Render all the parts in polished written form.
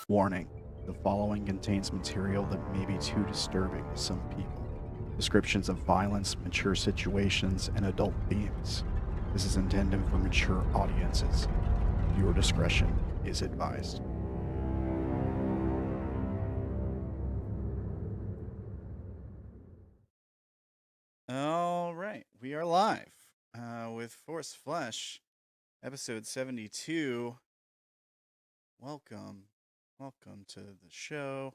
Warning, the following contains material that may be too disturbing to some people. Descriptions of violence, mature situations, and adult themes. This is intended for mature audiences. Viewer discretion is advised. All right, we are live with Force Flesh, episode 72. Welcome to the show.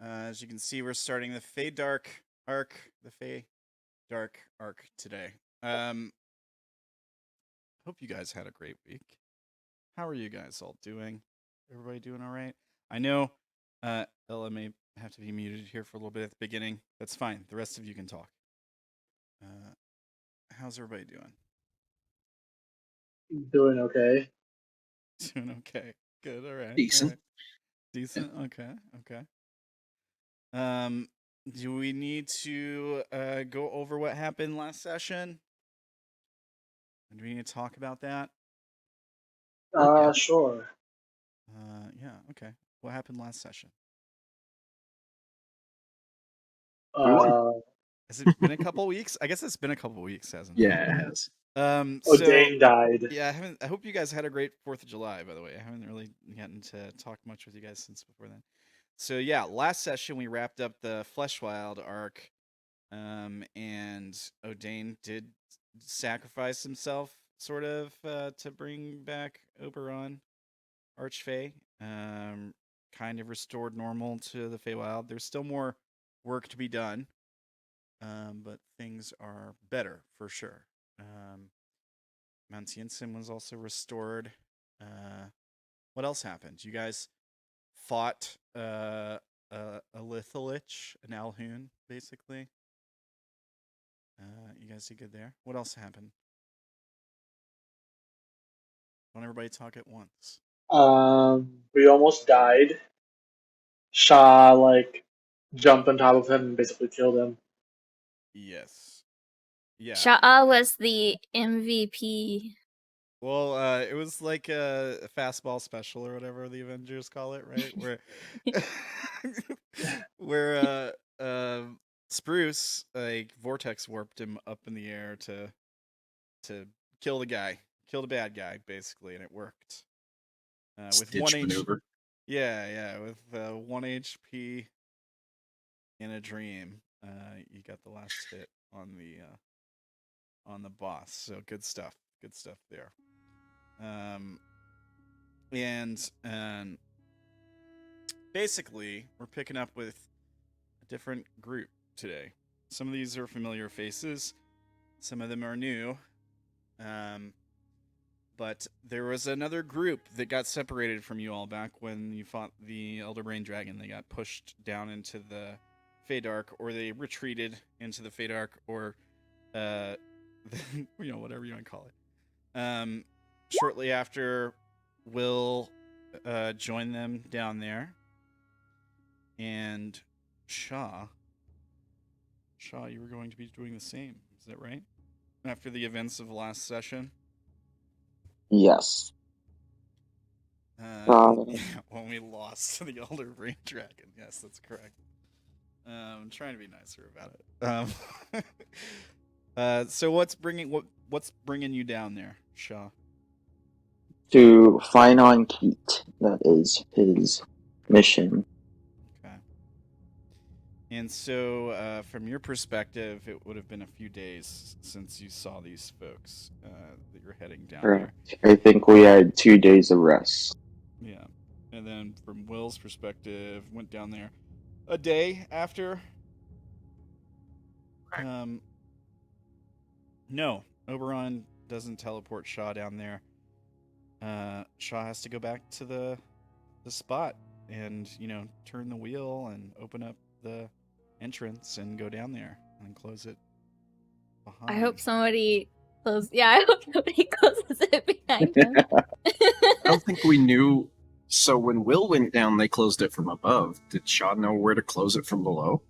As you can see, we're starting the Feydark arc, today. Hope you guys had a great week. How are you guys all doing? Everybody doing all right? I know Ella may have to be muted here for a little bit at the beginning. That's fine. The rest of you can talk. How's everybody doing? Doing okay. Doing okay. Good. All right. Decent. All right. Decent. Okay. Do we need to go over what happened last session? Do we need to talk about that? Sure. Yeah. Okay. What happened last session? Has it been a couple weeks? I guess it's been a couple weeks, hasn't it? Yeah, it has. Dane died. Yeah, I hope you guys had a great 4th of July, by the way. I haven't really gotten to talk much with you guys since before then. So yeah, last session we wrapped up the Fleshwild arc, and O'Dane did sacrifice himself, sort of, to bring back Oberon, Archfey. Kind of restored normal to the Feywild. There's still more work to be done, but things are better for sure. Mount Tiansin was also restored. What else happened? You guys fought a Lithalich, an Alhoon, basically. You guys did good there. What else happened? Don't everybody talk at once. We almost died. Sha'ah, jumped on top of him and basically killed him. Yes. Yeah. Sha'ah was the MVP. Well, it was like a fastball special or whatever the Avengers call it, right? Where Spruce vortex warped him up in the air to kill the bad guy basically, and it worked. With Stitch maneuver. Yeah, with 1 HP in a dream, you got the last hit on the boss. So good stuff there. And basically, we're picking up with a different group today. Some of these are familiar faces, some of them are new. But there was another group that got separated from you all back when you fought the Elder Brain Dragon. They got pushed down into the Feydark, or they retreated into the Feydark, or whatever you want to call it. Shortly after, Will joined them down there, and Sha'ah, you were going to be doing the same. Is that right? After the events of the last session. Yes. When we lost to the Elder Brain Dragon. Yes, that's correct. I'm trying to be nicer about it. So what's bringing you down there, Sha'ah? To find on Keat. That is his mission. Okay. And so, from your perspective, it would have been a few days since you saw these folks that you're heading down there. I think we had 2 days of rest. Yeah. And then from Will's perspective, went down there a day after. No, Oberon doesn't teleport Sha'ah down there. Sha'ah has to go back to the spot and, turn the wheel and open up the entrance and go down there and close it behind. I hope somebody close. Yeah, I hope nobody closes it behind him. I don't think we knew. So when Will went down, they closed it from above. Did Sha'ah know where to close it from below?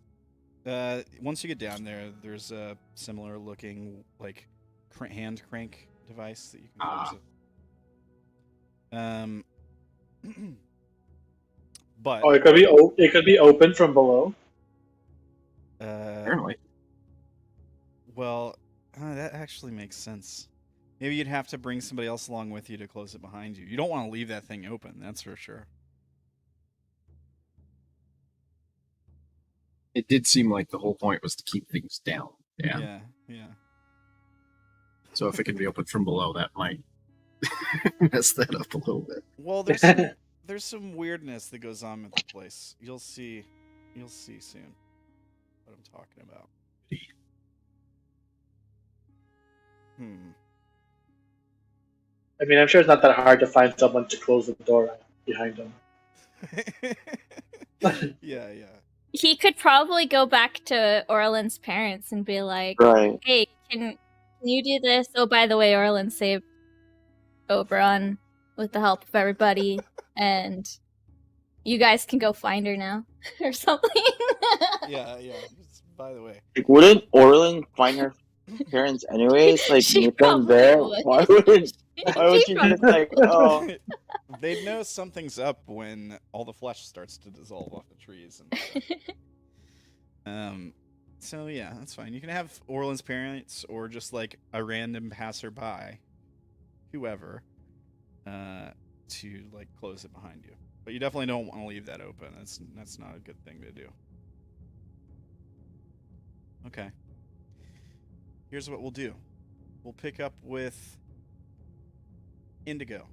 Once you get down there, there's a similar looking like hand crank device that you can close it. But Oh, it could be open from below. Apparently. Well, that actually makes sense. Maybe you'd have to bring somebody else along with you to close it behind you. You don't want to leave that thing open, that's for sure. It did seem like the whole point was to keep things down. Yeah. Yeah. So if it can be opened from below, that might mess that up a little bit. Well, there's some weirdness that goes on with the place. You'll see soon what I'm talking about. I mean, I'm sure it's not that hard to find someone to close the door behind them. Yeah. He could probably go back to Orilyn's parents and be like, Right. "Hey, can you do this? Oh, by the way, Orilyn saved Oberon with the help of everybody, and you guys can go find her now," or something. Yeah. Just, by the way. Like, wouldn't Orilyn find her parents anyways? Like, She meet them probably there? would. Why would She she just like, oh? They'd know something's up when all the flesh starts to dissolve off the trees. And so yeah, that's fine. You can have Orilyn's parents or just like a random passerby, whoever, to like close it behind you. But you definitely don't want to leave that open. That's not a good thing to do. Okay. Here's what we'll do. We'll pick up with Indigo,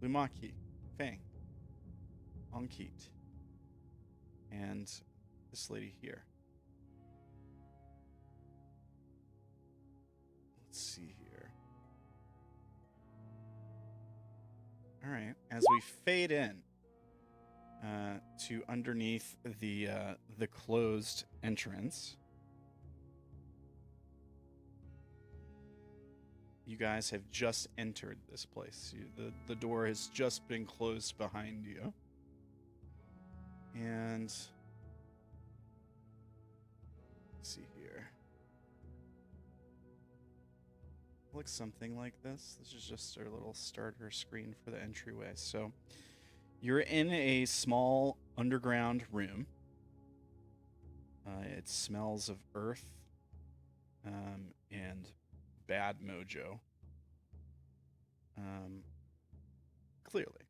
Lumaki, Fang, Onkit, and this lady here. Let's see here. All right, as we fade in to underneath the closed entrance, you guys have just entered this place. The door has just been closed behind you. And let's see here. Looks something like this. This is just our little starter screen for the entryway. So you're in a small underground room. It smells of earth and bad mojo. Clearly.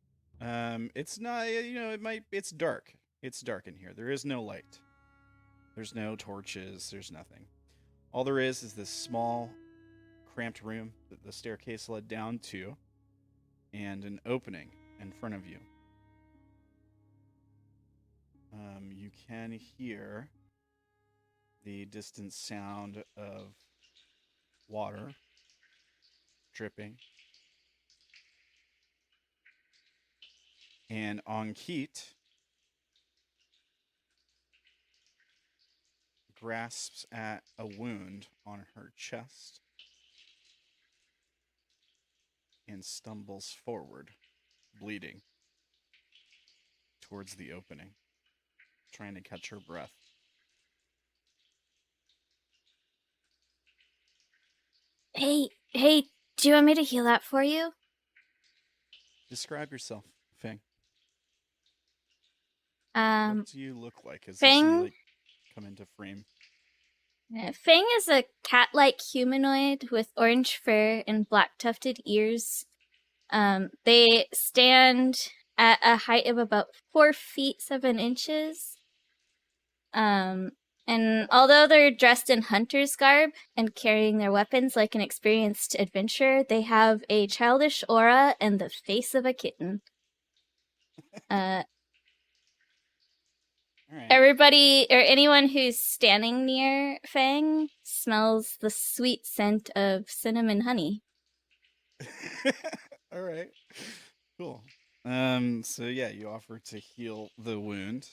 It's not, it's dark. It's dark in here. There is no light. There's no torches. There's nothing. All there is this small, cramped room that the staircase led down to, and an opening in front of you. You can hear the distant sound of water dripping. And Onkit grasps at a wound on her chest and stumbles forward, bleeding, towards the opening, trying to catch her breath. Hey, do you want me to heal that for you? Describe yourself, Fang. Um, What do you look like as Fang? you come into frame? Fang is a cat-like humanoid with orange fur and black tufted ears. They stand at a height of about 4 feet 7 inches. And although they're dressed in hunter's garb and carrying their weapons like an experienced adventurer, they have a childish aura and the face of a kitten. All right. Everybody, or anyone who's standing near Fang, smells the sweet scent of cinnamon honey. All right. Cool. So yeah, you offer to heal the wound.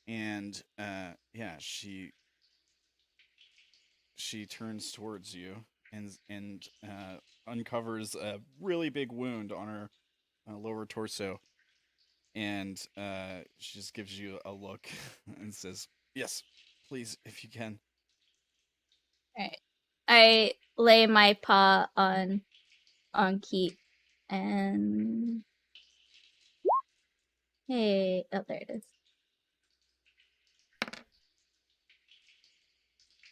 And yeah, she she turns towards you and uncovers a really big wound on her lower torso, and she just gives you a look and says, "Yes, please, if you can." Alright. I lay my paw on Keith and hey, oh there it is.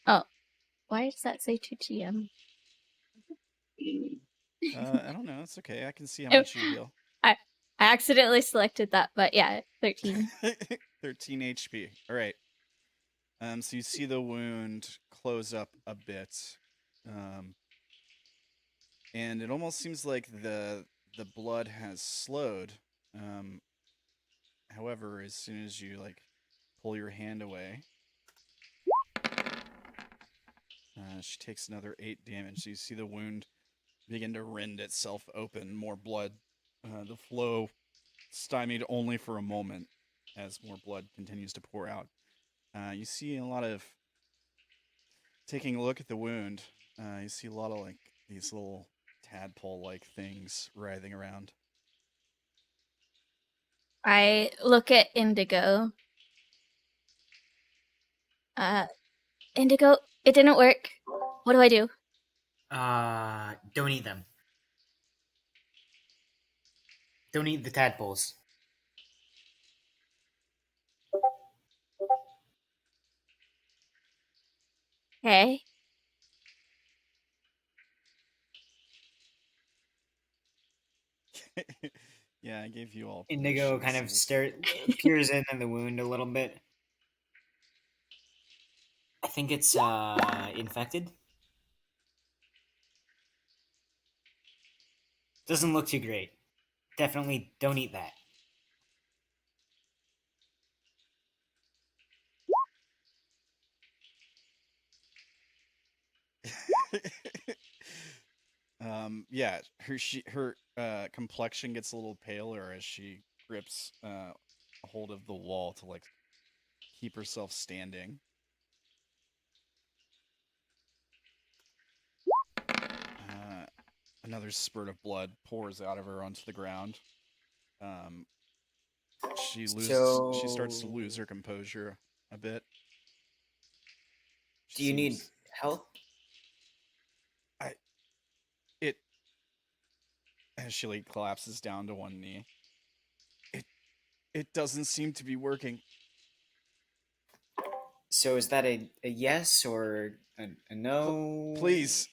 Oh, why does that say 2 GM? I don't know. It's okay. I can see how Oh, much you heal. I accidentally selected that, but yeah, 13. 13 HP. All right. So you see the wound close up a bit, and it almost seems like the blood has slowed. However, as soon as you like pull your hand away, she takes another 8 damage. So you see the wound begin to rend itself open. More blood. The flow stymied only for a moment as more blood continues to pour out. You see a lot of taking a look at the wound. You see a lot of like these little tadpole-like things writhing around. I look at Indigo. Indigo, it didn't work. What do I do? Don't eat them. Don't eat the tadpoles. Okay. Yeah, I gave you all. Indigo potions, kind of so peers in on the wound a little bit. I think it's infected. Doesn't look too great. Definitely don't eat that. Yeah, her complexion gets a little paler as she grips a hold of the wall to like keep herself standing. Another spurt of blood pours out of her onto the ground. She starts to lose her composure a bit. Do you need help? As she like collapses down to one knee. It doesn't seem to be working. So is that a yes or a no? Please.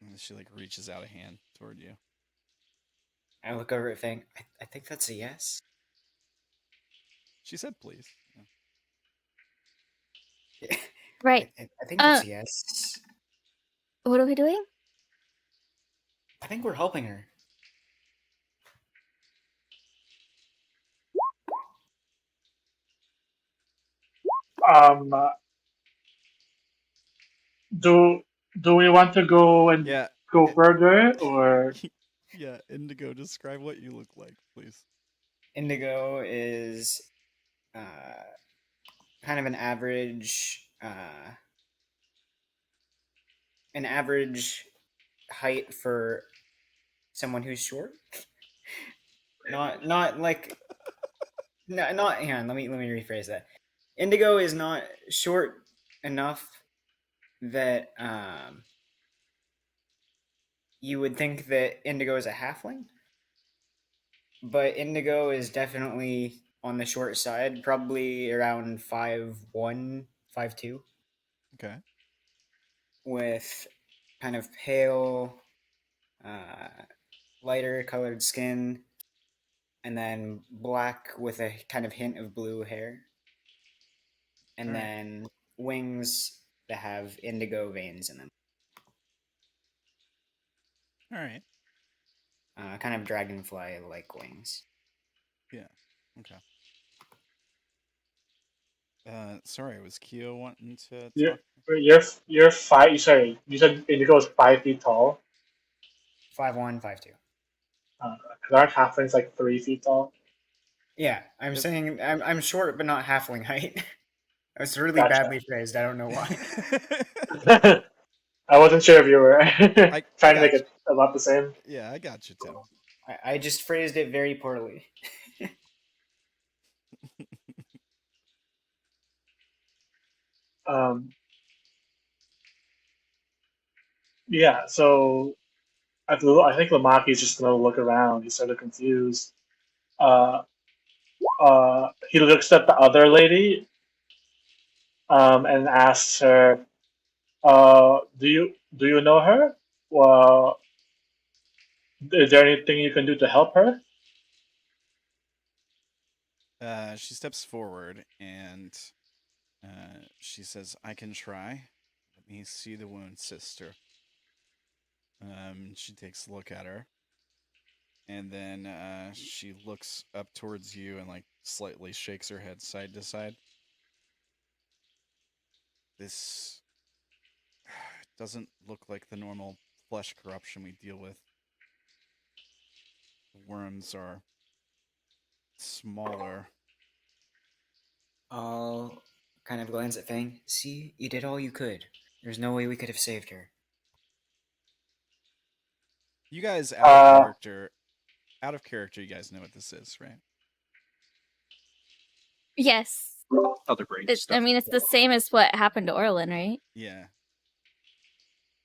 And she like reaches out a hand toward you. I look over at Fang. I think that's a yes. She said please. Yeah. Right. I think that's a yes. What are we doing? I think we're helping her. Do we want to go and go Yeah. further, or Yeah, Indigo, describe what you look like, please. Indigo is kind of an average height for someone who's short. Not like not hang on, let me rephrase that. Indigo is not short enough that you would think that Indigo is a halfling, but Indigo is definitely on the short side, probably around 5'1", 5'2", Okay. with kind of pale, lighter colored skin, and then black with a kind of hint of blue hair, and All right. then wings that have indigo veins in them. All right. Kind of dragonfly-like wings. Yeah. Okay. Sorry, was Kyo wanting to talk? you're 5? Sorry, you said Indigo is 5 feet tall. 5'1", 5'2". Because our halfling's like 3 feet tall. Yeah, I'm Yep. saying I'm short, but not halfling height. It's really Gotcha. badly phrased. I don't know why. I wasn't sure if you were trying to make got it about the same. Yeah, I got you, Tim. I just phrased it very poorly. Yeah, so I think Lumaki's just gonna look around. He's sort of confused. He looks at the other lady and asks her, do you know her? Well, is there anything you can do to help her?" She steps forward and she says, "I can try. Let me see the wound, sister." She takes a look at her, and then she looks up towards you and like slightly shakes her head side to side. This doesn't look like the normal flesh corruption we deal with. The worms are smaller. I'll kind of glance at Fang. See, you did all you could. There's no way we could have saved her. You guys out of character, you guys know what this is, right? Yes. Other great I stuff. mean, it's the same as what happened to Orilyn, right? Yeah.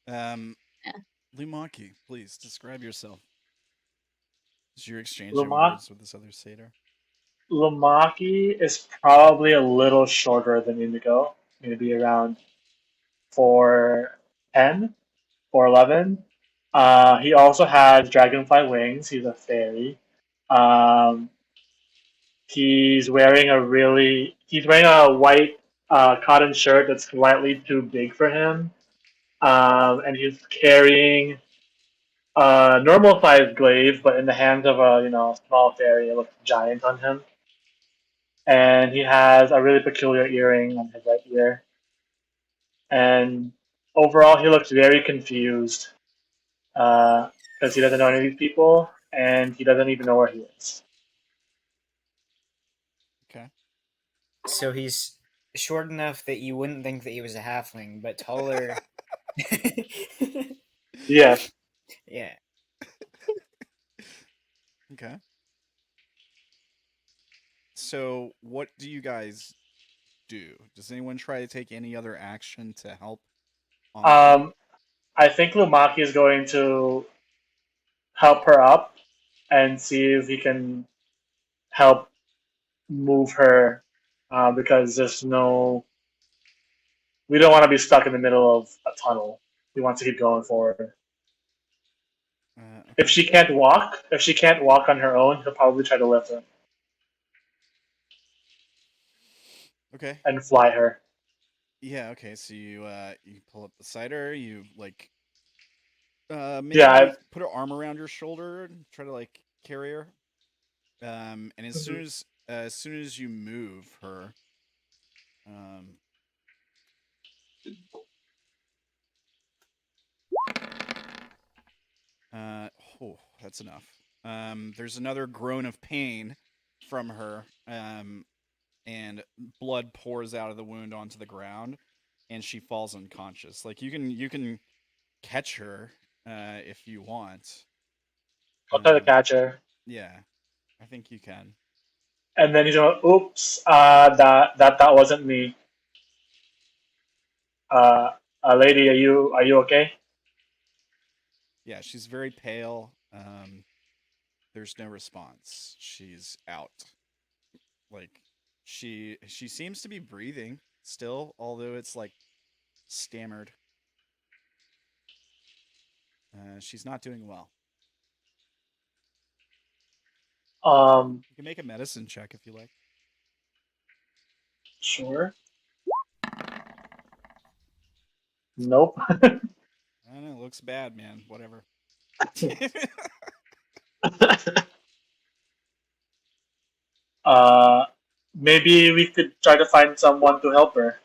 Yeah. Lumaki, please describe yourself. Is your exchange of Lumak- words with this other satyr? Lumaki is probably a little shorter than Indigo, maybe around 4'10", 4'11". He also has dragonfly wings. He's a fairy. He's wearing a white cotton shirt that's slightly too big for him, and he's carrying a normal sized glaive, but in the hands of a small fairy, it looks giant on him. And he has a really peculiar earring on his right ear. And overall, he looks very confused because he doesn't know any of these people, and he doesn't even know where he is. Okay. So he's short enough that you wouldn't think that he was a halfling, but taller. Yes. Yeah. Okay. So, what do you guys do? Does anyone try to take any other action to help? I think Lumaki is going to help her up and see if he can help move her because we don't want to be stuck in the middle of a tunnel. We want to keep going forward. Okay. If she can't walk on her own, he'll probably try to lift her Okay. and fly her. Yeah. Okay. So you pull up beside her. You like maybe Yeah, put her arm around your shoulder and try to like carry her. And as soon as you move her, that's enough. There's another groan of pain from her, and blood pours out of the wound onto the ground, and she falls unconscious. Like you can catch her if you want. I'll try to catch her. Yeah, I think you can. And then he's going, "Oops, that wasn't me. Lady, are you okay?" Yeah, she's very pale. There's no response. She's out. Like she seems to be breathing still, although it's like stammered. She's not doing well. You can make a medicine check if you like. Sure. Nope. I don't know. It looks bad, man. Whatever. Maybe we could try to find someone to help her.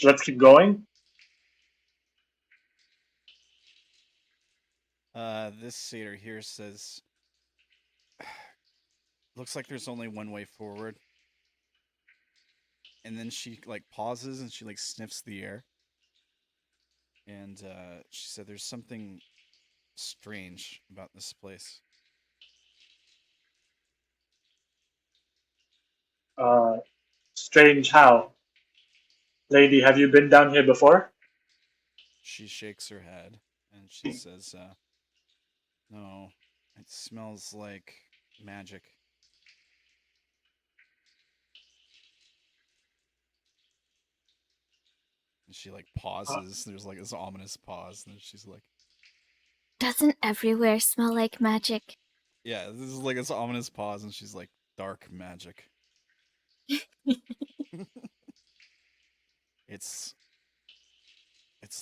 Let's keep going. This satyr here says, looks like there's only one way forward. And then she like pauses and she like sniffs the air. And she said there's something strange about this place. Strange how? Lady, have you been down here before? She shakes her head and she says, no, it smells like magic. And she like pauses. There's like this ominous pause, and then she's like, Doesn't everywhere smell like magic? yeah, this is like this ominous pause, and she's like, dark magic. It's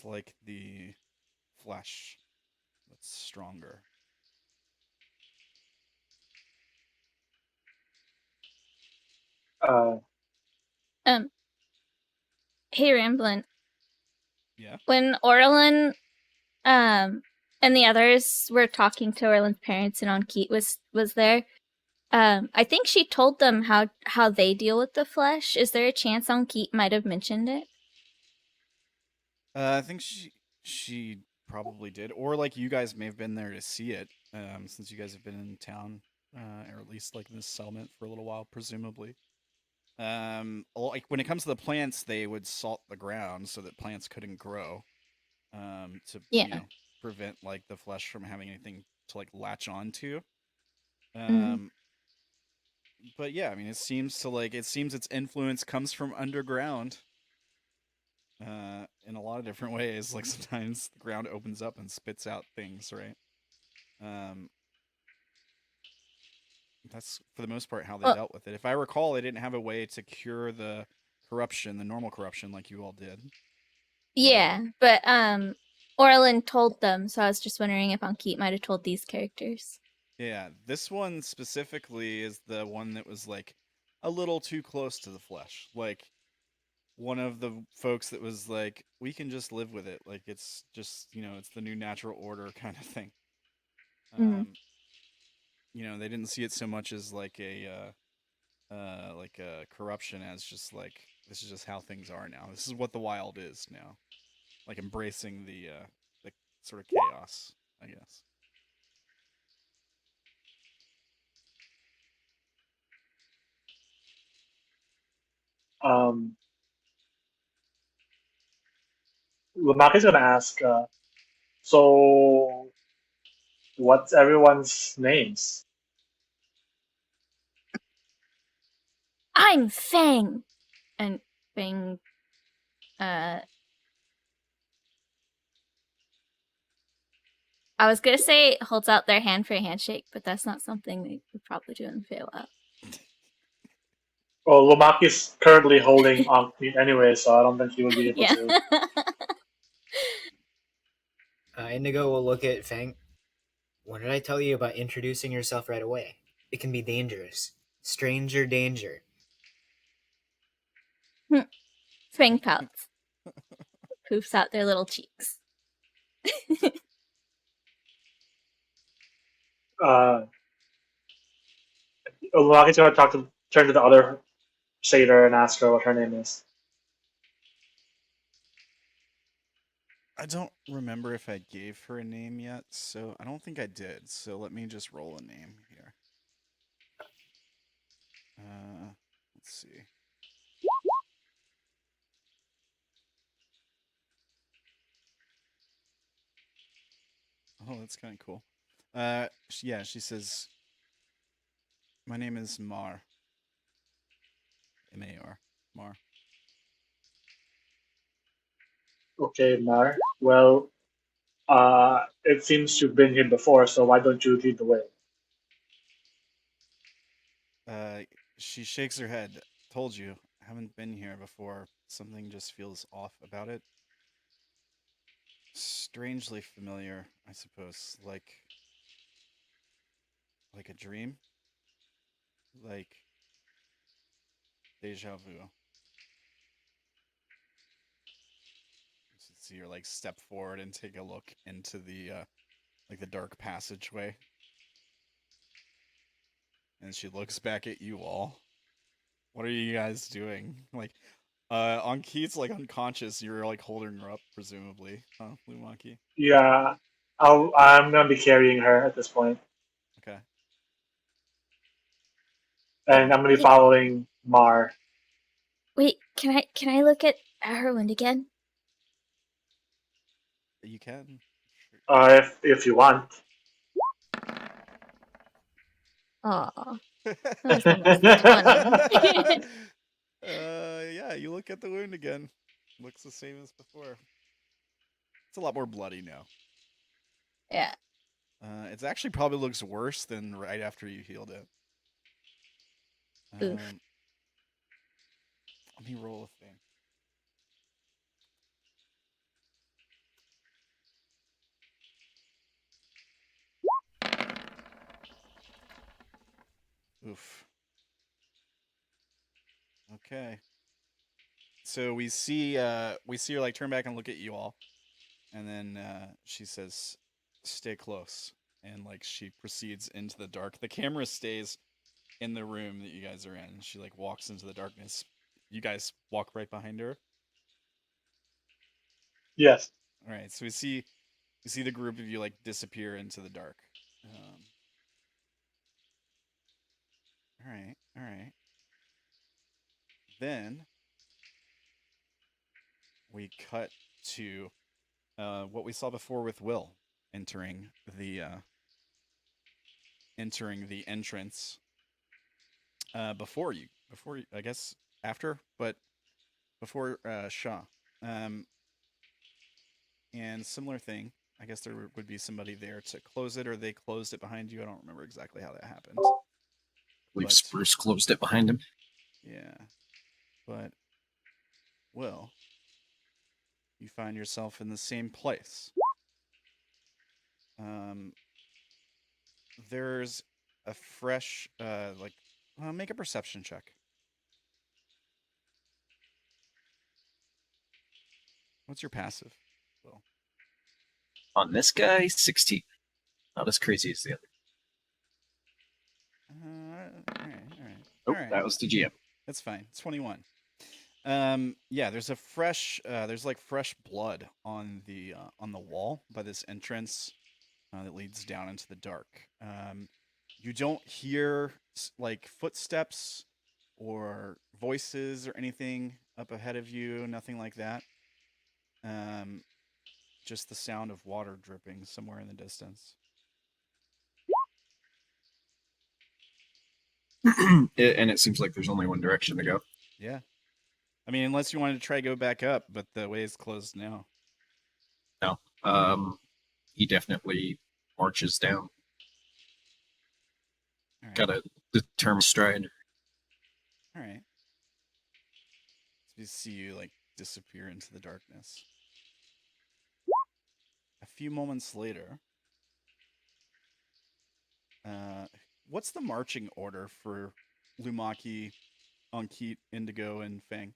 like the flesh, but stronger. Uh, Hey, Ramblin'. Yeah. When Orilyn, and the others were talking to Orlin's parents and Onkeet was there, I think she told them how they deal with the flesh. Is there a chance Onkeet might have mentioned it? I think she probably did, or like you guys may have been there to see it, since you guys have been in town, or at least like in this settlement for a little while, presumably. Like when it comes to the plants, they would salt the ground so that plants couldn't grow, to Yeah. prevent like the flesh from having anything to like latch onto. Mhm. But yeah, I mean, it seems its influence comes from underground. In a lot of different ways. Like sometimes the ground opens up and spits out things, right? That's for the most part how they Well, dealt with it. If I recall, they didn't have a way to cure the corruption, the normal corruption, like you all did. yeah, but Orlin told them, so I was just wondering if Onkeet might have told these characters. Yeah, this one specifically is the one that was like a little too close to the flesh. Like one of the folks that was like, we can just live with it. Like it's just, it's the new natural order kind of thing. Mhm. They didn't see it so much as like a corruption as just like this is just how things are now. This is what the wild is now. Like embracing the sort of chaos, I guess. um, Lumaki's gonna ask, so what's everyone's names? I'm Fang, and Fang, I was gonna say holds out their hand for a handshake, but that's not something they would probably do in Feywild. Well, Lumaki's currently holding Ankh anyway, so I don't think he would be able Yeah. to. Indigo will look at Fang. What did I tell you about introducing yourself right away? It can be dangerous. Stranger danger. Fang pouts, poofs out their little cheeks. Lumaki's gonna turn to the other satyr and ask her what her name is. I don't remember if I gave her a name yet, so I don't think I did. So let me just roll a name here. Let's see. Oh, that's kind of cool. Yeah, she says, "My name is Mar. M-A-R. Mar." Okay, Mar. Well, it seems you've been here before, so why don't you lead the way? She shakes her head. Told you, haven't been here before. Something just feels off about it. Strangely familiar, I suppose. Like a dream. Like deja vu. You see her like step forward and take a look into the like the dark passageway. And she looks back at you all. What are you guys doing? Like, on Keith's like unconscious, you're like holding her up, presumably, huh, Lumaki? Yeah, I'm gonna be carrying her at this point, Okay. and I'm gonna be following Mar. Wait, can I look at her wound again? You can. Sure. If you want. Aw, that was almost 20. Yeah, you look at the wound again. Looks the same as before. It's a lot more bloody now. Yeah. It actually probably looks worse than right after you healed it. Oof. Let me roll a thing. Oof. Okay. So we see her like turn back and look at you all, and then she says, "Stay close," and like she proceeds into the dark. The camera stays in the room that you guys are in. She like walks into the darkness. You guys walk right behind her. Yes. All right. So we see the group of you like disappear into the dark. All right. All right. Then we cut to what we saw before with Will entering the entrance before you, I guess after, but before Sha'ah. And similar thing. I guess there would be somebody there to close it, or they closed it behind you. I don't remember exactly how that happened. I believe But- Spruce closed it behind him. Yeah. But, Will, you find yourself in the same place. There's a fresh, make a perception check. What's your passive, Will? On this guy, 16. Not as crazy as the other. All right. Oh, All right. that was the GM. That's fine. It's 21. Yeah, there's a fresh, there's like fresh blood on the wall by this entrance that leads down into the dark. You don't hear like footsteps or voices or anything up ahead of you. Nothing like that. Just the sound of water dripping somewhere in the distance. And it seems like there's only one direction to go. Yeah. I mean, unless you wanted to try go back up, but the way is closed now. No. He definitely marches down. All right. Got a determined stride. All right. So we see you like disappear into the darkness. A few moments later, what's the marching order for Lumaki, Ankit, Indigo, and Fang?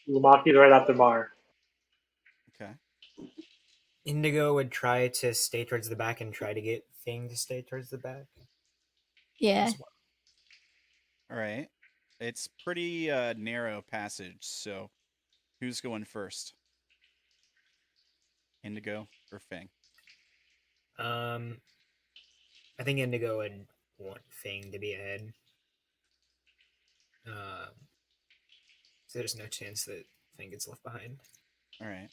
Lumaki's right after Mar. Okay. Indigo would try to stay towards the back and try to get Fang to stay towards the back. Yeah. as well. All right. It's pretty narrow passage, so who's going first? Indigo or Fang? I think Indigo would want Fang to be ahead. So there's no chance that Fang gets left behind. All right.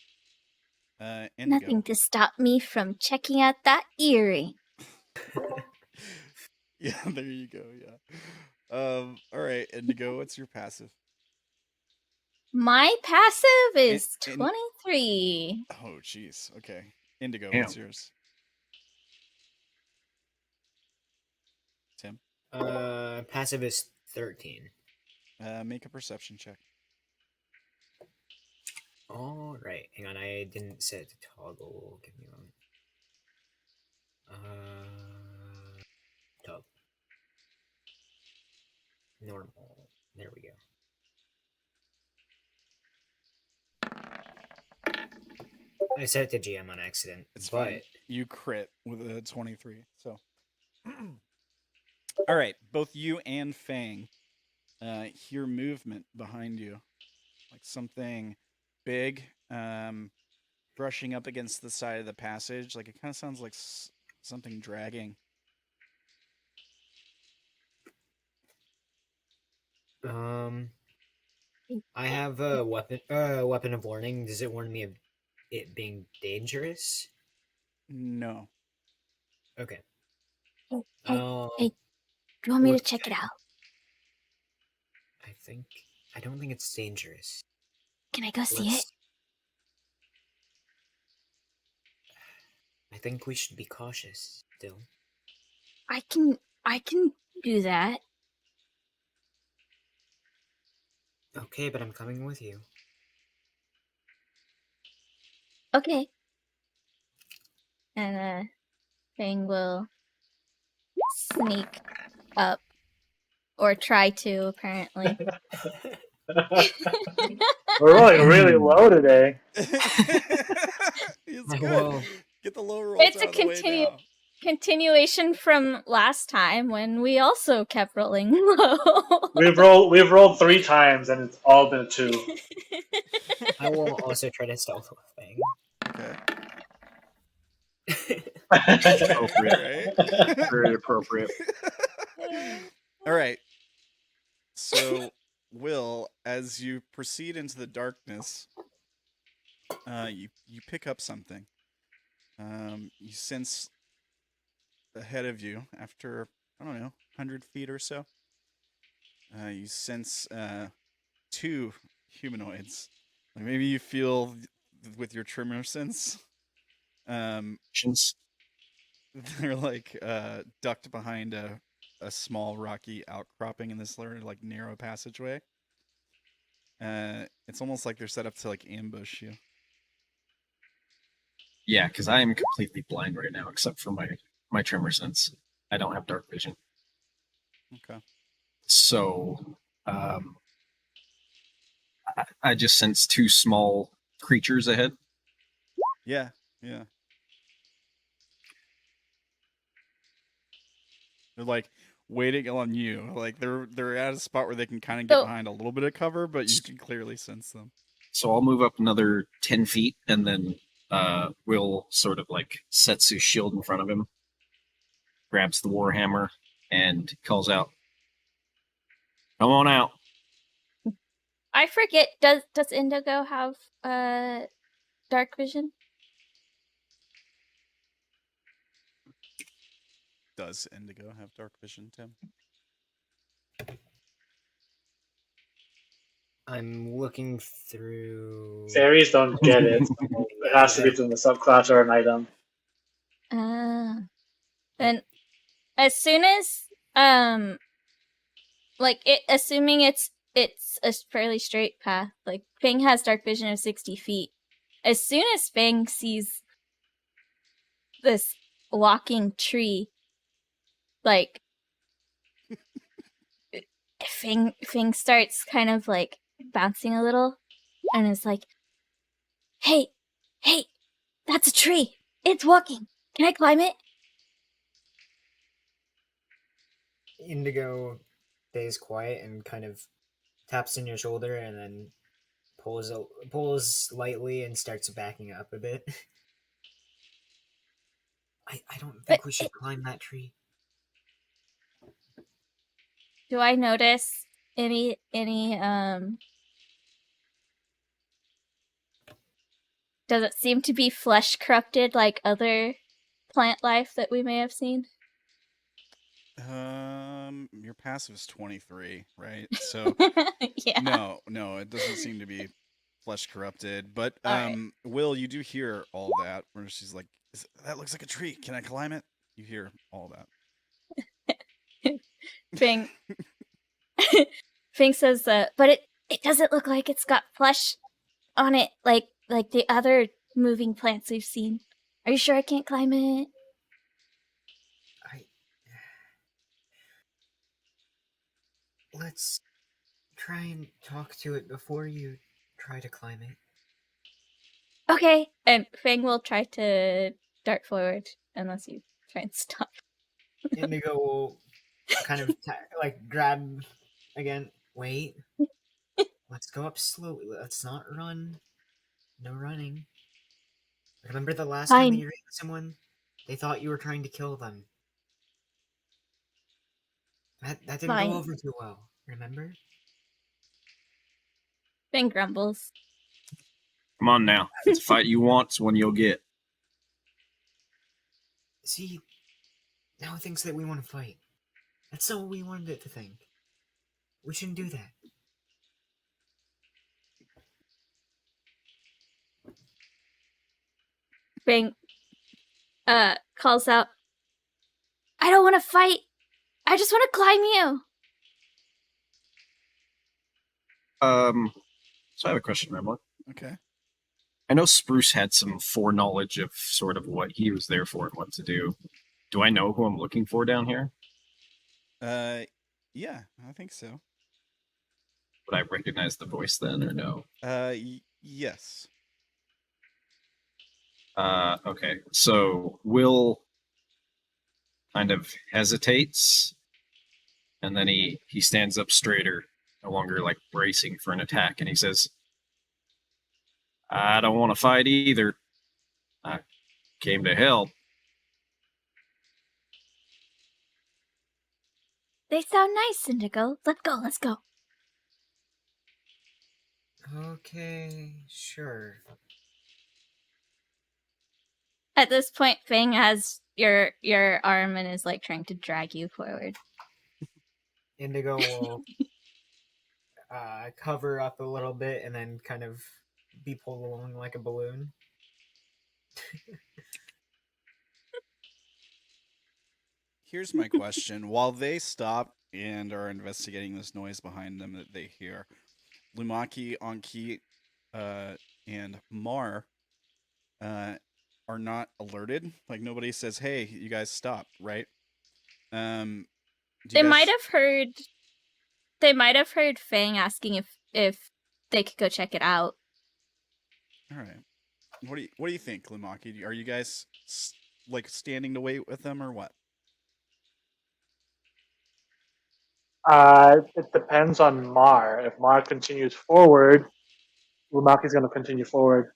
Indigo. Nothing to stop me from checking out that earring. Yeah, there you go. Yeah. All right, Indigo. What's your passive? My passive is In- 23. Oh, jeez. Okay. Indigo. Damn. What's yours? Tim. Passive is 13. Make a perception check. All right, hang on. I didn't set it to toggle. Give me one. Toggle. Normal. There we go. I said it to GM on accident. It's but fine. You crit with a 23. So, all right, both you and Fang hear movement behind you, like something big brushing up against the side of the passage. Like it kind of sounds like something dragging. I have a weapon of warning. Does it warn me of it being dangerous? No. Okay. Hey, do you want me to look- check it out? I don't think it's dangerous. Can I go see it? I think we should be cautious still. I can do that. Okay, but I'm coming with you. Okay. And Fang will sneak up, or try to, apparently. We're rolling really low today. It's Well, good. Get the low rolls It's out a of the way now. continuation from last time when we also kept rolling low. We've rolled 3 times and it's all been a 2. I will also try to stealth with Fang. Okay. Appropriate. Right? Very appropriate. All right. So, Will, as you proceed into the darkness, you pick up something. You sense ahead of you, after, I don't know, 100 feet or so, you sense 2 humanoids. Like maybe you feel with your tremor sense. They're like ducked behind a small rocky outcropping in this sort of like narrow passageway. It's almost like they're set up to like ambush you. Yeah, because I am completely blind right now, except for my tremor sense. I don't have dark vision. Okay. So, I just sense 2 small creatures ahead. Yeah, yeah. They're like waiting on you. Like they're at a spot where they can kind of get behind a little bit of cover, but you can clearly sense them. So I'll move up another 10 feet, and then Will sort of like sets his shield in front of him, grabs the warhammer, and calls out, "Come on out." I forget. Does Indigo have dark vision? Does Indigo have dark vision, Tim? I'm looking through. Fairies don't get it. It has to be in the subclass or an item. Then as soon as like it, assuming it's a fairly straight path, like Fang has dark vision of 60 feet. As soon as Fang sees this walking tree, like Fang starts kind of like bouncing a little, and is like, hey, that's a tree. It's walking. Can I climb it? Indigo stays quiet and kind of taps on your shoulder and then pulls lightly and starts backing up a bit. I don't think we should climb that tree. Do I notice any does it seem to be flesh corrupted like other plant life that we may have seen? Your passive is 23, right? So Yeah. no, it doesn't seem to be flesh corrupted. But Alright. Will, you do hear all that where she's like, that looks like a tree. Can I climb it? You hear all that. Fang Fang says but it doesn't look like it's got flesh on it like the other moving plants we've seen. Are you sure I can't climb it? Let's try and talk to it before you try to climb it. Okay. And Fang will try to dart forward unless you try and stop. Indigo will kind of grab again. Wait. Let's go up slowly. Let's not run. No running. Remember the last time that Fine. you ran someone? They thought you were trying to kill them. That didn't Fine. go over too well. Remember? Fang grumbles. Come on now. If it's a fight you want, it's one you'll get. See, now it thinks that we want to fight. That's not what we wanted it to think. We shouldn't do that. Fang calls out, I don't want to fight. I just want to climb you. So I have a question, Rambler. Okay. I know Spruce had some foreknowledge of sort of what he was there for and what to do. Do I know who I'm looking for down here? Yeah, I think so. Would I recognize the voice then, or no? Yes. Okay. So Will kind of hesitates, and then he stands up straighter, no longer like bracing for an attack, and he says, I don't want to fight either. I came to help. They sound nice, Indigo. Let's go, let's go. Okay, sure. At this point, Fang has your arm and is like trying to drag you forward. Indigo will cover up a little bit and then kind of be pulled along like a balloon. Here's my question. While they stop and are investigating this noise behind them that they hear, Lumaki, Anki, and Mar are not alerted. Like nobody says, "Hey, you guys stop!" Right? They might have heard. They might have heard Fang asking if they could go check it out. All right. What do you think, Lumaki? Are you guys like standing to wait with them or what? It depends on Mar. If Mar continues forward, Lumaki's going to continue forward.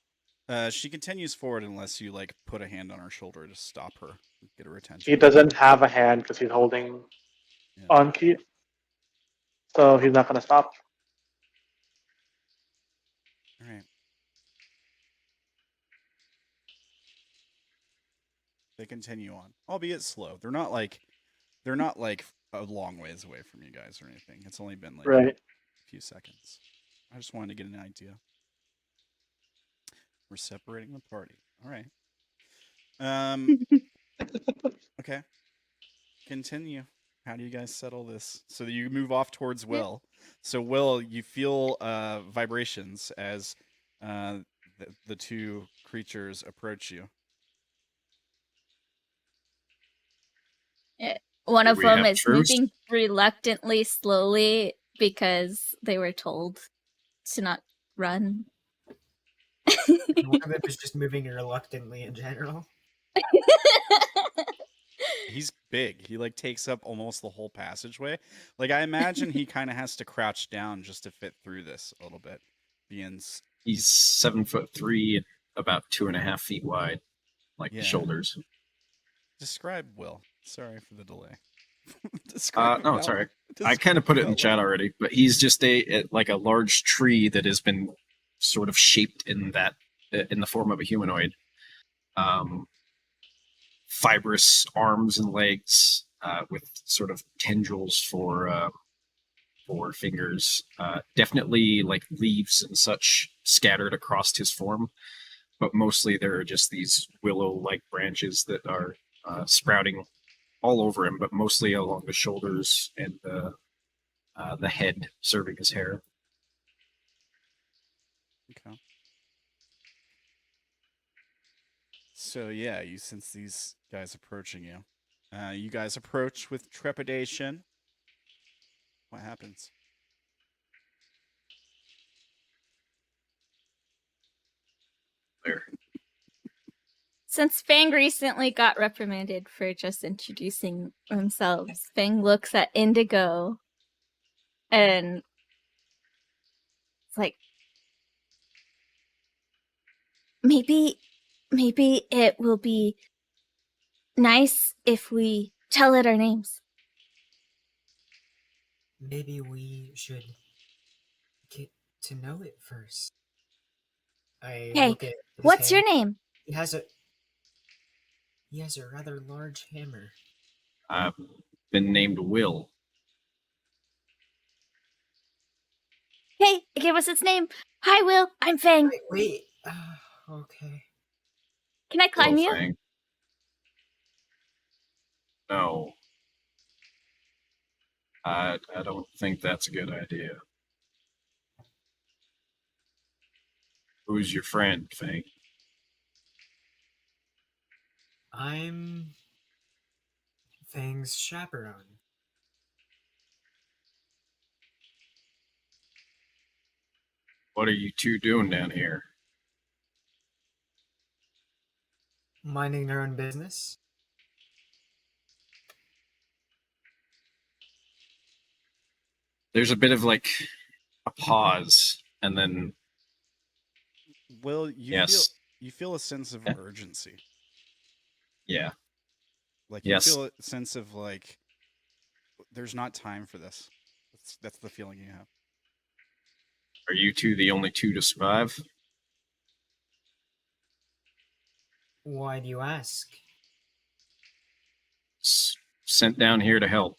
She continues forward unless you like put a hand on her shoulder to stop her, get her attention. He doesn't have a hand because he's holding on key, so he's not going to stop. All right. They continue on, albeit slow. They're not like a long ways away from you guys or anything. It's only been like a few seconds. I just wanted to get an idea. We're separating the party. All right. Okay. Continue. How do you guys settle this? So you move off towards Will. So Will, you feel vibrations as the two creatures approach you. One Do of we them have is truce? moving reluctantly, slowly, because they were told to not run. One of them is just moving reluctantly in general. He's big. He like takes up almost the whole passageway. Like I imagine he kind of has to crouch down just to fit through this a little bit. He's 7'3" and about 2.5 feet wide, like the shoulders. Describe Will. Sorry for the delay. No, it's all right. I kind of put it in the chat already, but he's just like a large tree that has been sort of shaped in the form of a humanoid. Fibrous arms and legs with sort of tendrils for fingers. Definitely like leaves and such scattered across his form, but mostly there are just these willow-like branches that are sprouting all over him, but mostly along the shoulders and the head serving as hair. Okay. So yeah, you sense these guys approaching you. You guys approach with trepidation. What happens? there. Since Fang recently got reprimanded for just introducing themselves, Fang looks at Indigo and it's like, maybe it will be nice if we tell it our names. Maybe we should get to know it first. I Hey, look at his what's your hand. name? He has a rather large hammer. I've been named Will. Hey, give us its name. Hi, Will. I'm Fang. Wait. Okay. Can I climb Hello, you? Fang. No. I don't think that's a good idea. Who's your friend, Fang? I'm Fang's chaperone. What are you two doing down here? Minding our own business. There's a bit of like a pause, and then Will, you yes, feel a sense of Yeah. urgency. yeah. Like Yes. you feel a sense of like there's not time for this. That's the feeling you have. Are you two the only two to survive? Why do you ask? Sent down here to help.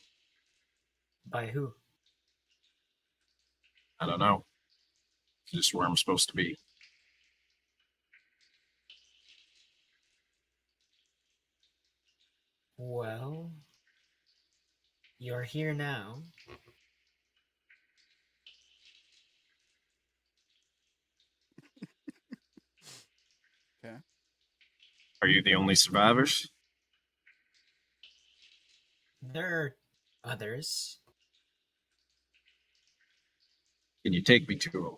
By who? I don't know. Just where I'm supposed to be. Well, you're here now. Okay. Are you the only survivors? There are others. Can you take me to them?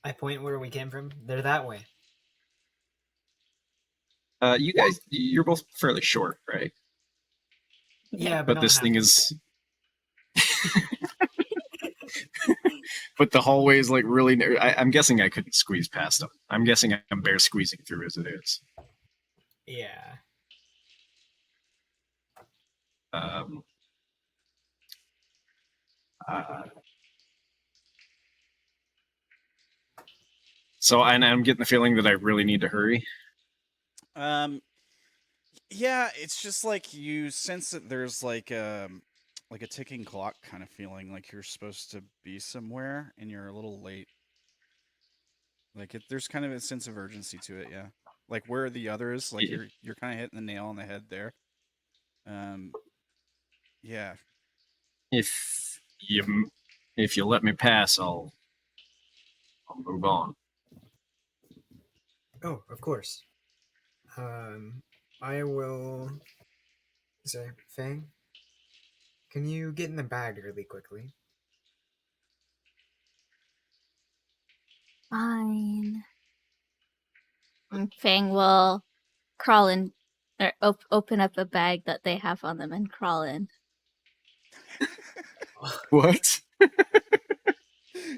I point where we came from. They're that way. You guys, you're both fairly short, right? Yeah, But not this thing half. is. But the hallway is like really. I'm guessing I couldn't squeeze past them. I'm guessing I'm bare squeezing through as it is. Yeah. Um, so I'm getting the feeling that I really need to hurry. Yeah, it's just like you sense that there's like a ticking clock kind of feeling, like you're supposed to be somewhere and you're a little late. Like there's kind of a sense of urgency to it, yeah. Like where are the others? Like Yeah. you're kind of hitting the nail on the head there. Yeah. If you let me pass, I'll move on. Oh, of course. I will say, Fang, can you get in the bag really quickly? Fine. And Fang will crawl in, or open up a bag that they have on them and crawl in. What?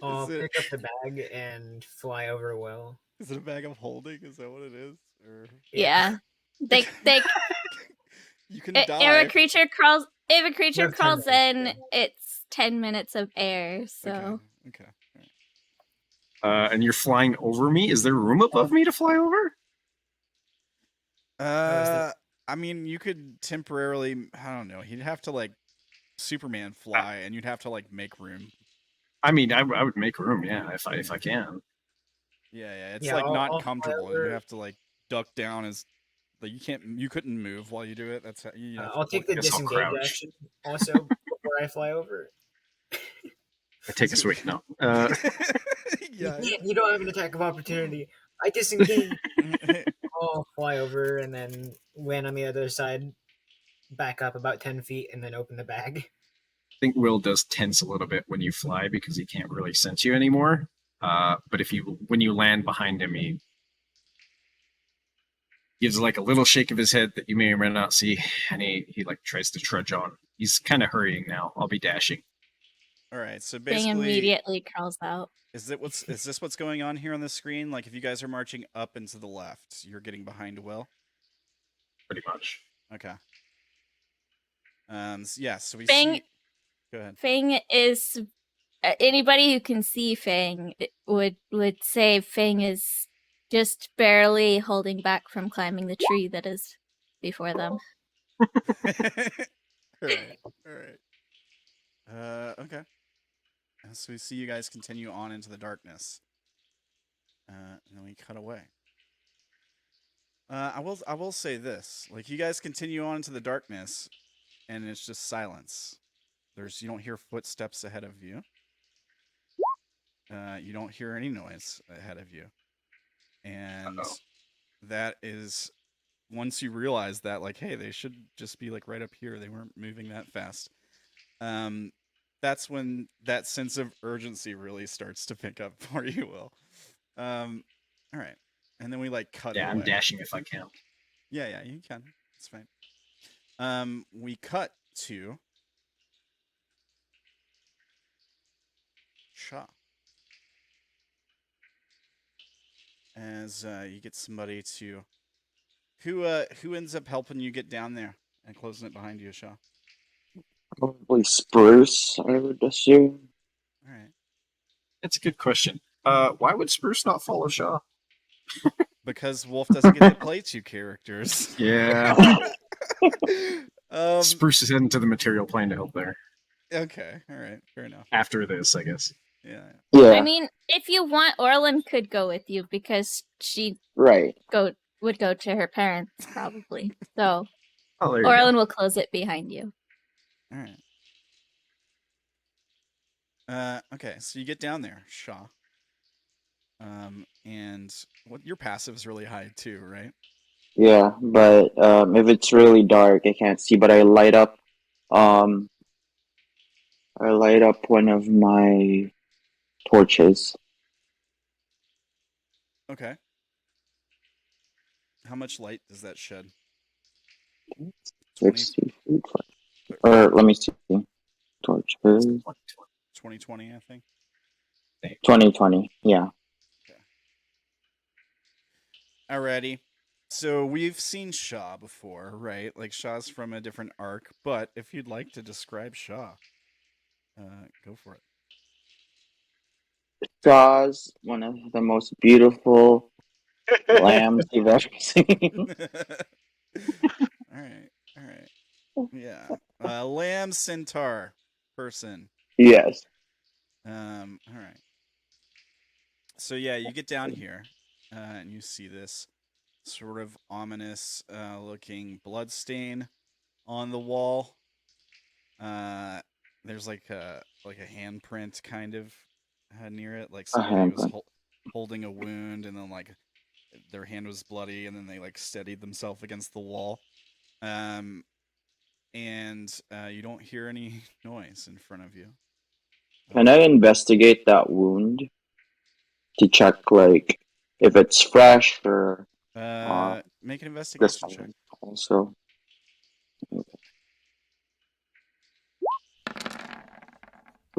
I'll Is it, pick up the bag and fly over Will. is it a bag of holding? Is that what it is? Or Yeah. They you can if die. a creature crawls You have 10 crawls minutes, in, yeah. it's 10 minutes of air. So Okay. All right. And you're flying over me? Is there room above me to fly over? I mean, you could temporarily. I don't know. He'd have to like Superman fly, and you'd have to like make room. I mean, I would make room, yeah, if I can. Yeah. It's Yeah, like I'll not fly comfortable, and you over. have to like duck down as like you couldn't move while you do it. That's how you know. I'll take the guess I'll disengage crouch. action also before I fly over. I take a swing. No. Yeah. You don't have an attack of opportunity. I disengage. I'll fly over and then land on the other side, back up about 10 feet, and then open the bag. I think Will does tense a little bit when you fly because he can't really sense you anymore. But when you land behind him, he gives like a little shake of his head that you may or may not see, and he like tries to trudge on. He's kind of hurrying now. I'll be dashing. All right. So Fang basically, immediately crawls out. is this what's going on here on the screen? Like, if you guys are marching up and to the left, you're getting behind Will. Pretty much. Okay. Yeah. So we Fang- see. Go ahead. Fang is anybody who can see Fang would say Fang is just barely holding back from climbing the tree that is before them. All right. All right. Okay. So we see you guys continue on into the darkness. And then we cut away. I will say this: like, you guys continue on into the darkness, and it's just silence. You don't hear footsteps ahead of you. You don't hear any noise ahead of you, and that is once you realize that, like, hey, they should just be like right up here. They weren't moving that fast. That's when that sense of urgency really starts to pick up for you, Will. All right. And then we like cut away. I'm dashing if I can. Yeah, you can. It's fine. We cut to Sha'ah. As you get somebody to who ends up helping you get down there and closing it behind you, Sha'ah. Probably Spruce, I would assume. All right. That's a good question. Why would Spruce not follow Sha'ah? Because Wolf doesn't get to play two characters. Yeah. um, Spruce is heading to the material plane to help there. Okay. All right. Fair enough. After this, I guess. Yeah. Yeah, I mean, if you want, Orilyn could go with you because she right. would go to her parents probably. So Oh, there you Orilyn go. will close it behind you. All right. Okay. So you get down there, Sha'ah. And what your passive is really high too, right? Yeah, but if it's really dark, I can't see. But I light up one of my torches. Okay. How much light does that shed? 60 feet. Or let me see. Torches. 2020, I think. 2020. Yeah. Alrighty. So we've seen Sha'ah before, right? Like, Sha'ah's from a different arc, but if you'd like to describe Sha'ah, go for it. Shaw's one of the most beautiful lambs you've ever seen. All right. Yeah. Lamb centaur person. Yes. All right. So yeah, you get down here, and you see this sort of ominous looking blood stain on the wall. There's like a handprint kind of near it, like somebody was holding a wound, and then like their hand was bloody, and then they like steadied themselves against the wall. And you don't hear any noise in front of you. Can I investigate that wound to check, like, if it's fresh or Make an this investigation check. one also?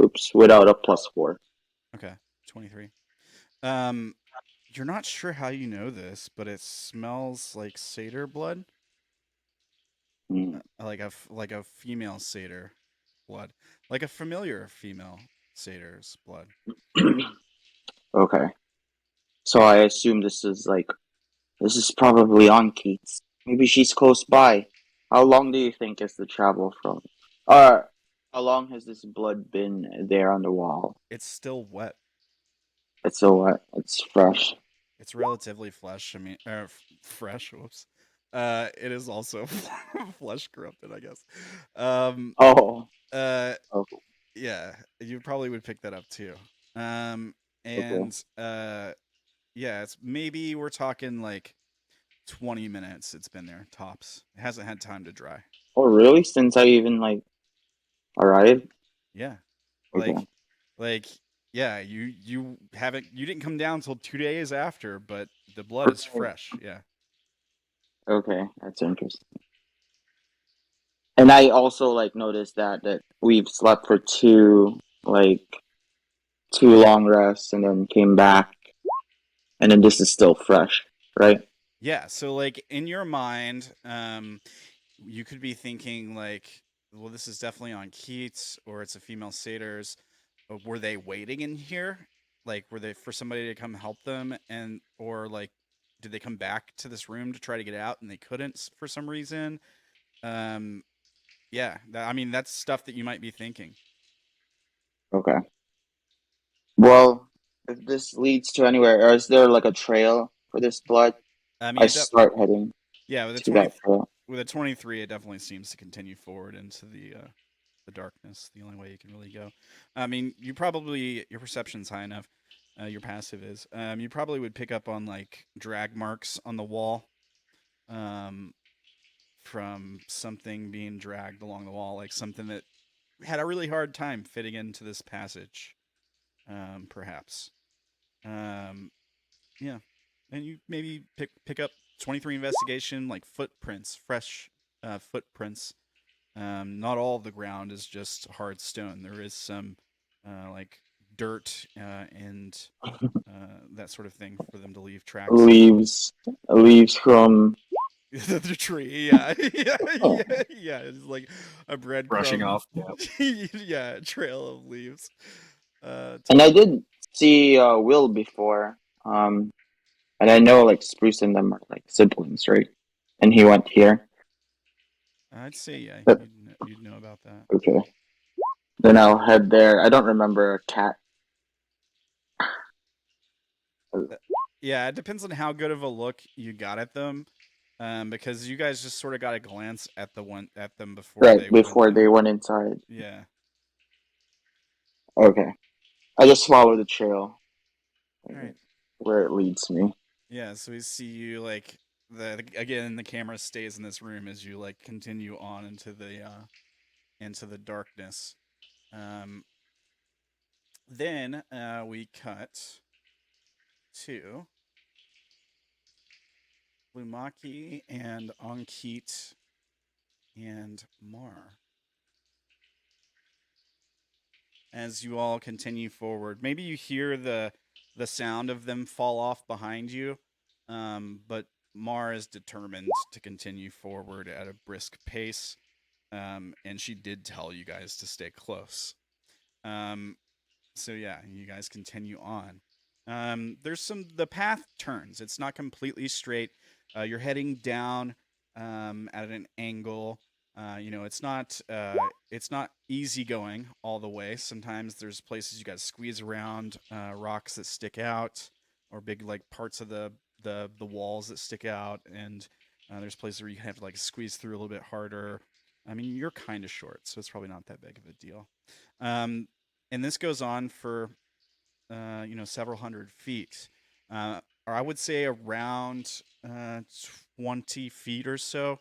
Oops, without a +4. Okay, 23. You're not sure how you know this, but it smells like satyr blood. Like a female satyr blood, like a familiar female satyr's blood. Okay. So I assume this is probably on Keats. Maybe she's close by. How long do you think is the travel from? How long has this blood been there on the wall? It's still wet. It's so wet. It's fresh. It's relatively fresh. I mean, fresh. Whoops. It is also flesh corrupted, I guess. Oh. Yeah, you probably would pick that up too. And yeah, it's maybe we're talking like 20 minutes. It's been there tops. It hasn't had time to dry. Oh, really? Since I even arrived? Yeah, Okay. yeah. You didn't come down until 2 days after, but the blood is fresh. Yeah. Okay, that's interesting. And I also like noticed that we've slept for two long rests and then came back, and then this is still fresh, right? Yeah, so like in your mind, you could be thinking like, well, this is definitely on Keats or it's a female satyrs. Were they waiting in here? Like, were they for somebody to come help them, and or like, did they come back to this room to try to get out and they couldn't for some reason? Um, yeah, I mean that's stuff that you might be thinking. Okay. Well, if this leads to anywhere, or is there like a trail for this blood? I mean, I start heading yeah, to that trail. with a 23, it definitely seems to continue forward into the darkness. The only way you can really go. I mean, you probably your perception's high enough. Your passive is. You probably would pick up on like drag marks on the wall, um, from something being dragged along the wall, like something that had a really hard time fitting into this passage, perhaps. Um, yeah, and you maybe pick up 23 investigation, like footprints, fresh footprints. Not all of the ground is just hard stone. There is some like dirt and that sort of thing for them to leave tracks. Leaves from The tree, yeah, yeah, oh. yeah. It's like a breadcrumb. Brushing off. Yeah. Yeah, trail of leaves. And I did see Will before. And I know like Spruce and them are like siblings, right? And he went here. I'd say yeah, But you'd know about that. okay. Then I'll head there. I don't remember a cat. Yeah, it depends on how good of a look you got at them, because you guys just sort of got a glance at them before Right, they before went they down. went inside. Yeah. Okay. I just follow the trail. All right. Where it leads me. Yeah, so we see you like again the camera stays in this room as you like continue on into the darkness. Then we cut to Lumaki and Ankit and Mar. As you all continue forward, maybe you hear the sound of them fall off behind you, but Mar is determined to continue forward at a brisk pace, and she did tell you guys to stay close. So yeah, you guys continue on. The path turns. It's not completely straight. You're heading down at an angle. It's not easy going all the way. Sometimes there's places you got to squeeze around, rocks that stick out, or big like parts of the walls that stick out, and there's places where you have to like squeeze through a little bit harder. I mean, you're kind of short, so it's probably not that big of a deal. And this goes on for several hundred feet, or I would say around 20 feet or so.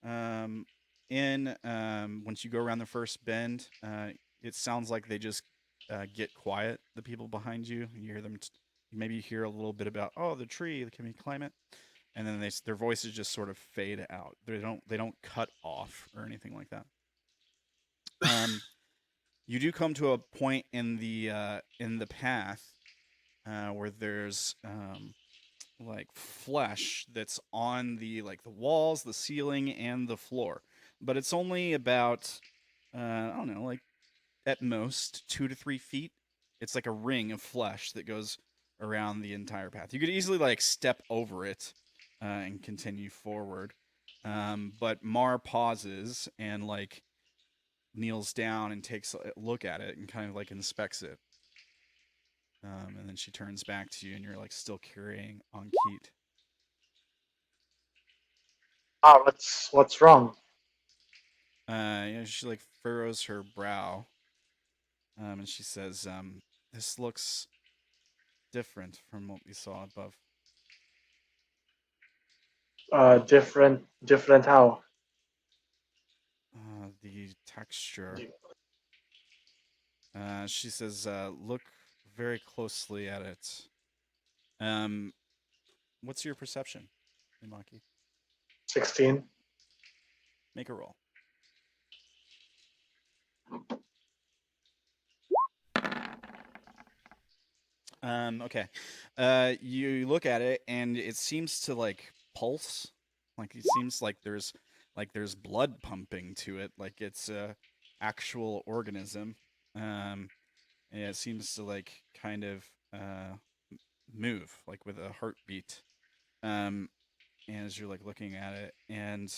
Once you go around the first bend, it sounds like they just get quiet. The people behind you, you hear them. Maybe you hear a little bit about, oh, the tree. Can we climb it? And then their voices just sort of fade out. They don't cut off or anything like that. You do come to a point in the path where there's like flesh that's on the walls, the ceiling, and the floor, but it's only about I don't know, like at most 2 to 3 feet. It's like a ring of flesh that goes around the entire path. You could easily like step over it and continue forward, but Mar pauses and like kneels down and takes a look at it and kind of like inspects it. And then she turns back to you, and you're like still carrying on Keat. Ah, what's wrong? She like furrows her brow, and she says, "This looks different from what we saw above. Different how? The texture." She says, "Look very closely at it." What's your perception, Lumaki? 16. Make a roll. Okay. You look at it and it seems to like pulse. Like it seems like there's blood pumping to it, like it's a actual organism. And it seems to like kind of move like with a heartbeat. And as you're like looking at it, and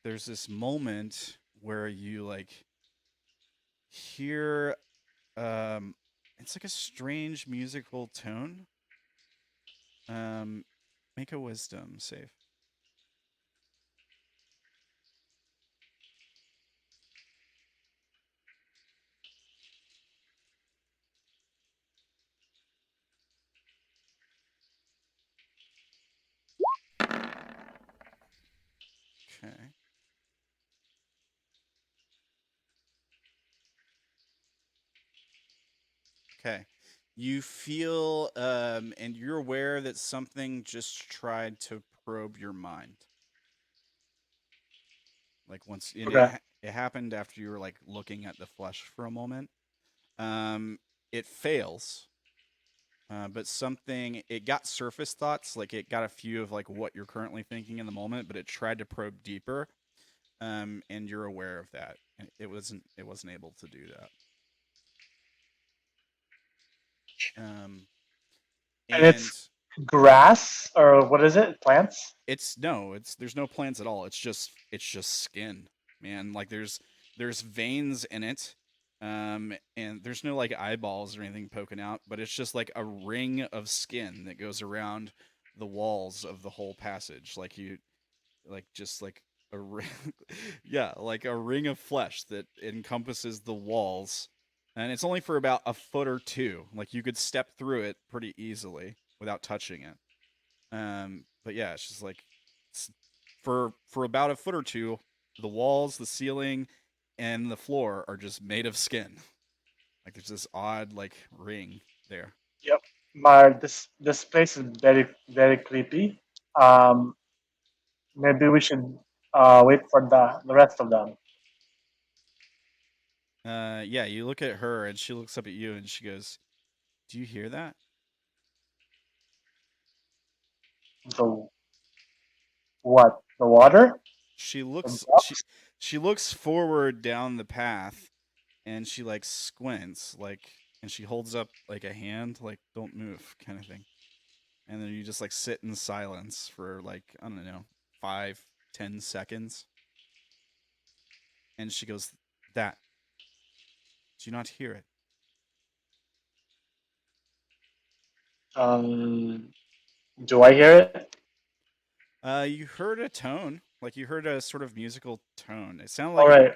there's this moment where you like hear it's like a strange musical tone. Make a wisdom save. Okay. Okay. You feel and you're aware that something just tried to probe your mind. Like once and Okay. it happened after you were like looking at the flesh for a moment. It fails. But something it got surface thoughts, like it got a few of like what you're currently thinking in the moment, but it tried to probe deeper. And you're aware of that. And it wasn't able to do that. And And it's grass or what is it? Plants? it's there's no plants at all. It's just skin, man. Like there's veins in it. And there's no like eyeballs or anything poking out, but it's just like a ring of skin that goes around the walls of the whole passage. Like you like just like a ring yeah, like a ring of flesh that encompasses the walls. And it's only for about a foot or two. Like you could step through it pretty easily without touching it. But yeah, it's just like for about a foot or two, the walls, the ceiling, and the floor are just made of skin. Like there's this odd like ring there. Yep. This place is very very creepy. Maybe we should wait for the rest of them. Yeah, you look at her and she looks up at you and she goes, "Do you hear that?" The what? The water? She The looks ducks? she looks forward down the path and she like squints like and she holds up like a hand like don't move kind of thing. And then you just like sit in silence for like I don't know 5-10 seconds. And she goes, "That, do you not hear it?" Do I hear it? You heard a tone, like you heard a sort of musical tone. It sounded All like right.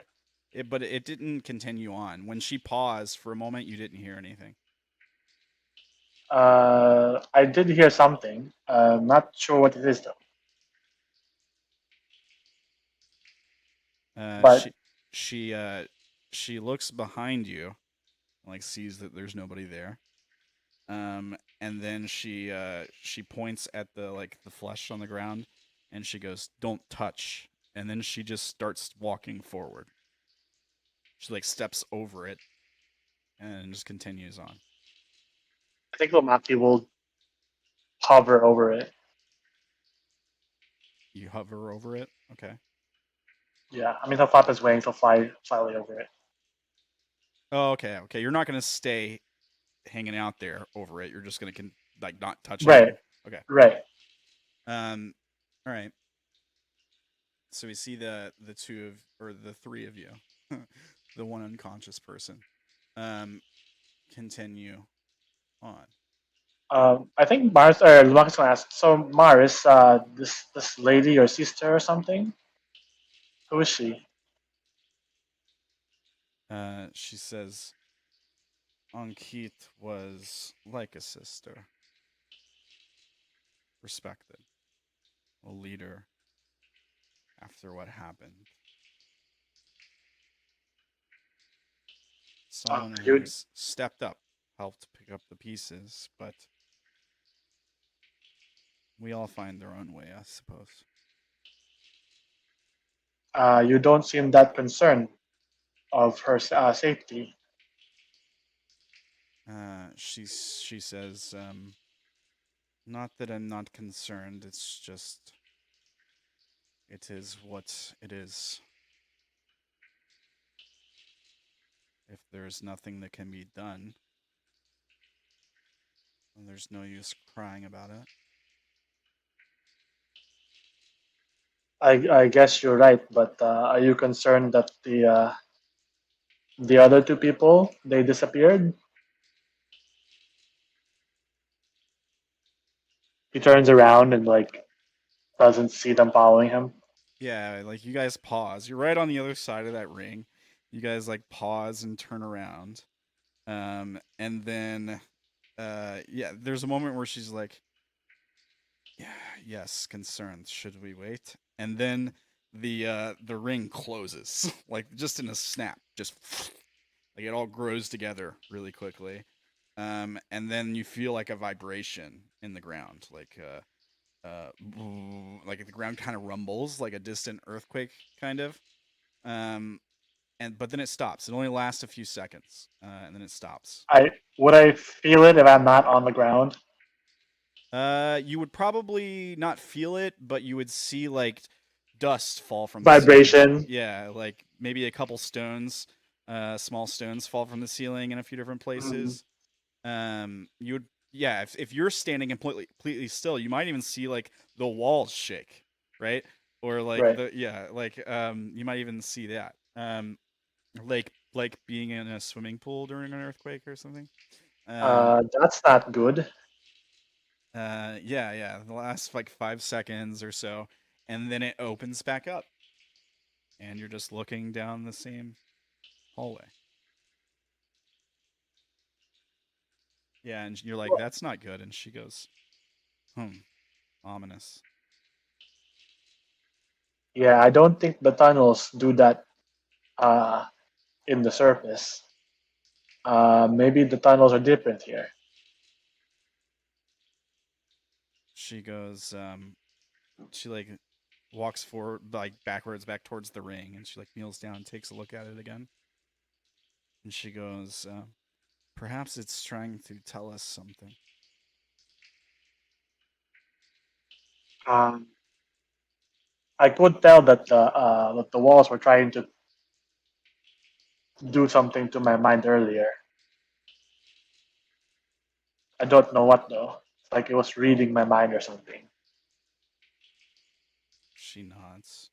but it didn't continue on. When she paused for a moment, you didn't hear anything. I did hear something. Not sure what it is though. Uh, But she she uh she looks behind you, like sees that there's nobody there. And then she points at the like the flesh on the ground, and she goes, "Don't touch." And then she just starts walking forward. She like steps over it, and just continues on. I think Lumaki will hover over it. You hover over it. Okay. Yeah, I mean he'll flap his wings, he'll fly right over it. Oh, okay. Okay. You're not gonna stay hanging out there over it. You're just gonna like not touch Right, anything. Okay. right. All right. So we see the two of or the three of you, the one unconscious person, continue on. I think Mars or Lumaki's gonna ask. So Mars, this lady, your sister or something? Who is she? She says, "Ankit was like a sister, respected, a leader after what happened. Someone You who's stepped up, helped pick up the pieces, but we all find their own way, I suppose." You don't seem that concerned of her safety. She says, not that I'm not concerned. It's just, it is what it is. If there's nothing that can be done, then there's no use crying about it. I guess you're right, but are you concerned that the other two people they disappeared? He turns around and like doesn't see them following him. Yeah, like you guys pause. You're right on the other side of that ring. You guys like pause and turn around. And then yeah, there's a moment where she's like, yeah, yes, concerned. Should we wait? And then the ring closes, like just in a snap. Just like it all grows together really quickly. And then you feel like a vibration in the ground, like the ground kind of rumbles, like a distant earthquake, kind of. But then it stops. It only lasts a few seconds, and then it stops. Would I feel it if I'm not on the ground? You would probably not feel it, but you would see like dust fall from the ceiling. Vibration. Yeah, like maybe a couple stones, small stones fall from the ceiling in a few different places. You would, yeah, if you're standing completely still, you might even see like the walls shake, right? Or like Right. you might even see that. Like being in a swimming pool during an earthquake or something. That's not good. Yeah. The last like 5 seconds or so, and then it opens back up, and you're just looking down the same hallway. Yeah, and you're like, that's not good. And she goes, ominous. Yeah, I don't think the tunnels do that in the surface. Maybe the tunnels are different here. She goes, she like walks forward, like backwards, back towards the ring, and she like kneels down and takes a look at it again. And she goes, perhaps it's trying to tell us something. Um, I could tell that the walls were trying to do something to my mind earlier. I don't know what though. It's like it was reading my mind or something. She nods.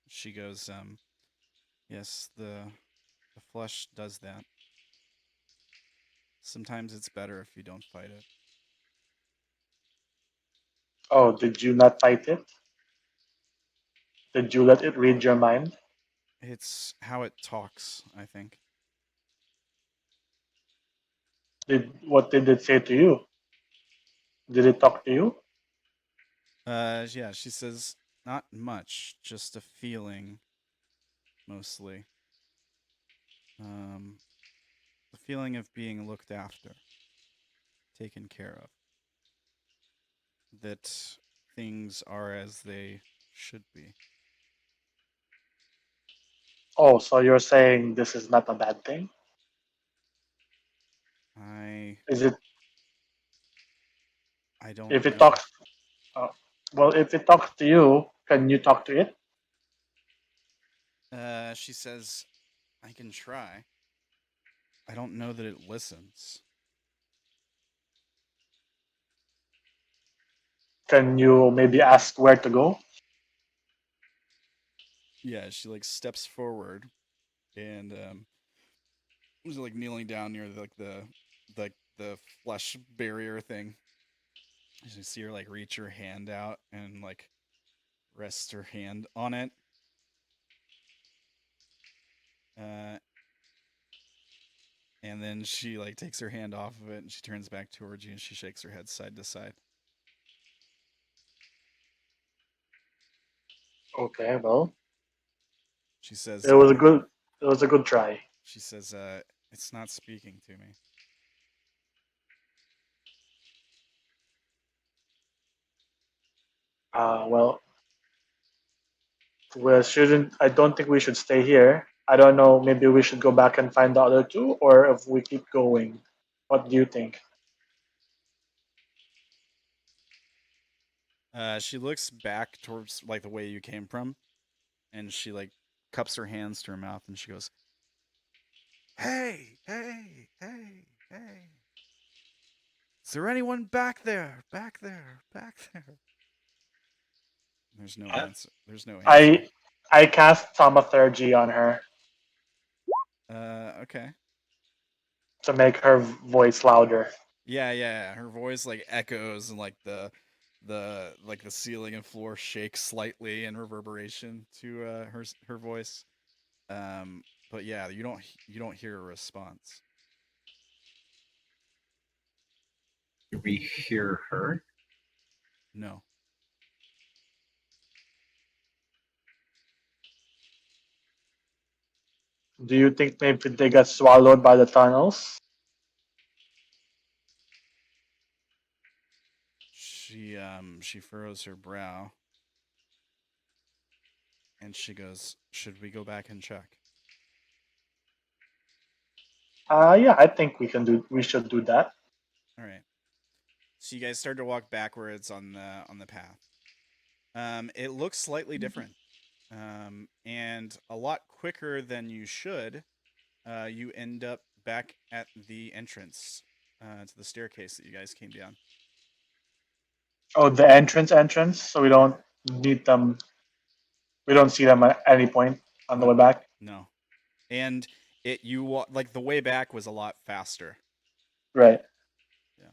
She goes, yes, the flesh does that. Sometimes it's better if you don't fight it. Oh, did you not fight it? Did you let it read your mind? It's how it talks, I think. What did it say to you? Did it talk to you? Yeah, she says, not much, just a feeling, mostly. The feeling of being looked after, taken care of. That things are as they should be. Oh, so you're saying this is not a bad thing? I Is it don't if it know. talks? Oh, well, if it talks to you, can you talk to it? She says, I can try. I don't know that it listens. Can you maybe ask where to go? Yeah, she like steps forward and she's like kneeling down near the flesh barrier thing. You see her like reach her hand out and like rest her hand on it. Uh, and then she like takes her hand off of it and she turns back towards you and she shakes her head side to side. Okay, well, She says, it was a good try. she says, it's not speaking to me. Well, We shouldn't. I don't think we should stay here. I don't know. Maybe we should go back and find the other two, or if we keep going. What do you think? She looks back towards like the way you came from, and she like cups her hands to her mouth, and she goes, "Hey, hey, hey, hey! Is there anyone back there? Back there? Back there?" There's no answer. There's no answer. I cast thaumaturgy on her Okay. to make her voice louder. Yeah, yeah. Her voice like echoes, and like the ceiling and floor shakes slightly in reverberation to her voice. But yeah, you don't hear a response. Do we hear her? No. Do you think maybe they got swallowed by the tunnels? She furrows her brow, and she goes, "Should we go back and check?" Yeah, I think we can do. We should do that. All right. So you guys start to walk backwards on the path. It looks slightly different, and a lot quicker than you should. You end up back at the entrance to the staircase that you guys came down. Oh, the entrance. So we don't need them. We don't see them at any point on the way back. No, and like the way back was a lot faster. Right. Yeah.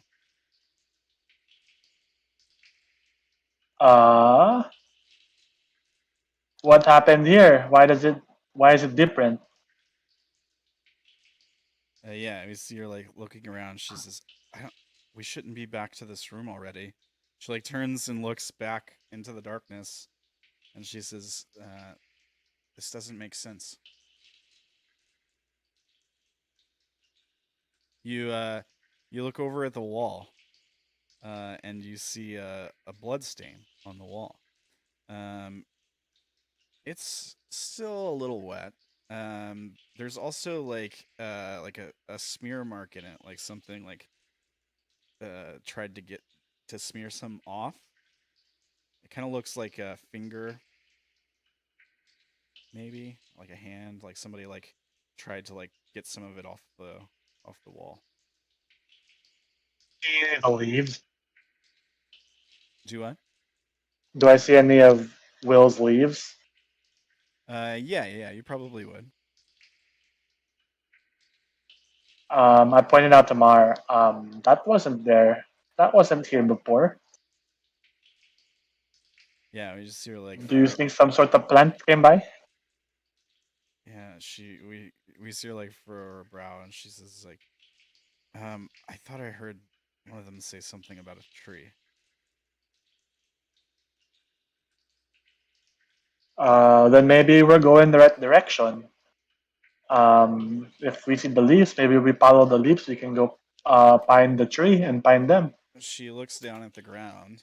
What happened here? Why is it different? Yeah, we see her like looking around. She says, "I don't. We shouldn't be back to this room already." She like turns and looks back into the darkness, and she says, "This doesn't make sense." You look over at the wall, and you see a blood stain on the wall. Um, it's still a little wet. There's also like a smear mark in it, like something like tried to get to smear some off. It kind of looks like a finger, maybe like a hand, like somebody like tried to like get some of it off the wall. See the leaves? Do what? Do I see any of Will's leaves? Yeah, you probably would. I pointed out to Mar. That wasn't there. That wasn't here before. Yeah, we just see her like Do you think some sort of plant came by? yeah, we see her like furrow her brow, and she says like, I thought I heard one of them say something about a tree. Then maybe we're going the right direction. If we see the leaves, maybe we follow the leaves. We can go find the tree and find them. She looks down at the ground.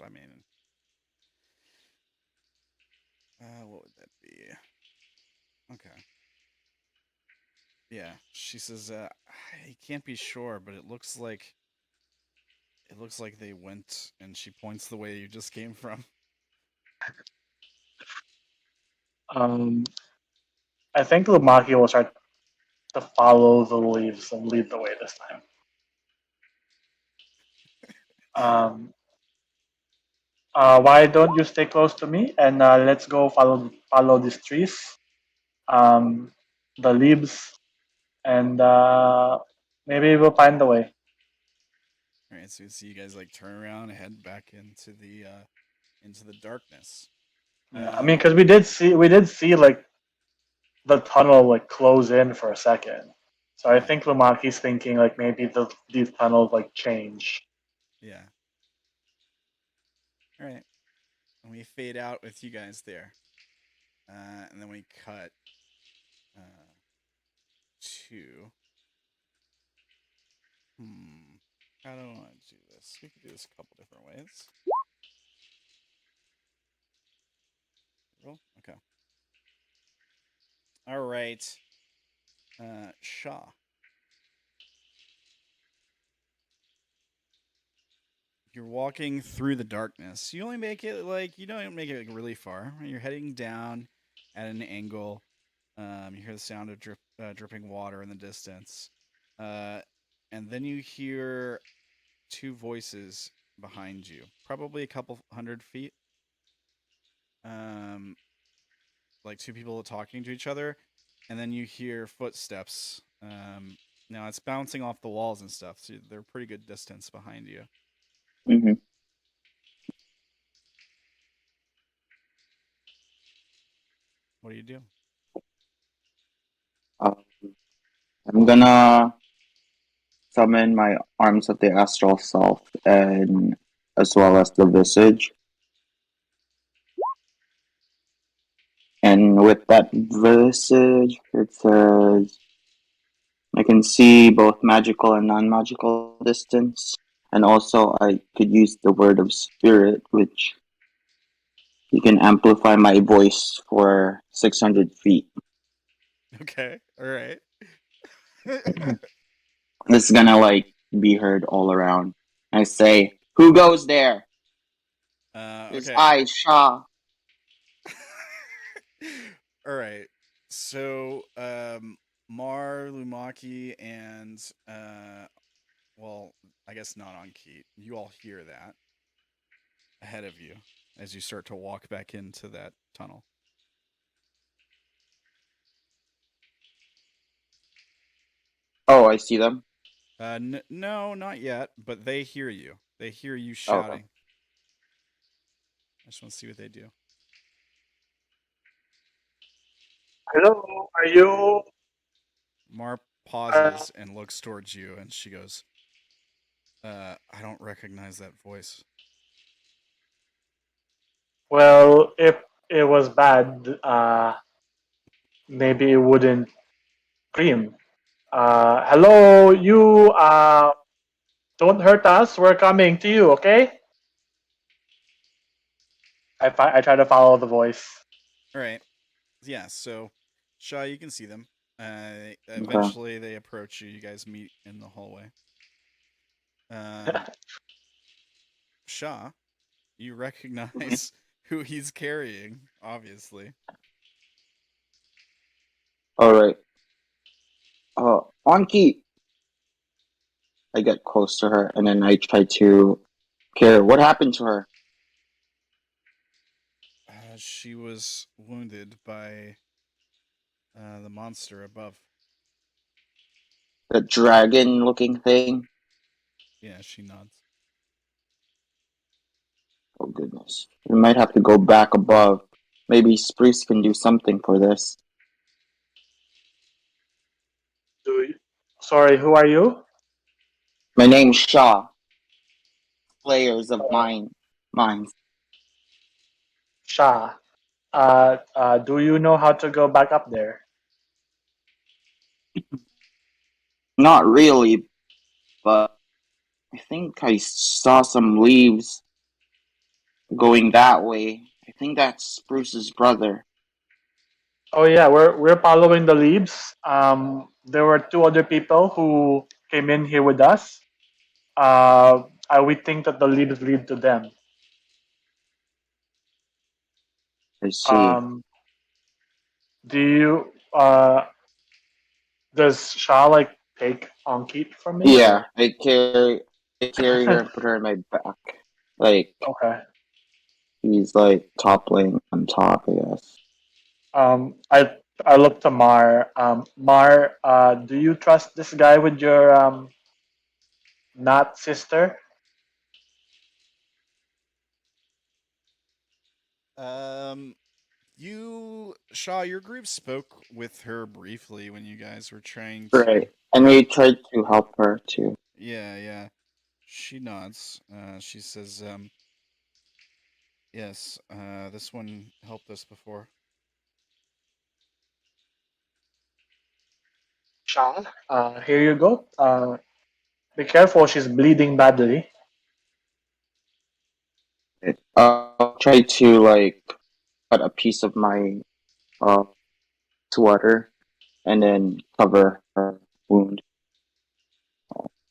I mean, what would that be? Okay. Yeah, she says, I can't be sure, but it looks like they went, and she points the way you just came from. Um, I think Lumaki will start to follow the leaves and lead the way this time. Why don't you stay close to me and let's go follow these trees, the leaves, and maybe we'll find the way. All right, so you see you guys like turn around and head back into the darkness. Yeah, I mean, because we did see like the tunnel like close in for a second. So I think Lumaki's thinking like maybe these tunnels like change. Yeah. All right, and we fade out with you guys there, and then we cut to. I don't want to do this. We could do this a couple different ways. Roll? Okay. All right. Sha'ah. You're walking through the darkness. You only make it you don't make it really far. You're heading down at an angle. You hear the sound of dripping water in the distance, and then you hear two voices behind you, probably a couple 100 feet. Like two people talking to each other, and then you hear footsteps. Now it's bouncing off the walls and stuff, so they're pretty good distance behind you. Mm-hmm. What do you do? I'm gonna summon my arms of the astral self and as well as the visage. And with that visage, it says I can see both magical and non-magical distance. And also I could use the word of spirit, which you can amplify my voice for 600 feet. Okay, all right. This is gonna be heard all around. I say, "Who goes there?" It's Okay. I, Sha'ah. All right. So, Mar, Lumaki, and well, I guess not on Keat. You all hear that ahead of you as you start to walk back into that tunnel. Oh, I see them. No, not yet, but they hear you. They hear you Okay. shouting. I just want to see what they do. Hello, are you? Mar pauses and looks towards you, and she goes, I don't recognize that voice. Well, if it was bad, maybe it wouldn't scream. Hello, you. Don't hurt us. We're coming to you. Okay. I try to follow the voice. All right. Yeah, so, Sha'ah, you can see them. Okay. Eventually, they approach you. You guys meet in the hallway. Sha'ah, you recognize who he's carrying, obviously. Alright. Anki! I get close to her and then I try to care. What happened to her? She was wounded by the monster above. The dragon looking thing? Yeah, she nods. Oh goodness. We might have to go back above. Maybe Spruce can do something for this. Sorry, who are you? My name's Sha'ah. Players of minds. Shah. Do you know how to go back up there? Not really, but I think I saw some leaves going that way. I think that's Spruce's brother. Oh yeah, we're following the leads. There were two other people who came in here with us. We think that the leads lead to them. I see. Do you does Shah take Ankit from me Yeah, or? I carry her and put her in my back. Like Okay. he's toppling on top, I guess. I look to Mar. Mar, do you trust this guy with your not sister? Sha'ah, your group spoke with her briefly when you guys were trying to. Right. And we tried to help her too. Yeah. She nods. She says, yes, this one helped us before. Shah, here you go. Be careful, she's bleeding badly. I'll try to cut a piece of my sweater and then cover her wound.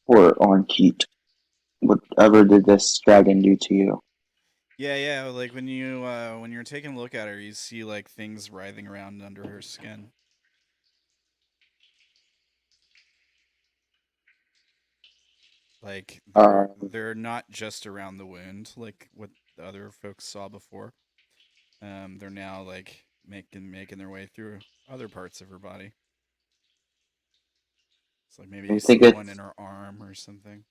Poor Ornkeet. Whatever did this dragon do to you? Yeah. Like when you're taking a look at her, you see like things writhing around under her skin. Like they're not just around the wound, like what the other folks saw before. They're now like making their way through other parts of her body. It's like maybe I you see think one in her arm or something.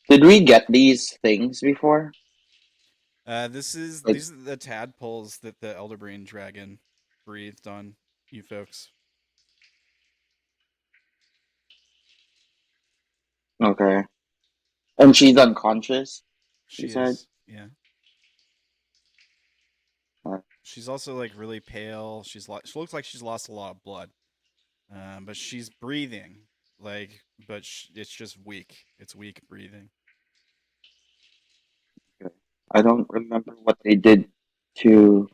Did we get these things before? These are the tadpoles that the Elderbrain dragon breathed on you folks. Okay. And she's unconscious? She said? is, yeah. Alright. She's also like really pale. She looks like she's lost a lot of blood, but she's breathing. Like, but it's just weak. It's weak breathing. I don't remember what they did to.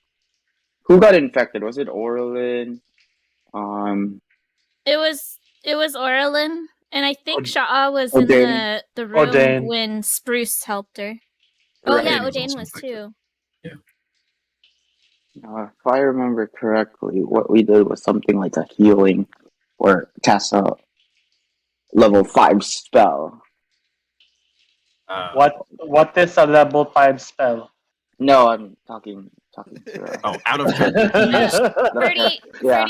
Who got infected? Was it Orilyn? It was Orilyn, and I think Sha'ah was O'Dane. in the room O'Dane. when Spruce helped her. Oh Right. yeah, O'Dane was O'Dane also was infected. too. If I remember correctly, what we did was something like a healing or cast a level 5 spell. What is a level 5 spell? No, I'm talking to. Oh, out of character. Ferdy, Yeah. I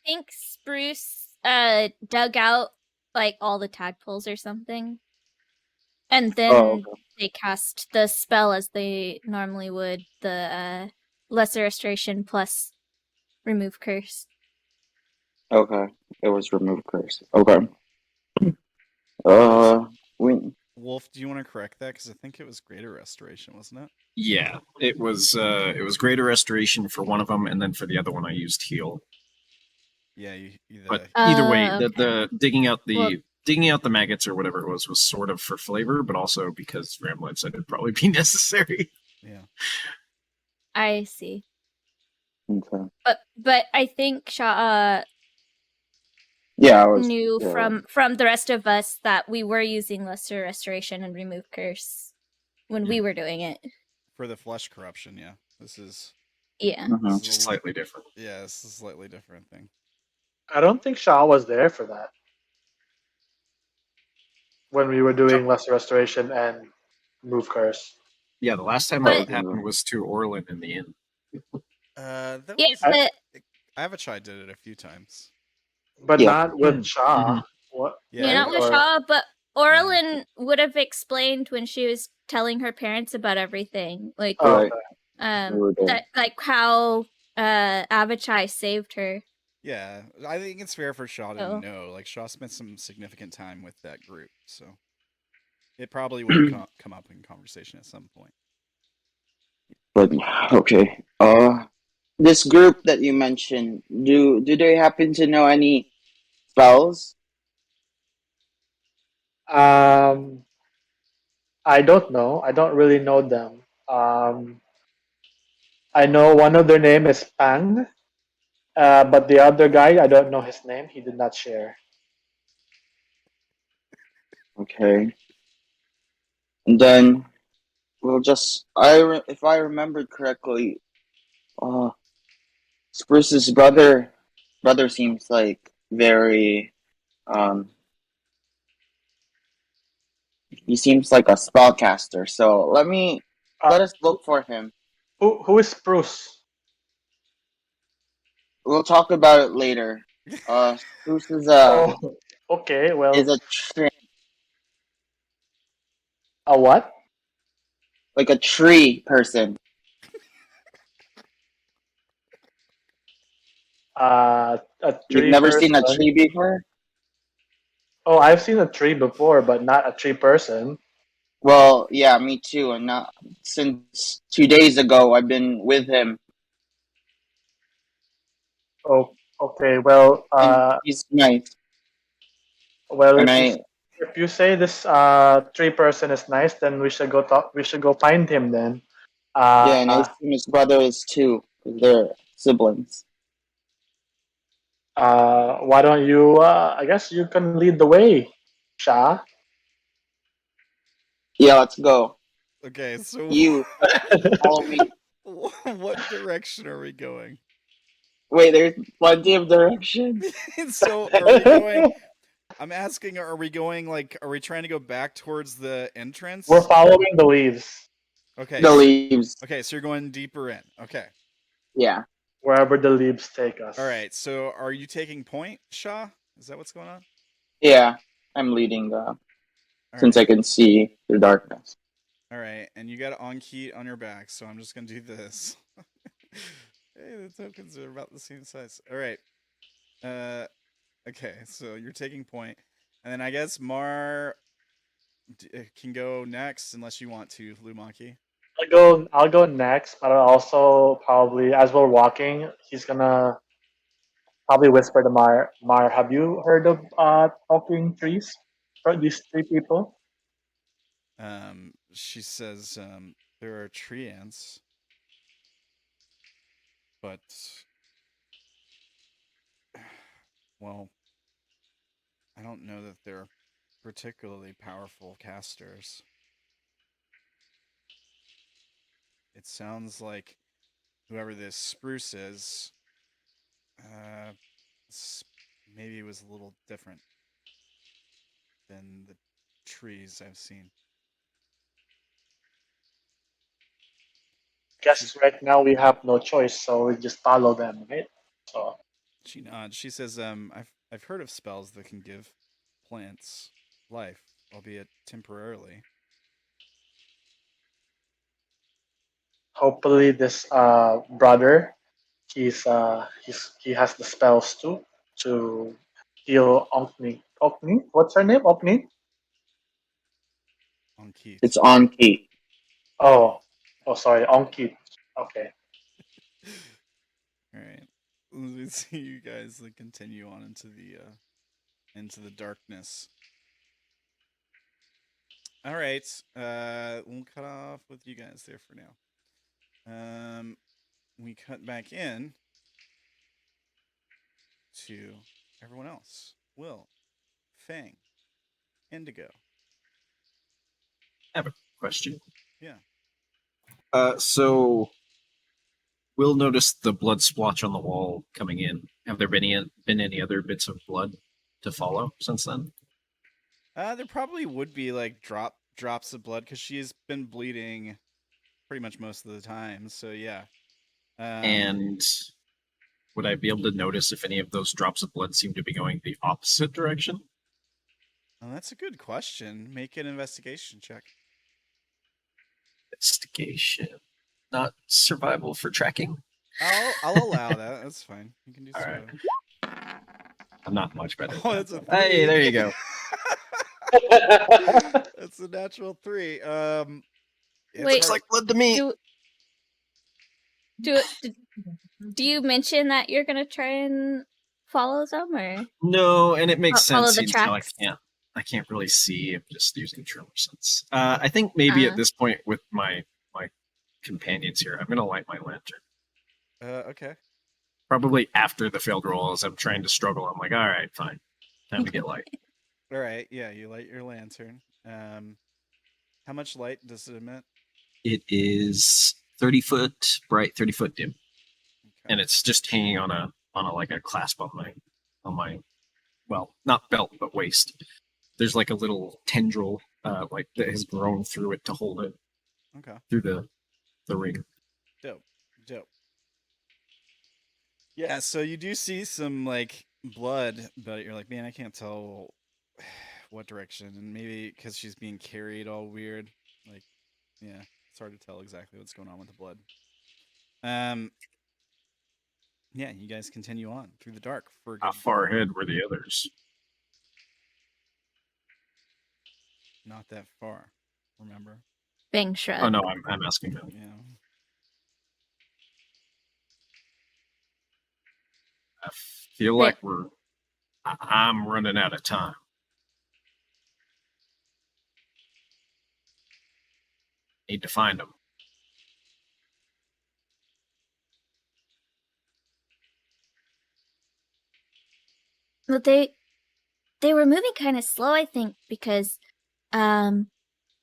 think Spruce dug out like all the tadpoles or something, and then okay. they cast the spell as they normally would, the lesser restoration plus remove curse. Okay. It was remove curse. Okay. We. Wolf, do you want to correct that? Because I think it was greater restoration, wasn't it? Yeah, it was greater restoration for one of them, and then for the other one, I used heal. Yeah, But either way, okay. the digging out the Well- digging out the maggots or whatever it was sort of for flavor, but also because Ramblinman said it'd probably be necessary. Yeah. I see. Okay. But I think Sha'ah Yeah, I was. knew yeah. from the rest of us that we were using lesser restoration and remove curse when we were doing it. For the flesh corruption, yeah. This is Yeah. Mhm. Just slightly different. Yeah, this is a slightly different thing. I don't think Sha'ah was there for that. When we were doing lesser restoration and move curse. Yeah, the last time But- that happened was to Orilyn in the inn. That Yeah, was but Avachai did it a few times. But Yeah. not with Sha'ah. What? Yeah, not with or- Sha'ah, but Orilyn would have explained when she was telling her parents about everything, like Oh, Right. okay. We were there. that, like how Avachai saved her. Yeah, I think it's fair for Shaw to Oh. know. Like Shaw spent some significant time with that group, so it probably would have come up in conversation at some point. But okay. This group that you mentioned, do they happen to know any spells? I don't know. I don't really know them. I know one of their name is Fang, but the other guy, I don't know his name. He did not share. Okay. And then we'll just if I remembered correctly, Spruce's brother seems like very he seems like a spellcaster. So let us look for him. Who is Spruce? We'll talk about it later. Spruce is Okay. Well, is a what? like a tree person. A tree. You've never seen a person. tree before? Oh, I've seen a tree before, but not a tree person. Well, yeah, me too. And not since 2 days ago, I've been with him. Oh, okay. Well, And he's nice. well, And if you say this tree person is nice, then we should go talk. We should go find him then. Yeah, and I Uh, assume his brother is too, 'cause they're siblings. why don't you? I guess you can lead the way, Sha'ah. Yeah, let's go. Okay, so You follow me. what direction are we going? Wait, there's plenty of direction. So are we going? I'm asking, are we going like? Are we trying to go back towards the entrance? We're following the leaves Okay, The so, leaves. okay, so you're going deeper in. Okay. Yeah. wherever the leaves take us. All right. So are you taking point, Shah? Is that what's going on? Yeah. I'm leading All since right. I can see the darkness. All right, and you got Ankit on your back, so I'm just gonna do this. Hey, the tokens are about the same size. All right. Okay, so you're taking point, and then I guess Mar can go next unless you want to, Lumaki. I'll go next, but I'll also probably as we're walking, he's gonna probably whisper to Mar, have you heard of talking trees? For these three people? She says there are tree ants, but well, I don't know that they're particularly powerful casters. It sounds like whoever this spruce is, uh, maybe it was a little different than the trees I've seen. Guess right now we have no choice, so we just follow them, right? So She nods. She says, I've heard of spells that can give plants life, albeit temporarily." hopefully this brother, he has the spells too to heal Onkni. Onkni? What's her name? Onkni? Ankit. It's on Kate. Oh, sorry, Onkit. Okay. All right. Let me see you guys like continue on into the darkness. All right. We'll cut off with you guys there for now. We cut back in to everyone else. Will, Fang, Indigo. I have a question. Yeah. So we'll notice the blood splotch on the wall coming in. Have there been any other bits of blood to follow since then? There probably would be like drops of blood because she's been bleeding pretty much most of the time. So yeah. And would I be able to notice if any of those drops of blood seem to be going the opposite direction? That's a good question. Make an investigation check. Investigation, not survival for tracking. I'll allow that. That's fine. You can do All survival. right. I'm not much better. Oh, at that's a that. Hey, 3. there you go. That's a natural 3. It's Wait. Looks like blood to me. Do you mention that you're gonna try and follow them, or No, and it makes follow sense. the You know, tracks? I can't really see. I'm just using tremor sense. I think maybe at this point with my companions here, I'm gonna light my lantern. Okay. Probably after the failed roll, as I'm trying to struggle, I'm like, all right, fine, time to get light. All right. Yeah, you light your lantern. How much light does it emit? It is 30 foot bright, 30 foot dim, Okay. and it's just hanging on a like a clasp on my well, not belt but waist. There's like a little tendril like that has grown through it to hold it Okay. through the ring. Dope. Yeah, so you do see some like blood, but you're like, man, I can't tell what direction, and maybe because she's being carried all weird, like, yeah, it's hard to tell exactly what's going on with the blood. Yeah, you guys continue on through the dark for a How good, far ahead were the others? not that far. Remember? Bang shrug. Oh no, I'm asking them. Yeah. I feel like I'm running out of time. Need to find them. Well, they were moving kind of slow, I think, because well,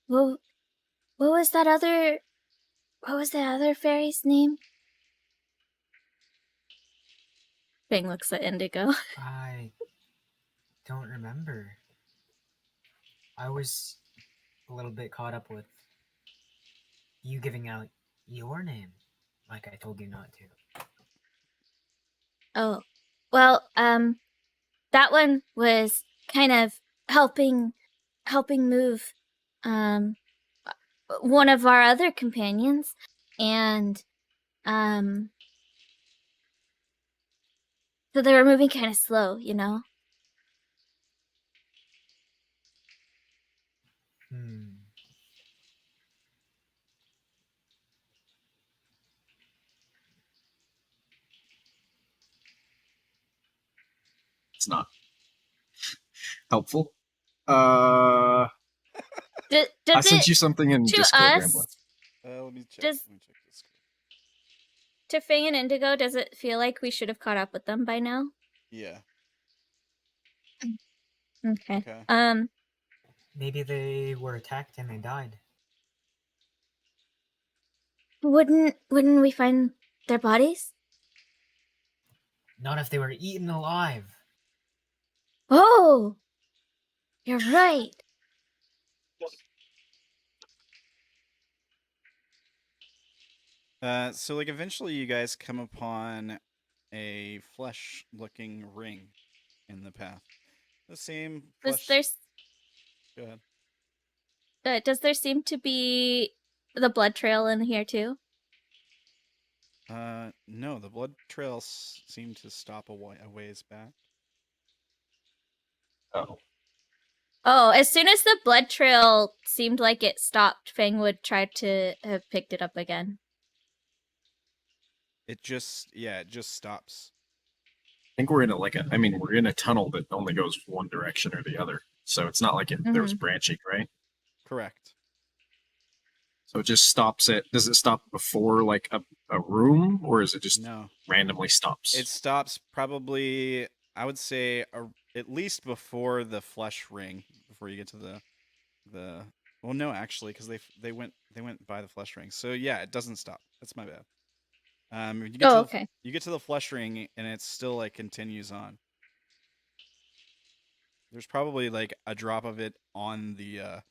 what was that other fairy's name? Fang looks at Indigo. I don't remember. I was a little bit caught up with you giving out your name, like I told you not to. Oh, well, that one was kind of helping move one of our other companions, and so they were moving kind of slow, you know. It's not helpful. Does I sent you something in to Discord, us? Ramblin. Let me check. Does- Let me check this. To Fang and Indigo, does it feel like we should have caught up with them by now? Yeah. Okay. Okay. Maybe they were attacked and they died. Wouldn't we find their bodies? Not if they were eaten alive. Oh, you're right. So like eventually you guys come upon a flesh-looking ring in the path. The same flesh. Go ahead. Does there seem to be the blood trail in here too? No, the blood trails seem to stop a ways back. Oh. Oh, as soon as the blood trail seemed like it stopped, Fang would try to have picked it up again. It just stops. I think we're in we're in a tunnel that only goes one direction or the other. So it's not like there was branching, right? Correct. So it just stops does it stop before like a room, or is it just No. randomly stops? It stops probably, I would say, at least before the flesh ring, before you get to the. Well, no, actually, because they went by the flesh ring. So yeah, it doesn't stop. That's my bad. Okay. You get to the flesh ring, and it still like continues on. There's probably like a drop of it on the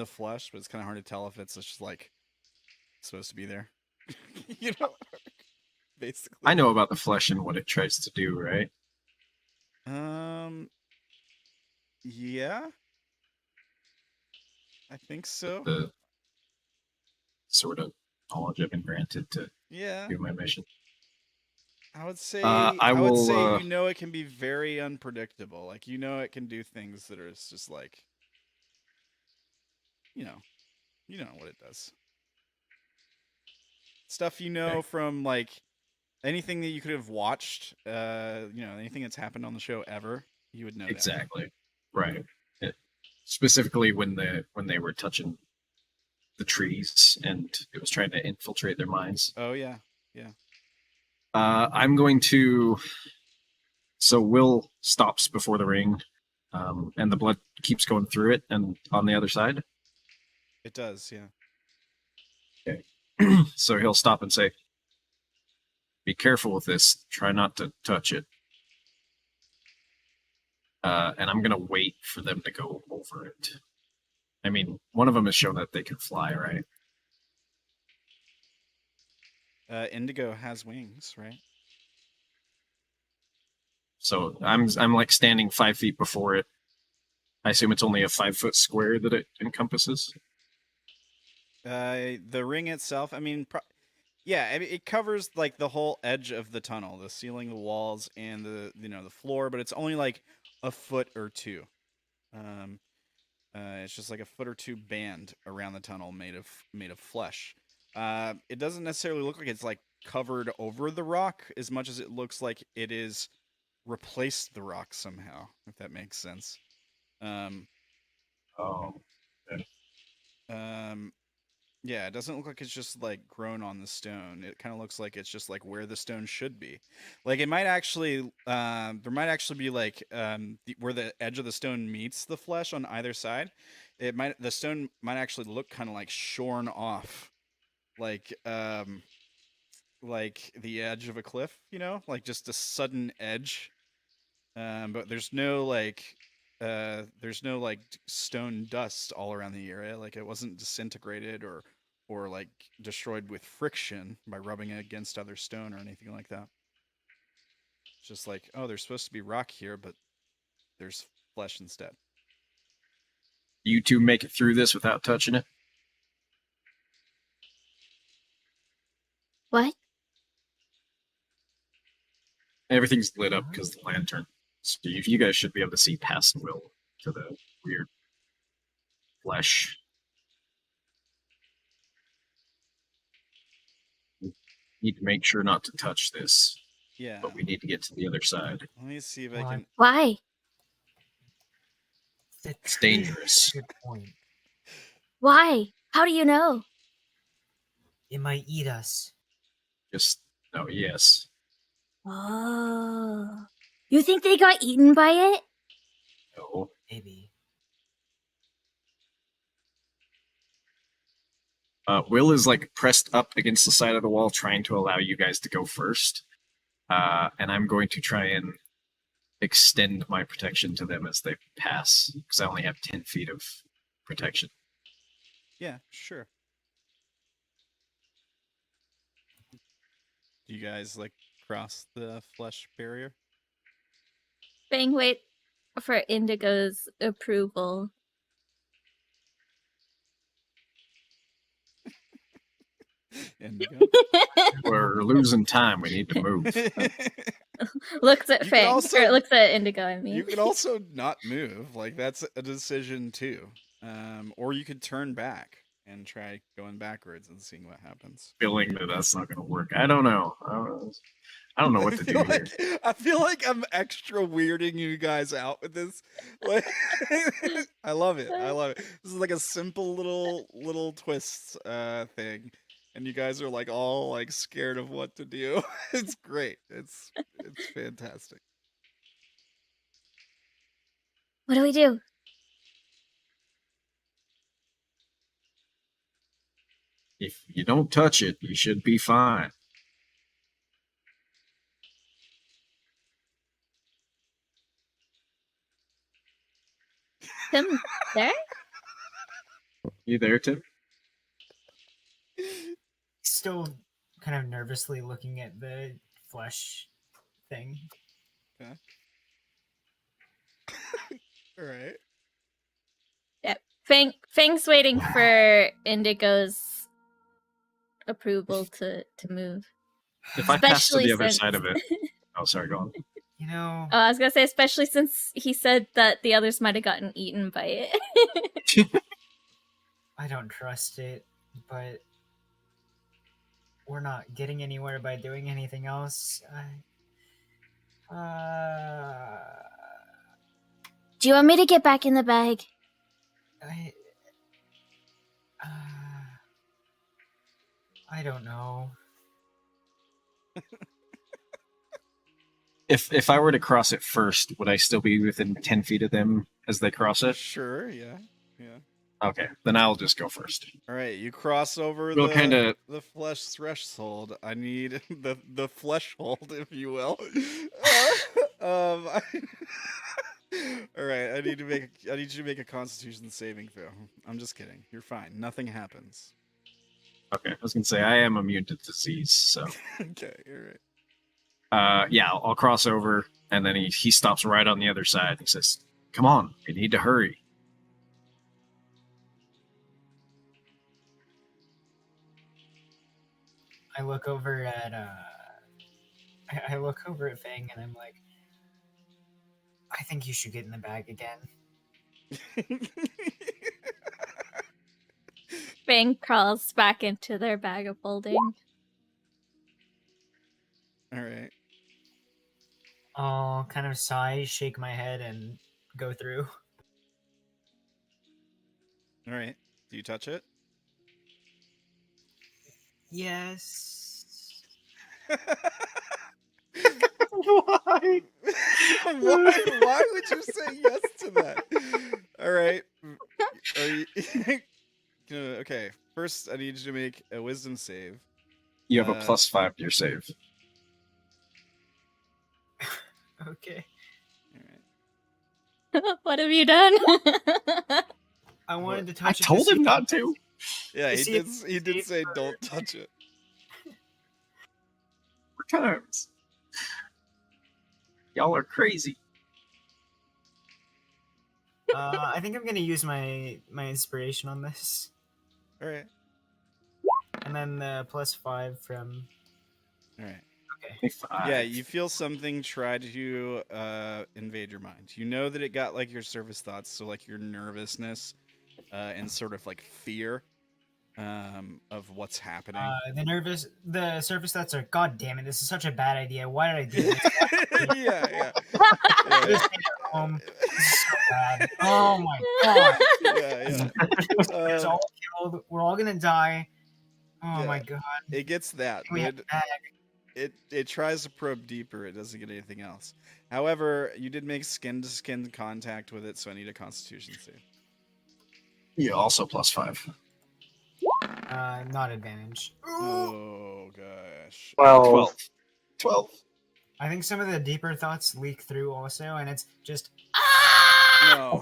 flesh, but it's kind of hard to tell if it's just like supposed to be there. You know, basically. I know about the flesh and what it tries to do, right? Yeah, I think so. The sort of knowledge I've been granted to Yeah, do my mission. I would say I would say will, it can be very unpredictable. Like it can do things that are just like you know what it does. Stuff Okay. from like anything that you could have watched, anything that's happened on the show ever, you would know that. Exactly. Right. Specifically when they were touching the trees and it was trying to infiltrate their minds. Oh yeah. I'm going to. So Will stops before the ring, and the blood keeps going through it, and on the other side. It does, yeah. Okay. So he'll stop and say, "Be careful with this. Try not to touch it." And I'm gonna wait for them to go over it. I mean, one of them has shown that they can fly, right? Indigo has wings, right? So I'm like standing 5 feet before it. I assume it's only a 5-foot square that it encompasses. The ring itself, I mean, it covers like the whole edge of the tunnel, the ceiling, the walls, and the floor, but it's only like a foot or two. It's just like a foot or two band around the tunnel made of flesh. It doesn't necessarily look like it's like covered over the rock as much as it looks like it is replaced the rock somehow, if that makes sense. Oh. Okay. Yeah, it doesn't look like it's just like grown on the stone. It kind of looks like it's just like where the stone should be. Like it might actually, there might actually be like where the edge of the stone meets the flesh on either side. The stone might actually look kind of like shorn off, like like the edge of a cliff, you know, like just a sudden edge. But there's no like stone dust all around the area. Like it wasn't disintegrated or like destroyed with friction by rubbing it against other stone or anything like that. It's just like, oh, there's supposed to be rock here, but there's flesh instead. You two make it through this without touching it? What? Everything's lit up because of the lantern. So you guys should be able to see past Will to the weird flesh. Need to make sure not to touch this, Yeah. but we need to get to the other side. Let me see if I Well, can. Why? It's dangerous. Good point. Why? How do you know? It might eat us. Just, oh, yes. Oh. You think they got eaten by it? No. Maybe. Will is like pressed up against the side of the wall, trying to allow you guys to go first. And I'm going to try and extend my protection to them as they pass, because I only have 10 feet of protection. Yeah, sure. Do you guys like cross the flesh barrier? Fang, wait for Indigo's approval. Indigo. We're losing time. We need to move. Looks at You can Fang, also- or looks at Indigo, I mean. You can also not move. Like that's a decision too. Or you could turn back and try going backwards and seeing what happens. Feeling that that's not going to work. I don't know. I don't know what to do here. I feel like I'm extra weirding you guys out with this. Like, I love it. I love it. This is like a simple little twist thing, and you guys are like all like scared of what to do. It's great. It's fantastic. What do we do? If you don't touch it, you should be fine. Tim, there? You there, Tim? Still kind of nervously looking at the flesh thing. All right. Fang's waiting for Indigo's approval to move. If I pass to Especially the other since- side of it. Oh, sorry, go on. You know, Oh, I was gonna say, especially since he said that the others might have gotten eaten by it. I don't trust it, but we're not getting anywhere by doing anything else. Do you want me to get back in the bag? I don't know. If I were to cross it first, would I still be within 10 feet of them as they cross it? Sure. Yeah. Yeah. Okay, then I'll just go first. All right. You cross over We'll the kinda- the flesh threshold. I need the flesh hold, if you will. All right. I need you to make a Constitution saving throw. I'm just kidding. You're fine. Nothing happens. Okay, I was gonna say I am immune to disease, so Okay. All right. yeah, I'll cross over, and then he stops right on the other side. He says, "Come on, we need to hurry." I look over at I look over at Fang and I'm like, I think you should get in the bag again. Fang crawls back into their bag of holding. All right. I'll kind of sigh, shake my head, and go through. All right. Do you touch it? Yes. Why? Why would you say yes to that? All right. Are you okay? First, I need you to make a wisdom save. You have a Uh, +5 to your save. Okay. All right. What have you done? I wanted to I touch it. told him not to. Yeah, To he see did. if He did safe say for- don't touch it. Times. Y'all are crazy. I think I'm gonna use my inspiration on this, All right. and then the +5 from. All right. Okay. 5. Yeah, you feel something try to invade your mind. You know that it got like your surface thoughts, so like your nervousness and sort of like fear of what's happening. The surface thoughts are. God damn it! This is such a bad idea. Why did I do this? yeah. I just stayed at home. This is so bad. Oh my god! Yeah. It's all killed. We're all gonna die. Oh Yeah. my god! It gets that, We have but bag. it tries to probe deeper. It doesn't get anything else. However, you did make skin to skin contact with it, so I need a Constitution save. Yeah, also +5. Not advantage. Oh gosh. 12. 12. I think some of the deeper thoughts leak through also, and it's just. No,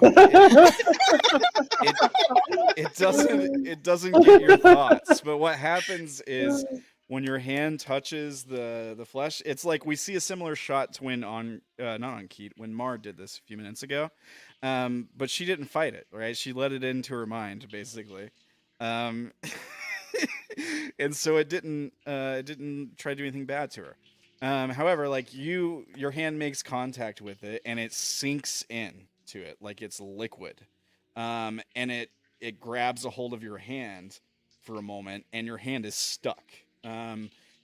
it doesn't. It doesn't get your thoughts. But what happens is when your hand touches the flesh, it's like we see a similar shot to when on not on Keat when Mar did this a few minutes ago, but she didn't fight it. Right? She let it into her mind basically, and so it didn't try to do anything bad to her. However, like your hand makes contact with it and it sinks in to it like it's liquid, and it grabs a hold of your hand for a moment, and your hand is stuck.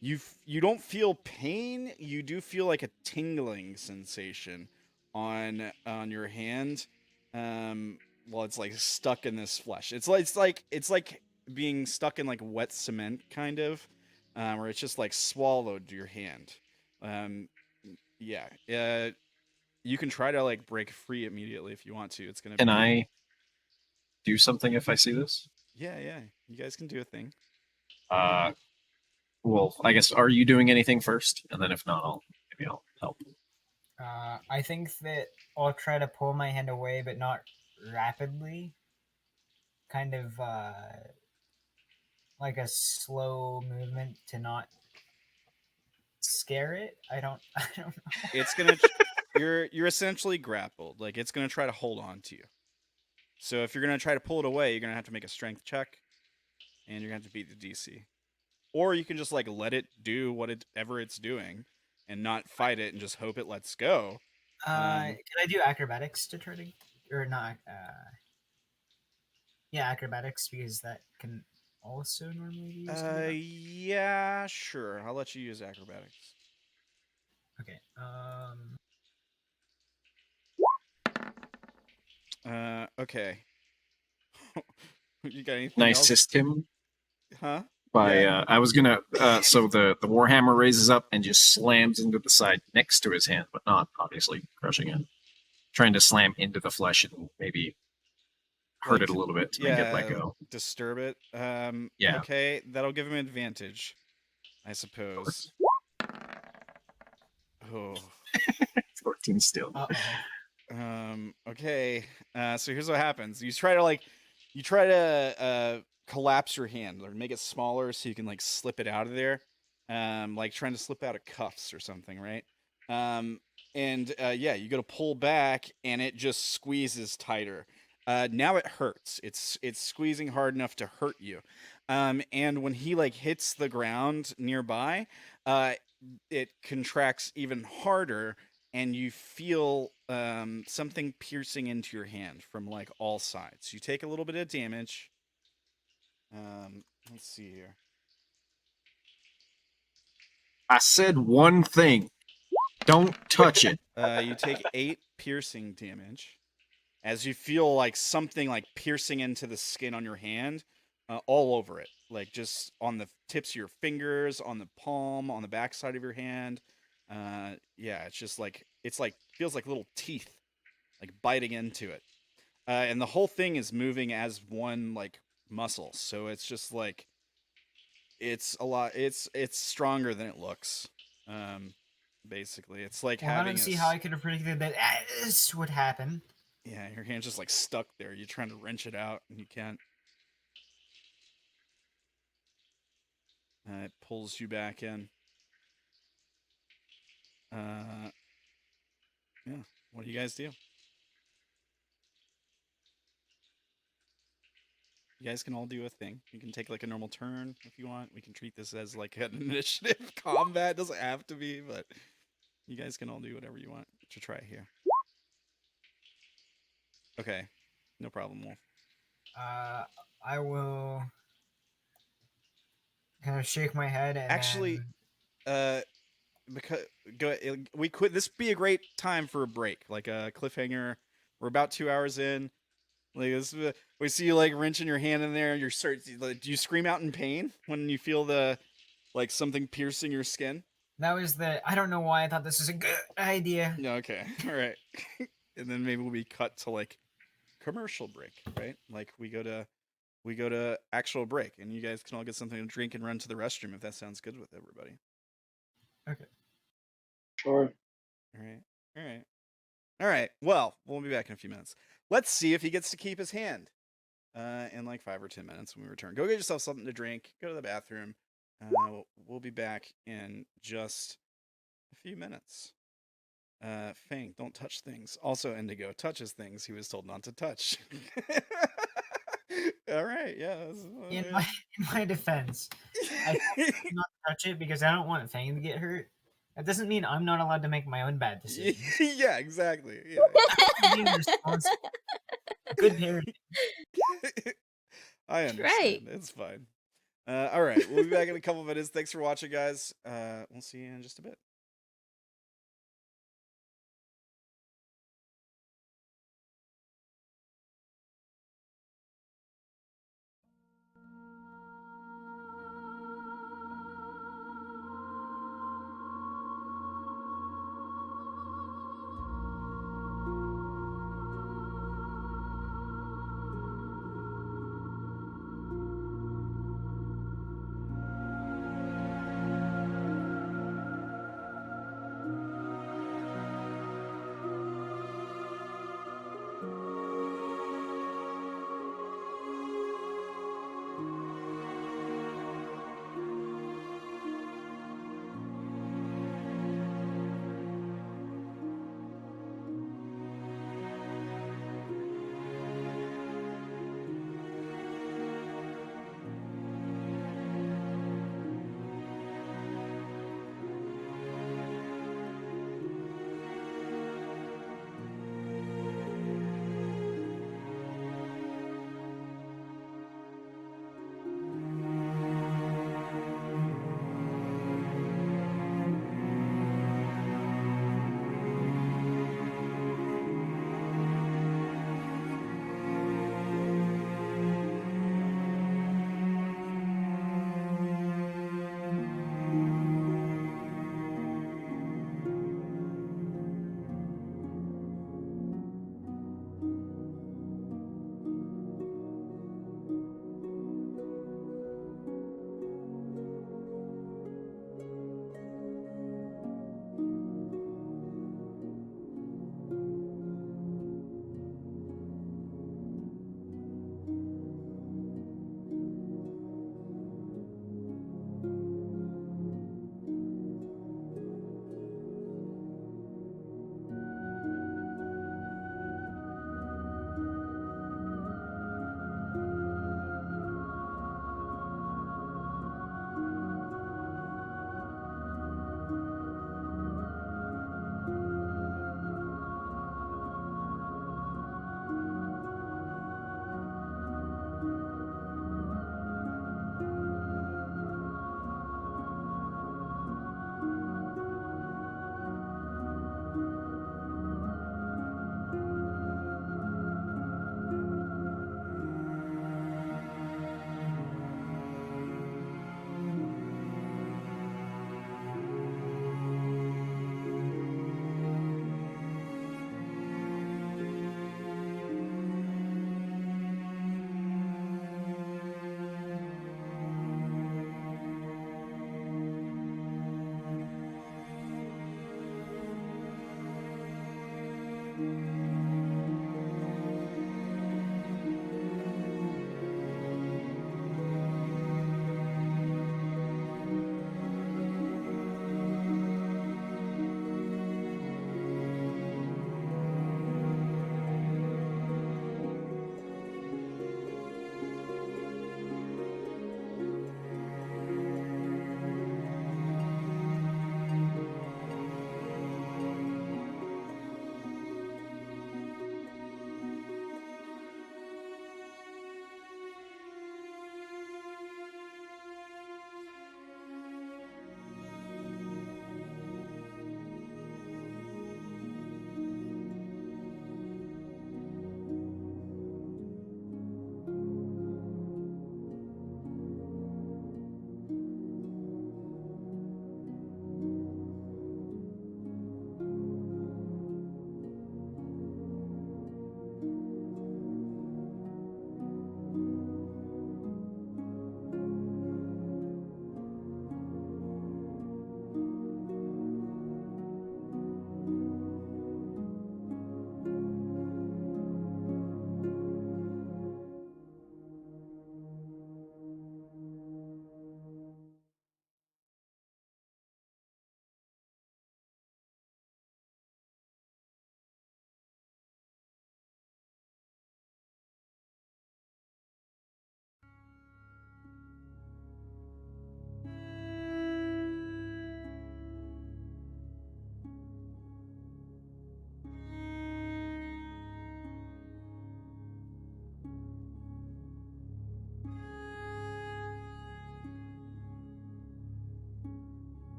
You don't feel pain. You do feel like a tingling sensation on your hand. Well, it's like stuck in this flesh. It's like being stuck in like wet cement, kind of, where it's just like swallowed your hand. Yeah. You can try to like break free immediately if you want to. It's gonna. Can be... I do something if I see this? Yeah. You guys can do a thing. Well, I guess, are you doing anything first? And then if not, maybe I'll help. I think that I'll try to pull my hand away, but not rapidly. Kind of like a slow movement to not scare it. I don't know. It's gonna. You're essentially grappled. Like it's gonna try to hold on to you. So if you're gonna try to pull it away, you're gonna have to make a strength check, and you're gonna have to beat the DC. Or you can just like let it do whatever it's doing, and not fight it, and just hope it lets go. Can I do acrobatics to try to, or not? Yeah, acrobatics, because that can also normally be used. Yeah, sure. I'll let you use acrobatics. Okay. Okay. You got anything Nice else? system. Huh? By Yeah. I was gonna so the warhammer raises up and just slams into the side next to his hand, but not obviously crushing it. Trying to slam into the flesh and maybe hurt Like, it a little bit to make it let go. Disturb it. Yeah. Okay, that'll give him advantage, I suppose. Oh. 14 still. Okay. So here's what happens. You try to collapse your hand or make it smaller so you can like slip it out of there. Like trying to slip out of cuffs or something, right? Yeah, you go to pull back and it just squeezes tighter. Now it hurts. It's squeezing hard enough to hurt you. And when he like hits the ground nearby, it contracts even harder, and you feel something piercing into your hand from like all sides. You take a little bit of damage. Let's see here. I said one thing. Don't touch it. You take 8 piercing damage as you feel like something like piercing into the skin on your hand, all over it, like just on the tips of your fingers, on the palm, on the back side of your hand. Yeah, it's just like feels like little teeth, like biting into it. And the whole thing is moving as one like muscle, so it's just like it's a lot. It's stronger than it looks. Um, basically, it's like Well, I having don't see how I could have predicted that this would happen. yeah, your hand's just like stuck there. You're trying to wrench it out and you can't. It pulls you back in. Yeah. What do you guys do? You guys can all do a thing. You can take like a normal turn if you want. We can treat this as like an initiative combat. It doesn't have to be, but you guys can all do whatever you want to try here. Okay. No problem, Wolf. I will kind of shake my head and Actually, because we could this be a great time for a break, like a cliffhanger. We're about 2 hours in. Like this, we see you like wrenching your hand in there. You're do you scream out in pain when you feel the like something piercing your skin? that was I don't know why I thought this was a good idea. No, okay, all right. And then maybe we cut to like commercial break, right? Like we go to actual break, and you guys can all get something to drink and run to the restroom if that sounds good with everybody. Okay. Sure. All right. Well, we'll be back in a few minutes. Let's see if he gets to keep his hand. In like 5 or 10 minutes when we return. Go get yourself something to drink. Go to the bathroom. We'll be back in just a few minutes. Fang, don't touch things. Also, Indigo touches things he was told not to touch. All right, yeah. In my defense, I not touch it because I don't want Fang to get hurt. That doesn't mean I'm not allowed to make my own bad decisions. Yeah, exactly. Yeah. Being responsible. Good parenting. I understand. Right. It's fine. All right, we'll be back in a couple minutes. Thanks for watching, guys. We'll see you in just a bit.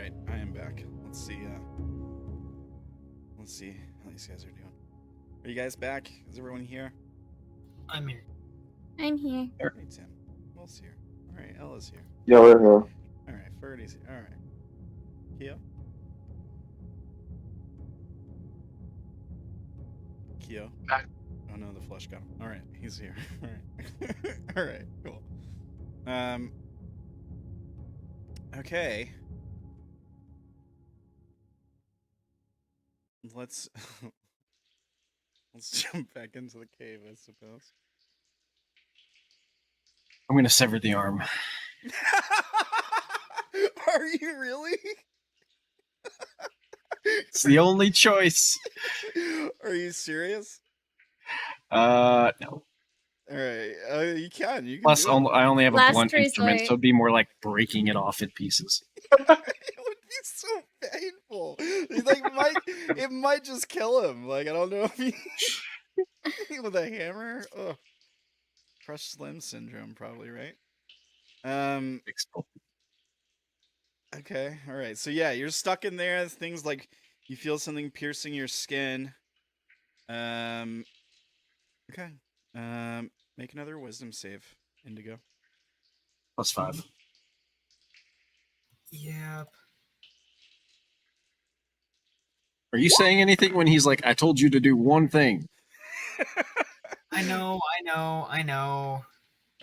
right, I am back. Let's see how these guys are doing. Are you guys back? Is everyone here? I'm here. I'm here. Hey, Tim. Will's here. All right, Ella's here. Yeah, we're here. All right, Ferdy's here. All right. Kyo? Kyo? Oh no, the flush got him. All right, he's here. All right. All right, cool. Okay. Let's jump back into the cave, I suppose. I'm gonna sever the arm. Are you really? It's the only choice. Are you serious? No. All right, you can. You can. Plus, do it. I only have a Last blunt instrument, resort. so it'd be more like breaking it off in pieces. It would be so painful. It might just kill him. Like I don't know if he with a hammer. Oh, crushed slim syndrome, probably right. Okay, all right. So yeah, you're stuck in there. Things like you feel something piercing your skin. Okay. Make another wisdom save, Indigo. +5. Yep. Are you saying anything when he's like, I told you to do one thing? I know.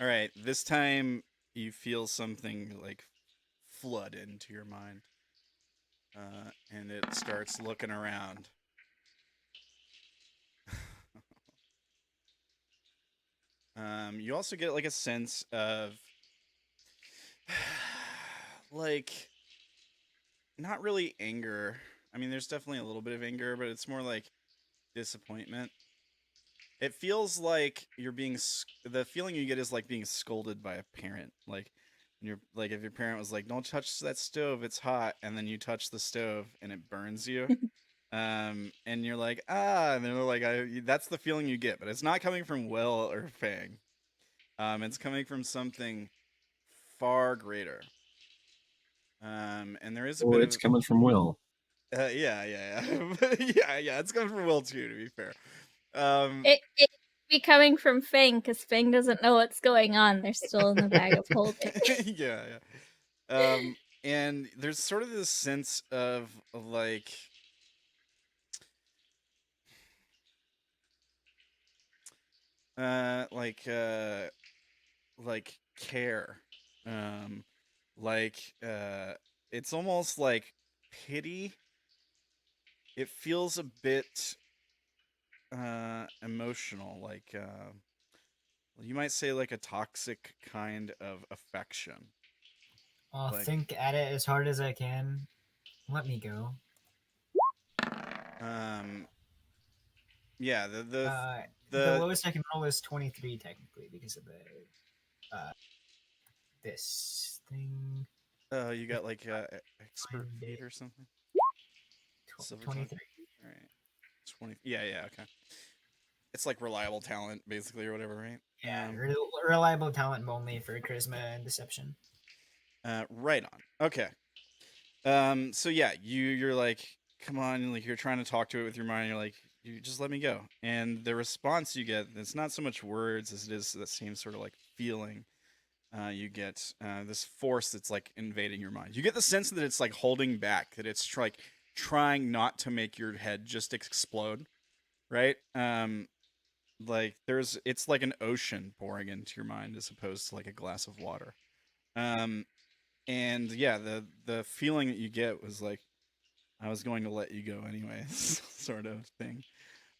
All right, this time you feel something like flood into your mind, and it starts looking around. You also get like a sense of like not really anger. I mean, there's definitely a little bit of anger, but it's more like disappointment. It feels like you're being the feeling you get is like being scolded by a parent. Like you're like if your parent was like, "Don't touch that stove, it's hot," and then you touch the stove and it burns you. And you're like, and they're like, that's the feeling you get, but it's not coming from Will or Fang. It's coming from something far greater. And there is a bit It's coming from Will. yeah, it's coming from Will too, to be fair. It be coming from Fang because Fang doesn't know what's going on. They're still in the bag of holding. yeah. And there's sort of this sense of like care. It's almost like pity. It feels a bit emotional, like you might say like a toxic kind of affection. I'll Like- think at it as hard as I can. Let me go. Yeah, The lowest I can roll is 23 technically because of the this thing. you got like expert feat or something. Silver 23. All right, 20. Yeah, okay. It's like reliable talent, basically, or whatever, right? Yeah, reliable talent only for charisma and deception. Right on. Okay. So yeah, you're like, come on, like you're trying to talk to it with your mind. You're like, you just let me go. And the response you get, it's not so much words as it is that same sort of like feeling. You get this force that's like invading your mind. You get the sense that it's like holding back, that it's like trying not to make your head just explode, right? Like it's like an ocean pouring into your mind as opposed to like a glass of water. And yeah, the feeling that you get was like, I was going to let you go anyways, sort of thing.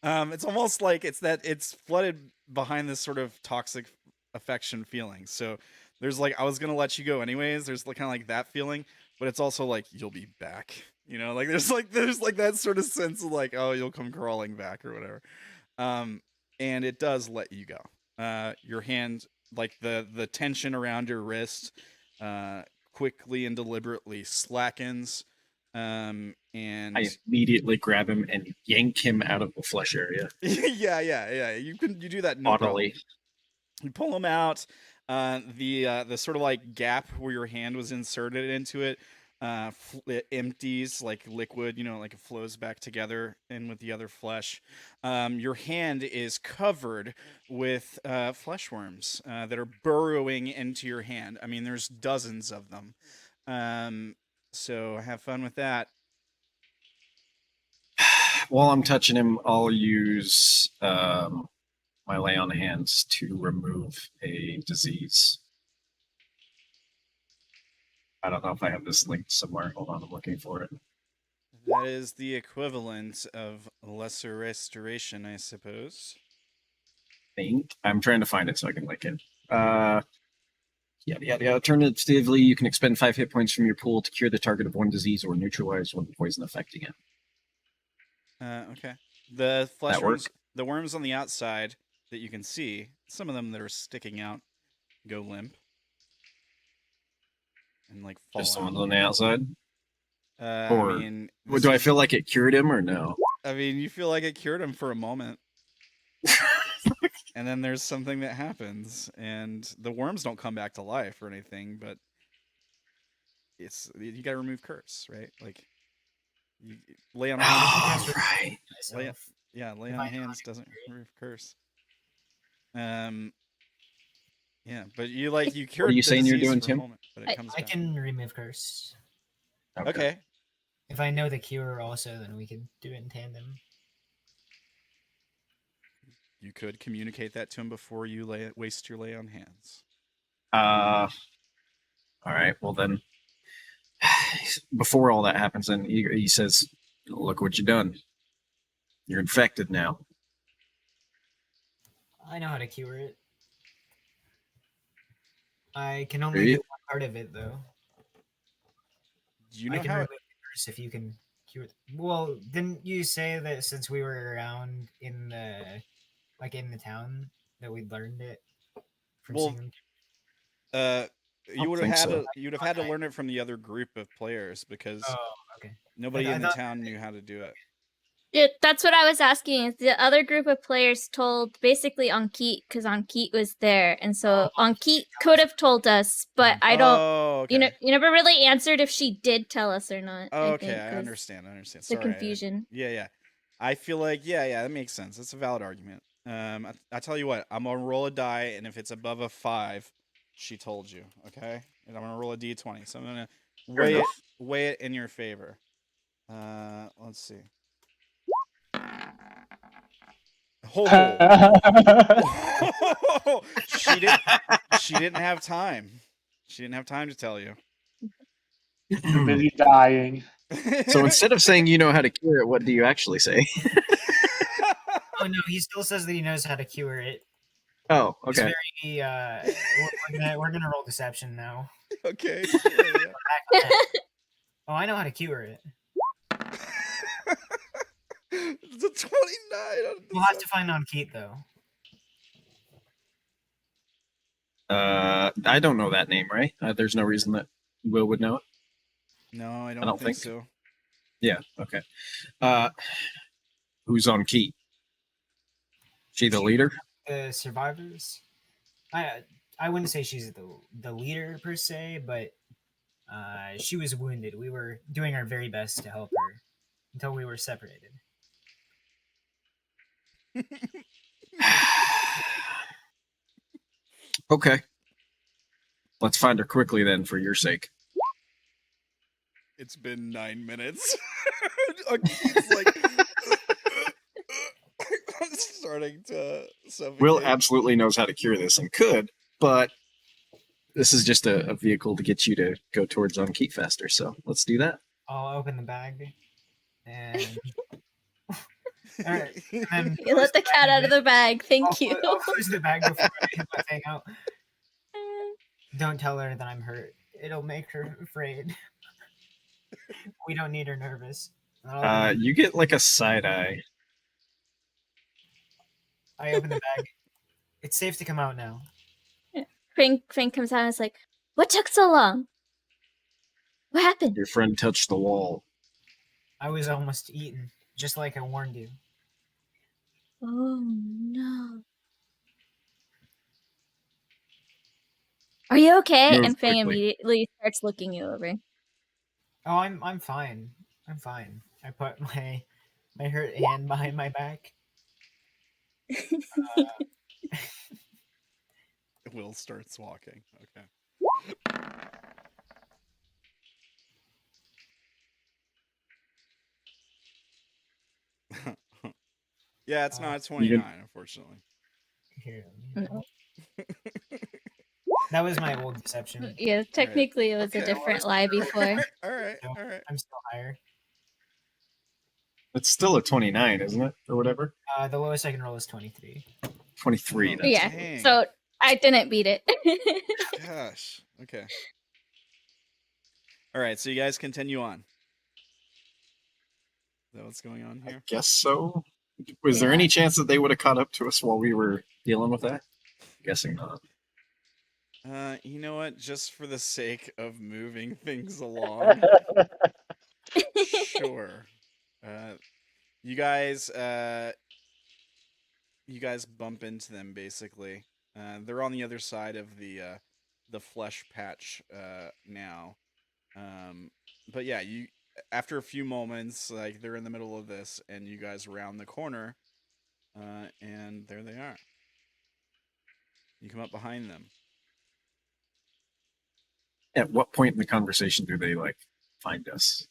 It's almost like it's flooded behind this sort of toxic affection feeling. So there's like, I was gonna let you go anyways. There's like kind of like that feeling, but it's also like you'll be back. You know, like there's like that sort of sense of like, oh, you'll come crawling back or whatever. And it does let you go. Your hand, like the tension around your wrist, quickly and deliberately slackens. And I immediately grab him and yank him out of the flesh area. yeah. You do that no Bodily. problem. You pull him out. The sort of like gap where your hand was inserted into it it empties like liquid, like it flows back together in with the other flesh. Your hand is covered with flesh worms that are burrowing into your hand. I mean, there's dozens of them. So have fun with that. While I'm touching him, I'll use my lay on hands to remove a disease. I don't know if I have this linked somewhere. Hold on, I'm looking for it. That is the equivalent of lesser restoration, I suppose. I'm trying to find it so I can link it. Yeah. Alternatively, you can expend 5 hit points from your pool to cure the target of one disease or neutralize one poison affecting it. Okay. The flesh That work? worms, the worms on the outside that you can see, some of them that are sticking out go limp and like fall Just the out. ones on the outside? I mean, Do I feel like it cured him or no? I mean, you feel like it cured him for a moment. And then there's something that happens, and the worms don't come back to life or anything, but you gotta remove curse, right? Like, you lay on hands. Oh, right. Lay on hands doesn't remove curse. Yeah, but you cured. What are you the saying you're disease doing, for a Tim? moment, but it comes I back. can remove curse. Okay. If I know the cure also, then we could do it in tandem. You could communicate that to him before you waste your lay on hands. All right. Well then, before all that happens, then he says, "Look what you done. You're infected now." I know how to cure it. I can only do one part of it, though. Do you know I can how? remove the curse if you can cure it. Well, didn't you say that since we were around in the town that we'd learned it from seeing them? You would have think had so. you'd have had to learn it from the other group of players because okay. nobody I in the thought- town knew how to do it. Yeah, that's what I was asking. Is the other group of players told basically Ankit because Ankit was there, and so Ankit could have told us, but I don't. Oh, okay. You never really answered if she did tell us or not. Oh, I okay, think, I 'cause understand. The Sorry. confusion. Yeah. I feel like that makes sense. That's a valid argument. I tell you what, I'm gonna roll a die, and if it's above a 5, she told you. Okay, and I'm gonna roll a d20. So I'm gonna weigh it in your favor. Let's see. Oh, she didn't have time. She didn't have time to tell you. You're busy dying. So instead of saying you know how to cure it, what do you actually say? Oh no, he still says that he knows how to cure it. Oh, It's okay. very. We're gonna roll deception now. Okay. Oh, I know how to cure it. It's a 29. We'll have to find Ankit though. I don't know that name, right? There's no reason that Will would know it. No, I don't think so. Yeah. Okay. Who's on key? She the leader? The survivors. I wouldn't say she's the leader per se, but she was wounded. We were doing our very best to help her until we were separated. Okay. Let's find her quickly then, for your sake. It's been 9 minutes. It's like I'm starting to suffocate. Will absolutely knows how to cure this and could, but this is just a vehicle to get you to go towards Ankit faster. So let's do that. I'll open the bag and. All right. And You let the cat out of the bag. Thank you. I'll close the bag before I hit my thing out. Don't tell her that I'm hurt. It'll make her afraid. We don't need her nervous. You get like a side eye. I open the bag. It's safe to come out now. Fang comes out and is like, "What took so long? What happened?" Your friend touched the wall. I was almost eaten, just like I warned you. Oh no. Are you okay? Move And Fang quickly. immediately starts looking you over. Oh, I'm fine. I'm fine. I put my hurt hand behind my back. Will starts walking. Okay. Yeah, it's not You 29, can- unfortunately. Here. No. That was my old deception. Yeah, technically it was a Okay, different lie before. All right. So All right. I'm still higher. It's still a 29, isn't it, or whatever? The lowest I can roll is 23. 23. Oh, That's Yeah. dang. So I didn't beat it. Gosh. Okay. All right. So you guys continue on. Is that what's going on I here? guess so. Was there Yeah. any chance that they would have caught up to us while we were dealing with that? Guessing not. You know what? Just for the sake of moving things along, sure. You guys bump into them basically. They're on the other side of the flesh patch now. But yeah, you after a few moments, like they're in the middle of this, and you guys round the corner, and there they are. You come up behind them. At what point in the conversation do they like find us?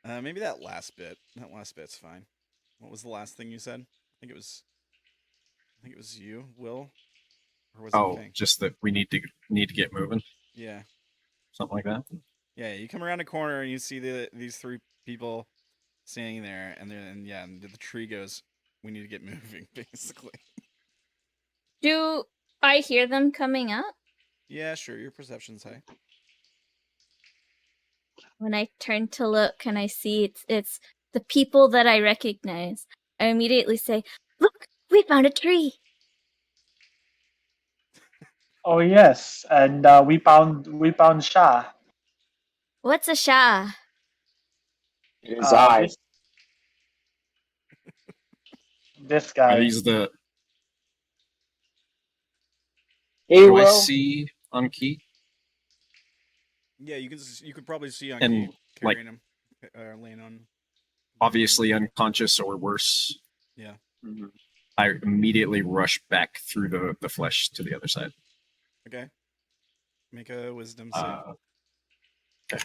Maybe that last bit. That last bit's fine. What was the last thing you said? I think it was you, Will, or was it Oh, Fang? just that we need to get moving, Yeah, something like that. yeah. You come around a corner and you see these three people standing there, and the tree goes, "We need to get moving," basically. Do I hear them coming up? Yeah, sure. Your perception's high. When I turn to look and I see it's the people that I recognize, I immediately say, "Look, we found a tree." Oh yes, and we found Sha'ah. What's a Sha'ah? It is I. This Are guy. these the? Hey, Do I Will. see on Key? Yeah, you could probably see on And, Key like- carrying him, laying on. Obviously unconscious or worse. Yeah. Mhm. I immediately rush back through the flesh to the other side. Okay. Make a wisdom save. Okay.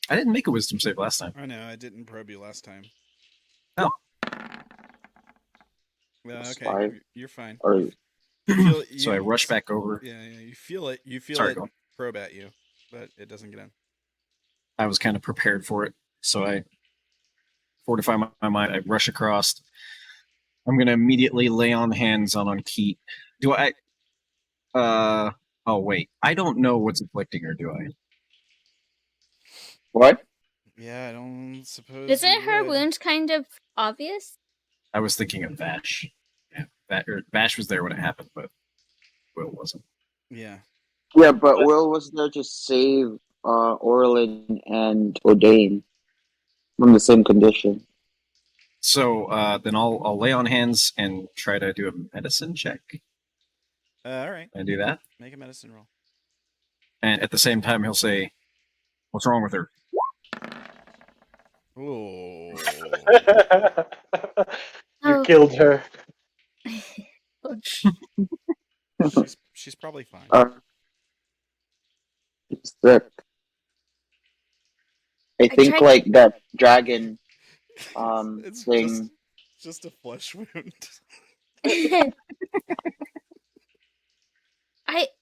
I didn't make a wisdom save last time. I know I didn't probe you last time. Oh. Plus Okay, 5. you're fine. Or You feel, So I rush back over. Yeah, you feel it. You feel Sorry, it go on. probe at you, but it doesn't get in. I was kind of prepared for it, so I fortify my mind. I rush across. I'm gonna immediately lay on hands on Keat. Do I? Oh wait, I don't know what's afflicting her. Do I? what? Yeah, I don't suppose. Isn't you her would. wound kind of obvious? I was thinking of Vash. Yeah, Vash was there when it happened, but Will wasn't. Yeah. Yeah, but Will was there to save Orilyn and O'Dane from the same condition. So then I'll lay on hands and try to do a medicine check. All right. Can I do that? Make a medicine roll. And at the same time, he'll say, "What's wrong with her?" Oh. You Oh. killed her. she's probably fine. It's sick. I think tried- like that dragon it's thing. just a flesh wound.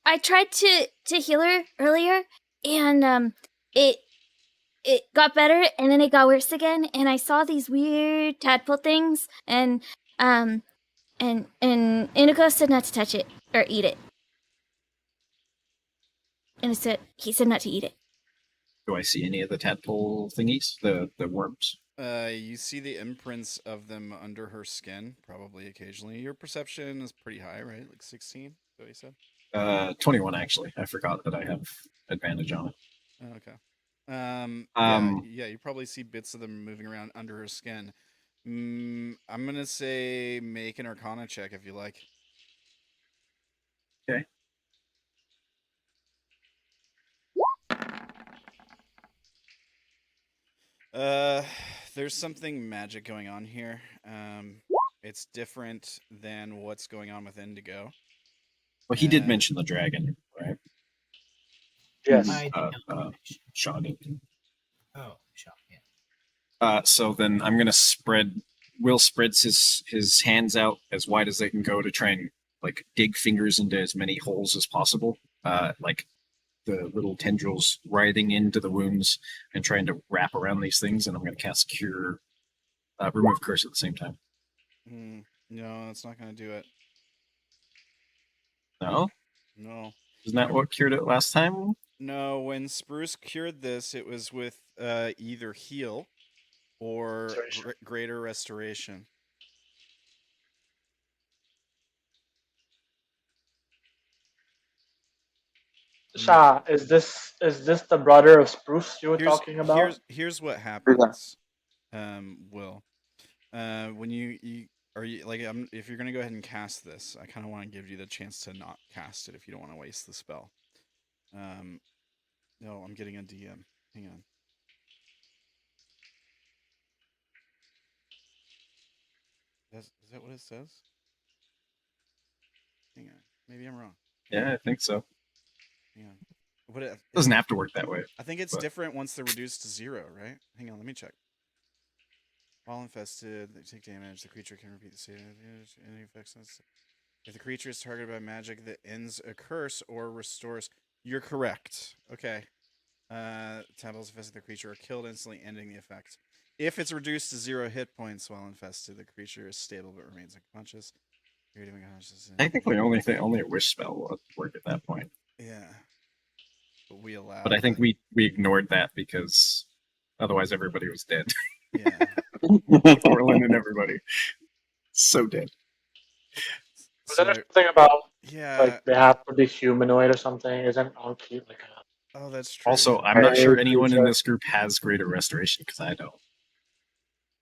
I tried to heal her earlier, and it got better, and then it got worse again, and I saw these weird tadpole things, and Indigo said not to touch it or eat it, and he said not to eat it. Do I see any of the tadpole thingies? The worms? You see the imprints of them under her skin, probably occasionally. Your perception is pretty high, right? Like 16, is that what you said? 21 actually. I forgot that I have advantage on it. Oh, okay. Yeah, you probably see bits of them moving around under her skin. I'm gonna say make an Arcana check if you like. Okay. There's something magic going on here. It's different than what's going on with Indigo. Well, he did Uh, mention the dragon, right? Yes. I did not Uh, mention. Sha'ah did. Oh, shop. Yeah. So then I'm gonna spread. Will spreads his hands out as wide as they can go to try and like dig fingers into as many holes as possible. Like the little tendrils writhing into the wounds and trying to wrap around these things. And I'm gonna cast Cure, remove curse at the same time. no, that's not gonna do it. No, No. isn't that what cured it last time? No, when Spruce cured this, it was with either heal or Restoration. greater restoration. Sha'ah, is this the brother of Spruce you were talking about? Here's what happens. Will, when you are you like if you're gonna go ahead and cast this, I kind of want to give you the chance to not cast it if you don't want to waste the spell. No, I'm getting a DM. Hang on. Is that what it says? Hang on. Maybe I'm wrong. Yeah, I think so. Hang on. What it Doesn't have to work that way. I think it's but- different once they're reduced to 0, right? Hang on, let me check. While infested, they take damage. The creature can repeat the same any effects. If the creature is targeted by magic that ends a curse or restores, you're correct. Okay. Tabbles infested the creature are killed instantly, ending the effect. If it's reduced to 0 hit points while infested, the creature is stable but remains unconscious. Technically, only a wish spell would work at that point. Yeah. But we allowed. But I think we ignored that because otherwise everybody was dead. Yeah. Orilyn and everybody. So dead. Was So, there something about yeah. like they have to be humanoid or something? Isn't Anki like a Oh, that's true. Also, I'm Hey, not sure anyone in creature. this group has greater restoration because I don't.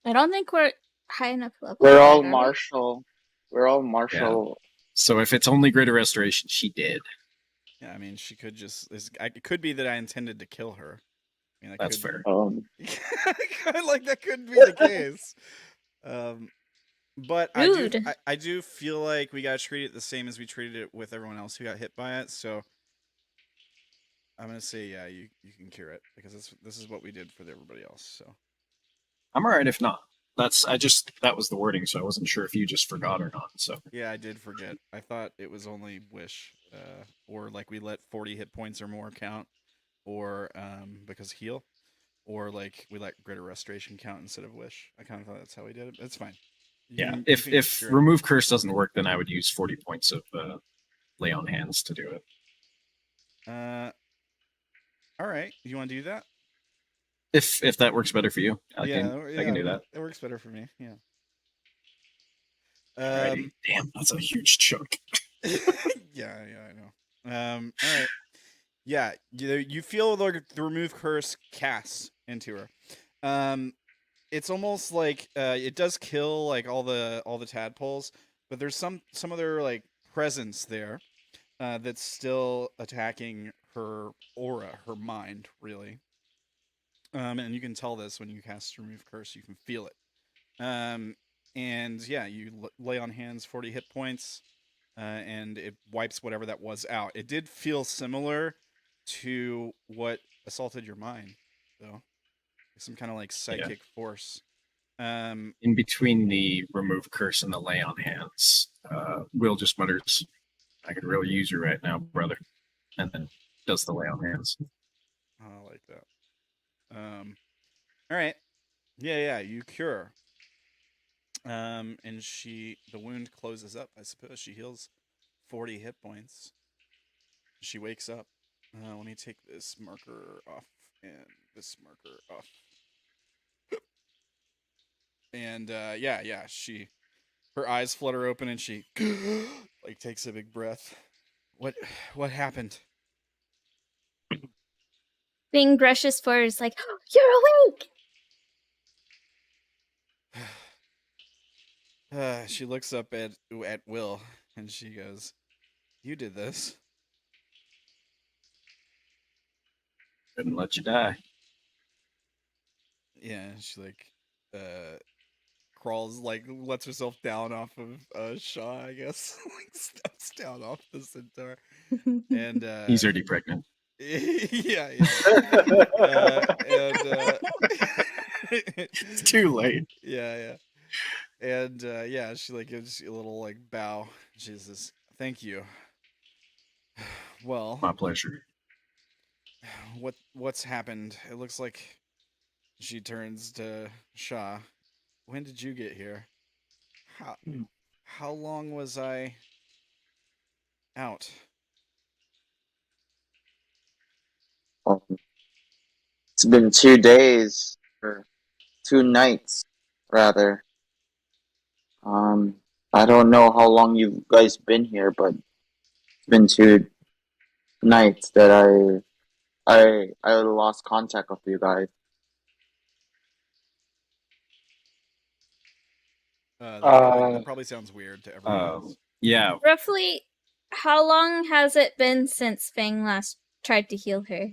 I don't think we're high enough level. We're yet, all are we? martial. We're all martial. So if it's only greater restoration, she did. Yeah, I mean, she could just. It could be that I intended to kill her. I mean, That's fair. Like that could be the case. But Rude. I do feel like we gotta treat it the same as we treated it with everyone else who got hit by it. So I'm gonna say, yeah, you can cure it because this is what we did for everybody else. So I'm alright if not. That was the wording, so I wasn't sure if you just forgot or not. So yeah, I did forget. I thought it was only wish, or like we let 40 hit points or more count, or because heal, or like we let greater restoration count instead of wish. I kind of thought that's how we did it. It's fine. You if can cure it. remove curse doesn't work, then I would use 40 points of lay on hands to do it. All right, you want to do that? If that works better for you, I yeah, can do that. It works better for me. Yeah. Alrighty. Damn, that's a huge chunk. yeah, I know. All right. Yeah, you feel the remove curse cast into her. It's almost like it does kill like all the tadpoles, but there's some other like presence there that's still attacking her aura, her mind, really. And you can tell this when you cast remove curse, you can feel it. And yeah, you lay on hands 40 hit points, and it wipes whatever that was out. It did feel similar to what assaulted your mind, though. Some kind of like psychic force. In between the remove curse and the lay on hands, Will just mutters, "I could really use you right now, brother," and then does the lay on hands. Oh, I like that. All right. Yeah, you cure. And the wound closes up, I suppose. She heals 40 hit points. She wakes up. Let me take this marker off and this marker off. And yeah, her eyes flutter open and she like takes a big breath. What happened? Fang brushes forward, is like, oh, you're awake. She looks up at Will and she goes, "You did this." Couldn't let you die. Yeah, she like crawls, like lets herself down off of Sha'ah, I guess. Like steps down off the centaur. And He's already pregnant. yeah. And It's too late. Yeah. And yeah, she like gives you a little like bow. She says, "Thank you." Well, My pleasure. what's happened? It looks like she turns to Sha'ah. When did you get here? How how long was I out? It's been 2 days, or 2 nights, rather. I don't know how long you guys been here, but it's been 2 nights that I lost contact with you guys. That probably sounds weird to everyone else. Yeah. Roughly, how long has it been since Fang last tried to heal her?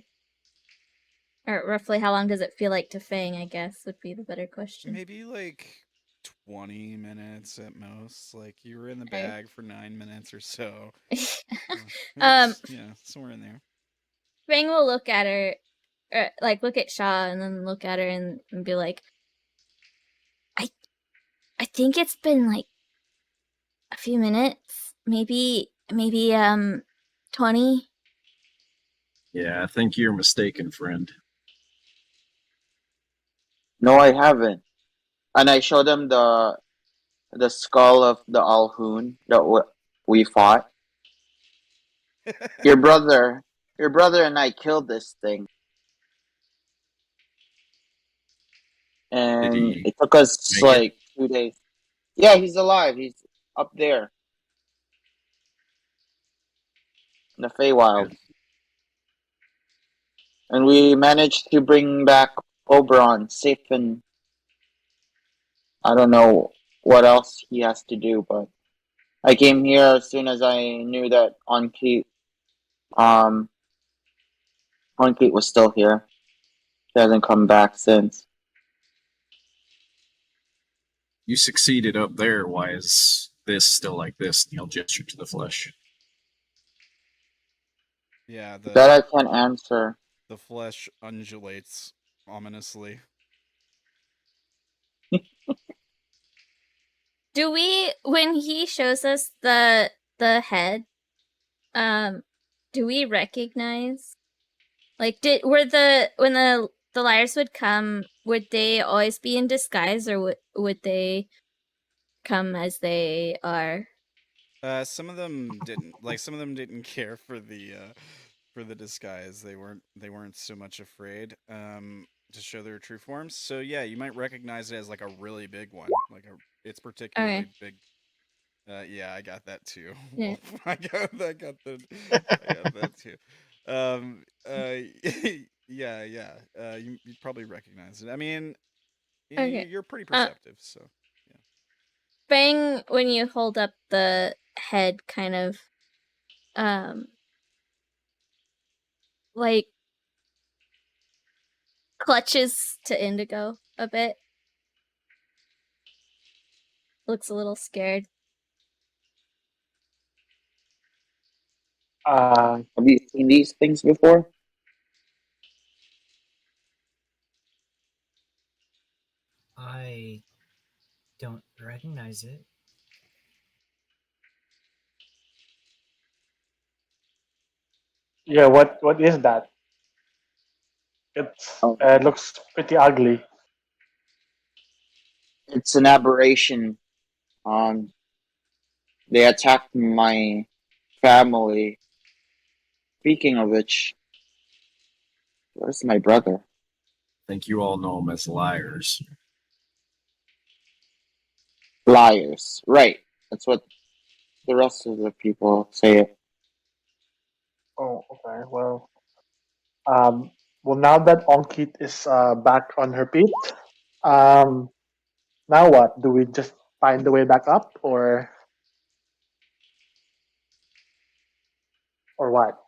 Or roughly, how long does it feel like to Fang, I guess, would be the better question. Maybe like 20 minutes at most. Like you were in the Okay. bag for 9 minutes or so. Yeah, Somewhere in there. Fang will look at her, like look at Sha'ah and then look at her and be like, I think it's been like a few minutes, maybe 20. Yeah, I think you're mistaken, friend. No, I haven't. And I showed them the skull of the Alhoon that we fought. Your brother and I killed this thing. Did And he it took us make it? like 2 days. Yeah, he's alive. He's up there in the Feywild. Good. And we managed to bring back Oberon safe, and I don't know what else he has to do, but I came here as soon as I knew that Onkate was still here. He hasn't come back since. You succeeded up there. Why is this still like this? And he'll gesture to the flesh. Yeah, That I can't answer. the flesh undulates ominously. Do we, when he shows us the head, do we recognize, like, when the liars would come, would they always be in disguise, or would they come as they are? Some of them didn't. Like some of them didn't care for the disguise. They weren't so much afraid to show their true forms. So yeah, you might recognize it as like a really big one. It's particularly Okay. big. Yeah, I got that too. Yeah. I got that too. Yeah. You'd probably recognize it. I mean, Okay. you're pretty perceptive, so yeah. Fang, when you hold up the head, kind of, like, clutches to Indigo a bit. Looks a little scared. Have you seen these things before? I don't recognize it. Yeah, what is that? It looks pretty ugly. It's an aberration. They attacked my family. Speaking of which, where's my brother? I think you all know them as liars. Liars. Right. That's what the rest of the people say it. Oh, okay. Well, now that Onkit is back on her feet, now what? Do we just find the way back up, or what?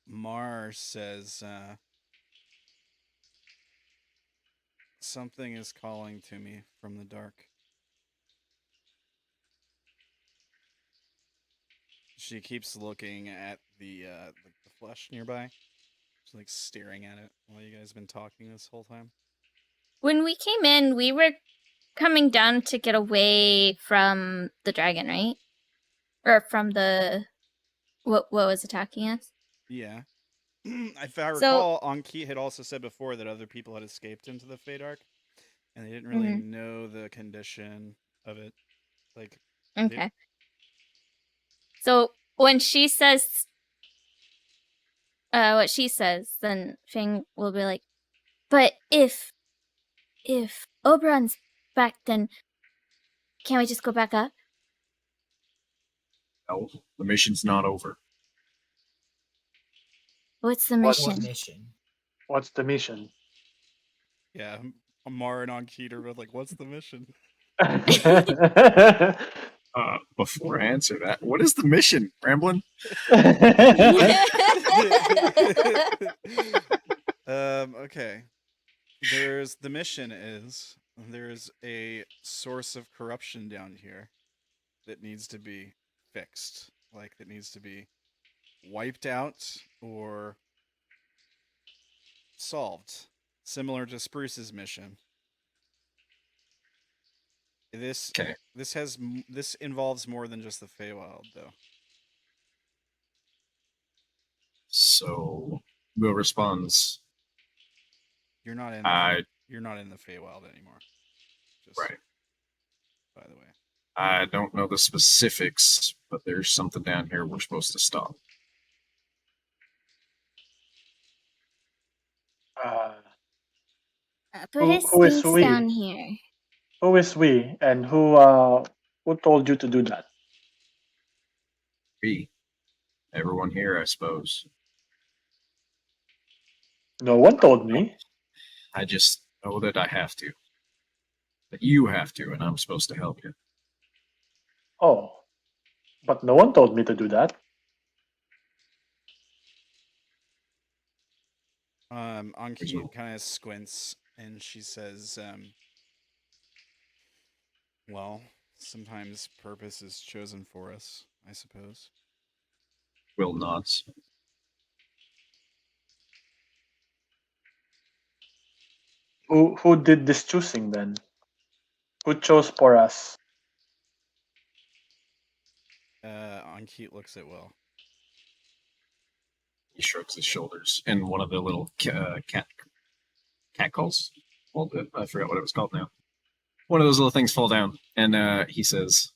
Mar says, something is calling to me from the dark. She keeps looking at the flesh nearby. She's like staring at it while you guys have been talking this whole time. When we came in, we were coming down to get away from the dragon, right? Or from the what was attacking us? Yeah. If I So- recall, Ankit had also said before that other people had escaped into the Feydark, and they didn't really know the condition of it. Like, Okay. So when she says what she says, then Fang will be like, but if Oberon's back, then can't we just go back up? No, the mission's not over. What's the What's- What mission? mission? What's the mission? yeah, Mar and Ankit are both like, "What's the mission?" Before I answer that, what is the mission, Ramblin? Okay. The mission is there's a source of corruption down here that needs to be fixed. Like, that needs to be wiped out or solved. Similar to Spruce's mission. This Okay. this involves more than just the Feywild, though. So Will responds, You're not in. You're not in the Feywild anymore. Just, right. by the way. I don't know the specifics, but there's something down here we're supposed to stop. But Who- it who is stinks we? down here. Who is we, and who told you to do that? B. Everyone here, I suppose. No one told me. I just know that I have to. That you have to, and I'm supposed to help you. Oh, but no one told me to do that. Anki kind of squints and she says, well, sometimes purpose is chosen for us, I suppose. Will nods. Who did this choosing then? Who chose for us? Anki looks at Will. He shrugs his shoulders, and one of the little cat calls. Well, I forgot what it was called now. One of those little things fall down, and he says,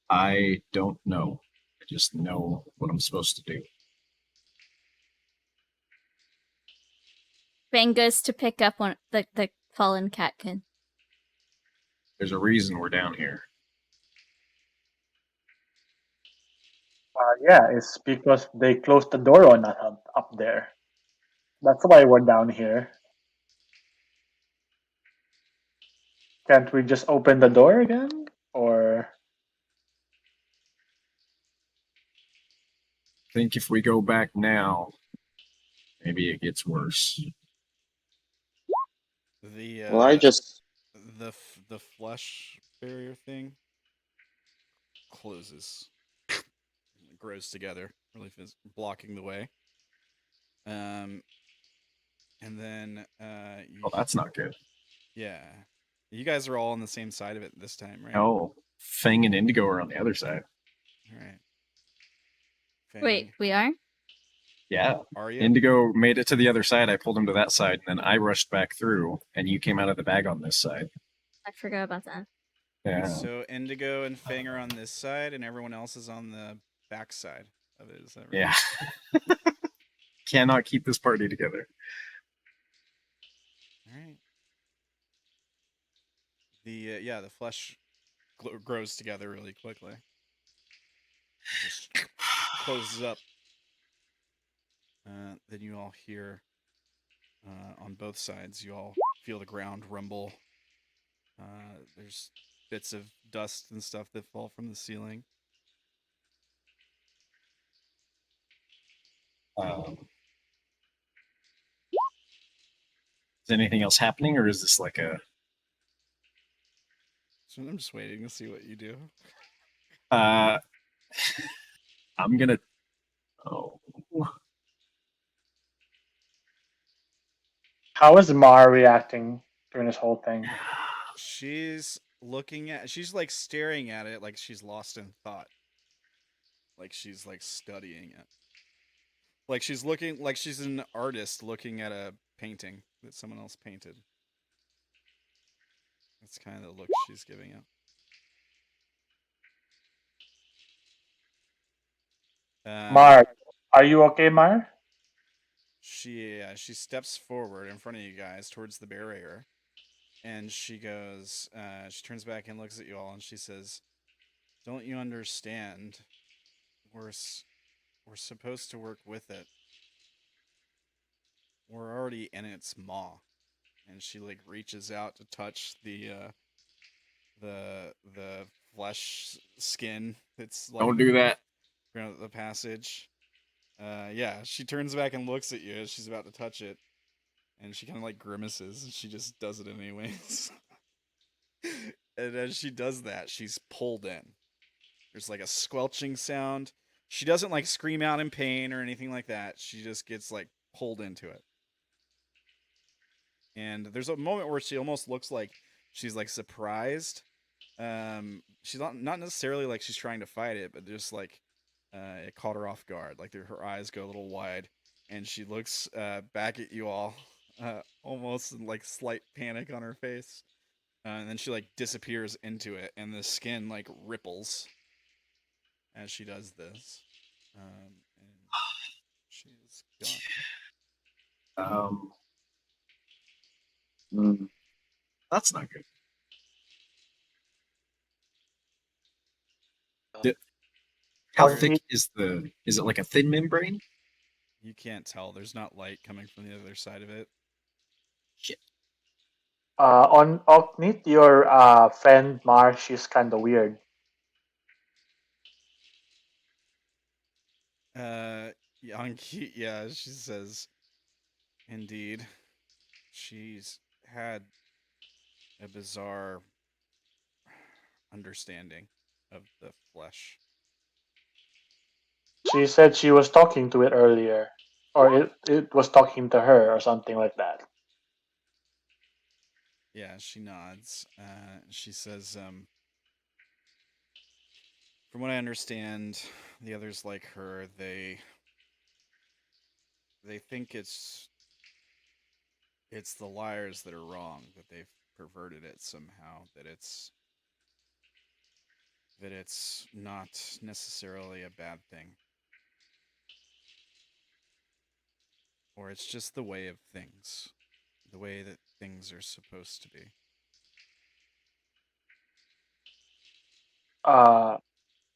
I don't know. I just know what I'm supposed to do. Fang goes to pick up one the fallen catkin. There's a reason we're down here. Yeah, it's because they closed the door on us up there. That's why we're down here. Can't we just open the door again? Or I think if we go back now, maybe it gets worse. The Well, I just the flesh barrier thing closes, it grows together, really blocking the way. And then Oh, that's not good. yeah, you guys are all on the same side of it this time, right? Oh, Fang and Indigo are on the other side. All right. Wait, Fang, we are? Yeah. are you? Indigo made it to the other side. I pulled him to that side, and then I rushed back through, and you came out of the bag on this side. I forgot about that. Yeah. So Indigo and Fang are on this side, and everyone else is on the back side of it. Is that right? Yeah. Cannot keep this party together. All right. The flesh grows together really quickly. It just closes up. Then you all hear on both sides. You all feel the ground rumble. There's bits of dust and stuff that fall from the ceiling. Is anything else happening, or is this like a? So I'm just waiting to see what you do. I'm gonna. Oh, How is Mar reacting during this whole thing? She's looking at. She's like staring at it, like she's lost in thought. Like she's like studying it. Like she's looking. Like she's an artist looking at a painting that someone else painted. That's kind of the look she's giving it. Mar, are you okay, Mar? She steps forward in front of you guys towards the barrier, and she goes. She turns back and looks at you all, and she says, "Don't you understand? We're supposed to work with it. We're already in its maw." And she like reaches out to touch the flesh skin that's like don't do that. around the passage. Yeah, she turns back and looks at you as she's about to touch it, and she kind of like grimaces, and she just does it anyways. And as she does that, she's pulled in. There's like a squelching sound. She doesn't like scream out in pain or anything like that. She just gets like pulled into it. And there's a moment where she almost looks like she's like surprised. She's not necessarily like she's trying to fight it, but just like it caught her off guard. Like her eyes go a little wide, and she looks back at you all, almost in like slight panic on her face. And then she like disappears into it, and the skin like ripples as she does this. And she is gone. That's not good. How thick is the? Is it like a thin membrane? You can't tell. There's not light coming from the other side of it. Shit. On Oknit, your friend Mar, she's kind of weird. Yanki, yeah, she says, "Indeed, she's had a bizarre understanding of the flesh." She said she was talking to it earlier, or it was talking to her, or something like that. Yeah, she nods. She says, "From what I understand, the others like her, they think it's the liars that are wrong, that they've perverted it somehow, that it's not necessarily a bad thing. Or it's just the way of things. The way that things are supposed to be."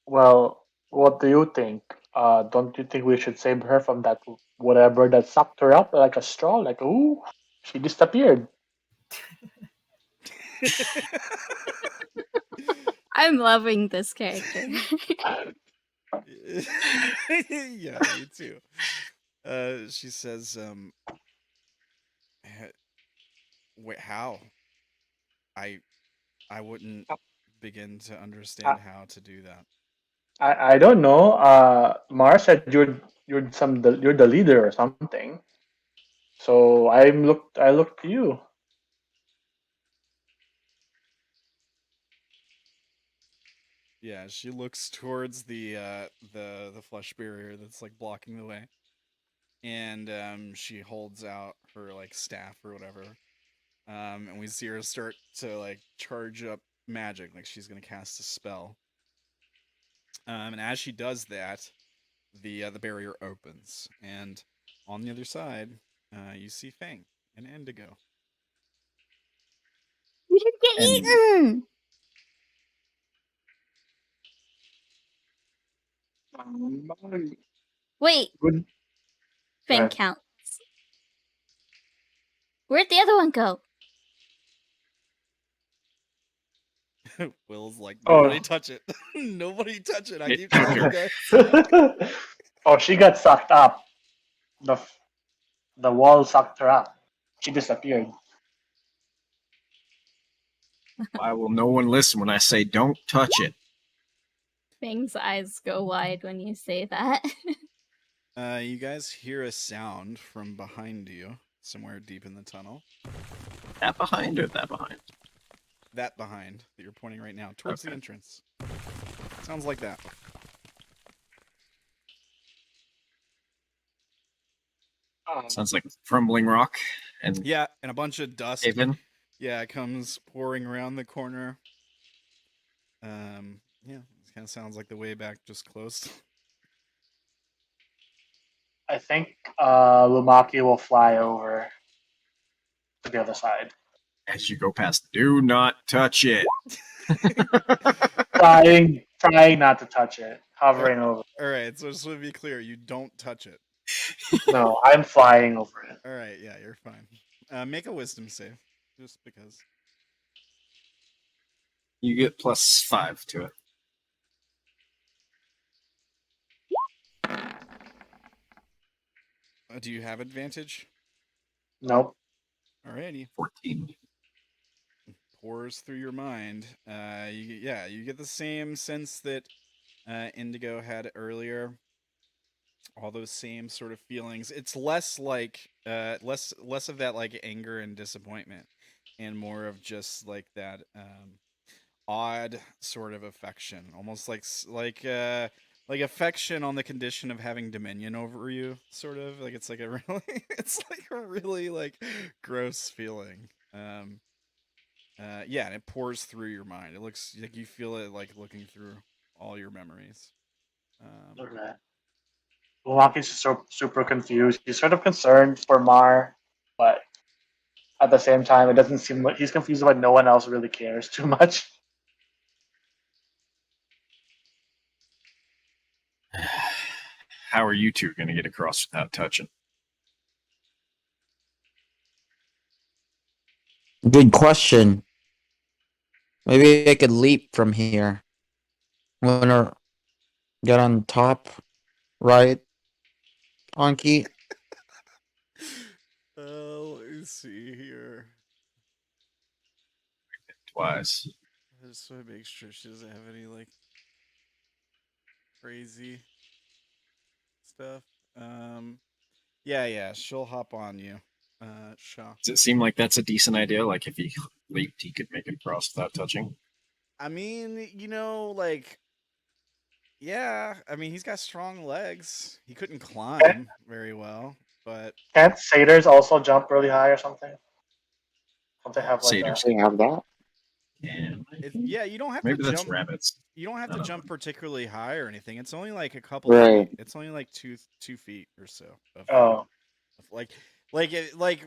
Well, what do you think? Don't you think we should save her from that whatever that sucked her up like a straw? Like, ooh, she disappeared. I'm loving this character. Yeah, me too. She says, wait, how? I wouldn't begin to understand how to do that. I don't know. Mar said you're the leader or something. So I looked to you. Yeah, she looks towards the flesh barrier that's like blocking the way, and she holds out her like staff or whatever, and we see her start to like charge up magic, like she's gonna cast a spell. And as she does that, the barrier opens, and on the other side, you see Fang and Indigo. You should get eaten. Wait, Good. Fang counts. Where'd the other one go? Will's like, Oh. nobody touch it. Nobody touch it. I It keep took telling her. you guys. Oh, she got sucked up. the wall sucked her up. She disappeared. Why will no one listen when I say don't touch it? Fang's eyes go wide when you say that. You guys hear a sound from behind you, somewhere deep in the tunnel. That behind or that behind? That behind that you're pointing right now, towards the Okay. entrance. Sounds like that. Sounds like crumbling rock and Yeah, and a bunch of dust. cave-in. Yeah, it comes pouring around the corner. Yeah, it kind of sounds like the way back just closed. I think Lumaki will fly over to the other side. As you go past, do not touch it. Trying not to touch it, hovering over. All right, so just to be clear, you don't touch it. No, I'm flying over it. All right, yeah, you're fine. Make a wisdom save, just because. You get +5 to it. Do you have advantage? Nope. Alrighty. 14. Pours through your mind. You get the same sense that Indigo had earlier. All those same sort of feelings. It's less like less of that like anger and disappointment, and more of just like that odd sort of affection, almost like affection on the condition of having dominion over you, sort of like it's like a really like gross feeling. Yeah, and it pours through your mind. It looks like you feel it like looking through all your memories. Okay. Lumaki's super confused. He's sort of concerned for Mar, but at the same time, it doesn't seem like he's confused about no one else really cares too much. How are you two going to get across without touching? Good question. Maybe I could leap from here. Wanna get on top, right? Anki? Let me see here. Twice. I just want to make sure she doesn't have any like crazy stuff. Yeah, she'll hop on you. Sha'ah. Does it seem like that's a decent idea? Like if he leaped, he could make it across without touching? I mean, yeah. I mean, he's got strong legs. He couldn't climb very well, but Can't satyrs also jump really high or something? Don't they have like Satyrs. They have that? Yeah. you don't have Maybe to that's jump. rabbits. You don't have I to don't jump know. particularly high or anything. It's only like a couple Right. feet. It's only like two feet or so. Oh,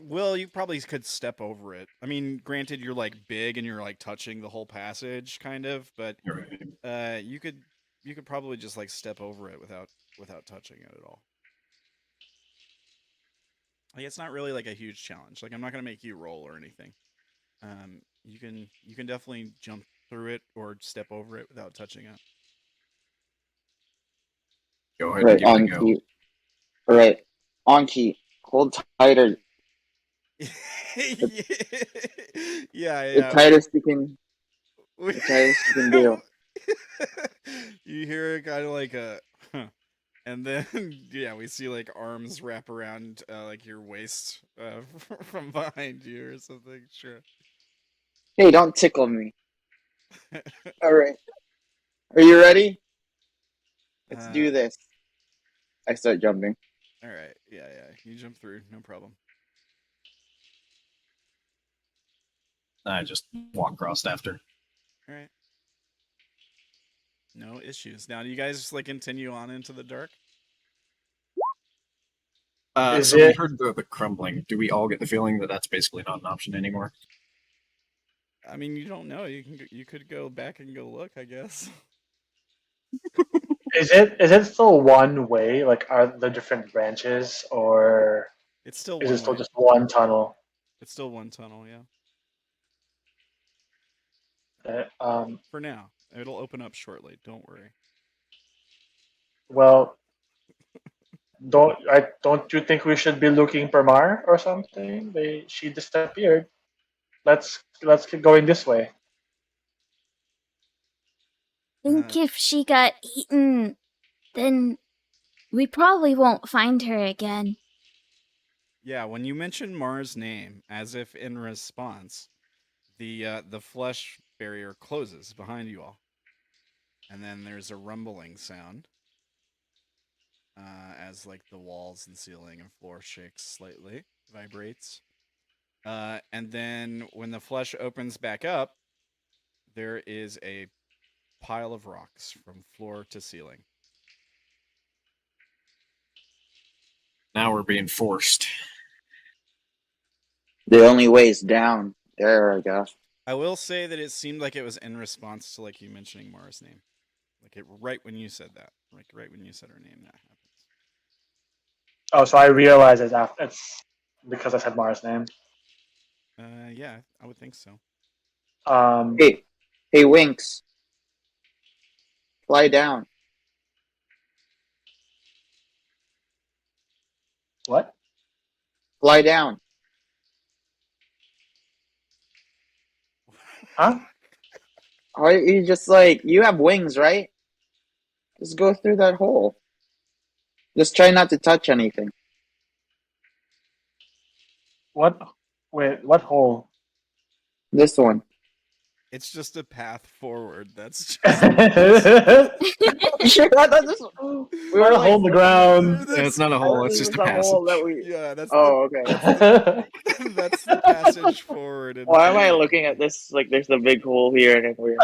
Will, you probably could step over it. I mean, granted, you're like big and you're like touching the whole passage, kind of, but You're right. you could probably just like step over it without touching it at all. Like it's not really like a huge challenge. Like I'm not gonna make you roll or anything. You can definitely jump through it or step over it without touching it. Go ahead Right, and give it a go. Anki. Right. Anki, hold tighter. Yeah. The tightest you can do. You hear it kind of like a, huh. And then yeah, we see like arms wrap around like your waist from behind you or something. Sure. Hey, don't tickle me. Alright. Are you ready? Let's do this. I start jumping. All right. Yeah. You jump through, no problem. I just walk across after. All right. No issues. Now, do you guys just like continue on into the dark? Is So we it- heard the crumbling. Do we all get the feeling that that's basically not an option anymore? I mean, you don't know. You could go back and go look, I guess. is it still one way? Like, are the different branches, or It's still is one it still way. just one tunnel? It's still one tunnel, yeah. For now, it'll open up shortly. Don't worry. Well, Don't you think we should be looking for Mar or something? She disappeared. Let's keep going this way. Think if she got eaten, then we probably won't find her again. Yeah, when you mention Mars' name, as if in response, the flesh barrier closes behind you all, and then there's a rumbling sound as like the walls and ceiling and floor shakes slightly, vibrates, and then when the flesh opens back up, there is a pile of rocks from floor to ceiling. Now we're being forced. The only way is down there, I guess. I will say that it seemed like it was in response to like you mentioning Mara's name, like it right when you said that, like right when you said her name, that happens. Oh, so I realize it's because I said Mara's name. Yeah, I would think so. Hey, Winks. Fly down. What? Fly down. Huh? Are you just like, you have wings, right? Just go through that hole. Just try not to touch anything. What? Wait, what hole? This one. It's just a path forward. That's just Sure, I thought this one. We Not were a hole in the ground. Yeah, it's not a hole. It's just a passage. Yeah, that's Oh, okay. that's the passage forward. And Why am I looking at this like there's a big hole here and we're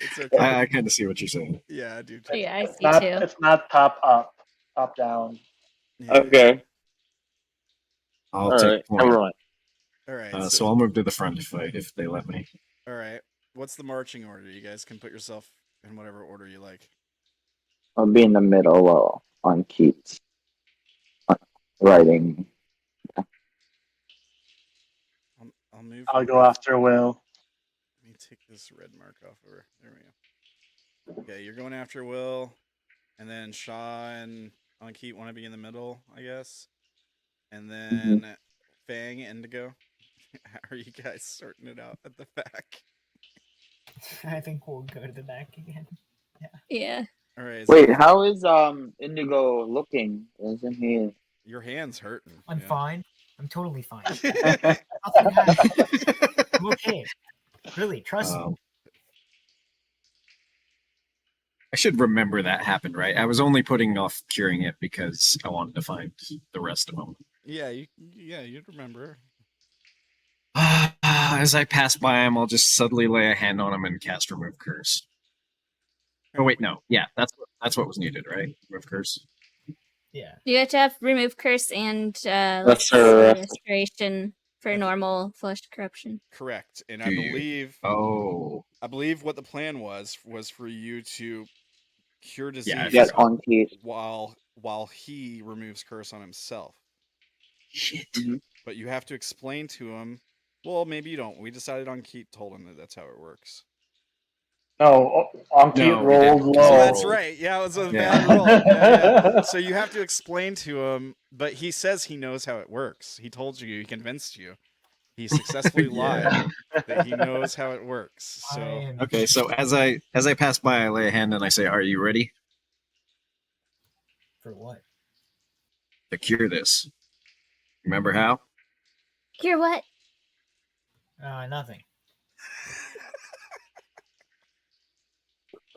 It's okay. I kind of see what you're saying. Yeah, I do. Yeah, I see too. It's not top up, top down. Yeah. okay? I'll All take right, point. everyone. All right. So I'll move to the front if they let me. all right. What's the marching order? You guys can put yourself in whatever order you like. I'll be in the middle on Keats. Writing. I'll move. I'll you go guys- after Will. Let me take this red mark off over. There we go. Okay, you're going after Will, and then Sha'ah and Ankit want to be in the middle, I guess, and then Fang, Indigo. How are you guys sorting it out at the back? I think we'll go to the back again. Yeah. All right. Wait, how is Indigo looking? Isn't he? Your hand's hurting. I'm yeah. fine. I'm totally fine. Nothing happened. I'm okay. Really, trust me. I should remember that happened, right? I was only putting off curing it because I wanted to find the rest of them. Yeah, you'd remember. As I pass by him, I'll just suddenly lay a hand on him and cast Remove Curse. Oh wait, no. Yeah, that's what was needed, right? Remove Curse. Yeah. You have to have remove curse and Restoration. restoration for normal flesh corruption. Correct. And Do I you? believe Oh. I believe what the plan was for you to cure disease Yeah, I Get on Keats. while he removes curse on himself. Shit. But you have to explain to him. Well, maybe you don't. We decided on Keat told him that that's how it works. No, Ankit No, we rolled didn't. low. Oh, Oh. that's right. Yeah, it was a Yeah. bad roll. Yeah. So you have to explain to him, but he says he knows how it works. He told you, he convinced you. He successfully Yeah. lied that he knows how it works. So Okay, so as I pass by, I lay a hand and I say, "Are you ready For what? to cure this? Remember how?" Cure what? Nothing.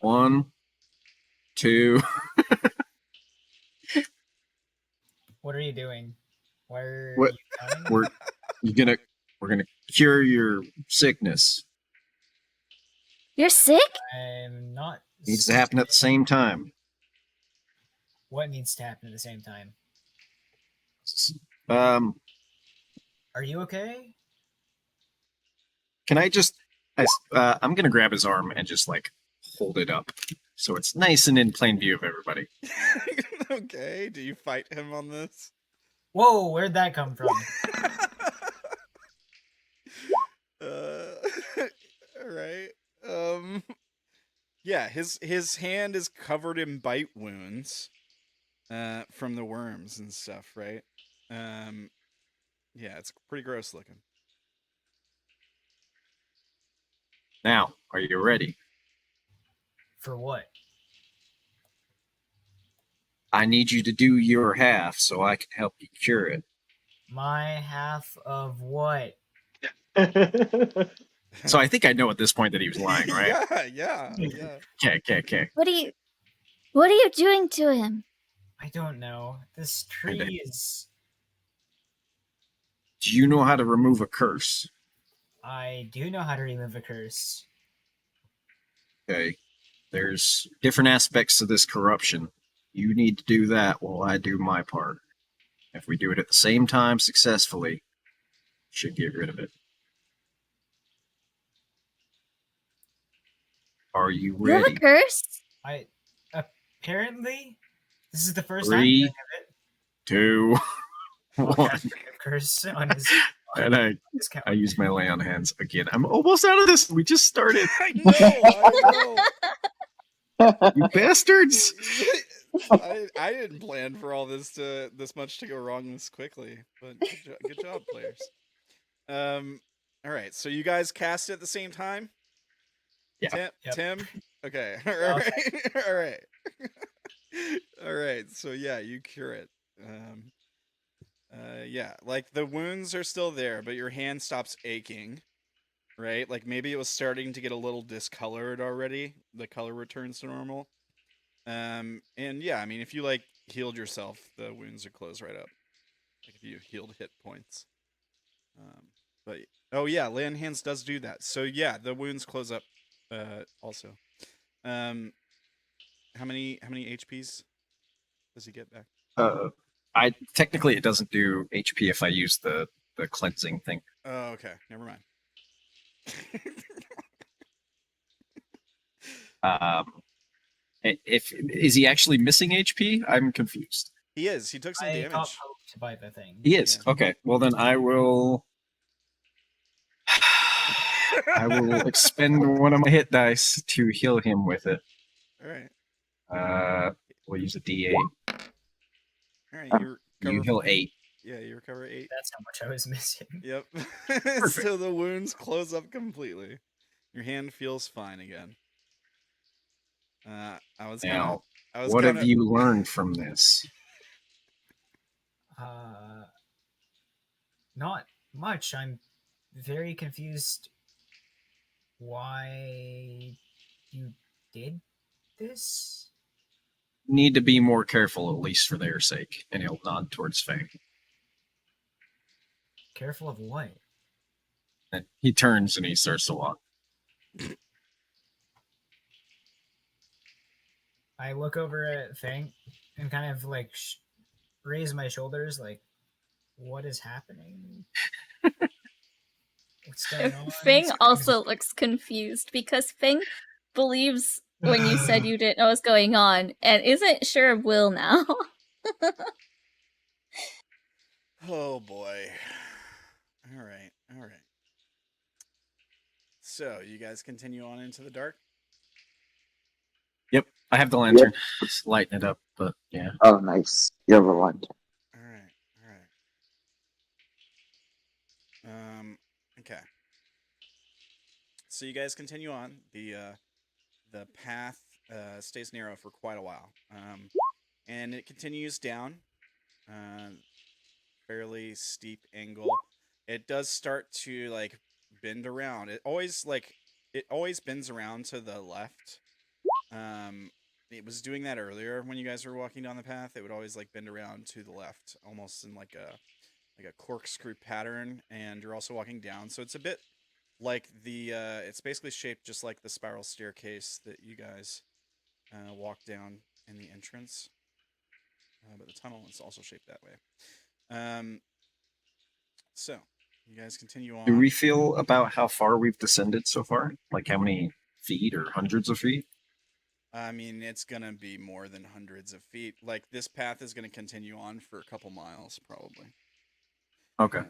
1, 2. What are you doing? Why are What- you counting? We're gonna cure your sickness. You're sick? I'm not. Needs to happen at the same time. What needs to happen at the same time? Are you okay? Can I just? I'm gonna grab his arm and just like hold it up so it's nice and in plain view of everybody. okay, do you fight him on this? Whoa, where'd that come from? All right. Yeah, his hand is covered in bite wounds from the worms and stuff, right? Yeah, it's pretty gross looking. Now, are you ready? For what? I need you to do your half so I can help you cure it. My half of what? So I think I know at this point that he was lying, right? yeah. Okay. What are you doing to him? I don't know. This tree is. Do you know how to remove a curse? I do know how to remove a curse. Okay. There's different aspects to this corruption. You need to do that while I do my part. If we do it at the same time successfully, should get rid of it. Are you You have a ready? curse? I apparently this is the first time 3, hearing of it. 2, I'll 1. cast remove curse on his. And I discount. use my lay on hands again. I'm almost out of this. We just started. I know. You bastards! I didn't plan for all this much to go wrong this quickly, but good job, players. All right, so you guys cast it at the same time. Yeah. Tim. Okay. All right. All right. So yeah, you cure it. Yeah, like the wounds are still there, but your hand stops aching. Right? Like maybe it was starting to get a little discolored already. The color returns to normal. And yeah, I mean, if you like healed yourself, the wounds would close right up. Like if you healed hit points. But oh yeah, lay on hands does do that. So yeah, the wounds close up. Also, how many HPs does he get back? I technically it doesn't do HP if I use the cleansing thing. Oh, okay, never mind. If is he actually missing HP? I'm confused. He is. He took some I damage. got poked by the thing. He is. Yeah. Okay. Well then I will. I will expend one of my hit dice to heal him with it. All right. We'll use a D8. All right. You heal 8. Yeah, you recover 8. That's how much I was missing. Yep. So the wounds close up completely. Your hand feels fine again. What have you learned from this? Not much. I'm very confused why you did this. Need to be more careful, at least for their sake. And he'll nod towards Fang. Careful of what? And he turns and he starts to walk. I look over at Fang and kind of like raise my shoulders, like, what is happening? What's going on? Fang also looks confused because Fang believes when you said you didn't know what's going on and isn't sure of Will now. Oh boy. All right. So you guys continue on into the dark. Yep, I have the lantern. Just lighten it up, but yeah. Oh, nice. You have a lantern. All right. Okay. So you guys continue on. The path stays narrow for quite a while, and it continues down. Fairly steep angle. It does start to like bend around. It always bends around to the left. It was doing that earlier when you guys were walking down the path. It would always like bend around to the left, almost in like a corkscrew pattern. And you're also walking down, so it's a bit like it's basically shaped just like the spiral staircase that you guys walked down in the entrance. But the tunnel is also shaped that way. So you guys continue on. Do we feel about how far we've descended so far? Like how many feet or hundreds of feet? I mean, it's gonna be more than hundreds of feet. Like this path is gonna continue on for a couple miles, probably. Okay.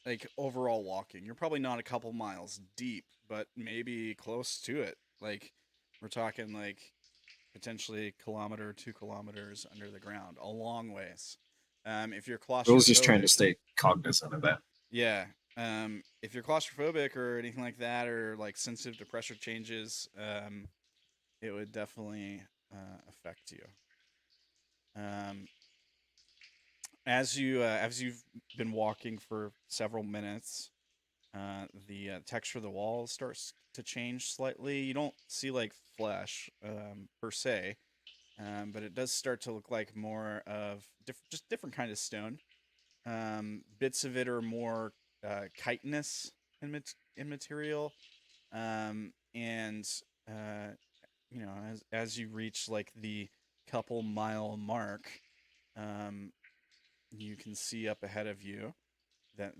Like overall walking, you're probably not a couple miles deep, but maybe close to it. Like We're talking like potentially kilometer, 2 kilometers under the ground, a long ways. If you're claustrophobic, I was just trying to stay cognizant of that. Yeah. If you're claustrophobic or anything like that, or like sensitive to pressure changes, it would definitely affect you. As you've been walking for several minutes, the texture of the walls starts to change slightly. You don't see like flesh per se, but it does start to look like more of just different kind of stone. Bits of it are more chitinous in material, and you know, as you reach like the couple mile mark, you can see up ahead of you that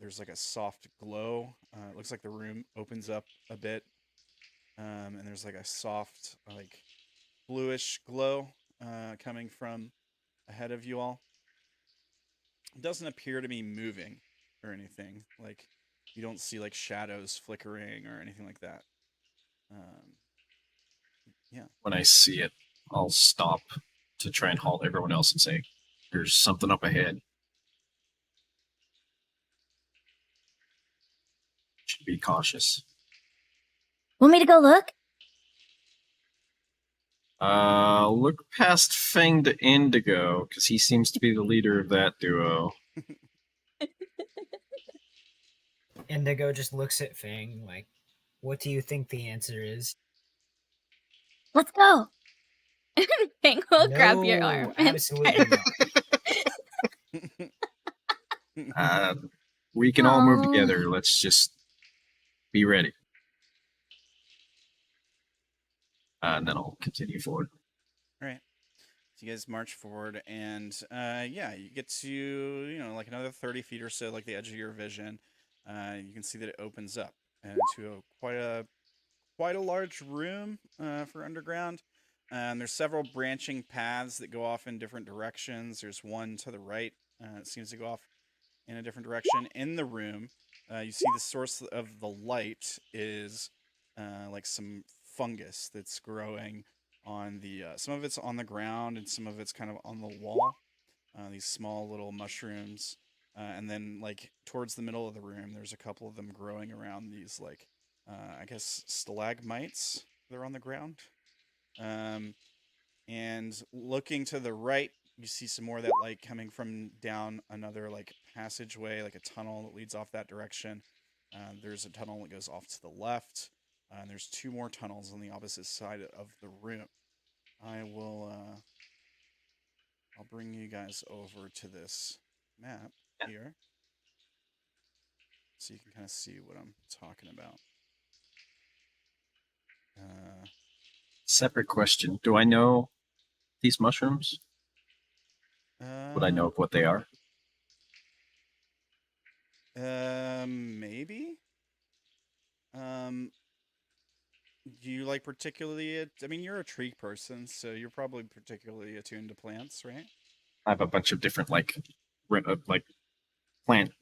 there's like a soft glow. It looks like the room opens up a bit, and there's like a soft like bluish glow coming from ahead of you all. It doesn't appear to be moving or anything. Like you don't see like shadows flickering or anything like that. Yeah. When I see it, I'll stop to try and halt everyone else and say, "There's something up ahead. Should be cautious." Want me to go look? Look past Fang to Indigo, because he seems to be the leader of that duo. Indigo just looks at Fang like, what do you think the answer is? Let's go. Fang will grab your No, arm. and absolutely not. We can all move Oh. together. Let's just be ready. And then I'll continue forward. All right. So you guys march forward, and yeah, you get to like another 30 feet or so, like the edge of your vision. You can see that it opens up into quite a large room for underground. There's several branching paths that go off in different directions. There's one to the right. It seems to go off in a different direction. In the room, you see the source of the light is like some fungus that's growing on the. Some of it's on the ground and some of it's kind of on the wall. These small little mushrooms, and then like towards the middle of the room, there's a couple of them growing around these like I guess stalagmites. They're on the ground. And looking to the right, you see some more of that light coming from down another like passageway, like a tunnel that leads off that direction. There's a tunnel that goes off to the left, and there's 2 more tunnels on the opposite side of the room. I'll bring you guys over to this map here, so you can kind of see what I'm talking about. Separate question. Do I know these mushrooms? Would I know what they are? Maybe. Do you like particularly? I mean, you're a tree person, so you're probably particularly attuned to plants, right? I have a bunch of different like plant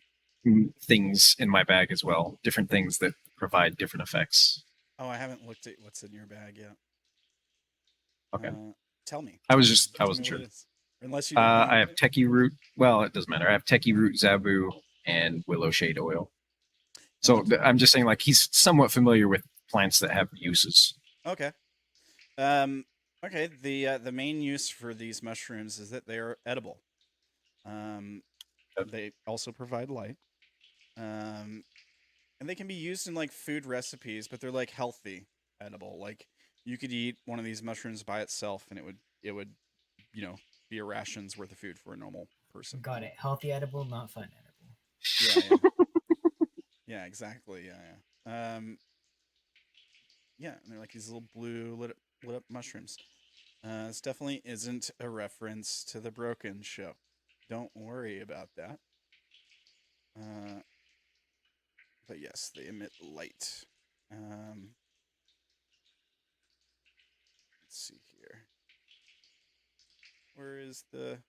things in my bag as well. Different things that provide different effects. Oh, I haven't looked at what's in your bag yet. Okay. Tell me. I Tell wasn't me sure. what it is. Unless you don't I have techie root. Well, it doesn't matter. I have techie root, zabu, and willow shade oil. So I'm just saying, like, he's somewhat familiar with plants that have uses. Okay. Okay. The main use for these mushrooms is that they are edible. They also provide light. And they can be used in like food recipes, but they're like healthy edible. Like you could eat one of these mushrooms by itself, and it would be a ration's worth of food for a normal person. Got it. Healthy edible, not fun edible. Yeah. Yeah, exactly. Yeah. Yeah, and they're like these little blue lit up mushrooms. This definitely isn't a reference to the Broken show. Don't worry about that. But yes, they emit light. Let's see here. Where is the?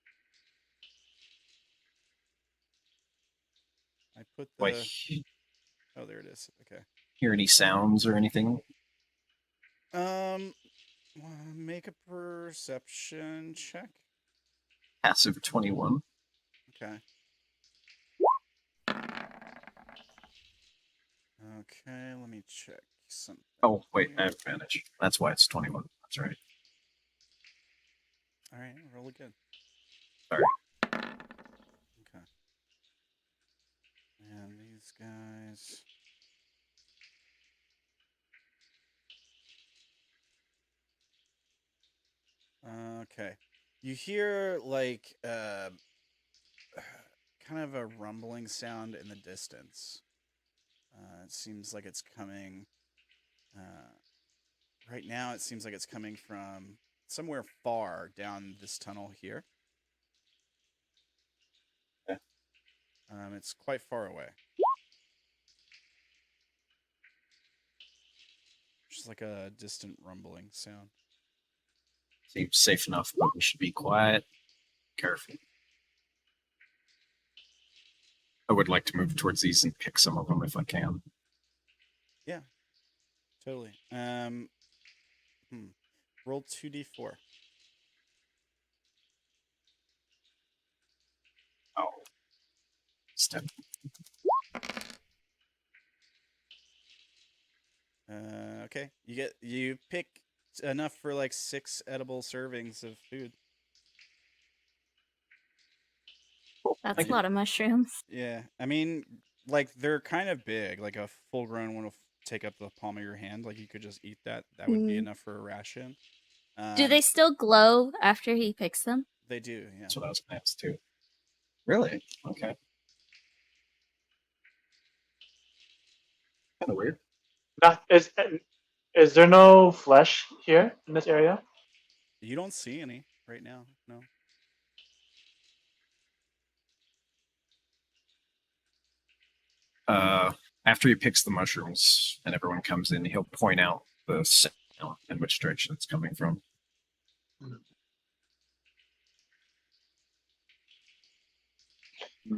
I put the. Like, Oh, there it is. Okay. hear any sounds or anything? Make a perception check. Passive 21. Okay. Okay, let me check something. Oh, wait, I here. have advantage. That's why it's 21. That's right. All right, really good. Sorry. Okay. And these guys. Okay. You hear like kind of a rumbling sound in the distance. It seems like it's coming right now it seems like it's coming from somewhere far down this tunnel here. Okay. It's quite far away. Just like a distant rumbling sound. Seems safe enough, but we should be quiet, careful. I would like to move towards these and pick some of them if I can. Yeah, totally. Roll 2d4. Oh. Step. Okay. You pick enough for like 6 edible servings of food. That's Thank a you. lot of mushrooms. Yeah, I mean, like they're kind of big. Like a full-grown one will take up the palm of your hand. Like you could just eat that. That would be Mm. enough for a ration. Do they still glow after he picks them? They do. Yeah. That's what I was going to ask too. Really? Okay. Kind of weird. Is there no flesh here in this area? You don't see any right now. No. After he picks the mushrooms and everyone comes in, he'll point out the sound and which direction it's coming from.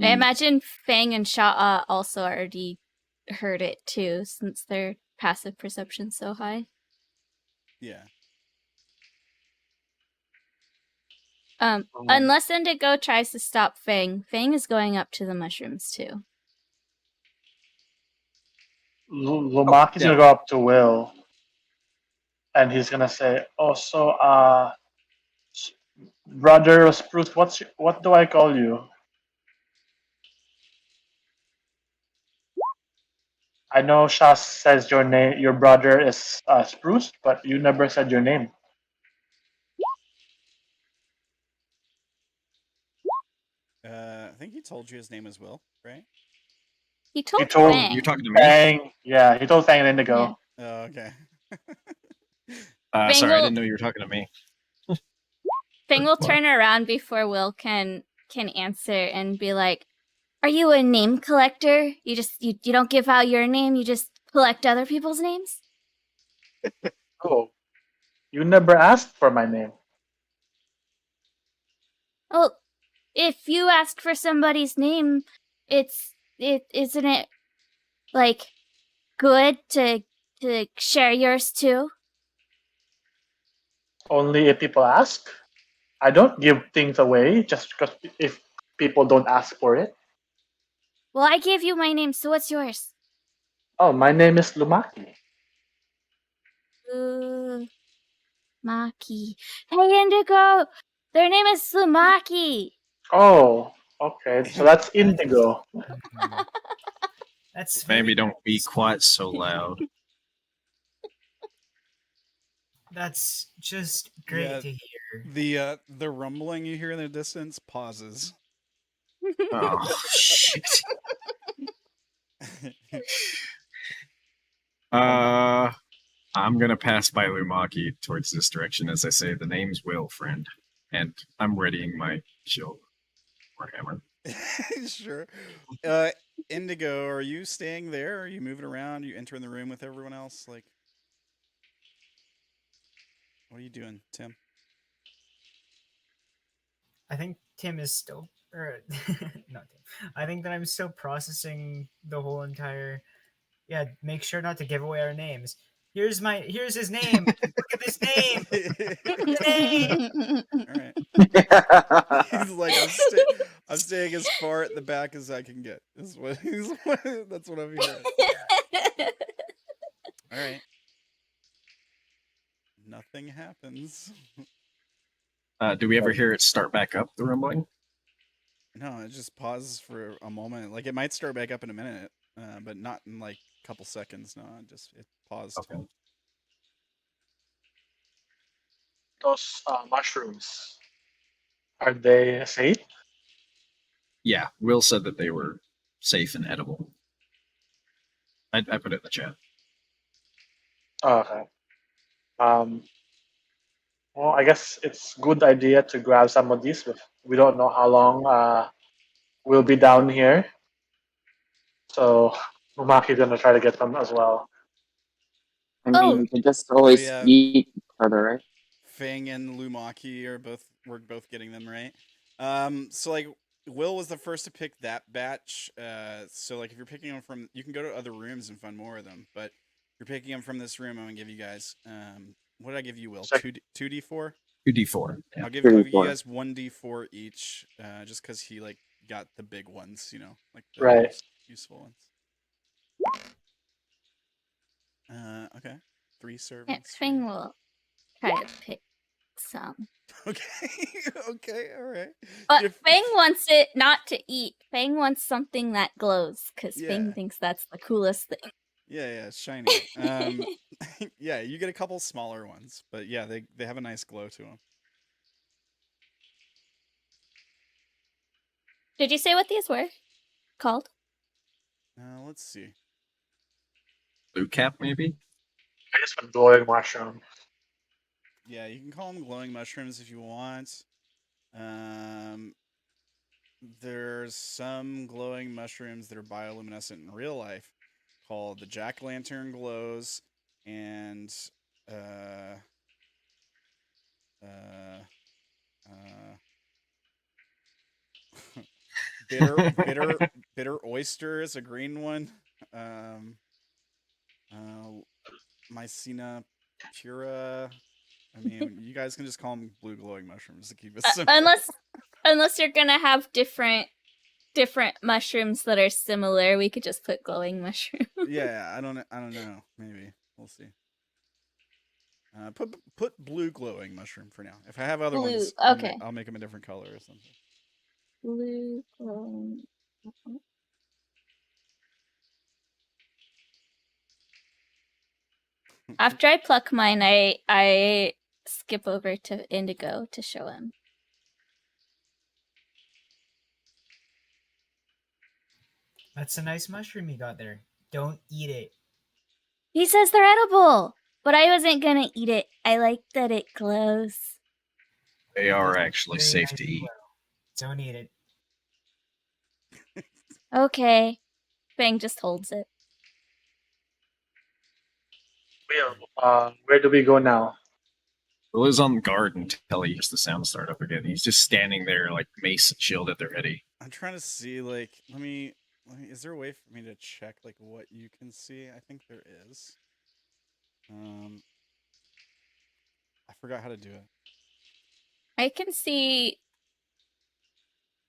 I imagine Fang and Sha'ah also already heard it too, since their passive perception's so high. Yeah. Unless Indigo tries to stop Fang, Fang is going up to the mushrooms too. Lumaki's gonna go up to Will, and he's gonna say, "Oh, so brother Spruce, what do I call you?" I know Shas says your name. Your brother is Spruce, but you never said your name. I think he told you his name as well, right? He told told Fang. You're talking to me? Fang, yeah, he told Fang and Indigo. Yeah. Oh, okay. Fang Sorry, I will- didn't know you were talking to me. Fang will What? turn around before Will can answer and be like, "Are you a name collector? You don't give out your name, you just collect other people's names?" Oh, you never asked for my name. Oh, if you ask for somebody's name, isn't it like good to share yours too? Only if people ask. I don't give things away just because if people don't ask for it. Well, I gave you my name, so what's yours? Oh, my name is Lumaki. Maki. Hey, Indigo! Their name is Lumaki! Oh, okay. So that's Indigo. That's Maybe very, don't be quite so loud. that's just great Yeah. to hear. The rumbling you hear in the distance pauses. Oh, shit. I'm gonna pass by Lumaki towards this direction as I say the name's Will, friend, and I'm readying my shield or hammer. Sure. Indigo, are you staying there? Are you moving around? Are you entering the room with everyone else? Like, what are you doing, Tim? I think Tim is still, or not Tim. I think that I'm still processing the whole entire. Yeah, make sure not to give away our names. Here's his name. Look at this name. All right. He's like, I'm staying as far at the back as I can get. That's what that's what I'm hearing. All right. Nothing happens. Do we ever hear it start back up, the rumbling? No, it just pauses for a moment. Like it might start back up in a minute, but not in like a couple seconds. No, it paused. Okay. Those mushrooms, are they safe? Yeah, Will said that they were safe and edible. I put it in the chat. Oh, okay. Well, I guess it's a good idea to grab some of these. We don't know how long we'll be down here. So Lumaki's gonna try to get them as well. I mean, Oh. we can just always yeah. eat each other, right? Fang and Lumaki we're both getting them right. So like Will was the first to pick that batch. So like if you're picking them from, you can go to other rooms and find more of them. But if you're picking them from this room, I'm gonna give you guys. What did I give you, Will? Check. 2d4. 2d4. Yeah. I'll give 2d4. you guys 1d4 each. Just because he like got the big ones, like the Right. most useful ones. Okay. 3 servings. Yeah, Fang will try to pick some. Okay. Okay. All right. But If- Fang wants it not to eat. Fang wants something that glows because Yeah. Fang thinks that's the coolest thing. Yeah, it's shiny. Yeah, you get a couple smaller ones, but yeah, they have a nice glow to them. Did you say what these were called? Let's see. Blue cap, maybe? I guess with glowing mushroom. Yeah, you can call them glowing mushrooms if you want. There's some glowing mushrooms that are bioluminescent in real life, called the jack-o'-lantern glows, and bitter oyster is a green one. Mycena pura. I mean, you guys can just call them blue glowing mushrooms to keep it simple. Unless you're gonna have different mushrooms that are similar, we could just put glowing mushroom. Yeah, I don't know. Maybe we'll see. Put blue glowing mushroom for now. If I have other Blue, ones, okay. I'll make them a different color or something. Blue glowing. After I pluck mine, I skip over to Indigo to show him. That's a nice mushroom you got there. Don't eat it. He says they're edible, but I wasn't gonna eat it. I like that it glows. They are actually Very safe nice to eat. glow. Don't eat it. Okay. Fang just holds it. Where do we go now? Will is on guard until he hears the sound start up again. He's just standing there, like mace and shield at the ready. I'm trying to see, like, let me. Is there a way for me to check, like, what you can see? I think there is. I forgot how to do it. I can see.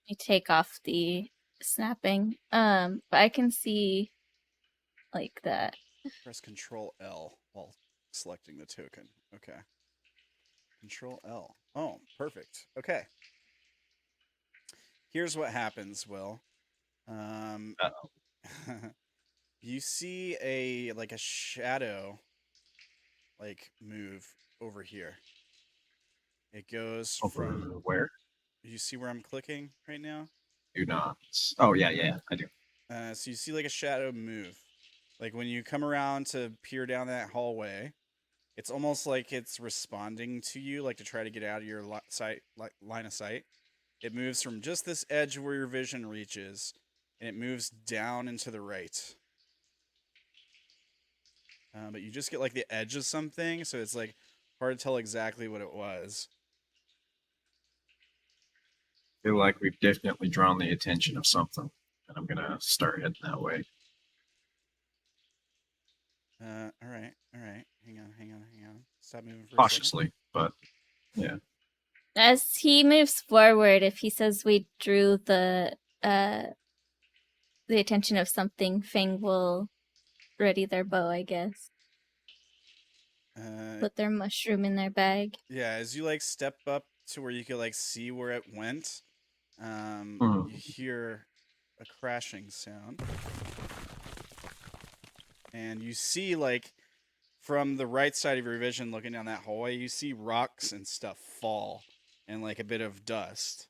Let me take off the snapping. But I can see, like that. Press Control L while selecting the token. Okay. Control L. Oh, perfect. Okay. Here's what happens, Will. You see a shadow move over here. It goes Over from where? You see where I'm clicking right now? Do not. Oh yeah, I do. So you see like a shadow move. Like when you come around to peer down that hallway, it's almost like it's responding to you, like to try to get out of your line of sight. It moves from just this edge where your vision reaches, and it moves down and to the right. But you just get like the edge of something, so it's like hard to tell exactly what it was. I feel like we've definitely drawn the attention of something, and I'm gonna start heading that way. All right. Hang on. Stop moving for a second. Cautiously, but yeah. As he moves forward, if he says we drew the attention of something, Fang will ready their bow, I guess. Put their mushroom in their bag. Yeah, as you like step up to where you could like see where it went, Mhm. you hear a crashing sound. And you see like from the right side of your vision looking down that hallway, you see rocks and stuff fall and like a bit of dust.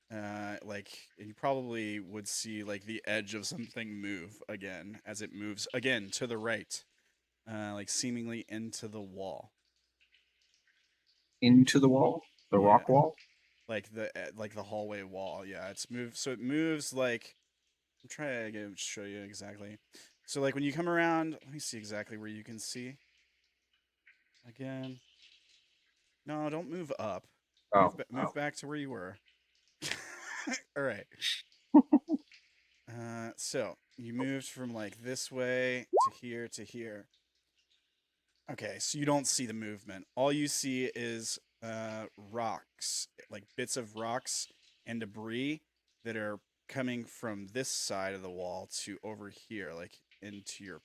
Like you probably would see like the edge of something move again as it moves again to the right, like seemingly into the wall. Into the wall, the Yeah. rock wall. Like the hallway wall. Yeah, it's moved. So it moves like I'm trying to show you exactly. So like when you come around, let me see exactly where you can see. Again. No, don't move up. Oh, Move back to where you were. All right. So you moved from like this way to here to here. Okay, so you don't see the movement. All you see is rocks, like bits of rocks and debris that are coming from this side of the wall to over here, like into your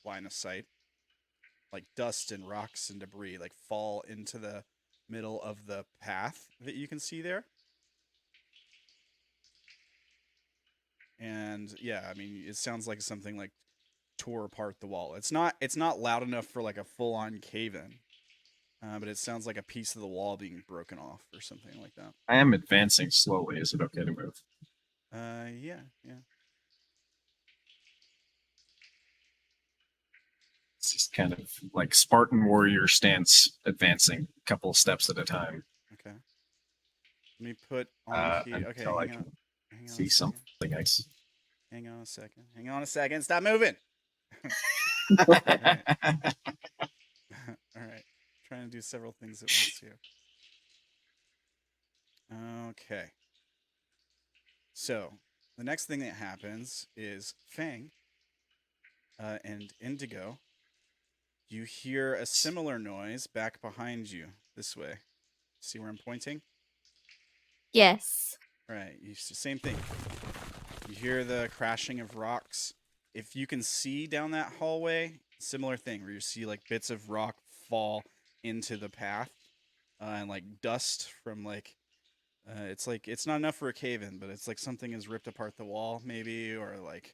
line of sight. Like dust and rocks and debris, like fall into the middle of the path that you can see there. And yeah, I mean, it sounds like something like tore apart the wall. It's not loud enough for like a full on cave in, but it sounds like a piece of the wall being broken off or something like that. I am advancing slowly. Is it okay to move? Yeah. It's just kind of like Spartan warrior stance, advancing a couple of steps at a time. Okay. Let me put on here. Okay, until I hang can on. Hang on see a second. something nice. Hang on a second. Hang on a second. Stop moving. All right. All right. Trying to do several things at once here. Okay. So the next thing that happens is Fang and Indigo. You hear a similar noise back behind you this way. See where I'm pointing? Yes. Right. Same thing. You hear the crashing of rocks. If you can see down that hallway, similar thing where you see like bits of rock fall into the path and like dust from like it's like it's not enough for a cave in, but it's like something has ripped apart the wall maybe or like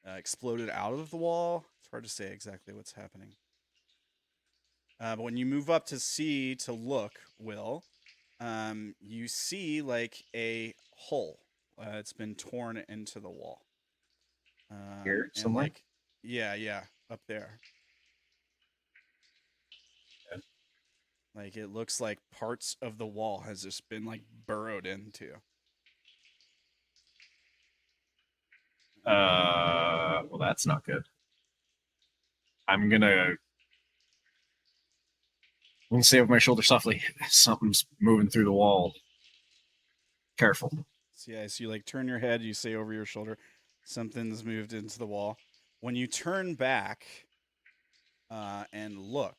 exploded out of the wall. It's hard to say exactly what's happening. But when you move up to look, Will, you see like a hole. It's been torn into the wall. Here, and somewhere? like, yeah, up there. Okay. Like it looks like parts of the wall has just been like burrowed into. Well, that's not good. I'm gonna say over my shoulder softly. Something's moving through the wall. Careful. So yeah, so you like turn your head, you say over your shoulder, something's moved into the wall. When you turn back and look,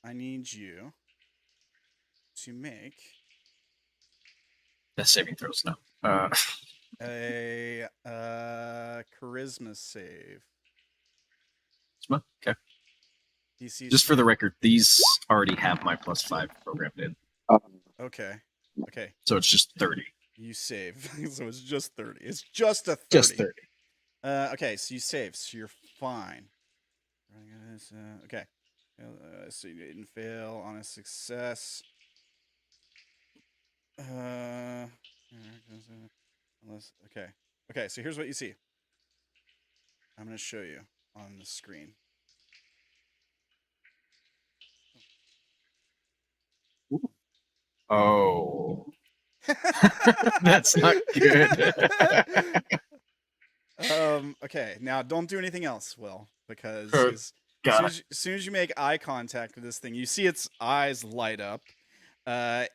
I need you to make Death saving throws now. a charisma save. Okay. DC Just for the record, these already have my +5 programmed in, Okay. so it's just 30. You save, so it's just 30. It's just a 30. Just 30. Okay, so you save, so you're fine. Okay. So you didn't fail on a success. Unless okay. So here's what you see. I'm gonna show you on the screen. Oh. That's not good. Okay. Now don't do anything else, Will, because Oh, as soon as you make eye contact with this thing, you see its eyes light up. You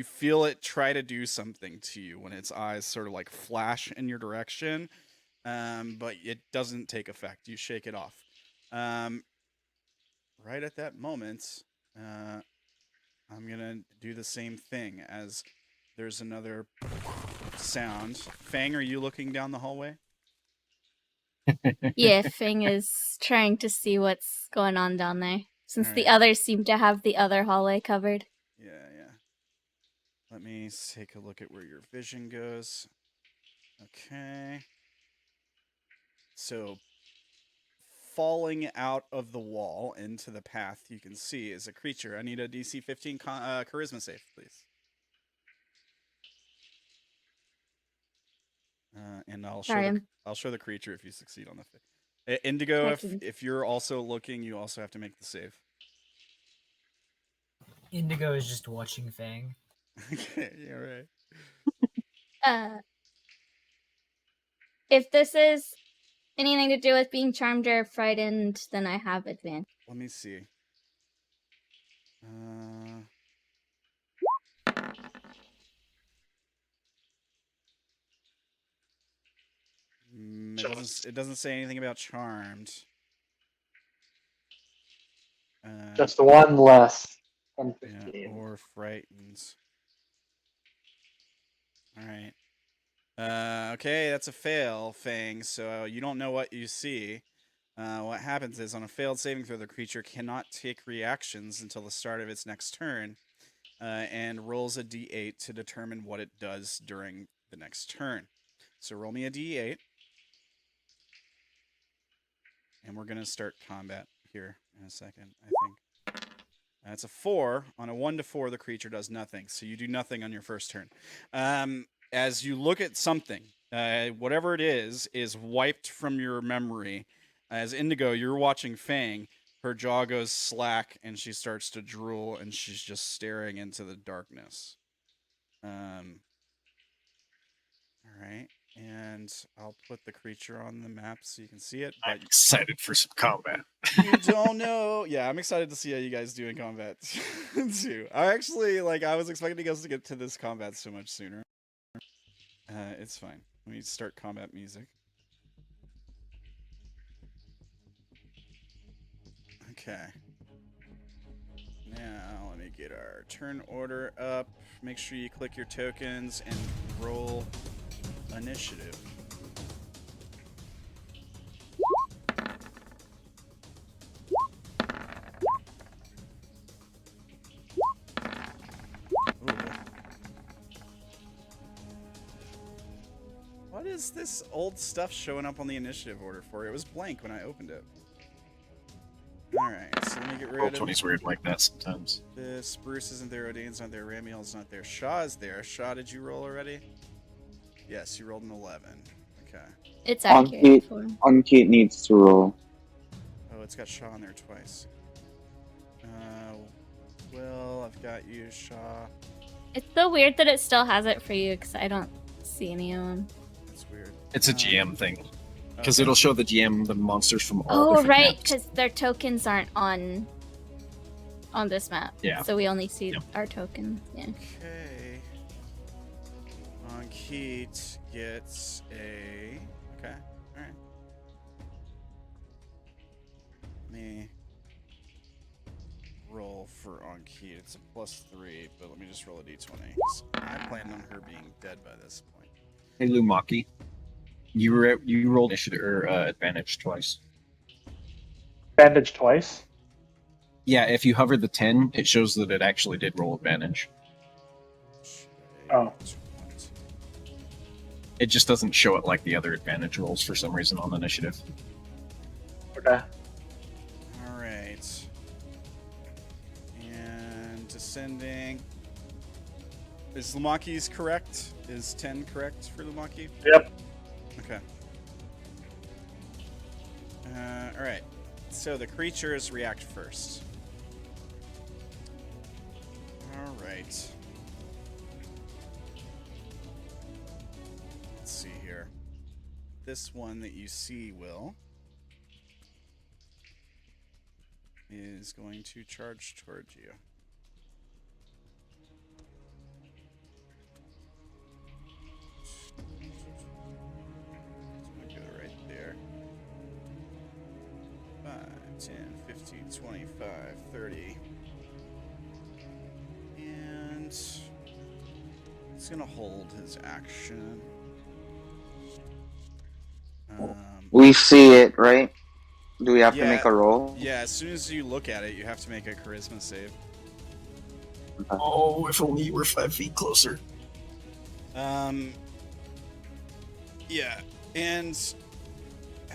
feel it try to do something to you when its eyes sort of like flash in your direction. but it doesn't take effect. You shake it off. Right at that moment, I'm gonna do the same thing as there's another sound. Fang, are you looking down the hallway? Yeah, Fang is trying to see what's going on down there. Since the Alright. others seem to have the other hallway covered. Yeah. Let me take a look at where your vision goes. Okay. So, falling out of the wall into the path you can see is a creature. I need a DC 15 charisma save, please. And I'll show the creature if you succeed on the Indigo. If you're also looking, you also have to make the save. Indigo is just watching Fang. Okay, yeah, right. If this is anything to do with being charmed or frightened, then I have advantage. Let me see. It doesn't say anything about charmed. Just one less than 15. Yeah, or frightened. All right. Okay, that's a fail, Fang. So you don't know what you see. What happens is, on a failed saving throw, the creature cannot take reactions until the start of its next turn, and rolls a d8 to determine what it does during the next turn. So roll me a d8. And we're going to start combat here in a second, I think. That's a 4. On a 1 to 4, the creature does nothing. So you do nothing on your first turn. As you look at something, whatever it is wiped from your memory. As Indigo, you're watching Fang. Her jaw goes slack, and she starts to drool, and she's just staring into the darkness. All right. And I'll put the creature on the map so you can see it. I'm excited for some combat. You don't know. Yeah, I'm excited to see how you guys do in combat too. I was expecting us to get to this combat so much sooner. It's fine. Let me start combat music. Okay. Now let me get our turn order up. Make sure you click your tokens and roll initiative. What is this old stuff showing up on the initiative order for? It was blank when I opened it. Alright, so let me get rid of... Roll20's weird like that sometimes. This. Bruce isn't there, Odine's not there, Ramiel's not there, Sha'ah is there. Sha'ah, did you roll already? Yes, you rolled an 11. Okay. It's accurate for him. Unkate needs to roll. Oh, it's got Sha'ah on there twice. Will, I've got you, Sha'ah. It's so weird that it still has it for you, because I don't see any of them. That's weird. It's a GM thing. Because it'll show the GM the monsters from all Oh, different right, maps. because their tokens aren't on this map. Yeah. So we only see our tokens. Yeah. Okay. Ankit gets a... Okay, alright. Let me roll for Ankit. It's a +3, but let me just roll a d20. I planned on her being dead by this point. Hey, Lumaki. You rolled initiative or advantage twice. Advantage twice? Yeah, if you hover the 10, it shows that it actually did roll advantage. Oh. It just doesn't show it like the other advantage rolls for some reason on initiative. Okay. Alright. And descending. Is Lumaki's correct? Is 10 correct for Lumaki? Yep. Okay. Alright. So the creatures react first. Alright. Let's see here. This one that you see, Will, is going to charge towards you. Go the 25, 30. And he's gonna hold his action. We see it, right? Do we have to Yeah. make a roll? Yeah, as soon as you look at it, you have to make a charisma save. Oh, if only you were 5 feet closer. Yeah, and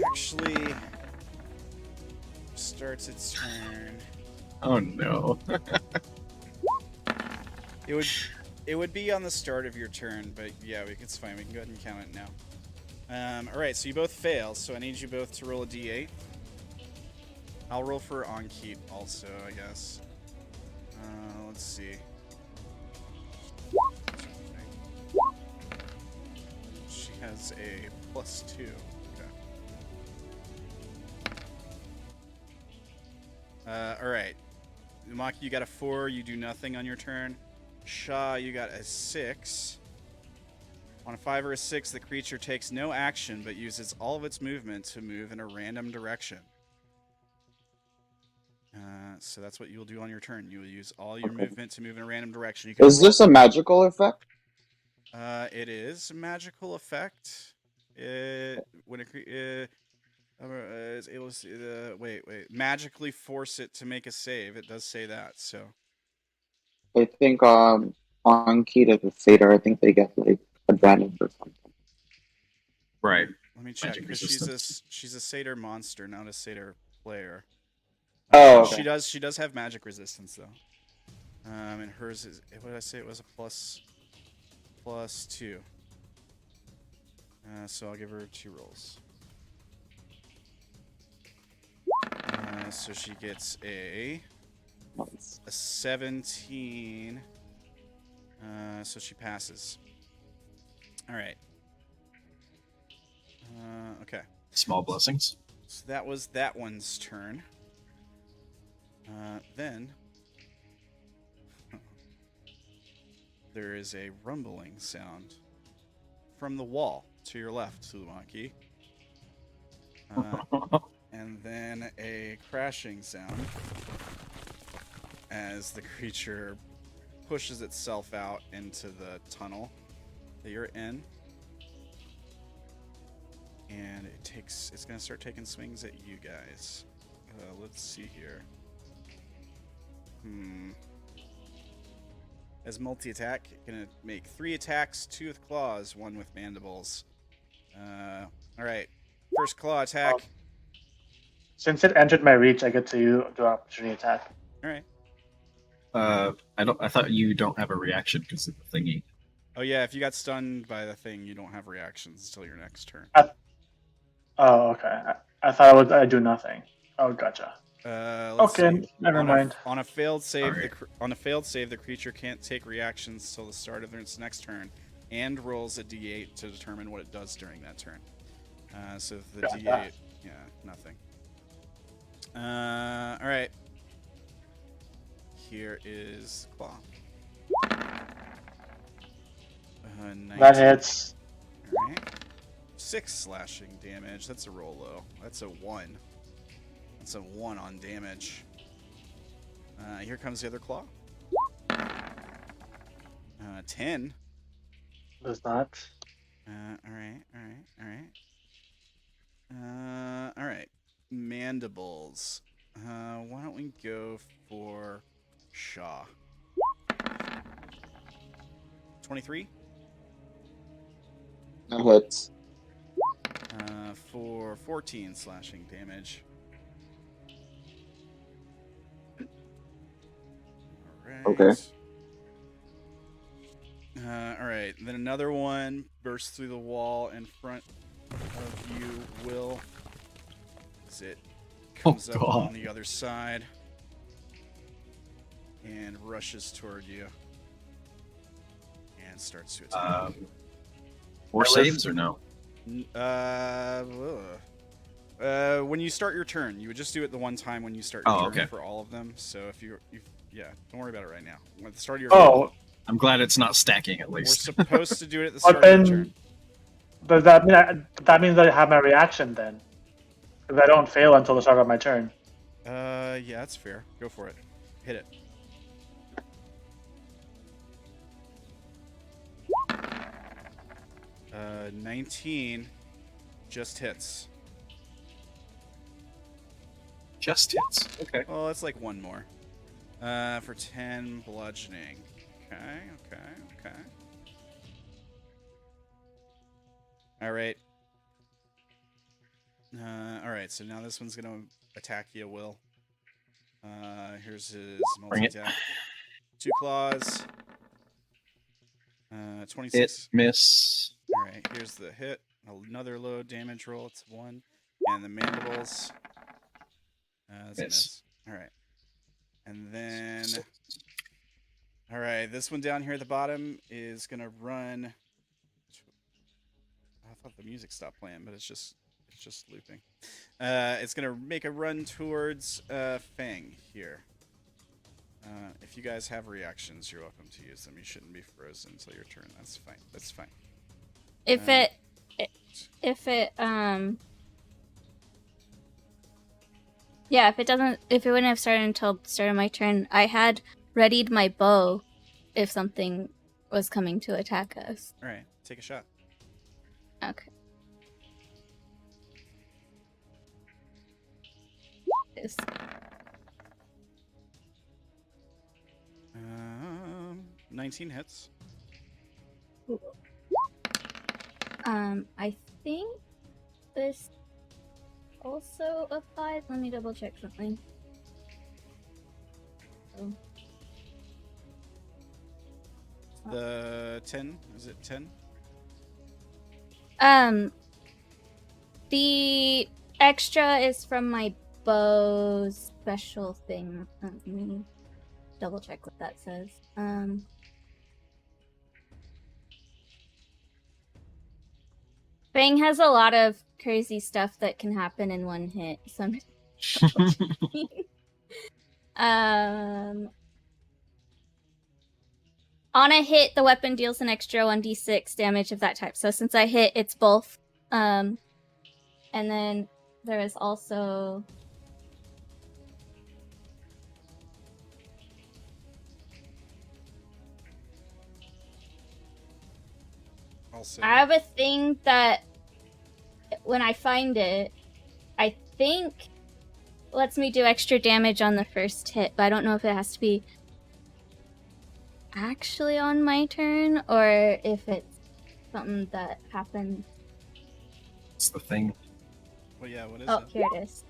actually starts its turn. Oh no. It would be on the start of your turn, but yeah, it's fine. We can go ahead and count it now. All right, so you both fail, so I need you both to roll a d8. I'll roll for Onkeep also, I guess. Let's see. She has a +2. Okay. All right. Lumaki, you got a 4. You do nothing on your turn. Sha'ah, you got a 6. On a 5 or a 6, the creature takes no action but uses all of its movement to move in a random direction. So that's what you'll do on your turn. You will use all your movement to move in a random direction. You can Is this a magical effect? It is a magical effect. When a is able to wait, magically force it to make a save. It does say that. So I think on key to the Feydark, I think they get like advantage or something. Right. let me check, Magic because resistance. she's a satyr monster, not a satyr player. Oh, okay. She does have magic resistance though. And hers is, what did I say? It was a +2. So I'll give her 2 rolls. So she gets a 17. So she passes. All right. Okay. Small blessings. So that was that one's turn. Then there is a rumbling sound from the wall to your left, Lumaki. And then a crashing sound as the creature pushes itself out into the tunnel that you're in. And it's going to start taking swings at you guys. Let's see here. As multi-attack, going to make 3 attacks, 2 with claws, 1 with mandibles. All right. First claw attack. Since it entered my reach, I get to do opportunity attack. All right. I thought you don't have a reaction because of the thingy. Oh yeah, if you got stunned by the thing, you don't have reactions until your next turn. Oh, okay. I thought I do nothing. Oh, gotcha. Let's Okay, see. never mind. On a failed save, Alright. the creature can't take reactions till the start of its next turn, and rolls a d8 to determine what it does during that turn. So the Gotcha. d8, yeah, nothing. All right. Here is claw. 19. That hits. All right. 6 slashing damage. That's a roll low. That's a 1. That's a 1 on damage. Here comes the other claw. 10. Does not. All right. Mandibles. Why don't we go for Sha'ah? 23. That hits. For 14 slashing damage. All right. Okay. All right. Then another one bursts through the wall in front of you, Will. As it comes up God. on the other side and rushes toward you and starts to attack. 4 saves or no? When you start your turn, you would just do it the one time when you start your turn okay. for all of them. So if yeah, don't worry about it right now. At the start of your Oh, I'm glad it's not stacking at we're least. supposed to do it at the but start of your then turn. does that mean that means I have my reaction then? Because I don't fail until the start of my turn. Yeah, that's fair. Go for it. Hit it. Uh, 19 just hits. Just hits. Okay. Well, it's like one more. For 10 bludgeoning. Okay. All right. All right. So now this one's gonna attack you, Will. Here's his Bring it. multi-attack. 2 claws. Hit, 26. miss. All right. Here's the hit. Another low damage roll. It's 1. And the mandibles. That's a miss. All right. And then, all right, this one down here at the bottom is gonna run. I thought the music stopped playing, but it's just looping. It's gonna make a run towards Fang here. If you guys have reactions, you're welcome to use them. You shouldn't be frozen until your turn. That's fine. That's fine. If it wouldn't have started until the start of my turn, I had readied my bow if something was coming to attack us. All right, take a shot. Okay. Yes. 19 hits. I think this also applies. Let me double check something. Oh. The 10, is it 10? The extra is from my bow special thing. Let me double check what that says. Fang has a lot of crazy stuff that can happen in one hit. So on a hit, the weapon deals an extra 1d6 damage of that type. So since I hit, it's both. And then there is also Also, I have a thing that when I find it, I think lets me do extra damage on the first hit, but I don't know if it has to be actually on my turn or if it's something that happens. It's the thing. well, yeah, what is Oh, it? here it is.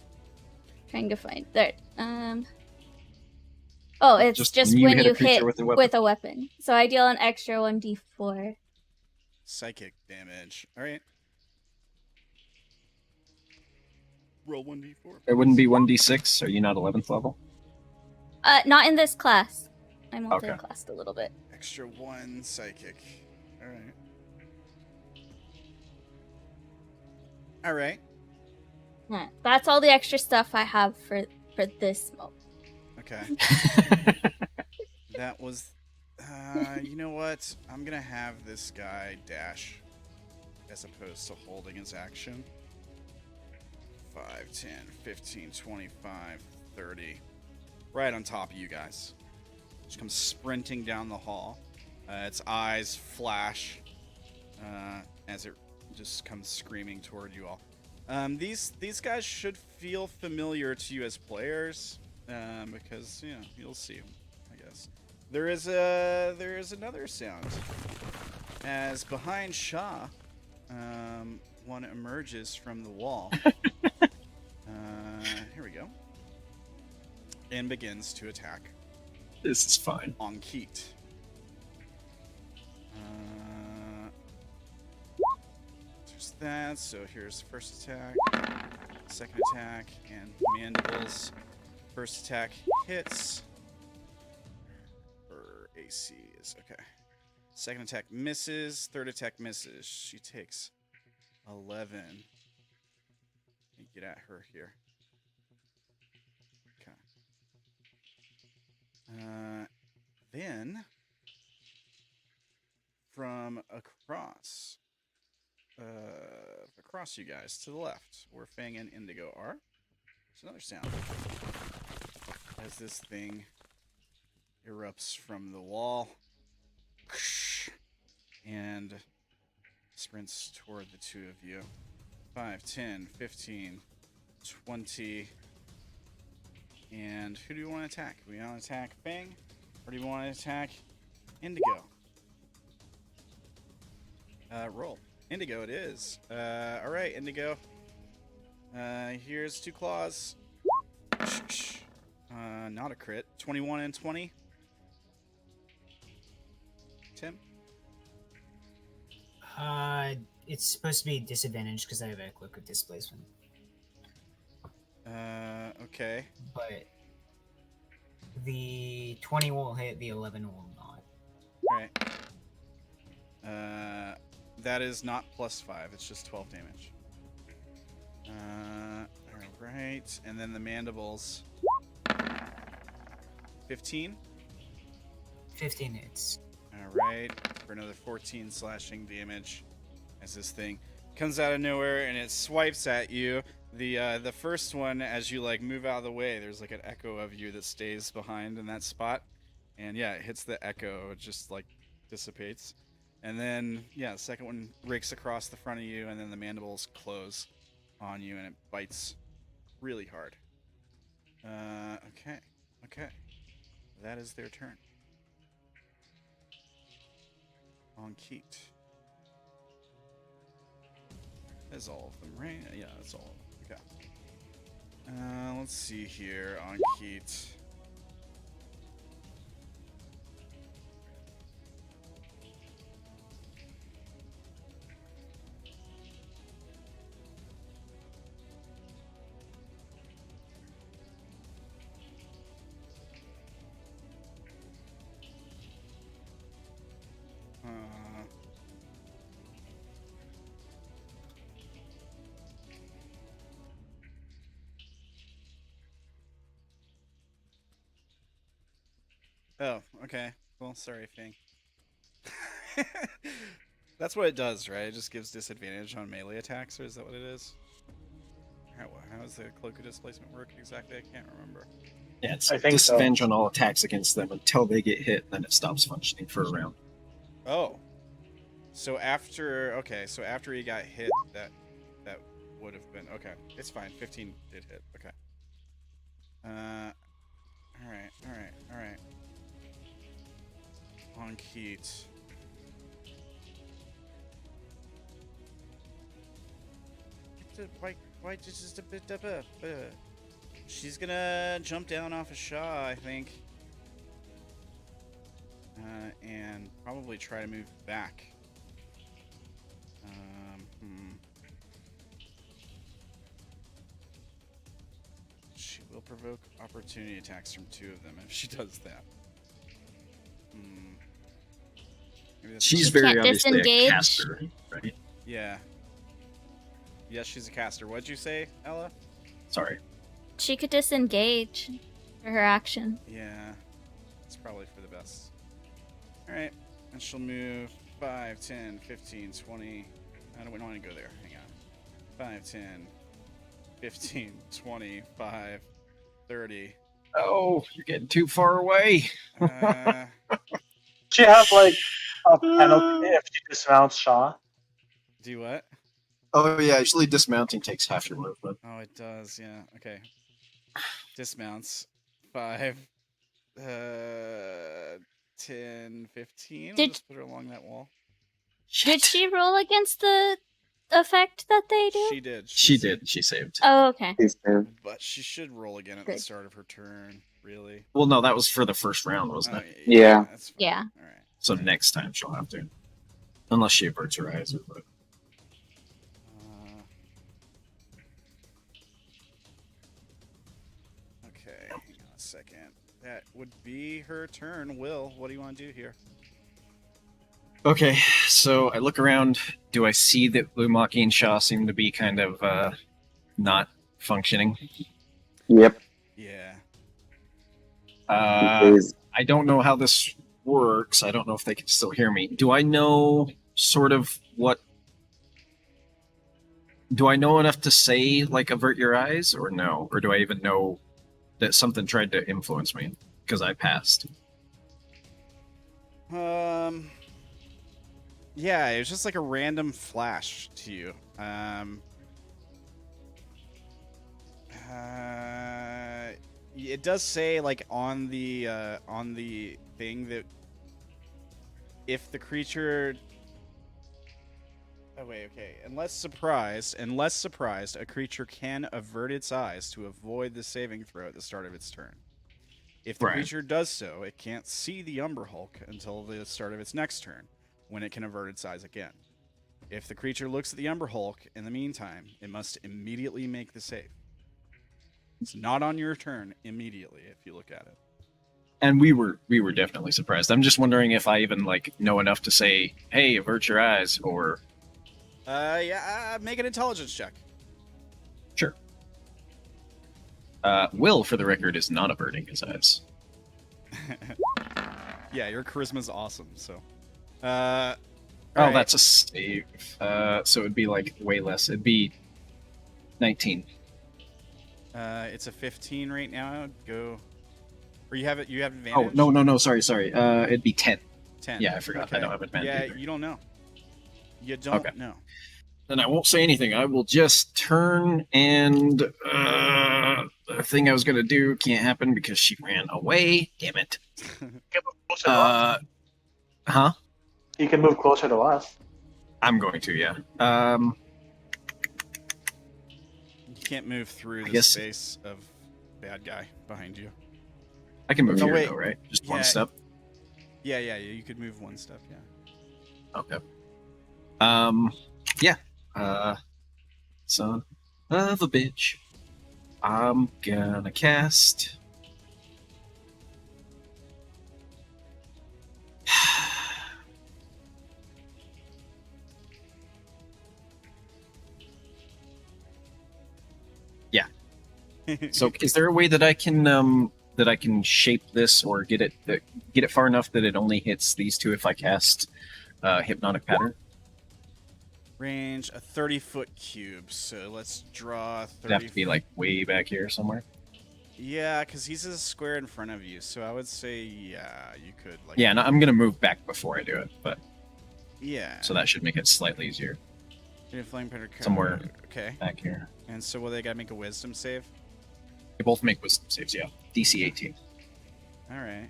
Trying to find there. Oh, it's just you when hit a you creature hit with a weapon. weapon. So I deal an extra 1d4. Psychic damage. All right. Roll 1d4. It wouldn't be 1d6. Are you not 11th level? Not in this class. I'm Okay. multi-classed a little bit. Extra 1 psychic. All right. All right. Yeah, that's all the extra stuff I have for this moment. Okay. That was. You know what? I'm gonna have this guy dash as opposed to holding his action. 5, 10, 15, 25, 30. Right on top of you guys. Just comes sprinting down the hall. Its eyes flash as it just comes screaming toward you all. These guys should feel familiar to you as players, because you'll see them, I guess. There is another sound as behind Sha'ah, one emerges from the wall. Here we go, and begins to attack. This is fine. On Keat. There's that. So here's first attack, second attack, and mandibles. First attack hits. Her AC is okay. Second attack misses. Third attack misses. She takes 11. Let me get at her here. Okay. Then from across you guys to the left, where Fang and Indigo are, there's another sound. as this thing erupts from the wall and sprints toward the two of you. 5, 10, 15, 20. And who do you want to attack? Do we want to attack Fang? Or do you want to attack Indigo? Roll. Indigo it is. Alright, Indigo. Here's 2 claws. Not a crit. 21 and 20. Tim? It's supposed to be disadvantaged because I have a cloak of displacement. Okay. But the 20 will hit, the 11 will not. Alright. That is not +5, it's just 12 damage. Alright, and then the mandibles. 15? 15 hits. Alright, for another 14 slashing damage as this thing comes out of nowhere and it swipes at you. The first one, as you like move out of the way, there's like an echo of you that stays behind in that spot. And yeah, it hits the echo, it just like dissipates. And then, yeah, the second one rakes across the front of you, and then the mandibles close on you, and it bites really hard. Okay. That is their turn. On Keat. That's all of them, right? Yeah, that's all of them. Okay. Let's see here on Keat. Oh, okay. Well, sorry, Fang. That's what it does, right? It just gives disadvantage on melee attacks, or is that what it is? How does the cloak of displacement work exactly? I can't remember. Yeah, it's I think so. disadvantage on all attacks against them until they get hit, then it stops functioning for a round. Oh. So after he got hit, that would have been okay. It's fine. 15 did hit. Okay. All right. On Keat. Why just a bit she's gonna jump down off of Sha'ah, I think. And probably try to move back. She will provoke opportunity attacks from 2 of them if she does that. She's She very can't obviously disengage? a caster, right? Yeah. Yes, she's a caster. What'd you say, Ella? Sorry. She could disengage for her action. Yeah. It's probably for the best. Alright. And she'll move 5, 10, 15, 20. I don't want to go there. Hang on. 5, 10, 15, 25, 30. Oh, you're getting too far away. She have like a penalty if she dismounts Sha'ah. Do what? Oh yeah, usually dismounting takes half your movement. Oh, it does, yeah. Okay. Dismounts. 5, 10, 15. I'll Did- just put her along that wall. Did she roll against the effect that they do? She did. She did. She saved. Oh, okay. But she should roll again at the Good. start of her turn, really. Well, no, that was for the first round, wasn't it? Yeah. That's fine. Yeah. All right. So next time she'll have to, unless she averts her eyes. Or Okay, hang on a second. That would be her turn. Will, what do you want to do here? Okay, so I look around. Do I see that Lumaki and Sha'ah seem to be kind of not functioning? Yep. Yeah. I don't know how this works. I don't know if they can still hear me. Do I know sort of what? Do I know enough to say like avert your eyes, or no? Or do I even know that something tried to influence me because I passed. Yeah, it was just like a random flash to you. It does say like on the thing that if the creature. Oh wait, okay. Unless surprised, a creature can avert its eyes to avoid the saving throw at the start of its turn. If the Right. creature does so, it can't see the Umber Hulk until the start of its next turn, when it can avert its eyes again. If the creature looks at the Umber Hulk in the meantime, it must immediately make the save. It's not on your turn immediately if you look at it. And we were definitely surprised. I'm just wondering if I even like know enough to say, "Hey, avert your eyes," or make an intelligence check. sure. Will, for the record, is not averting his eyes. Yeah, your charisma's awesome. So, Oh, alright. that's a save. So it'd be like way less. It'd be 19. It's a 15 right now. Go, or you have it. You have Oh advantage. no, sorry. It'd be 10. 10. Yeah, I forgot. I don't have advantage Yeah, either. you don't know. You don't Okay. know. Then I won't say anything. I will just turn and the thing I was gonna do can't happen because she ran away. Damn it. Huh? You can move closer to us. I'm going to, yeah. You can't move through I the guess- space of bad guy behind you. I can move Oh, here wait. though, right? Just Yeah. one step. Yeah. You could move one step. Yeah. Okay. Yeah. Son of a bitch. I'm gonna cast. So, is there a way that I can shape this or get it far enough that it only hits these two if I cast hypnotic pattern? Range a 30-foot cube. So let's draw 30. It'd have to be like way back here somewhere. Yeah, because he's a square in front of you. So I would say, yeah, you could like. Yeah, and I'm gonna move back before I do it, but Yeah. so that should make it slightly easier. Flame pattern card. Somewhere. Okay. Back here. And so, will they gotta make a wisdom save? They both make wisdom saves, yeah. DC 18. All right.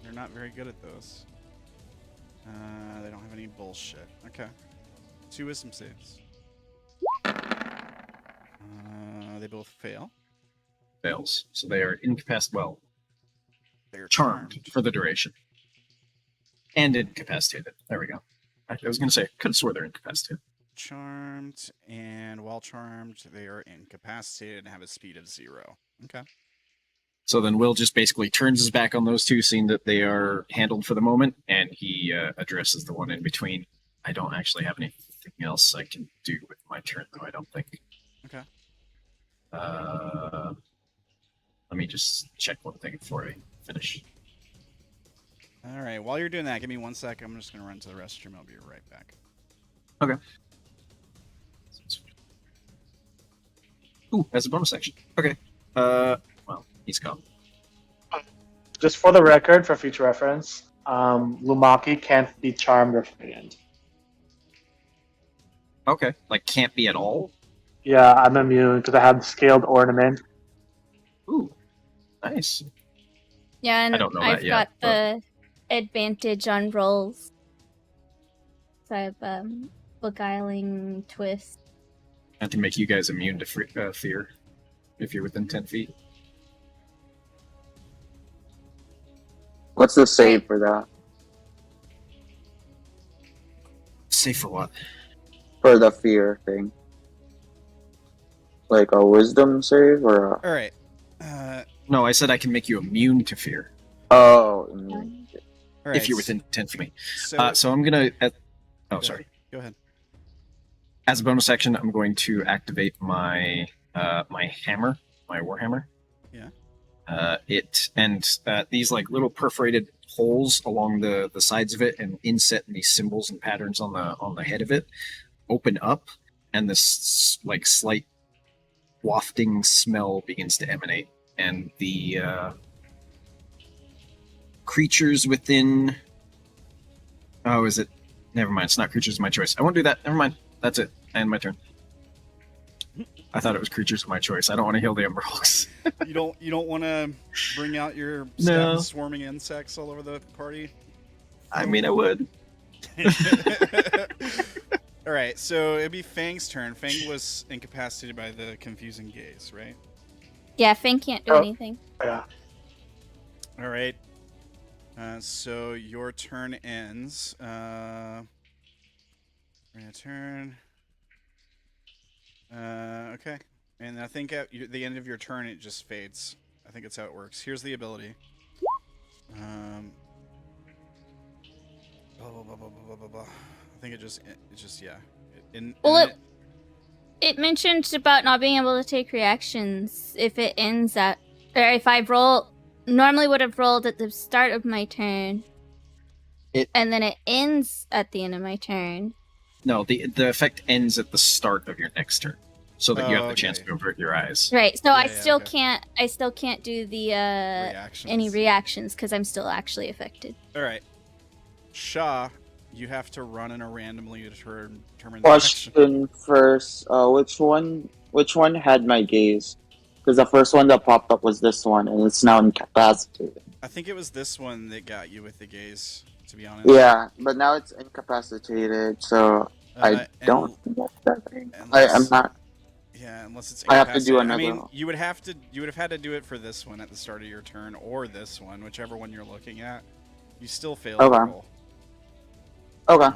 They're not very good at those. They don't have any bullshit. Okay. 2 wisdom saves. They both fail. Fails. So they are incapacitated. Well, They're charmed for the duration. And incapacitated. There we go. I was going to say, I could have swore they're incapacitated. Charmed, and while charmed, they are incapacitated and have a speed of 0. Okay. So then Will just basically turns his back on those two, seeing that they are handled for the moment, and he addresses the one in between. I don't actually have anything else I can do with my turn, though, I don't think. Okay. Let me just check one thing before I finish. All right. While you're doing that, give me 1 sec. I'm just gonna run to the restroom. I'll be right back. Okay. Ooh, that's a bonus action. Okay. Well, he's gone. Just for the record, for future reference, Lumaki can't be charmed or frightened. Okay. Like, can't be at all? Yeah, I'm immune because I have the scaled ornament. Ooh, nice. Yeah, and I don't know I've that yet, got the advantage on rolls. So I have beguiling twist. And to make you guys immune to fear if you're within 10 feet. What's the save for that? Safe for what? For the fear thing? Like a wisdom save or a... All right. No, I said I can make you immune to fear Oh, All right. if you're within 10 feet of me. So, So I'm gonna. Oh, go sorry. ahead. Go ahead. As a bonus action, I'm going to activate my my hammer, my warhammer. Yeah. These like little perforated holes along the sides of it and inset these symbols and patterns on the head of it open up, and this like slight wafting smell begins to emanate and the creatures within. Oh, is it? Never mind. It's not creatures of my choice. I won't do that. Never mind. That's it. I end my turn. I thought it was creatures of my choice. I don't want to heal the Ember Hulks. You don't want to bring out your No. swarming insects all over the party? I mean, I would. All right, so it'd be Fang's turn. Fang was incapacitated by the confusing gaze, right? Yeah, Fang can't do Oh. anything. Yeah. All right. So your turn ends. We're gonna turn. Okay. And I think at the end of your turn, it just fades. I think that's how it works. Here's the ability. Blah, blah, blah, blah, blah, blah, blah. I think it just yeah. It mentioned about not being able to take reactions if it ends at, or if I normally would have rolled at the start of my turn, and then it ends at the end of my turn. No, the effect ends at the start of your next turn, so that you have the chance to avert your eyes. Right. So I still okay. can't do the Reactions. any reactions because I'm still actually affected. All right. Sha'ah, you have to run in a randomly determined direction. Question first. Which one had my gaze? Because the first one that popped up was this one, and it's now incapacitated. I think it was this one that got you with the gaze, to be honest. Yeah, but now it's incapacitated, so I don't. I'm not. Yeah, unless it's I have to do incapacitated. another. I mean, you would have had to do it for this one at the start of your turn, or this one, whichever one you're looking at. You still failed the roll. Okay.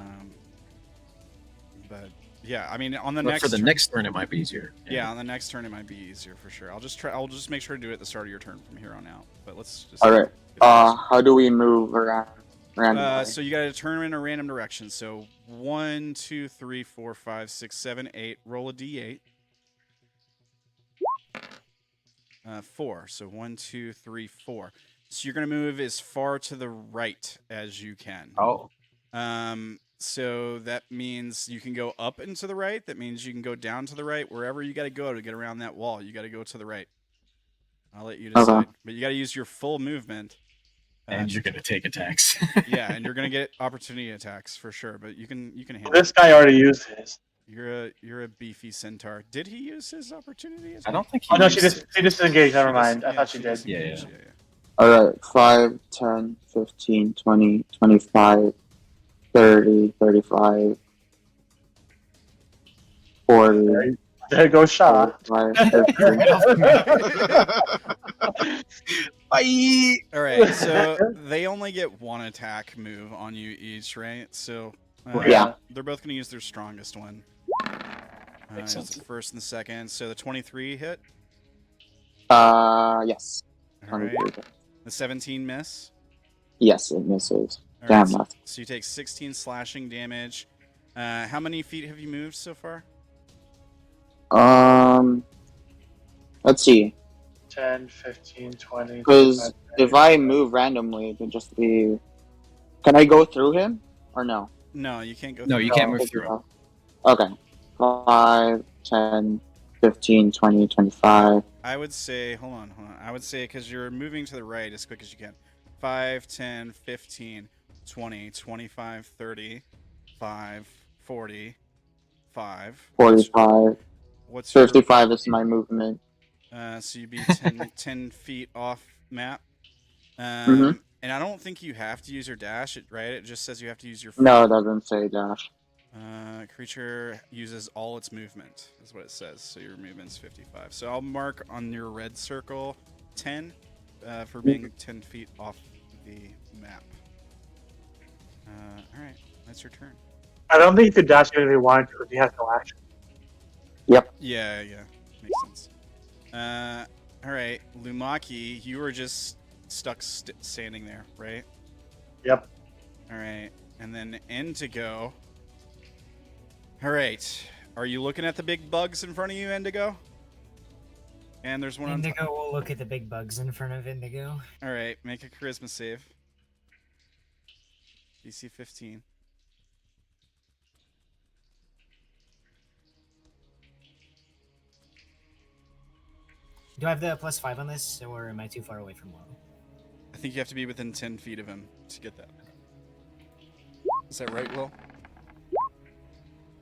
But yeah, I mean, on the But next for the turn, next turn, it might be easier. Yeah, on the next turn it might be easier for sure. I'll just make sure to do it at the start of your turn from here on out. But let's just. All right. How do we move around randomly? So you got to turn in a random direction. So 1, 2, 3, 4, 5, 6, 7, 8. Roll a d8. 4. So 1, 2, 3, 4. So you're gonna move as far to the right as you can. Oh. So that means you can go up and to the right. That means you can go down to the right. Wherever you got to go to get around that wall, you got to go to the right. I'll let you decide. Okay. But you got to use your full movement. And you're gonna take attacks. Yeah, and you're gonna get opportunity attacks for sure. But you can handle This it. guy already used his. You're a beefy centaur. Did he use his opportunity attack? I don't think. Oh no, she disengaged. Never mind. I thought she did. Yeah. Alright, 5, 10, 15, 20, 25, 30, 35, 40. There goes Sha'ah. 45, 50. Bye. All right, so they only get one attack move on you each, right? So Yeah. they're both going to use their strongest one. Makes sense. The first and the second. So the 23 hit. Yes. All right. The 17 miss. Yes, it misses. All Damn, right, left. so you take 16 slashing damage. How many feet have you moved so far? Let's see. 10, 15, 20. Because if I move randomly, it would just be. Can I go through him or no? No, you can't go. No, through you it. can't move through. Okay. 5, 10, 15, 20, 25. I would say, hold on. I would say, because you're moving to the right as quick as you can. 5, 10, 15, 20, 25, 30, 5, 40, 5. 45. What's your 55 is my movement. So you'd be 10 feet off map. Mhm. And I don't think you have to use your dash, right? It just says you have to use your. No, it doesn't say dash. Creature uses all its movement, is what it says. So your movement's 55. So I'll mark on your red circle 10 for being 10 feet off the map. All right, that's your turn. I don't think you could dash even if you wanted to because he has no action. Yep. Yeah, makes sense. All right, Lumaki, you were just stuck standing there, right? Yep. All right, and then Indigo. All right, are you looking at the big bugs in front of you, Indigo? And there's one on top. Indigo will look at the big bugs in front of Indigo. All right, make a charisma save. DC 15. Do I have the +5 on this, or am I too far away from low? I think you have to be within 10 feet of him to get that. Is that right, Will?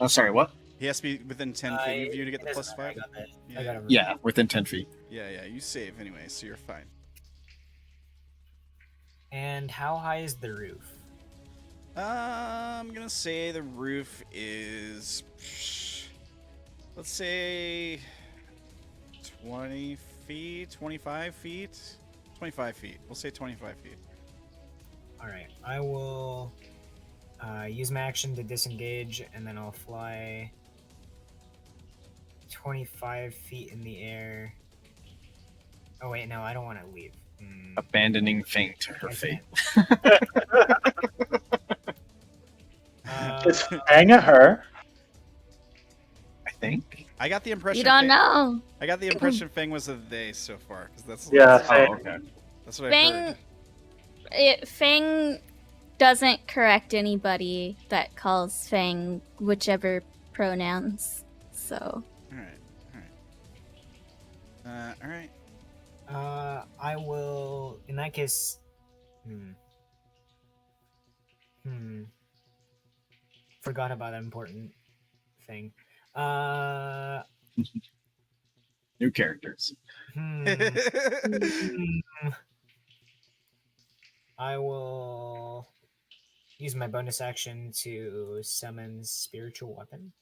Oh, sorry, what? He has to be within 10 feet of you to get the It doesn't +5? matter, I got that. Yeah. I got it. Yeah, within 10 feet. Yeah, you save anyway, so you're fine. And how high is the roof? I'm gonna say the roof is, let's say, 20 feet, 25 feet, 25 feet. We'll say 25 feet. All right, I will use my action to disengage, and then I'll fly 25 feet in the air. Oh wait, no, I don't want to leave. Abandoning Fang to her I fate. Is Fang a her? I think. I got the impression. You don't Fang, know. I got the impression Fang was a they so far, because that's Yeah, that's, Fang. okay. that's what I Fang, heard. Fang doesn't correct anybody that calls Fang whichever pronouns. So All right. I will. In that case, forgot about an important thing. New characters. I will use my bonus action to summon spiritual weapon.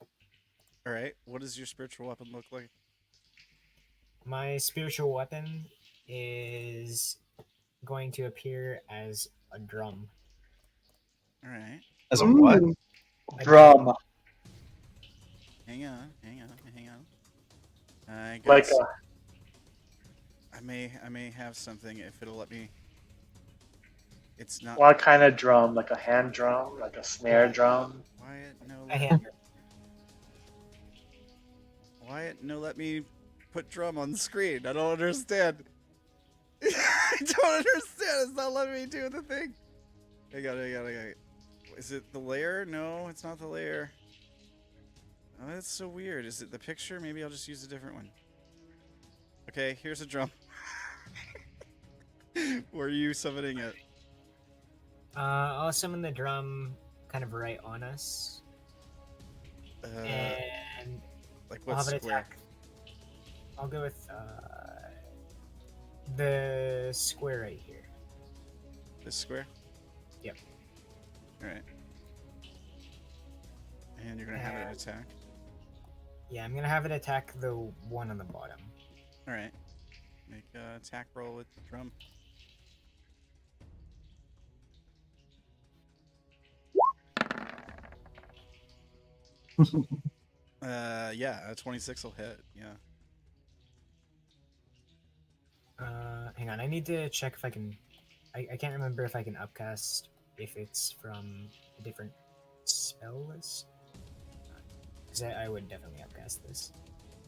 All right. What does your spiritual weapon look like? My spiritual weapon is going to appear as a drum. All right. As a what? Drum. Hang on. I got Like I may have something if it'll let me. It's not. what kind of drum? Like a hand drum? Like a snare drum? Wyatt, no. A hammer. Wyatt, no. Let me put drum on the screen. I don't understand. I don't understand. It's not letting me do the thing. I got it. Is it the layer? No, it's not the layer. Oh, that's so weird. Is it the picture? Maybe I'll just use a different one. Okay, here's a drum. Where are you summoning it? I'll summon the drum kind of right on us. And Like I'll what have it square? attack. I'll go with the square right here. This square? Yep. Alright. And you're gonna have it attack? Yeah, I'm gonna have it attack the one on the bottom. Alright. Make a attack roll with the drum. Yeah, a 26 will hit, yeah. Hang on, I need to check if I can. I can't remember if I can upcast if it's from a different spell list. Because I would definitely upcast this.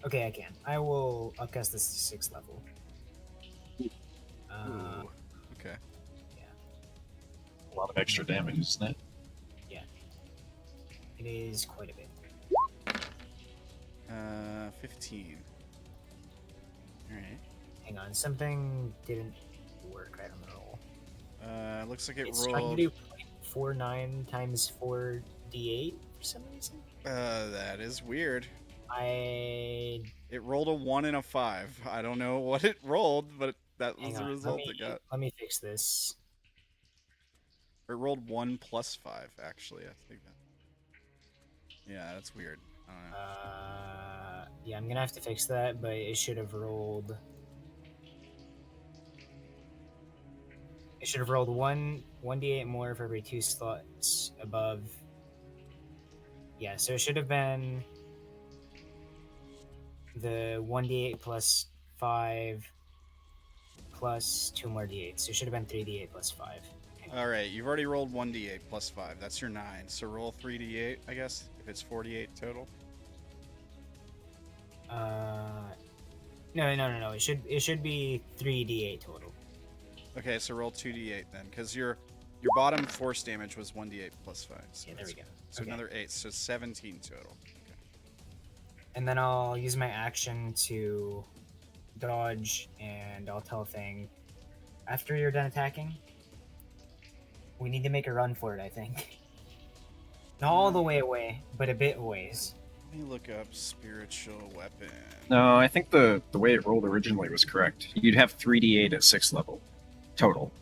Okay, I can. I will upcast this to 6th level. Ooh. Okay. A lot of extra damage, isn't it? Yeah. It is quite a bit. 15. Alright. Hang on, something didn't work right on the roll. Looks like it It's trying to rolled. do 0.49 times 4d8 for some reason. That is weird. I It rolled a 1 and a 5. I don't know what it rolled, but that was hang the on. result it got. Let me fix this. It rolled 1 plus 5, actually. I think that. Yeah, that's weird. I don't know. Yeah, I'm gonna have to fix that, but it should have rolled. It should have rolled 1d8 more for every 2 slots above. Yeah, so it should have been the 1d8 plus 5 plus 2 more d8. So it should have been 3d8 plus 5. All right, you've already rolled 1d8 plus 5. That's your 9. So roll 3d8, I guess, if it's 48 total. No. It should be 3d8 total. Okay, so roll 2d8 then, because your bottom force damage was 1d8 plus 5. So Yeah, there we that's- go. So Okay. another 8, so 17 total. And then I'll use my action to dodge, and I'll tell Fang, after you're done attacking, we need to make a run for it, I think. Not all the way away, but a bit ways. Let me look up spiritual weapon. No, I think the way it rolled originally was correct. You'd have 3d8 at 6th level total.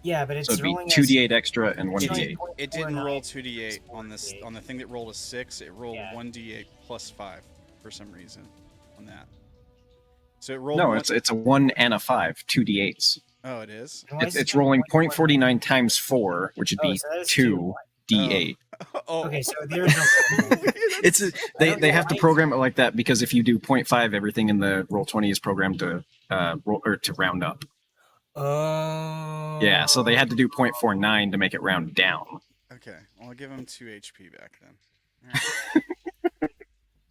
Yeah, but it's So it'd be rolling 2d8 extra and it's 1d8. rolling It 0.49. didn't roll 2d8 on this 4d8. on the thing that rolled a 6. It rolled Yeah. 1d8 plus 5 for some reason on that. So it rolled. No, one... it's a 1 and a 5, 2d8s. Oh, it is. And why is it It's doing rolling 0.49? 0.49 times 4, which would Oh, be so that is 2d8. Oh. Okay, so the original. It's don't they know have to why program it like that because if you do 0.5, everything in the roll 20 is programmed to roll or to round up. Oh. Yeah, so they had to do 0.49 to make it round down. Okay, well, I'll give him 2 HP back then.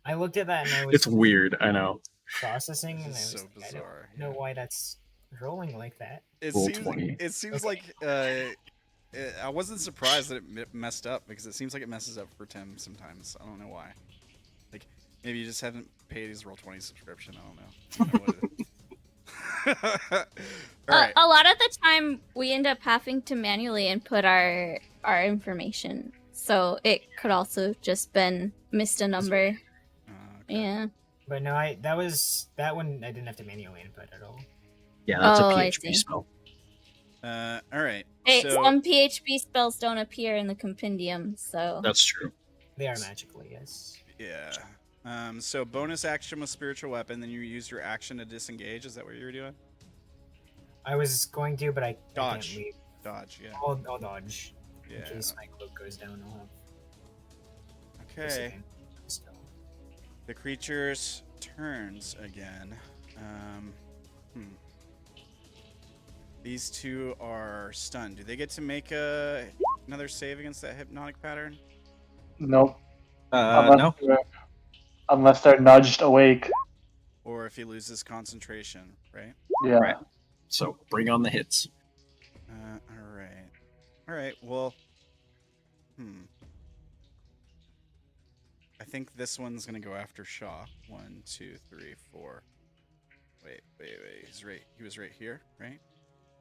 I looked at that and I was It's weird, I know. processing, and I This was is so like, bizarre, I don't know yeah. why that's rolling like that. It Roll seems 20. it seems Okay. like I wasn't surprised that it messed up because it seems like it messes up for Tim sometimes. I don't know why. Like maybe you just haven't paid his Roll20 subscription. I don't know what it is. All right. A lot of the time, we end up having to manually input our information, so it could also just been missed a number. Okay. Yeah. But no, that one I didn't have to manually input at all. Yeah, that's Oh, a I PHP see. spell. All right. Hey, So some PHP spells don't appear in the compendium, so That's true. They are magical, yes. yeah. So bonus action with spiritual weapon, then you use your action to disengage. Is that what you were doing? I was going to, but I Dodge. can't leave. Dodge. Yeah. I'll dodge in Yeah. case my cloak goes down. I'll have Okay. disadvantage still. The creature's turns again. These two are stunned. Do they get to make another save against that hypnotic pattern? Nope. No. Unless they're nudged awake. Or if he loses concentration, right? Yeah. Right. So bring on the hits. All right. All right. Well, I think this one's gonna go after Sha'ah. 1, 2, 3, 4. Wait. He was right here, right?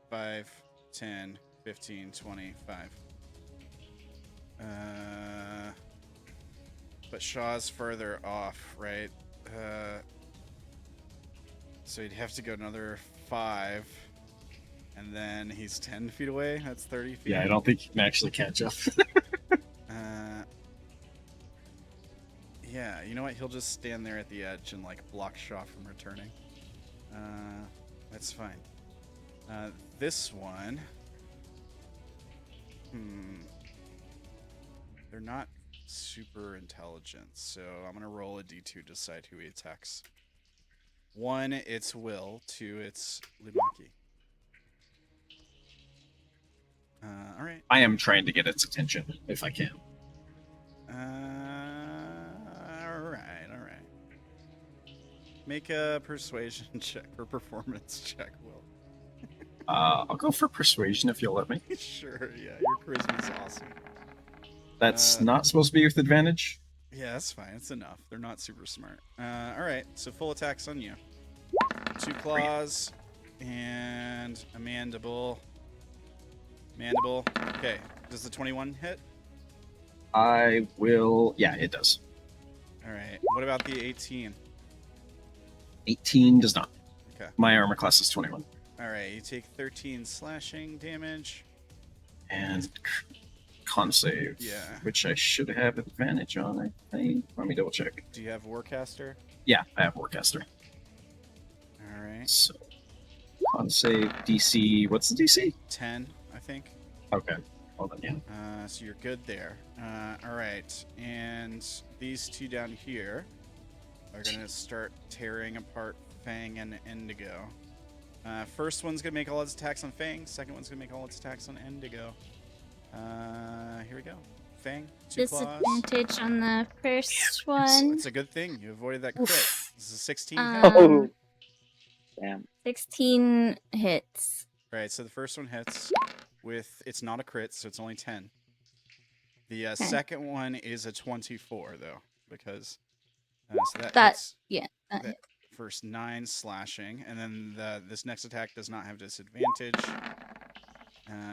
5, 10, 15, 25. But Shaw's further off, right? So he'd have to go another 5. And then he's 10 feet away. That's 30 feet. Yeah, I don't think you can actually catch up. Yeah, you know what? He'll just stand there at the edge and like block Sha'ah from returning. That's fine. This one. They're not super intelligent, so I'm gonna roll a d2 to decide who he attacks. 1, it's Will. 2, it's Lumaki. All right. I am trying to get its attention if I can. All right. Make a persuasion check or performance check, Will. I'll go for persuasion if you'll let me. Sure, yeah. Your charisma's awesome. That's not supposed to be with advantage. Yeah, that's fine. It's enough. They're not super smart. All right, so full attacks on you. 2 claws and a mandible. Okay, does the 21 hit? I will. Yeah, it does. All right. What about the 18? 18 does not. Okay. My armor class is 21. All right, you take 13 slashing damage. And con save. Yeah. Which I should have advantage on, I think. Let me double check. Do you have Warcaster? Yeah, I have Warcaster. All right. So, con save, DC. What's the DC? 10, I think. Okay. Well then, yeah. So you're good there. All right, and these two down here are gonna start tearing apart Fang and Indigo. First one's gonna make all its attacks on Fang. Second one's gonna make all its attacks on Indigo. Here we go. Fang, 2 claws. disadvantage on the first So one. it's a good thing you avoided that crit. Oof. This is a 16 hit. Oh. Damn. 16 hits. Right, so the first one hits with, it's not a crit, so it's only 10. The second one is a 24, though, because so that That- hits. Yeah. That That- hit. first 9 slashing, and then this next attack does not have disadvantage.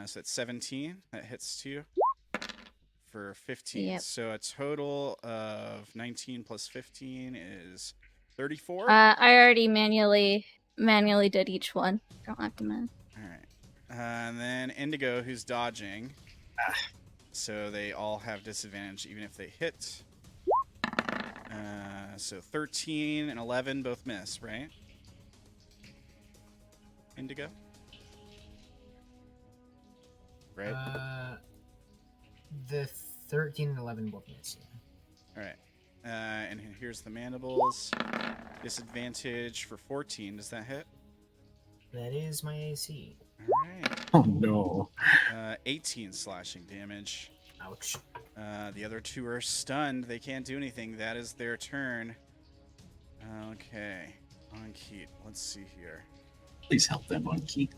So that's 17. That hits to you for 15. Yep. So a total of 19 plus 15 is 34. I already manually did each one. Don't have to man. All right. And then Indigo, who's dodging. So they all have disadvantage even if they hit. So 13 and 11 both miss, right? Indigo? Right? The 13 and 11 both miss. All right. And here's the mandibles. Disadvantage for 14. Does that hit? That is my AC. All right. Oh no. 18 slashing damage. Ouch. The other 2 are stunned. They can't do anything. That is their turn. Okay. On Keat. Let's see here. Please help them on Keat.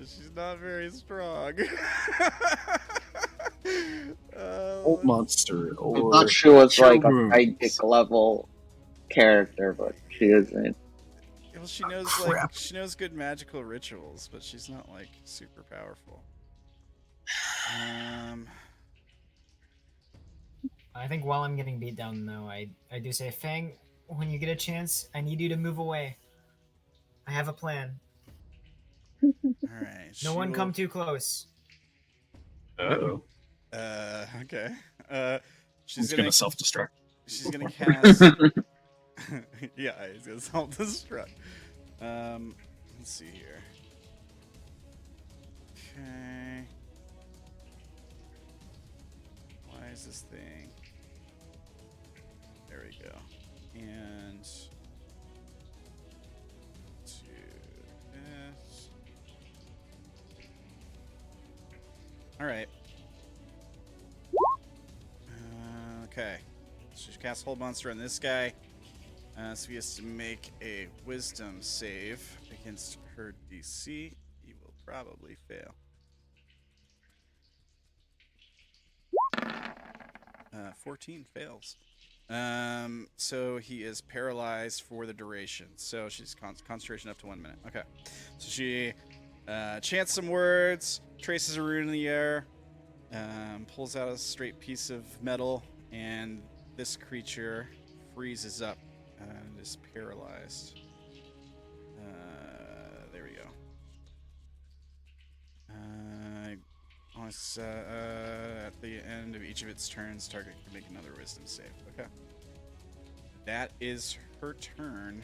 She's not very strong. Old monster. I Or thought she was cure like a wounds. psychic level character, but she isn't. Well, she knows Crap. she knows good magical rituals, but she's not like super powerful. I think while I'm getting beat down, though, I do say, Fang, when you get a chance, I need you to move away. I have a plan. All right. No one come too close. Uh-oh. Okay. She's gonna self-destruct. She's gonna cast. Yeah, he's gonna self-destruct. Let's see here. Okay. Why is this thing? There we go. And to this. All right. Okay. So she casts Hold Monster on this guy. So he has to make a Wisdom save against her DC. He will probably fail. 14 fails. So he is paralyzed for the duration. So she's concentration up to 1 minute. Okay. So she chants some words, traces a rune in the air, pulls out a straight piece of metal, and this creature freezes up and is paralyzed. There we go. At the end of each of its turns, target can make another Wisdom save. Okay. That is her turn.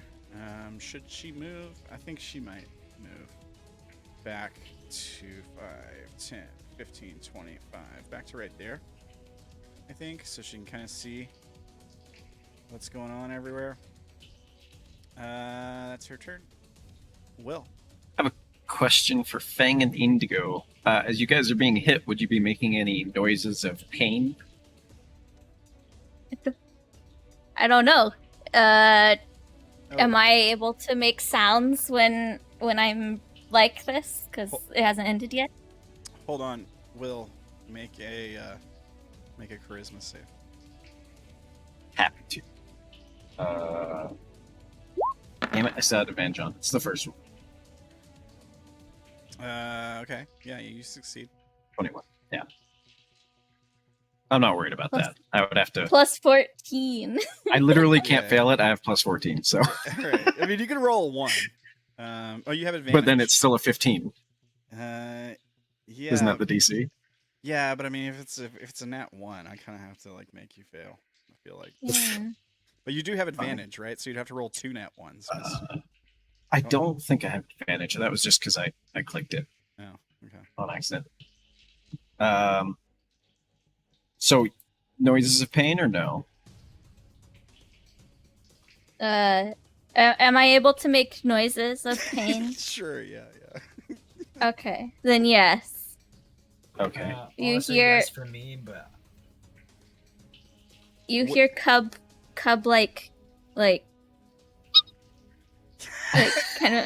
Should she move? I think she might move back to 5, 10, 15, 25. Back to right there, I think, so she can kind of see what's going on everywhere. That's her turn. Will. Question for Fang and Indigo. As you guys are being hit, would you be making any noises of pain? I don't know. Am I able to make sounds when I'm like this? Because it hasn't ended yet. Hold on. Will, make a charisma save. Happy to. Damn it, I still had advantage on. It's the first one. Okay. Yeah, you succeed. 21. Yeah. I'm not worried about that. I would have to. Plus 14. I literally can't Yeah. fail it. I have plus 14, so. Alright. I mean, you can roll a 1. Oh, you have advantage. But then it's still a 15. Yeah. Isn't that the DC? Yeah, but I mean, if it's a nat 1, I kind of have to like make you fail. I feel like. Yeah. But you do have advantage, right? So you'd have to roll 2 nat 1s. I don't think I have advantage. That was just because I clicked it Oh, okay. on accident. So, noises of pain or no? Am I able to make noises of pain? Sure. Yeah. Okay, then yes. Okay. You Also hear- yes for me, but You hear cub like kind of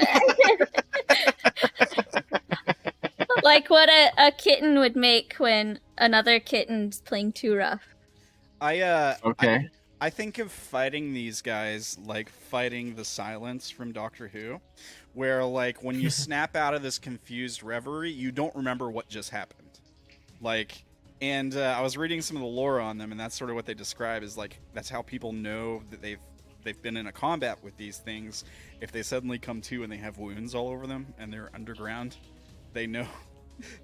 like what a kitten would make when another kitten's playing too rough. I Okay. I think of fighting these guys like fighting the silence from Doctor Who, where like when you snap out of this confused reverie, you don't remember what just happened. Like, and I was reading some of the lore on them, and that's sort of what they describe is like that's how people know that they've been in a combat with these things. If they suddenly come to and they have wounds all over them and they're underground, they know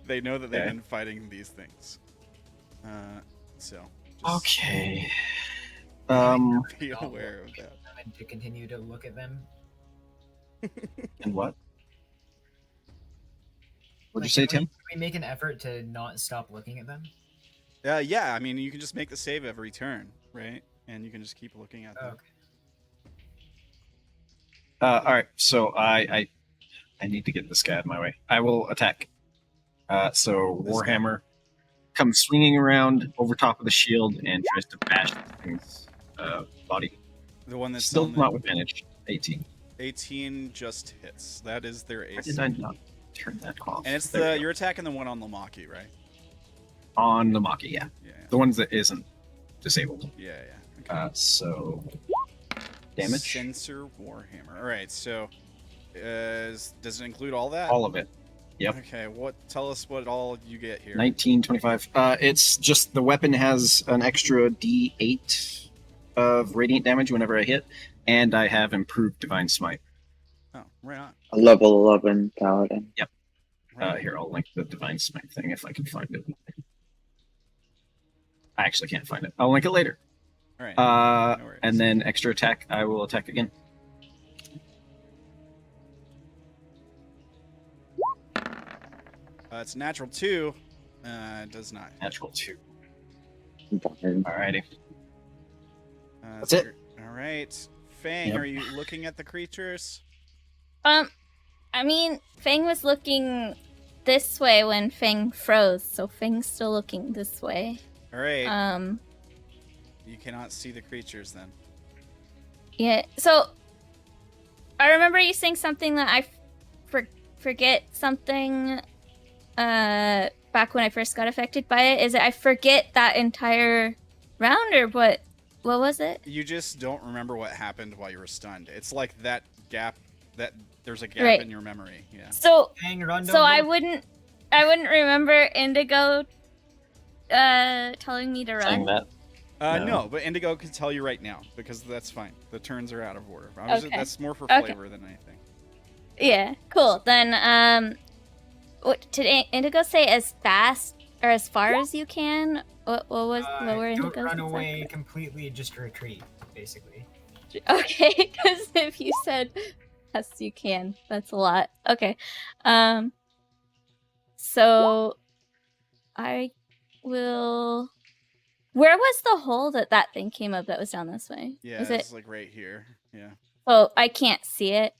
they know that they've been fighting these things. So just Okay. be aware of that. And to continue to look at them. And what? What'd you Like, say, can Tim? we make an effort to not stop looking at them? Yeah, I mean, you can just make the save every turn, right? And you can just keep looking at them. Okay. All right. So I need to get this guy out of my way. I will attack. So This guy? Warhammer comes swinging around over top of the shield and tries to bash this thing's body. The one that's Still on the not with advantage. 18. 18 just hits. That is their Why AC. did I not turn that off? And it's There we go. you're attacking the one on Lumaki, right? On the Maki, yeah. Yeah. The ones that isn't disabled. Yeah. Okay. So damage. Sensor Warhammer. All right. So, does it include all that? All of it. Yep. Okay. Tell us what all you get here. 19, 25. It's just the weapon has an extra D8 of radiant damage whenever I hit, and I have improved Divine Smite. Oh, right on. A level 11 paladin. Right on. Here, I'll link the Divine Smite thing if I can find it. I actually can't find it. I'll link it later. All right. No worries. And then extra attack, I will attack again. It's natural 2. It does not. Natural 2. Darn. Alrighty. That's So it. All right. Fang, Yep. are you looking at the creatures? I mean, Fang was looking this way when Fang froze, so Fang's still looking this way. All right. You cannot see the creatures then. Yeah. So I remember you saying something that I forget something. Back when I first got affected by it, is it I forget that entire round or what? What was it? You just don't remember what happened while you were stunned. It's like that gap. That there's a gap Right. in your memory. Yeah. So Hang run. so I wouldn't remember Indigo telling me to Saying run. that. No, but Indigo can tell you right now because that's fine. The turns are out of order. Okay. That's more for Okay. flavor than anything. Yeah, cool. Then what did Indigo say? As fast or as far as you can? What were Don't Indigo's run away exact completely, just retreat, basically. words? Okay, because if you said as you can, that's a lot. Okay. So I will. Where was the hole that thing came up that was down this way? Yeah, Was it's it? like right here. Yeah. Oh, I can't see it.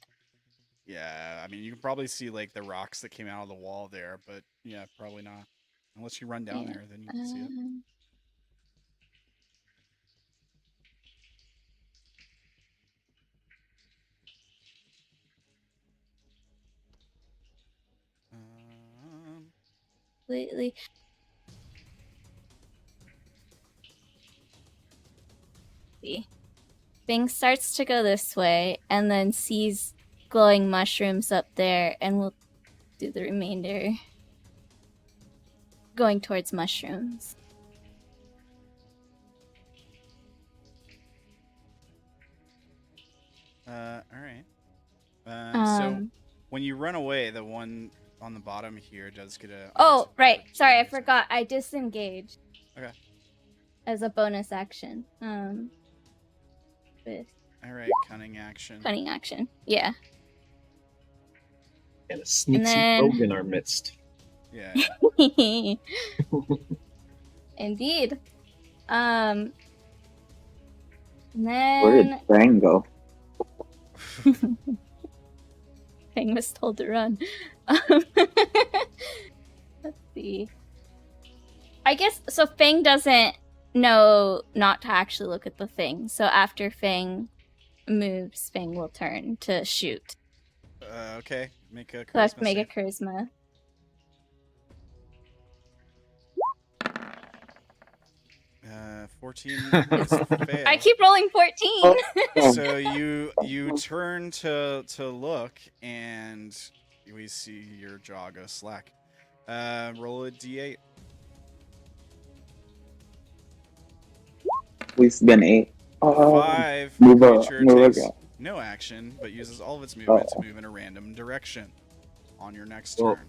Yeah, I mean, you can probably see like the rocks that came out of the wall there, but yeah, probably not. Unless you run down Yeah. there, then you can see it. Completely. Bing starts to go this way and then sees glowing mushrooms up there, and we'll do the remainder going towards mushrooms. All right. So when you run away, the one on the bottom here does get a. Oh, right. Sorry, I forgot. I disengaged. Okay. As a bonus action. With All right, cunning action. cunning action. Yeah. And a sneaky then- rogue in our midst. Yeah. Indeed. And then Where did Fang go? Fang was told to run. Let's see. I guess so. Fang doesn't know not to actually look at the thing. So after Fang moves, Fang will turn to shoot. Okay. Make a. So I have to charisma make a save. charisma. 14 is fail. I keep rolling 14. Oh. So you turn to look, and we see your jaw go slack. Roll a d8. We've been 8. 5. move a- Creature move takes again. no action, but uses all of its movement to move in a random direction on your next Well, turn.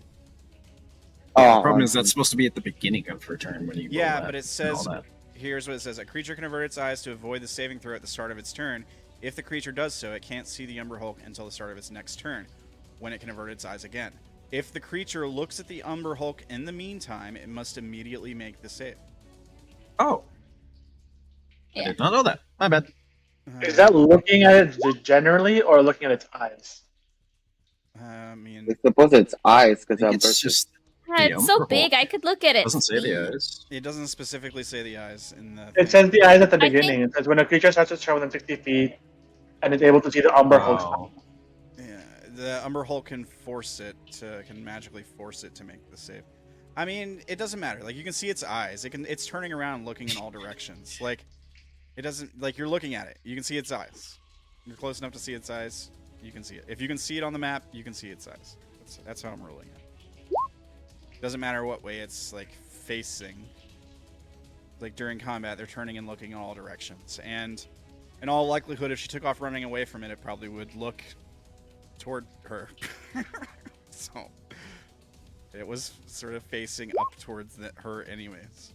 Yeah, the Oh, problem is that's supposed to be at the beginning of her turn when you roll Yeah, that but it and says all that. here's what it says: a creature can avert its eyes to avoid the saving throw at the start of its turn. If the creature does so, it can't see the Umber Hulk until the start of its next turn, when it can avert its eyes again. If the creature looks at the Umber Hulk in the meantime, it must immediately make the save. Oh, I Yeah. did not know that. My bad. Is that looking at it generally or looking at its eyes? I mean, I suppose it's eyes I because think it's just Yeah, The it's so Umber big, Hulk. I could look at it. doesn't say the eyes. it doesn't specifically say the eyes in the. It thing. says the eyes at the I think- beginning. It says when a creature starts its turn within 60 feet and is able to see the Umber Hulk's Oh, Yeah, the Umber Hulk can magically force it to make the save. I mean, it doesn't matter. Like, you can see its eyes. It's turning around, looking in all directions. Like, it doesn't, like, you're looking at it. You can see its eyes. You're close enough to see its eyes. You can see it. If you can see it on the map, you can see its eyes. That's how I'm ruling it. Doesn't matter what way it's, like, facing. Like, during combat, they're turning and looking in all directions. And in all likelihood, if she took off running away from it, it probably would look toward her. So it was sort of facing up towards her anyways.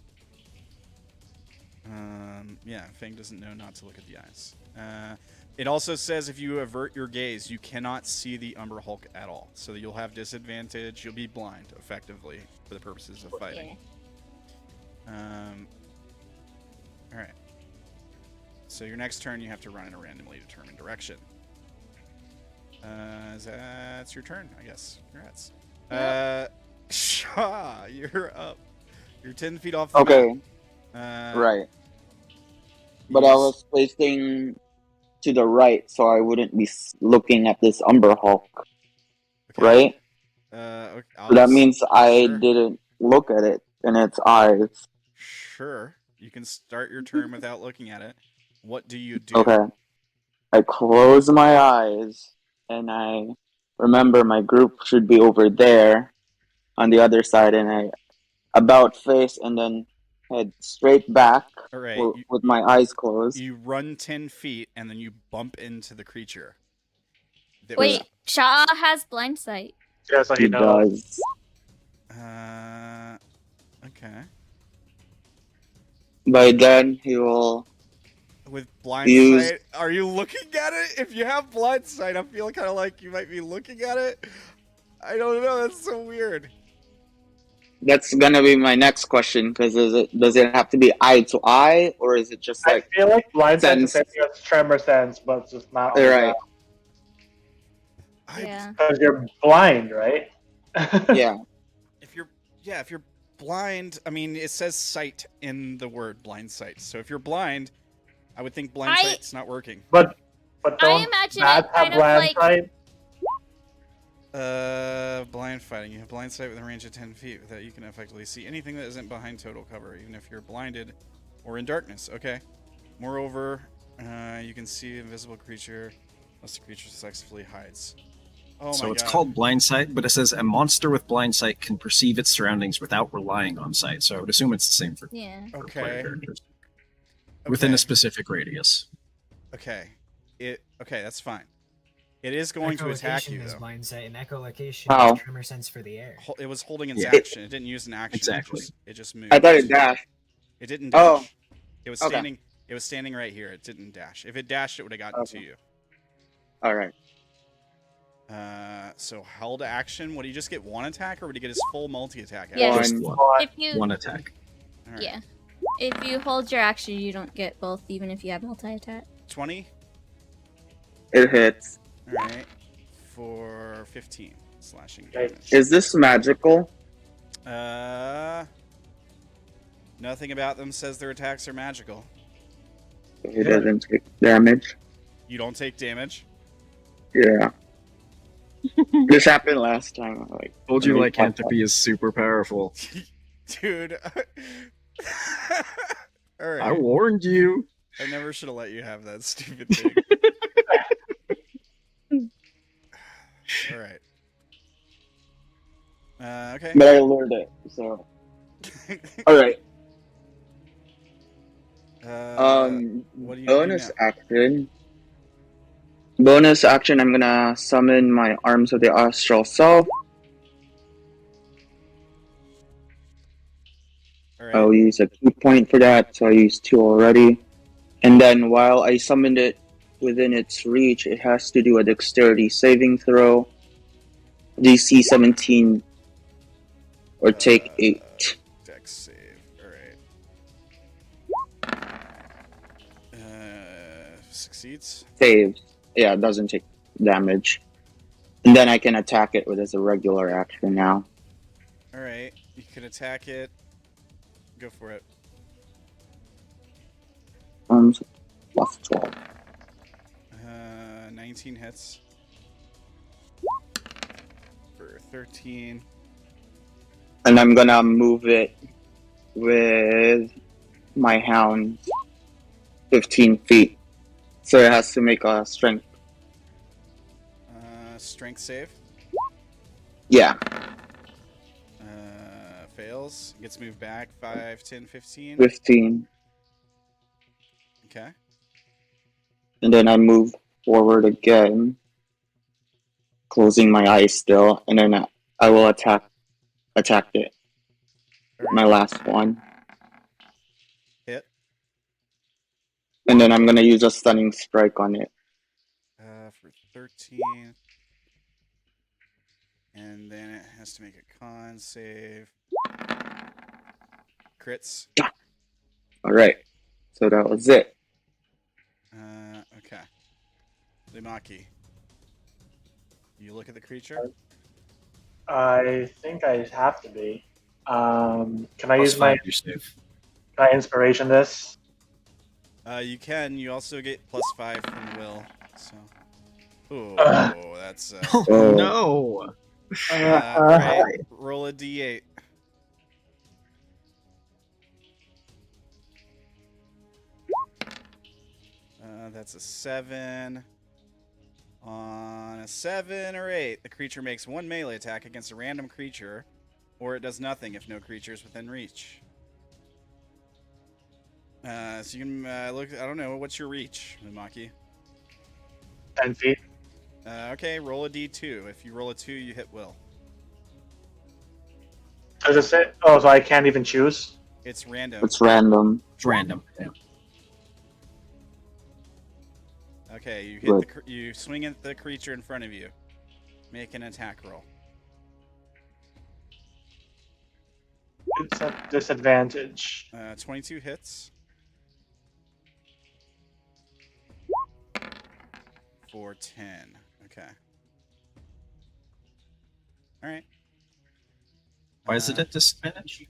Yeah, Fang doesn't know not to look at the eyes. It also says if you avert your gaze, you cannot see the Umber Hulk at all. So you'll have disadvantage. You'll be blind, effectively, for the purposes of fighting. Alright. So your next turn, you have to run in a randomly determined direction. That's your turn, I guess. Congrats. Sha'ah, you're up. You're 10 feet off the okay, map. right. But I was facing to the right, so I wouldn't be looking at this Umber Hulk, right? Okay, So that means I sure. didn't look at it in its eyes. Sure. You can start your turn without looking at it. What do you do? Okay. I close my eyes, and I remember my group should be over there on the other side, and I about face and then head straight back All right. with my eyes closed. You run 10 feet, and then you bump into the creature. That Wait, Sha'ah has blind sight. Yeah, so he He knows. does. Okay. By then, he will. With blind Use- sight, are you looking at it? If you have blind sight, I feel kind of like you might be looking at it. I don't know. That's so weird. That's gonna be my next question. Because does it have to be eye to eye, or is it just I like feel like blind sense sense? is as tremor sense, but it's just not on the Right. Yeah. Because you're blind, right? Yeah. If you're blind, I mean, it says sight in the word blind sight. So if you're blind, I would think blind sight's not working. But don't imagine bats it have kind of blind like- sight? Blind fighting. You have blind sight within a range of 10 feet. With that, you can effectively see anything that isn't behind total cover, even if you're blinded or in darkness. Okay. Moreover, you can see invisible creature unless the creature successfully hides. Oh so my it's God. called blind sight, but it says a monster with blind sight can perceive its surroundings without relying on sight. So I would assume it's the same for Yeah. player Okay. characters within Okay. a specific radius. Okay. Okay, that's fine. It is going to attack Echolocation you, is though. blind sight, and echolocation How? is tremor sense for the air. It was holding its Yeah. action. It didn't use an action. Exactly. It just moved. I thought it dashed. It didn't dash. Oh. It was Okay. standing. It was standing right here. It didn't dash. If it dashed, it would have gotten Okay. to you. All right. So held action. Would he just get one attack, or would he get his full multi-attack? Yeah. action? Just One. one, If you one attack. All right. Yeah. If you hold your action, you don't get both, even if you have multi-attack. 20. It hits. All right. For 15 slashing Okay. damage. Is this magical? Nothing about them says their attacks are magical. It doesn't take damage. You don't take damage. Yeah. This happened last time. Told you lycanthropy is super powerful. Dude. All I right. warned you. I never should have let you have that stupid thing. All right. Okay. But I lured it, so. Alright. What are you gonna do now? Bonus action, I'm gonna summon my Arms of the Astral Self. All right. I'll use a key point for that, so I used 2 already. And then while I summoned it within its reach, it has to do a dexterity saving throw. DC 17 or take 8. Dex save. All right. Succeeds. Saves. Yeah, it doesn't take damage. And then I can attack it with as a regular action now. All right. You can attack it. Go for it. Plus 12. 19 hits. For 13. And I'm gonna move it with my hound 15 feet. So it has to make a strength. Strength save. Yeah. Fails. Gets moved back 5, 10, 15. 15. Okay. And then I move forward again. Closing my eyes still. And then I will attack it. My last one. Hit. And then I'm gonna use a stunning strike on it. For 13. And then it has to make a con save. Crits. Alright. So that was it. Okay. Lumaki. You look at the creature? I think I have to be. Can I Plus use my 5, you're safe. inspiration this? You can. You also get +5 from will. So. Ooh, that's. Oh. No. Alright, roll a d8. That's a 7. On a 7 or 8, the creature makes 1 melee attack against a random creature, or it does nothing if no creature is within reach. So you can look. I don't know. What's your reach, Lumaki? 10 feet. Okay, roll a d2. If you roll a 2, you hit will. Does it say? Oh, so I can't even choose? It's random. It's random. It's random. Yeah. Okay, you hit you swing at the creature in front of you. Make an attack roll. It's a disadvantage. 22 hits. For 10. Okay. All right. Why is it at disadvantage?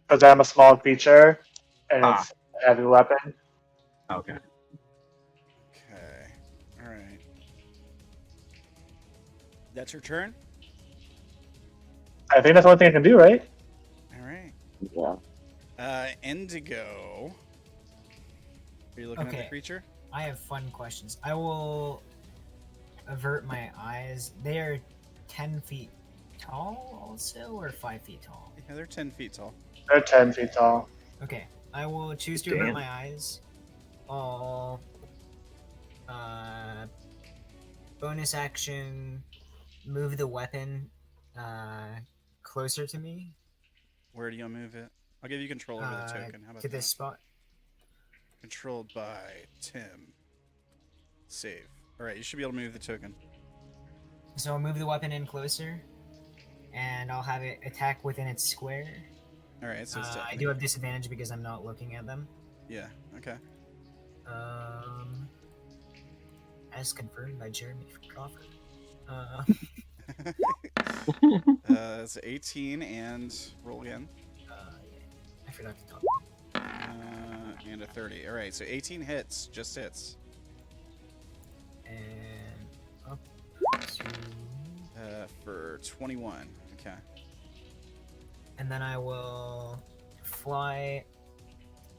Because I'm a small creature, and Ah. it's a heavy weapon. Okay. Okay. All right. That's your turn? I think that's the only thing I can do, right? All right. Yeah. Indigo. Are you looking at the Okay. creature? I have fun questions. I will avert my eyes. They are 10 feet tall also, or 5 feet tall? Yeah, they're 10 feet tall. They're 10 feet tall. Okay, I will choose to avert Damn. my eyes. I'll bonus action, move the weapon closer to me. Where do you move it? I'll give you control over the token. How about To that? this spot. Controlled by Tim. Save. All right, you should be able to move the token. So I'll move the weapon in closer, and I'll have it attack within its square. All right, so it's I definitely- do have disadvantage because I'm not looking at them. Yeah. Okay. As confirmed by Jeremy Crawford. It's 18 and roll again. I forgot to talk. And a 30. All right, so 18 hits, just hits. And up to... For 21. Okay. And then I will fly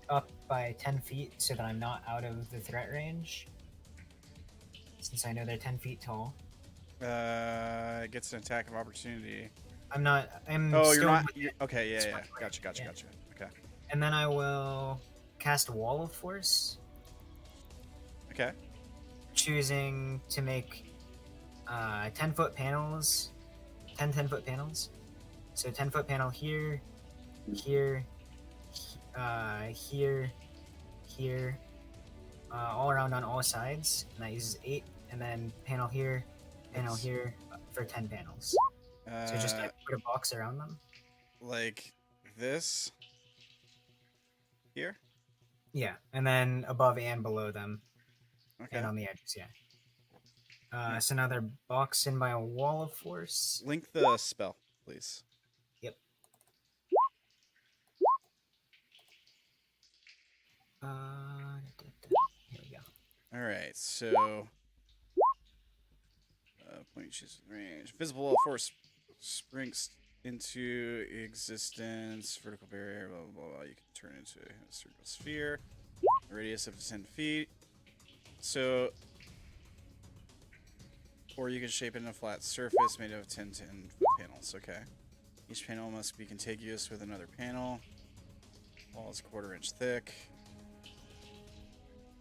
up by 10 feet so that I'm not out of the threat range. Since I know they're 10 feet tall. It gets an attack of opportunity. I'm not. I'm Oh, still you're not. within Okay, yeah, its yeah. range. Gotcha. Yeah. Okay. And then I will cast Wall of Force, Okay. choosing to make 10-foot panels, 10-foot panels. So 10-foot panel here, here, here, here, all around on all sides. And that uses 8. And then panel here for 10 panels. So just like put a box around them. Like this here. Yeah, and then above and below them, Okay. and on the edges. Yeah. So now they're boxed in by a wall of force. Link the spell, please. Yep. Here we go. All right. So, point choose range. Visible wall of force springs into existence. Vertical barrier. Blah blah blah. You can turn into a circular sphere. A radius of 10 feet. So, or you can shape it in a flat surface made of 10 foot panels. Okay. Each panel must be contiguous with another panel. Wall is 1/4 inch thick.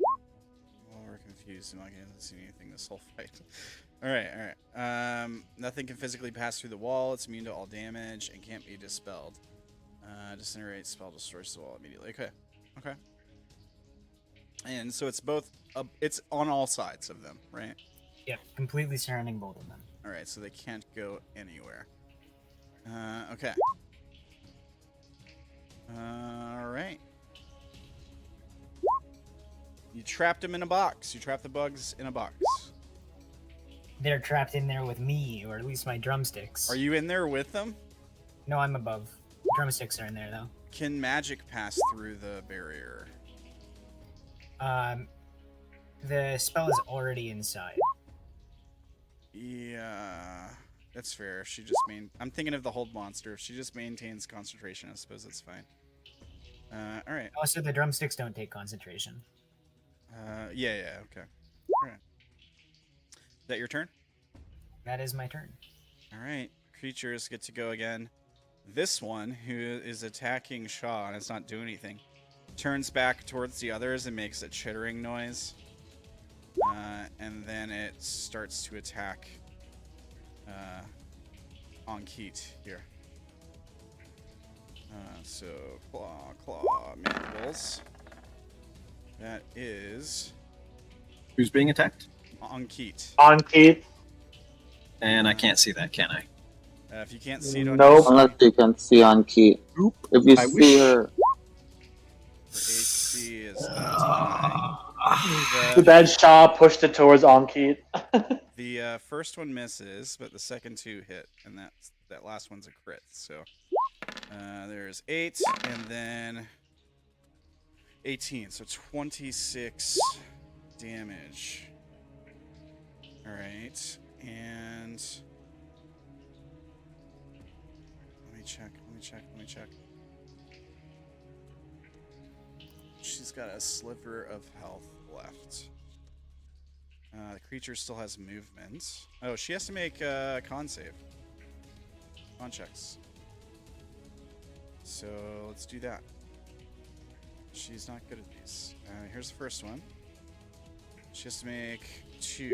Well, we're confused. I'm not going to see anything this whole fight. All right. Nothing can physically pass through the wall. It's immune to all damage and can't be dispelled. Disintegrate spell destroys the wall immediately. Okay. And so it's both. It's on all sides of them, right? Yep, completely surrounding both of them. All right, so they can't go anywhere. Okay. All right. You trapped them in a box. You trapped the bugs in a box. They're trapped in there with me, or at least my drumsticks. Are you in there with them? No, I'm above. Drumsticks are in there though. Can magic pass through the barrier? The spell is already inside. Yeah, that's fair. If she just I'm thinking of the hold monster. If she just maintains concentration, I suppose that's fine. All right. Also, the drumsticks don't take concentration. Yeah. Okay. All right. Is that your turn? That is my turn. All right. Creatures get to go again. This one, who is attacking Sha'ah and it's not doing anything, turns back towards the others and makes a chittering noise. And then it starts to attack Keat here. So, claw, mandibles. That is Who's being attacked? Keat. On Keith. And I can't see that, can I? If you can't see it on Nope. your Unless you can see on Keith. Oop. If you I see wish. her, her AC is The bad Sha'ah pushed it towards Keith. the first one misses, but the second two hit, and that last one's a crit. So there's 8, and then 18, so 26 damage. All right, and let me check. She's got a sliver of health left. The creature still has movement. Oh, she has to make a con save. Con checks. So let's do that. She's not good at these. Here's the first one. She has to make 2.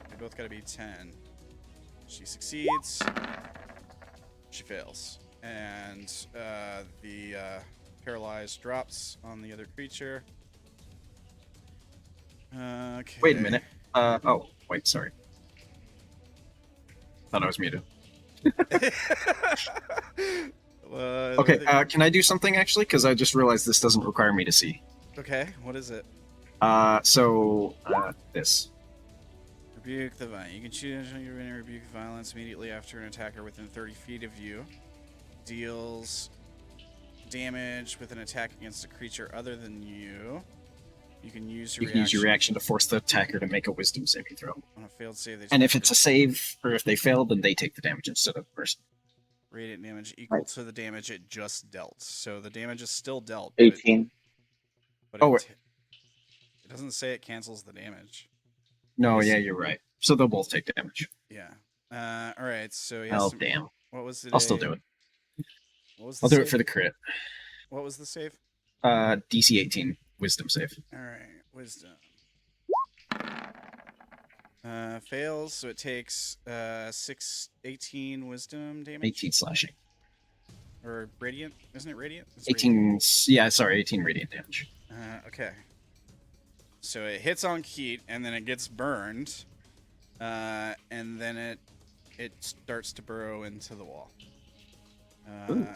They both got to be 10. She succeeds. She fails. And the paralyzed drops on the other creature. Okay. Wait a minute. Oh, wait, sorry. Thought I was muted. Okay, can I do something actually? Because I just realized this doesn't require me to see. Okay, what is it? This. Rebuke the violence. You can choose you're going to rebuke violence immediately after an attacker within 30 feet of you deals damage with an attack against a creature other than you. You can use your reaction to force the attacker to make a wisdom saving throw. On a failed save, they And if it's a save, or if they fail, then they take the damage instead of the person. radiant damage equal to the damage it just dealt. So the damage is still dealt. 18. But Oh, it doesn't say it cancels the damage. No, Yes. yeah, you're right. So they'll both take damage. Yeah. All right. So he has Oh, some, damn. what was it? I'll still do it. What was the I'll do save? it for the crit. What was the save? DC 18 wisdom save. All right, wisdom. Fails, so it takes 18 wisdom damage. 18 slashing. Or radiant, isn't it radiant? It's 18. Yeah, sorry, 18 radiant damage. radiant. Okay. So it hits on Keat, and then it gets burned, and then it starts to burrow into the wall. Ooh.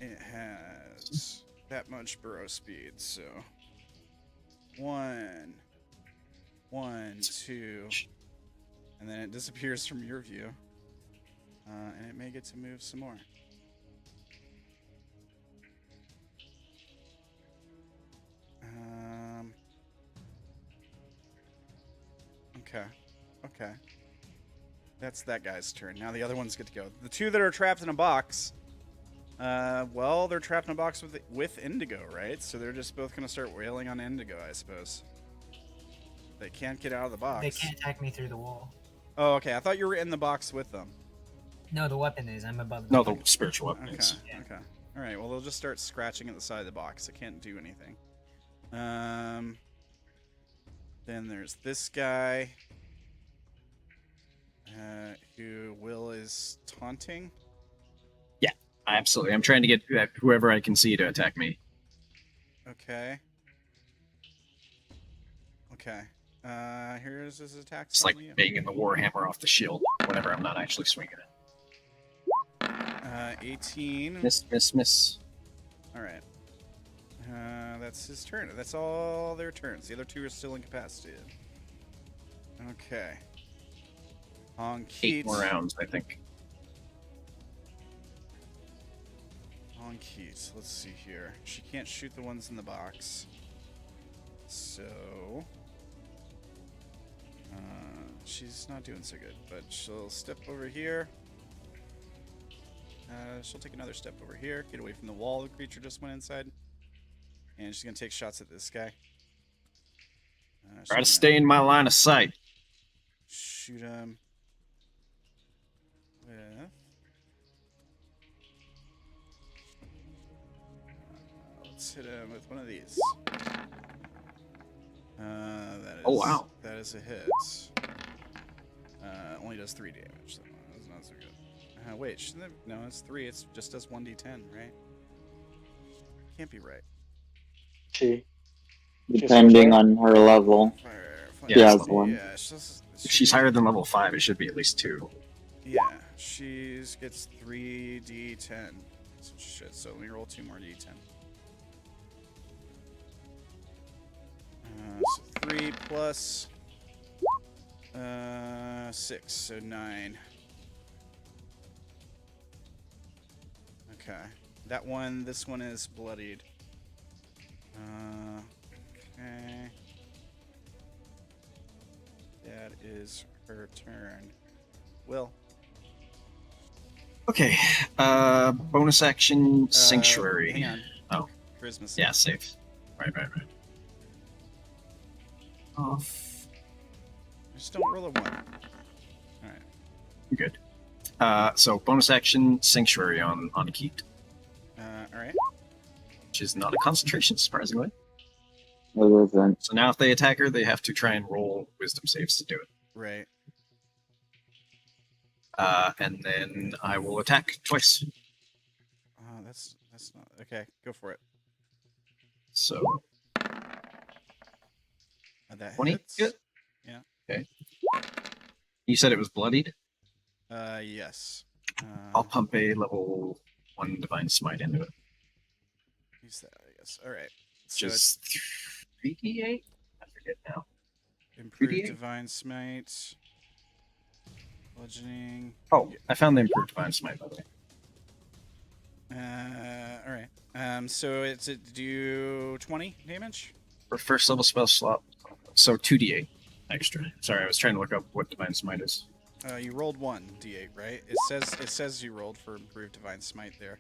It has that much burrow speed, so 1, 2, and then it disappears from your view, and it may get to move some more. Okay. That's that guy's turn. Now the other ones get to go. The two that are trapped in a box, well, they're trapped in a box with Indigo, right? So they're just both going to start wailing on Indigo, I suppose. They can't get out of the box. They can't attack me through the wall. Oh, okay. I thought you were in the box with them. No, the weapon is. I'm above. No, the spiritual weapon Okay. is. Yeah. Okay. All right. Well, they'll just start scratching at the side of the box. It can't do anything. Then there's this guy, who Will is taunting. Yeah, absolutely. I'm trying to get whoever I can see to attack me. Okay. Here's his attack. It's like banging the warhammer off the shield whenever I'm not actually swinging it. 18. Miss. All right. That's his turn. That's all their turns. The other two are still incapacitated. Okay. On Keat. 8 more rounds, I think. On Keat. Let's see here. She can't shoot the ones in the box. So... she's not doing so good, but she'll step over here. She'll take another step over here, get away from the wall the creature just went inside. And she's going to take shots at this guy. Try to stay in my line of sight. Shoot him with... let's hit him with one of these. That is, oh, wow. That is a hit. Only does 3 damage. So that's not so good. Wait, no, it's 3. It just does 1d10, right? Can't be right. Depending on her level. Fire, She has one. Yeah, If she's higher than level 5, it should be at least 2. Yeah, she gets 3d10. Shit, so let me roll 2 more d10. So 3 plus 6, so 9. Okay. This one is bloodied. Okay. That is her turn. Will. Okay. Bonus action, Sanctuary. Hang on. Oh. Charisma. Yeah, safe. Right. Off. Just don't roll a 1. Alright. Good. So bonus action, Sanctuary on Keat. Alright. Which is not a concentration, surprisingly. It isn't. So now if they attack her, they have to try and roll wisdom saves to do it. Right. And then I will attack twice. That's not... Okay, go for it. So That 20? hits. Good. Yeah. Okay. You said it was bloodied? Yes. I'll pump a level 1 Divine Smite into it. Use that, I guess. Alright. So Just 3d8? I forget now. improved 3d8? Divine Smite. Bludgeoning. Oh, I found the improved Divine Smite, by the way. Alright. So it's do 20 damage? For first level spell slot, so 2d8 extra. Sorry, I was trying to look up what Divine Smite is. You rolled 1 d8, right? It says you rolled for improved Divine Smite there.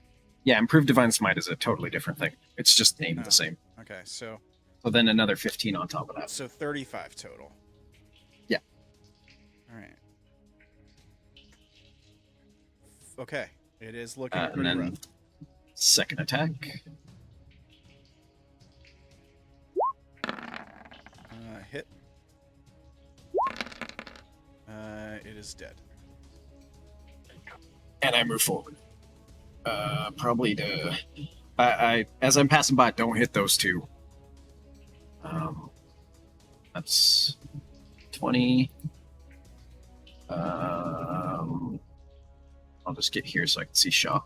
Yeah, improved divine smite is a totally different thing. It's just named Oh. the same. Okay, so then another 15 on top of that. 35 total. Yeah. All right. Okay, it is looking And pretty then rough. second attack. Hit. It is dead. And I move forward. Probably to. I as I'm passing by, don't hit those two. That's 20. I'll just get here so I can see Sha'ah.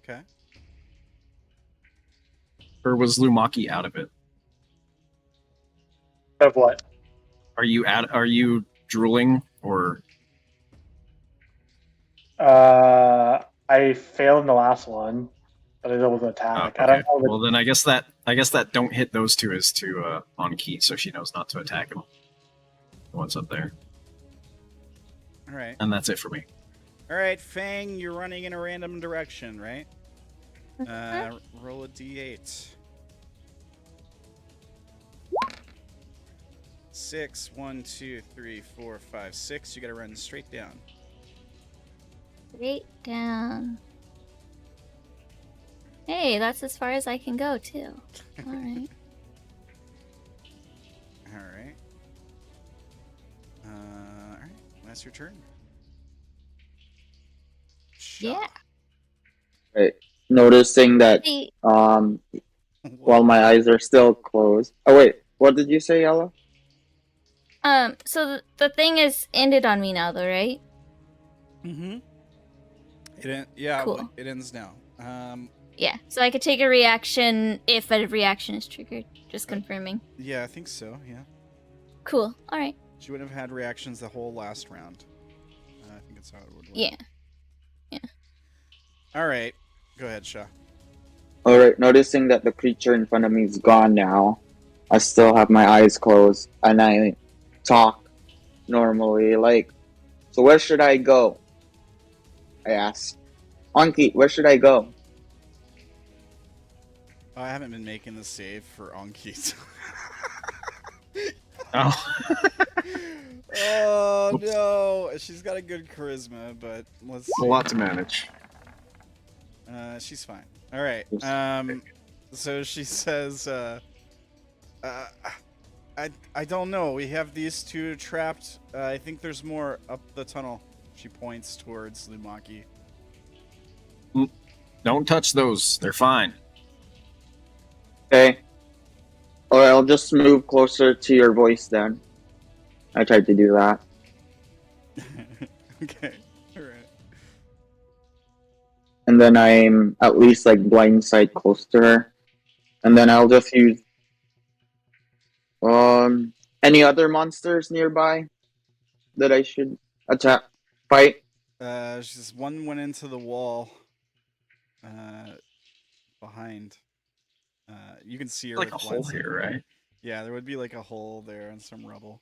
Okay. Or was Lumaki out of it? Of what? Are you drooling or? I failed in the last one, but it was an Oh, attack. okay. I don't know. Well, then I guess that don't hit those two is to on key, so she knows not to attack him. The one's up there, All right. and that's it for me. All right, Fang, you're running in a random direction, right? Roll a d8. 6, 1, 2, 3, 4, 5, 6. You gotta run straight down. Straight down. Hey, that's as far as I can go, too. Alright. Alright. Alright, that's your turn. Yeah. Right. Noticing that See, while my eyes are still closed. Oh wait, what did you say, Ella? so the thing is ended on me now, though, right? Mm-hmm. Yeah, Cool. well, it ends now. Yeah, so I could take a reaction if a reaction is triggered. Just confirming. Yeah, I think so, yeah. Cool. Alright. She would have had reactions the whole last round. I think that's how it would work. Yeah. Alright, go ahead, Sha'ah. Alright, noticing that the creature in front of me is gone now, I still have my eyes closed, and I talk normally, like, so where should I go? I ask. Anki, where should I go? Oh, I haven't been making the save for Anki. Oh, Oh Oops. no, she's got a good charisma, but let's a see. lot to manage. She's fine. All right. Oops. So she says, I don't know. We have these two trapped. I think there's more up the tunnel. She points towards Lumaki. Don't touch those. They're fine. Okay. Or I'll just move closer to your voice then. I tried to do that. Okay. All right. And then I'm at least like blindside close to her. And then I'll just use any other monsters nearby that I should attack fight. She's one went into the wall. Behind. You can see her Like with a hole blindside. here, right? Yeah, there would be like a hole there and some rubble.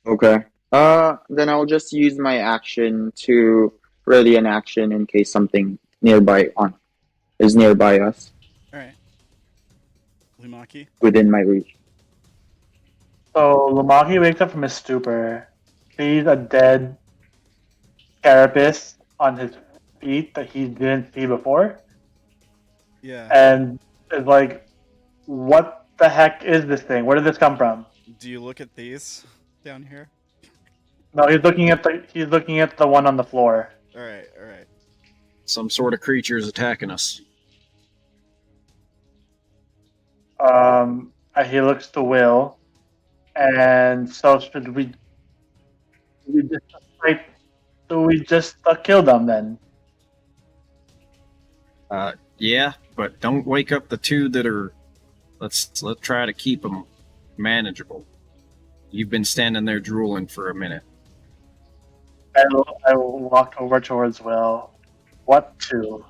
Okay. Then I'll just use my action to ready an action in case something is nearby us, All right. Lumaki. within my reach. So Lumaki wakes up from his stupor, sees a dead carapace on his feet that he didn't see before, Yeah. and is like, "What the heck is this thing? Where did this come from?" Do you look at these down here? No, he's looking at the one on the floor. All right. All right. Some sort of creature is attacking us. He looks to Will, and so should we? Do we just kill them then? Yeah, but don't wake up the two that are. Let's try to keep them manageable. You've been standing there drooling for a minute. I walk over towards Will. What two?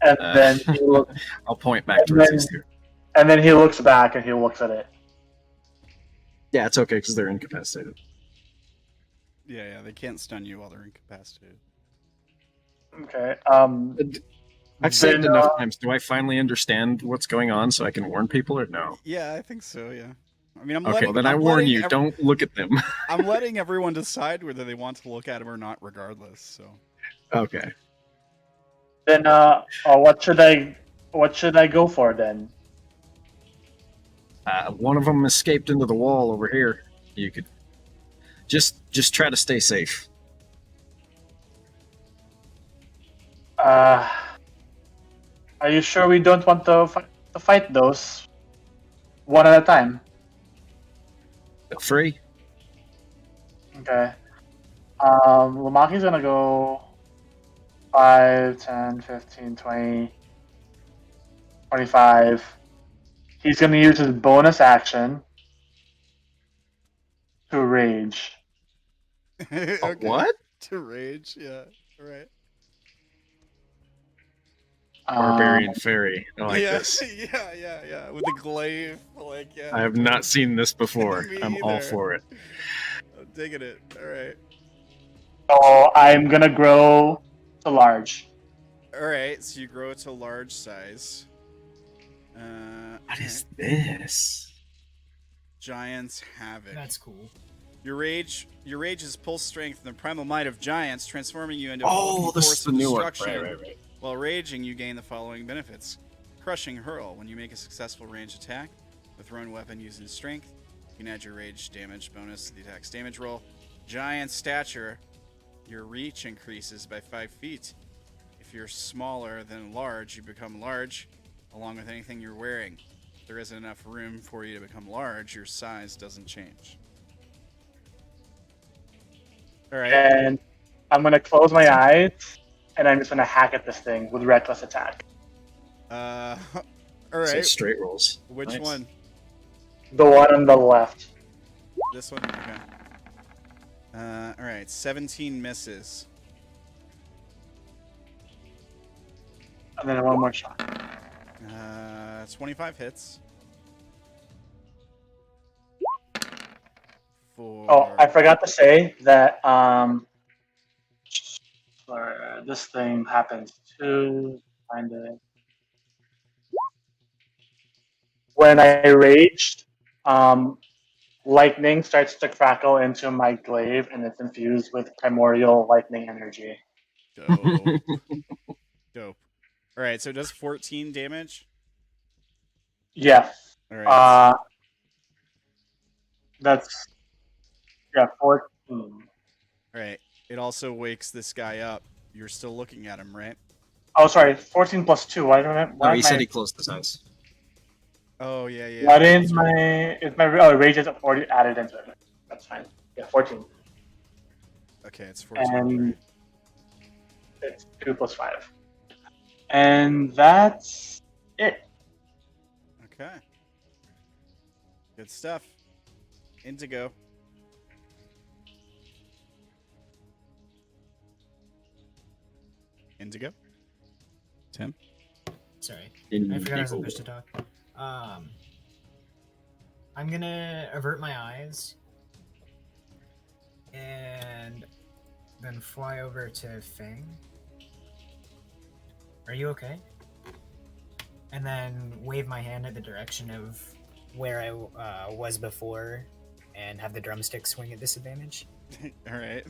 And then he looks, I'll point back And towards then- these two. and then he looks back and he looks at it. Yeah, it's okay because they're incapacitated. Yeah, they can't stun you while they're incapacitated. Okay. I've saved then, enough times. Do I finally understand what's going on so I can warn people, or no? Yeah, I think so. Yeah. I mean, I'm Okay, letting. well, then I'm I warn letting you, don't look at them. I'm letting everyone decide whether they want to look at him or not, regardless. So. Okay. Then, what should I go for then? One of them escaped into the wall over here. You could just try to stay safe. Are you sure we don't want to fight those one at a time? Feel free. Okay. Lumaki's gonna go 5, 10, 15, 20, 25. He's gonna use his bonus action to rage. Okay. What? To rage, yeah. All right. Barbarian fairy. I like yeah, this. yeah. With the glaive, like yeah. I have not seen this before. Me I'm all either. for it. I'm digging it. All right. So I'm gonna grow to large. All right. So you grow to large size. What is this? Giants Havoc. That's cool. Your rage is pulse strength and the primal might of giants, transforming you into a Oh, hulking this force is the of new one. destruction. Right. While raging, you gain the following benefits: crushing hurl. When you make a successful ranged attack with thrown weapon using strength, you can add your rage damage bonus to the attack's damage roll. Giant stature. Your reach increases by 5 feet. If you're smaller than large, you become large, along with anything you're wearing. If there isn't enough room for you to become large, your size doesn't change. All right. And I'm gonna close my eyes, and I'm just gonna hack at this thing with reckless attack. All So right. straight rolls. Which Nice. one? The one on the left. This one? Okay. All right. 17 misses. And then one more shot. 25 hits. Oh, I forgot to say that this thing happens to find it. When I raged, lightning starts to crackle into my glaive, and it's infused with primordial lightning energy. Dope. Dope. All right. So it does 14 damage. Yeah. All right. That's 14. All right. It also wakes this guy up. You're still looking at him, right? Oh, sorry, 14 plus 2. Why don't I? No, he said he closed his eyes. Oh yeah. Why didn't my rage is already added into it? That's fine. Yeah, 14. Okay, it's 14. And it's 2 plus 5. And that's it. Okay. Good stuff. Indigo. Indigo? Tim? Sorry, I forgot I was supposed to talk. I'm gonna avert my eyes and then fly over to Fang. Are you okay? And then wave my hand at the direction of where I was before and have the drumstick swing at disadvantage. All right.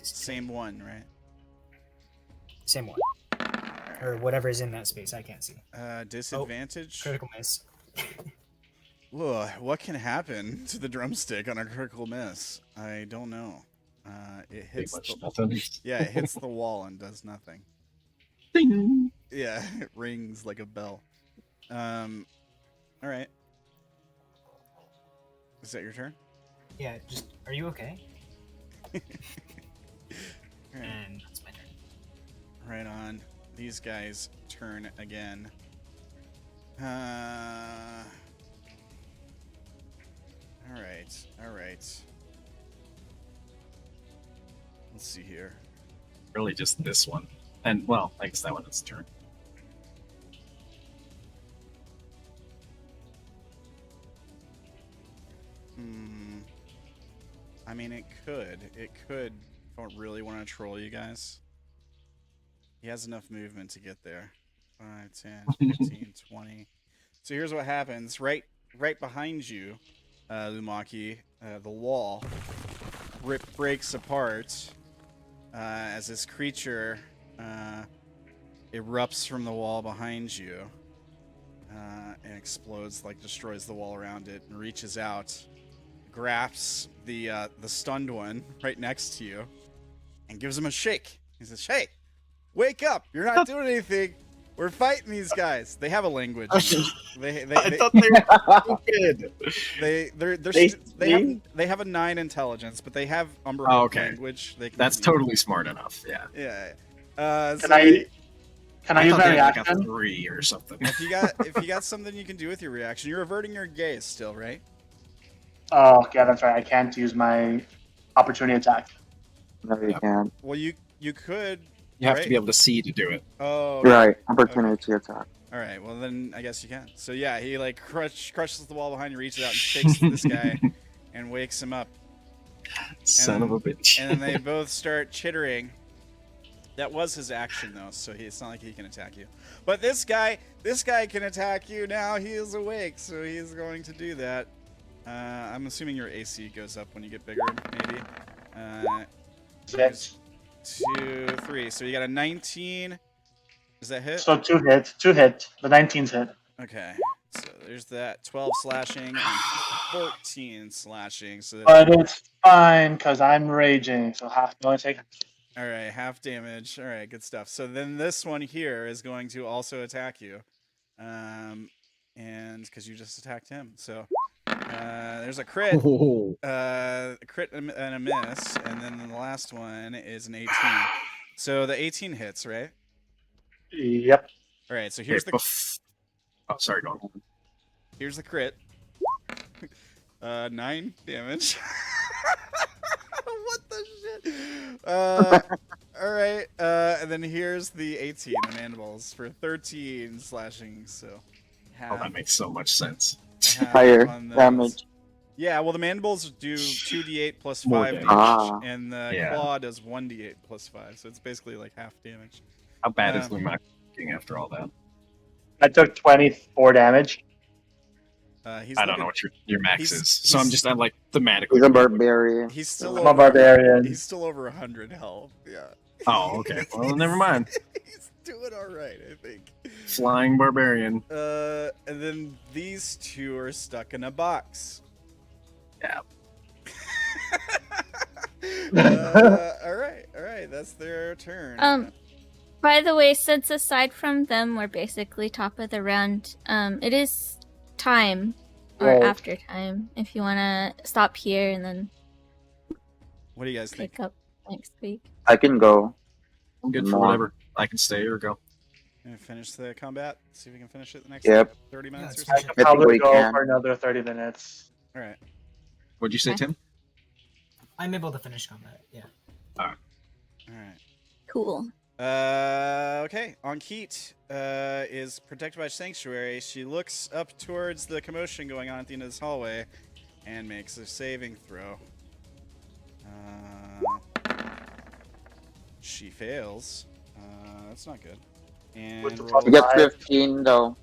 Same one, right? Same one. Or whatever's in that space, I can't see. Disadvantage? Critical miss. Ugh, what can happen to the drumstick on a critical miss? I don't know. It hits nothing. Yeah, it hits the wall and does nothing. Ding. Yeah, it rings like a bell. All right. Is that your turn? Yeah, just, are you okay? All right. And that's my turn. Right on. These guys turn again. All right. Let's see here. Really just this one. And, well, I guess that one is turn. I mean, it could. It could. If I really want to troll you guys. He has enough movement to get there. 5, 10, 15, 20. So here's what happens. Right behind you, Lumaki, the wall breaks apart as this creature erupts from the wall behind you and explodes, like destroys the wall around it, and reaches out, grabs the stunned one right next to you, and gives him a shake. He says, "Hey, wake up! You're not doing anything. We're fighting these guys." They have a language. I thought they were stupid. They have a 9 intelligence, but they have Umber Oh, okay. language. They can That's speak. totally smart enough. Yeah. Yeah. Can I use thought my they had like a reaction? 3 or something. If you got something you can do with your reaction, you're averting your gaze still, right? Oh, yeah, that's right. I can't use my opportunity attack. No, you Yep. can't. Well, you could. You have right? to be able to see to do it. Oh. Right, opportunity attack. All right. Well, then I guess you can. So yeah, he like crushes the wall behind you, reaches out and shakes this guy, and wakes him up. Son of a bitch. And then they both start chittering. That was his action though, so it's not like he can attack you. But this guy can attack you now. He is awake, so he's going to do that. I'm assuming your AC goes up when you get bigger, maybe. 6. 2, 3. So you got a 19. Does that hit? So 2 hit. The 19's hit. Okay. So there's that 12 slashing and 14 slashing. So But it's fine because I'm raging, so half going to take. all right, half damage. All right, good stuff. So then this one here is going to also attack you, and because you just attacked him. So there's a crit, Oh. a crit and a miss, and then the last one is an 18. So the 18 hits, right? Yep. All right. So here's the Oh, sorry, go on. here's the crit. 9 damage. What the shit? All right. And then here's the 18, the mandibles, for 13 slashing. So half, Oh, that makes so much sense. half Higher on those. damage. Yeah, well, the mandibles do 2d8 plus More 5 damage. damage, Ah. and the Yeah. claw does 1d8 plus 5. So it's basically like half damage. How bad is Um, Lumaki after all that? I took 24 damage. He's I don't looking- know what your max he's- is. So I'm like thematically. He's a barbarian. He's still I'm a over. barbarian. He's still over 100 health. Yeah. Oh, okay. Well, never mind. He's doing all right, I think. Flying barbarian. And then these two are stuck in a box. Yeah. All right. That's their turn. By the way, since aside from them, we're basically top of the round. It is time or Right. after time if you want to stop here and then What do you guys think? pick up next week. I can go. I'm good for More. whatever. I can stay or go. Gonna finish the combat. See if we can finish it the next Yep. 30 minutes let's or finish so. it. I could think probably we go can. for another 30 minutes. All right. What'd you say, Okay. Tim? I'm able to finish combat. Yeah. All right. Cool. Okay. Ankeet is protected by Sanctuary. She looks up towards the commotion going on at the end of this hallway and makes a saving throw. She fails. That's not good. And What's the rolls- You get 5. 15 though.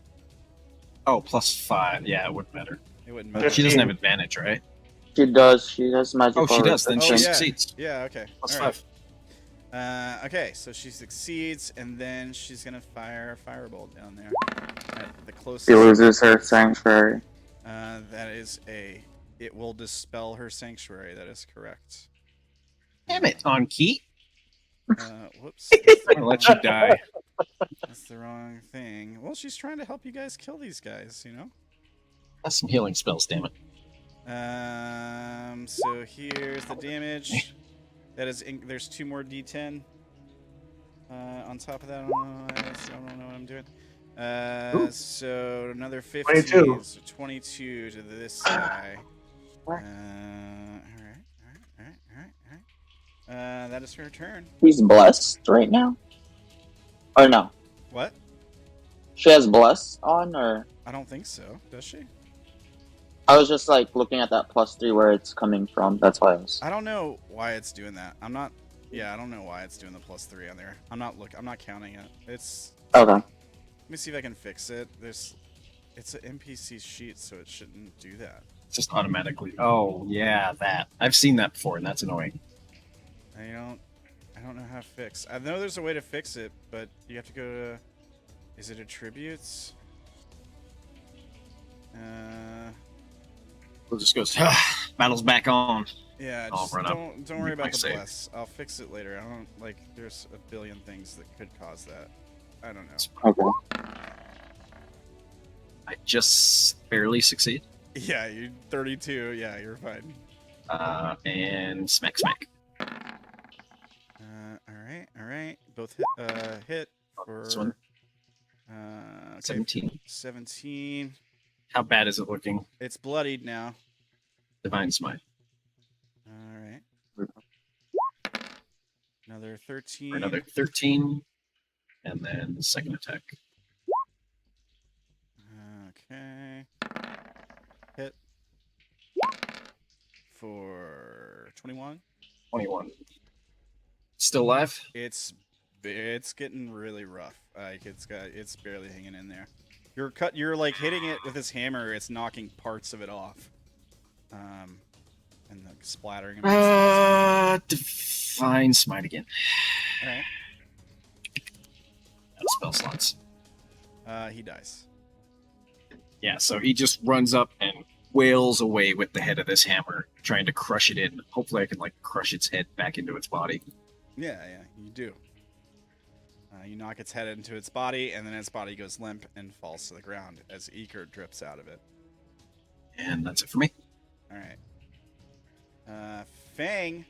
Oh, +5. Yeah, it wouldn't matter. it wouldn't But matter. she doesn't have 15. advantage, right? She does. She has magical. Oh, she does. Then she Oh, resistance. yeah. succeeds. Yeah, okay. +5. All right. Okay, so she succeeds, and then she's gonna fire a firebolt down there at the closest. She loses her sanctuary. That is a. It will dispel her sanctuary. That is correct. Damn it, Ankeet. Whoops. I'm gonna let you die. That's the wrong thing. Well, she's trying to help you guys kill these guys, you know? That's some healing spells, damn it. So here's the damage. That is, there's 2 more D10. On top of that, I don't know what I'm doing. Ooh. So another 15. 22. So 22 to this guy. All right. That is her turn. She's blessed right now. Or no? What? She has bless on, or I don't think so. Does she? I was just like looking at that +3 where it's coming from. That's why I was. I don't know why it's doing that. I'm not. Yeah, I don't know why it's doing the +3 on there. I'm not counting it. It's. Okay. Let me see if I can fix it. It's an NPC sheet, so it shouldn't do that. It's just automatically. Oh yeah, that. I've seen that before, and that's annoying. I don't know how to fix. I know there's a way to fix it, but you have to go to. Is it attributes? We'll just go. Battle's back on. Yeah, I'll just run up, don't worry make my about the save. bless. I'll fix it later. I don't like. There's a billion things that could cause that. I don't know. Okay. I just barely succeed. Yeah, you're 32. Yeah, you're fine. And smack. All right. Both hit for This one. Okay, 17. 17. How bad is it looking? It's bloodied now. Divine Smite. All right. Another 13. For another 13. And then the second attack. Okay. Hit for 21. 21. Still alive? It's getting really rough. Like it's barely hanging in there. You're like hitting it with this hammer. It's knocking parts of it off. And like splattering. Divine Smite again. All right. Out of spell slots. He dies. Yeah, so he just runs up and wails away with the head of this hammer, trying to crush it in. Hopefully I can like crush its head back into its body. Yeah, you do. You knock its head into its body, and then its body goes limp and falls to the ground as ether drips out of it. And that's it for me. All right. Fang.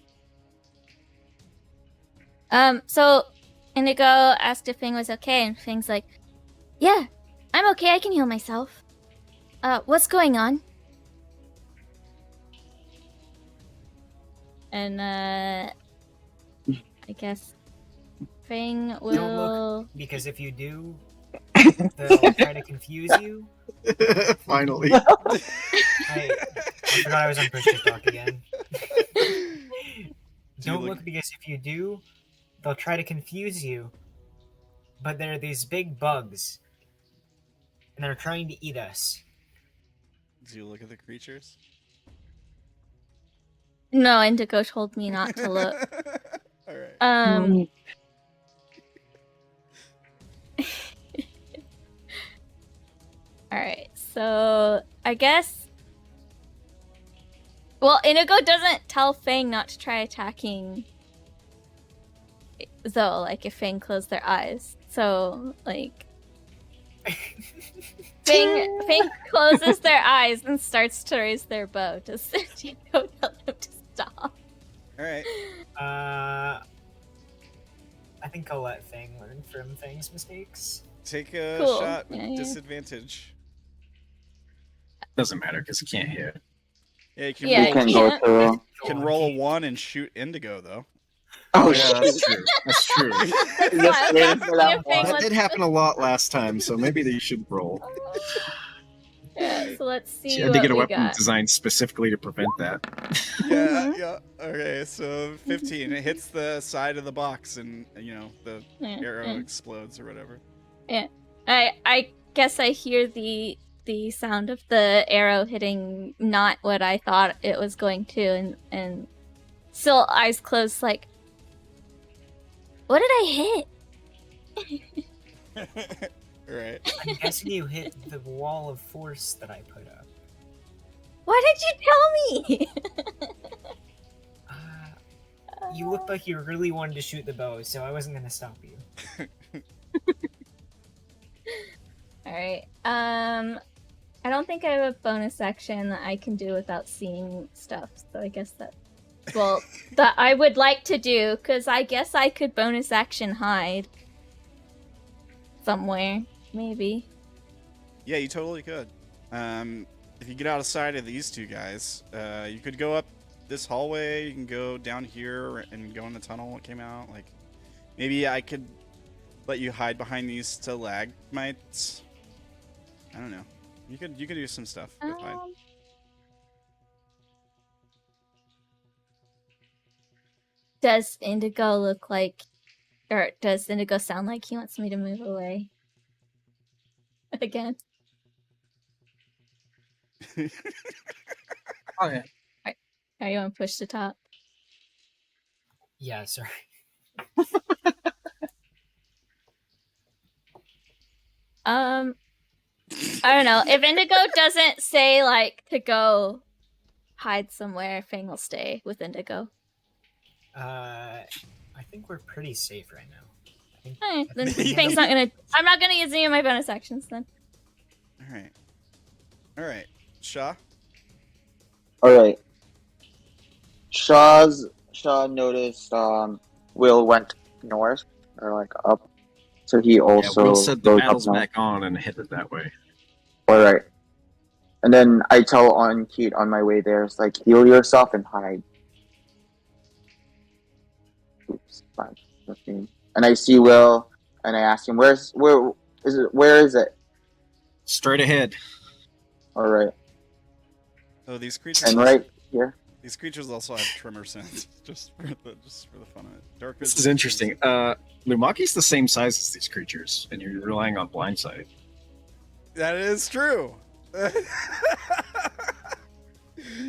So Indigo asked if Fang was okay, and Fang's like, "Yeah, I'm okay. I can heal myself. What's going on?" And I guess Fang will. Don't look, because if you do, they'll try to confuse you. Finally. I forgot I was on push to talk again. Don't look, because if you do, they'll try to confuse you. But there are these big bugs, and they're trying to eat us. Do you look at the creatures? No, Indigo told me not to look. All right. Alright, so I guess. Well, Indigo doesn't tell Fang not to try attacking, though, like if Fang closed their eyes. So, like. Fang closes their eyes and starts to raise their bow. Does Indigo tell them to stop? All right. I think I'll let Fang learn from Fang's mistakes. Take a Cool. shot with Yeah. disadvantage. Doesn't matter because it can't hit. Yeah, you can Yeah, roll. You can can't. go to. Can roll a 1 and shoot Indigo though. Oh Yeah, shit! that's true. That's true. That's Just fine. waiting for that If Fang one. That wants did happen a lot last time, so maybe they should roll. Yeah, so let's see See, I what did get a we weapon got. designed specifically to prevent that. Yeah. Okay, so 15. It hits the side of the box, and the Yeah, arrow yeah. explodes or whatever. I guess I hear the sound of the arrow hitting not what I thought it was going to, and still eyes closed, like, what did I hit? Right. I'm guessing you hit the wall of force that I put up. Why did you tell me? You looked like you really wanted to shoot the bow, so I wasn't gonna stop you. All right. I don't think I have a bonus action that I can do without seeing stuff, so I guess that I would like to do, because I guess I could bonus action hide somewhere, maybe. Yeah, you totally could. If you get outside of these two guys, you could go up this hallway. You can go down here and go in the tunnel that came out. Like, maybe I could let you hide behind these stalagmites. I don't know. You could do some stuff. You're fine. Does Indigo look like, or does Indigo sound like he wants me to move away? Again. Oh yeah. Are you want to push the top? Yeah, sorry. I don't know. If Indigo doesn't say like to go hide somewhere, Fang will stay with Indigo. I think we're pretty safe right now. Alright, then I think Fang's not gonna. I'm not gonna use any of my bonus actions then. All right. Sha'ah. Alright. Shaw noticed Will went north or like up. So he Yeah, also Will said the goes battle's up north. back on and hit it that way. Alright. And then I tell on Keat on my way there, it's like heal yourself and hide. Oops, fine. Okay. And I see Will and I ask him, where is it? Straight ahead. Alright. Oh, these creatures. And right here. These creatures also have tremor sense, just for the fun of it. Dark This vision is interesting. Lumaki's the same size as these creatures, and you're relying on blindsight. That is true.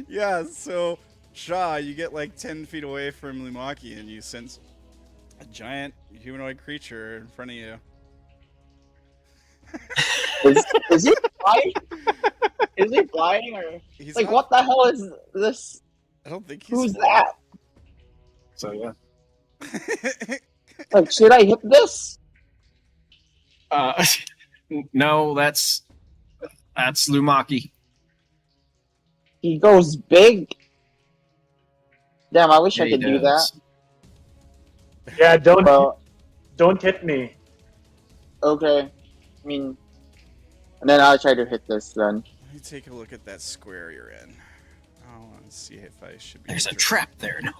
Yeah, so Sha'ah, you get like 10 feet away from Lumaki, and you sense a giant humanoid creature in front of you. Is he flying? Is he flying or He's like not- what the hell is this? I don't think he's. Who's that? So yeah. Like, should I hit this? No, that's Lumaki. He goes big. Damn, I wish Yeah, I he could do that. does. Yeah, Well, don't hit me. okay. I mean, and then I'll try to hit this then. Let me take a look at that square you're in. I want to see if I should be. There's a interested. trap there. No.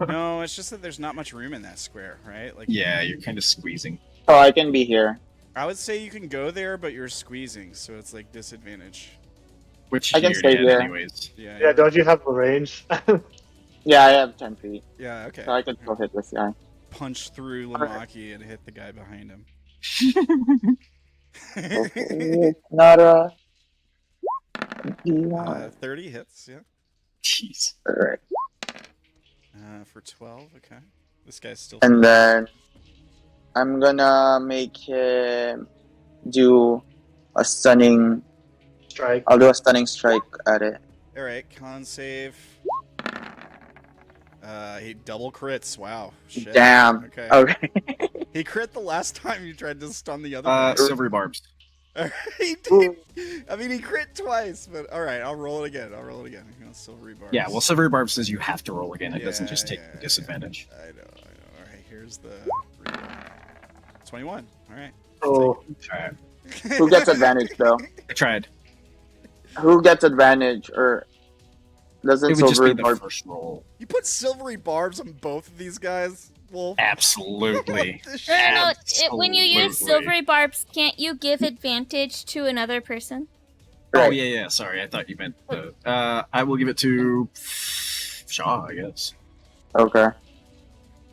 No, it's just that there's not much room in that square, right? Like, Yeah, you're kind of squeezing. Oh, I can be here. I would say you can go there, but you're squeezing, so it's like disadvantage. Which I can you stay already had here. anyways. Yeah. Yeah, don't you have the range? Yeah, I have 10 feet, Yeah. Okay. so I can still hit this guy. Punch through Lumaki and hit the guy behind him. Hopefully it's not a. 30 hits. Yeah. Jeez. Alright. For 12. Okay. This guy's still. And then I'm gonna make him do a stunning. Strike. I'll do a stunning strike at it. All right. Con save. He double crits. Wow. Shit. Damn. Okay. Okay. He crit the last time you tried to stun the other guy. Silvery barbs. He did. I mean, he crit twice, but all right. I'll roll it again. You know, silvery barbs. Yeah, well, Silvery Barb says you have to roll again. It doesn't just take yeah, the disadvantage. I know. All right, here's the reroll. 21. All right. Oh, Alright. Who gets advantage though? I tried. Who gets advantage or It doesn't would just be Silvery the Barb? first roll. You put silvery barbs on both of these guys, Wolf. Absolutely. No, when you use Absolutely. silvery barbs, can't you give advantage to another person? Oh, Right. yeah. Sorry, I thought you meant... I will give it to... Sha'ah, I guess. Okay.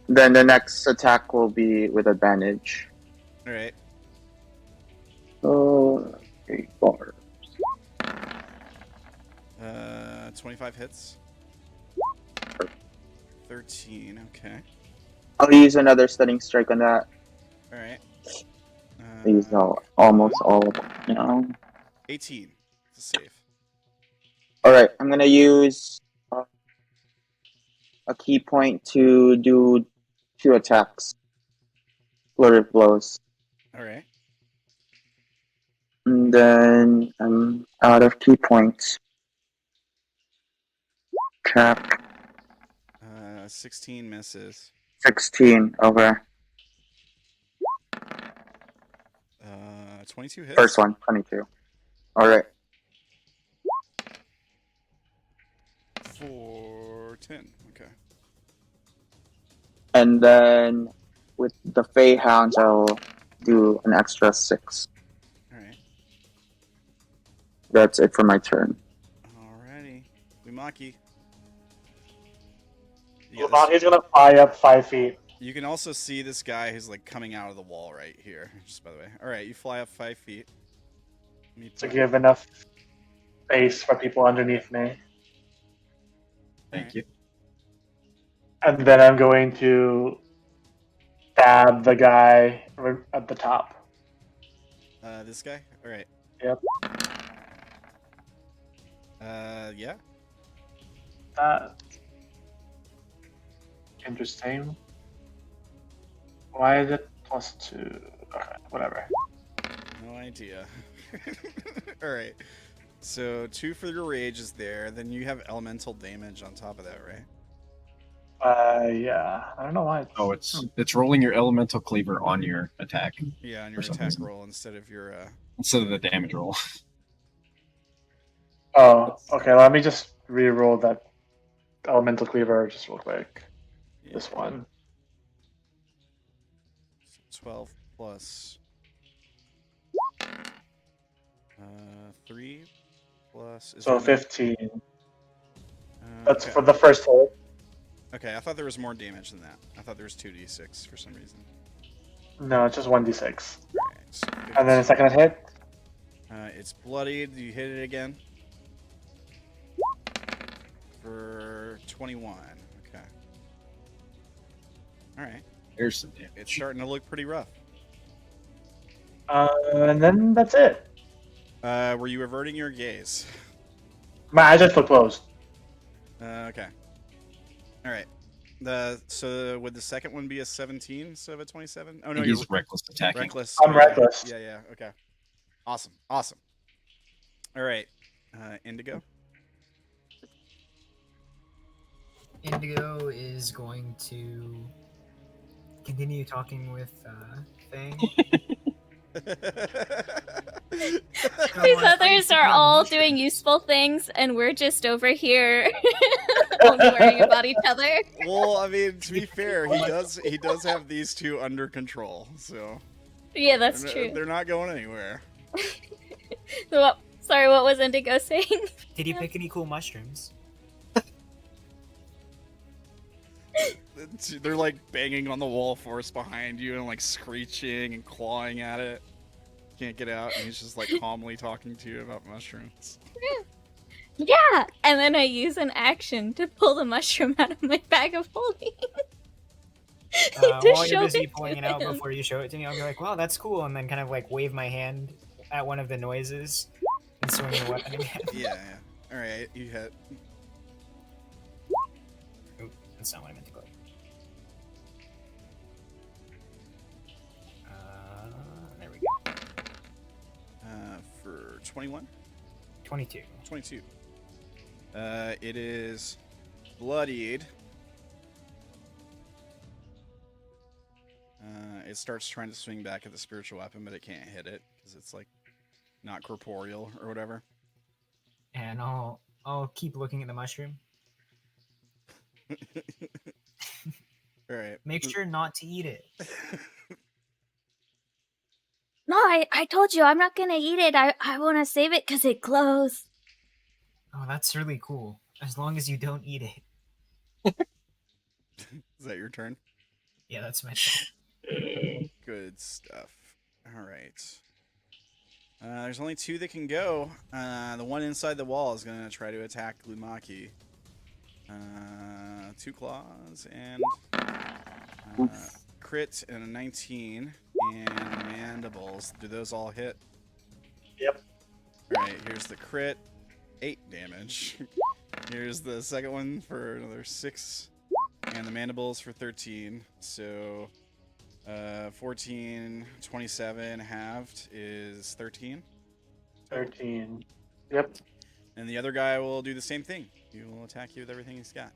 Then the next attack will be with advantage. All right. Oh, 8 bars. 25 hits. 13. Okay. I'll use another stunning strike on that. All right. These are almost all of them, you know. 18. It's a save. Alright, I'm gonna use a key point to do 2 attacks. Flurry of blows. All right. And then I'm out of key points. Trap 16 misses. 16 over 22 hits. first one, 22. Alright. For 10. Okay. And then with the Fey Hounds, I'll do an extra 6. All right. That's it for my turn. Alrighty. Lumaki. Yeah, Lumaki's gonna fly up 5 feet. you can also see this guy who's like coming out of the wall right here. Just by the way. All right, you fly up 5 feet. To give enough space for people underneath me. Thank you. And then I'm going to stab the guy at the top. This guy. All right. Yep. Yeah. Interesting. Why is it +2? Okay, whatever. No idea. All right. So 2 for your rage is there. Then you have elemental damage on top of that, right? Yeah. I don't know why. Oh, it's rolling your elemental cleaver on your attack Yeah, on your For some attack reason. roll instead of your. instead of the damage roll. Oh, okay. Let me just re-roll that elemental cleaver just real quick. Yeah, This one. 12 plus 3 plus. Is So there no- 15. That's okay. for the first hit. Okay, I thought there was more damage than that. I thought there was 2d6 for some reason. No, it's just 1d6. Alright, so And then the 15. second hit. It's bloodied. You hit it again. For 21. Okay. Alright. There's some damage. It's starting to look pretty rough. And then that's it. Were you averting your gaze? My eyes just look closed. Okay. Alright. So would the second one be a 17 instead of a 27? Oh no, you're He's reckless attacking. reckless. I'm reckless. Yeah, okay. Awesome. Alright. Indigo. Indigo is going to continue talking with Fang. These others are all doing useful things, and we're just over here only worrying about each other. Well, I mean, to be fair, he does have these two under control, so Yeah, that's true. they're not going anywhere. Sorry, what was Indigo saying? Did you pick any cool mushrooms? They're like banging on the wall force behind you and like screeching and clawing at it. Can't get out, and he's just like calmly talking to you about mushrooms. Yeah! And then I use an action to pull the mushroom out of my bag of holding. To While show you're busy it pulling to it out him. before you show it to me, I'll be like, wow, that's cool, and then kind of like wave my hand at one of the noises and swing the weapon again. Yeah. Alright, you hit. Oop, that's not what I meant to go. There we go. For 21? 22. 22. It is bloodied. It starts trying to swing back at the spiritual weapon, but it can't hit it because it's like not corporeal or whatever. And I'll keep looking at the mushroom. All right. Make sure not to eat it. No, I told you I'm not gonna eat it. I want to save it because it glows. Oh, that's really cool. As long as you don't eat it. Is that your turn? Yeah, that's my turn. Good stuff. All right. There's only 2 that can go. The one inside the wall is going to try to attack Lumaki. 2 claws and crit and a 19 and mandibles. Do those all hit? Yep. All right, here's the crit. 8 damage. Here's the second one for another 6. And the mandibles for 13. So 14, 27 halved is 13. 13. Yep. And the other guy will do the same thing. He will attack you with everything he's got.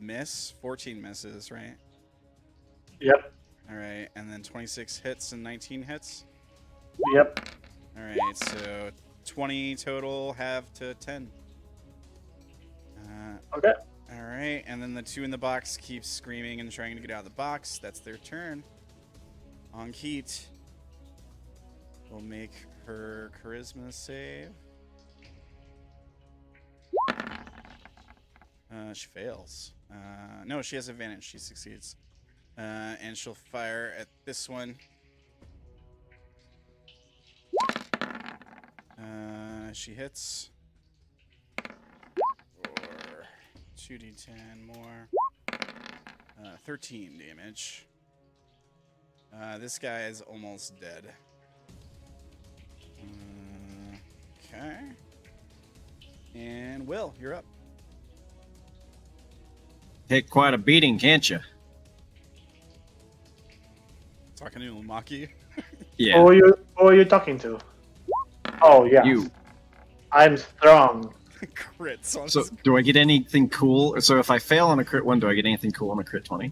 Miss. 14 misses, right? Yep. All right. And then 26 hits and 19 hits. Yep. All right. So 20 total, half to 10. Okay. All right. And then the 2 in the box keep screaming and trying to get out of the box. That's their turn. Ankit will make her charisma save. She fails. No, she has advantage. She succeeds. And she'll fire at this one. She hits. For 2d10 more. 13 damage. This guy is almost dead. Okay. And Will, you're up. Take quite a beating, can't you? Talking to Lumaki. Yeah. Who are you talking to? Oh, yeah. You. I'm strong. Crits on So, do I get anything cool? So, if I fail on a crit 1, do I get anything cool on a crit 20?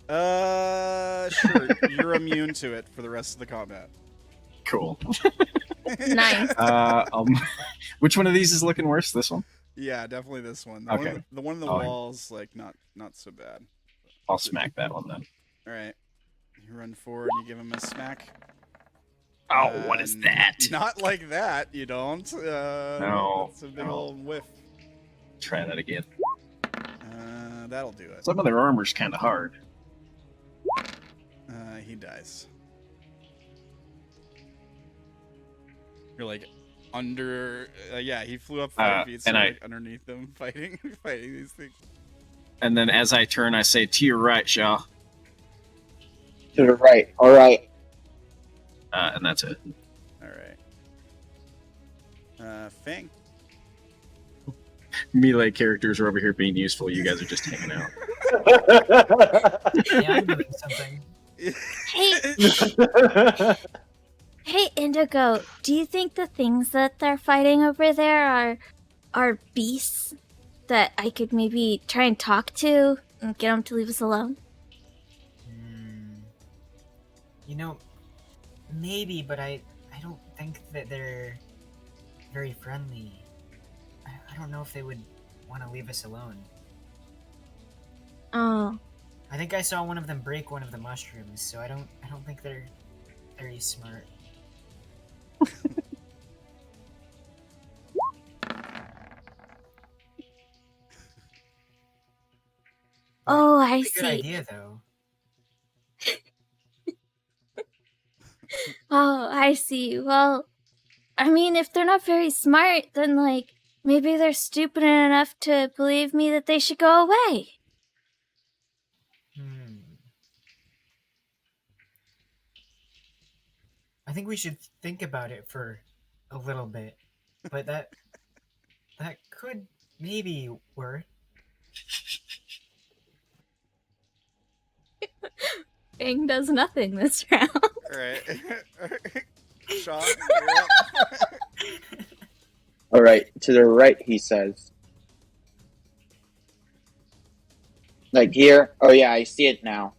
Sure. You're immune to it for the rest of the combat. Cool. Nice. Which one of these is looking worse? This one? Yeah, definitely this one. Okay. The one in the Oh. walls, like not so bad. I'll smack that one then. All right. You run forward. You give him a smack. Oh, what is that? Not like that. You don't. No. It's a big old whiff. Try that again. That'll do it. Some of their armor's kind of hard. He dies. You're like under. Yeah, he flew up 5 feet, so and like underneath them, fighting these things. And then as I turn, I say, "To your right, Sha'ah." To the right. All right. And that's it. All right. Fang. Melee characters are over here being useful. You guys are just hanging out. Yeah, I'm doing something. Hey, Indigo, do you think the things that they're fighting over there are beasts that I could maybe try and talk to and get them to leave us alone? You know, maybe, but I don't think that they're very friendly. I don't know if they would want to leave us alone. Oh, I think I saw one of them break one of the mushrooms, so I don't think they're very smart. oh, I It's a good see. idea, though. Oh, I see. Well, I mean, if they're not very smart, then, like, maybe they're stupid enough to believe me that they should go away. I think we should think about it for a little bit, but that could maybe work. Fang does nothing this round. All right. Sha'ah, you're up. All right. To the right, he says. Like here. Oh yeah, I see it now.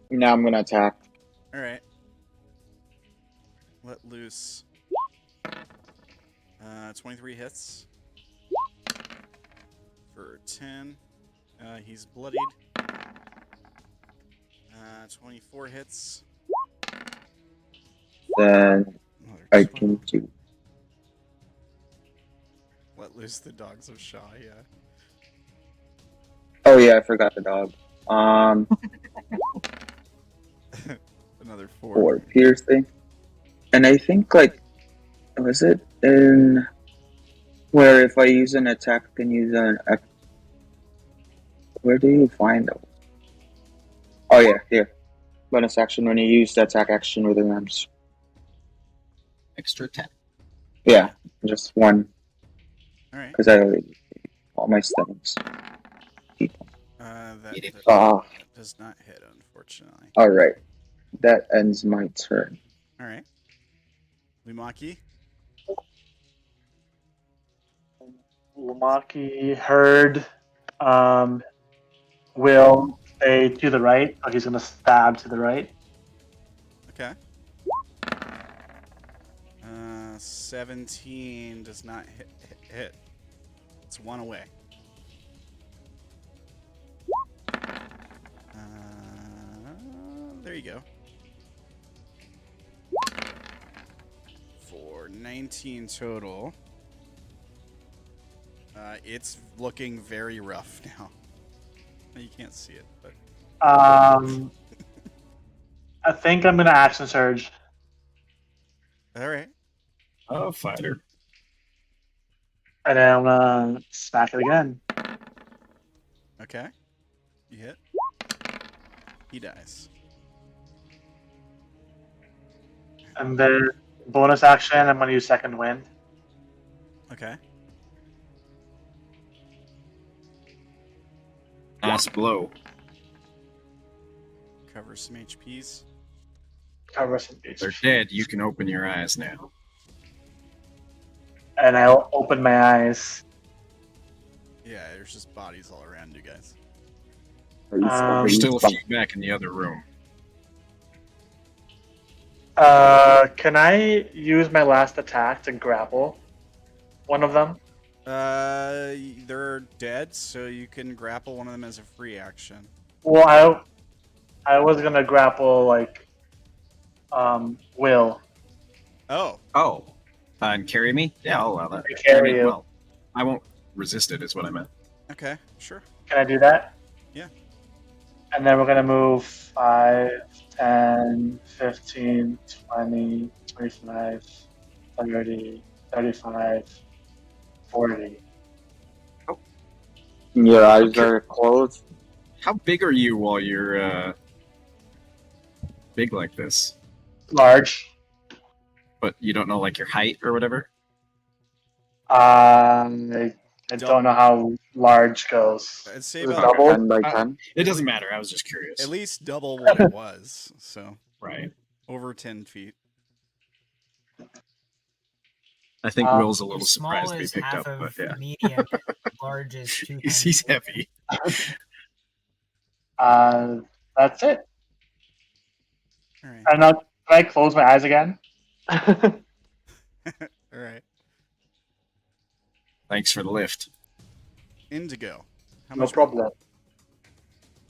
Now I'm gonna attack. All right. Let loose. 23 hits. For 10. He's bloodied. 24 hits. Then Another I 20. can do. Let loose the dogs of Sha'ah, yeah. Oh yeah, I forgot the dog. Another 4. 4 piercing, and I think like, was it in where if I use an attack, I can use an. Where do you find those? Oh yeah, here. Bonus action when you use the attack action with an arms. Extra attack. Yeah, just one All right. because I already all my stunts. That does not hit, unfortunately. All right, that ends my turn. All right. Lumaki. Lumaki heard Will say to the right. Oh, he's going to stab to the right. Okay. 17 does not hit. It's 1 away. There you go. For 19 total. It's looking very rough now. You can't see it, but I think I'm gonna action surge, all right. Oh, fighter. and then I'm gonna smack it again. Okay. You hit. He dies. And then bonus action, I'm gonna use second wind. Okay. Nice blow. Cover some HPs. Cover some They're HP. dead. You can open your eyes now. And I'll open my eyes. Yeah, there's just bodies all around you guys. There's still a few back in the other room. Can I use my last attack to grapple one of them? They're dead, so you can grapple one of them as a free action. Well, I was gonna grapple like Will. Oh, Oh. And carry me? Yeah, I'll allow that. I carry you. Well, I won't resist it, is what I meant. okay, sure. Can I do that? Yeah. And then we're gonna move 5, 10, 15, 20, 25, 30, 35, 40. Your eyes Okay. are closed. How big are you while you're big like this? Large. But you don't know like your height or whatever? I don't know how large goes. I'd say Is it about double? 10 by 10. It doesn't matter. I was just curious. at least double what it was. So Right. over 10 feet. I think Will's a little If small surprised to be is picked half up, but of yeah. medium, large is 2 times. He's heavy. That's it. All right. And now, can I close my eyes again? All right. Thanks for the lift. Indigo. How No much problem.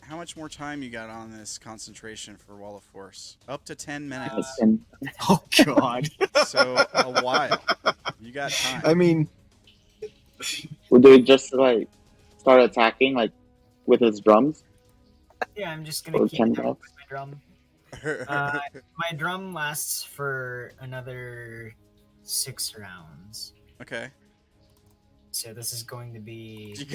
How much more time you got on this concentration for Wall of Force? Up to 10 minutes. And Oh, God. So a while. You got time. I mean, would they just like start attacking like with his drums? Yeah, I'm just gonna Or keep 10 it up with bucks? my drum. My drum lasts for another 6 rounds. okay. So this is going to be. Do you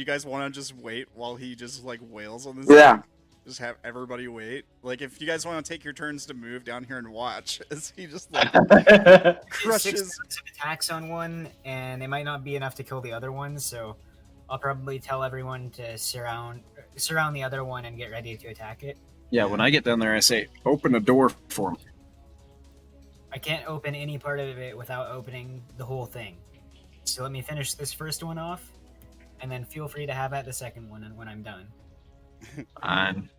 guys want to just wait while he just like wails on this? Yeah. thing? Just have everybody wait. Like if you guys want to take your turns to move down here and watch as he just like crushes. 6 attacks on one, and it might not be enough to kill the other one. So I'll probably tell everyone to surround the other one and get ready to attack it. yeah, when I get down there, I say, open a door for him. I can't open any part of it without opening the whole thing. So let me finish this first one off, and then feel free to have at the second one when I'm done. And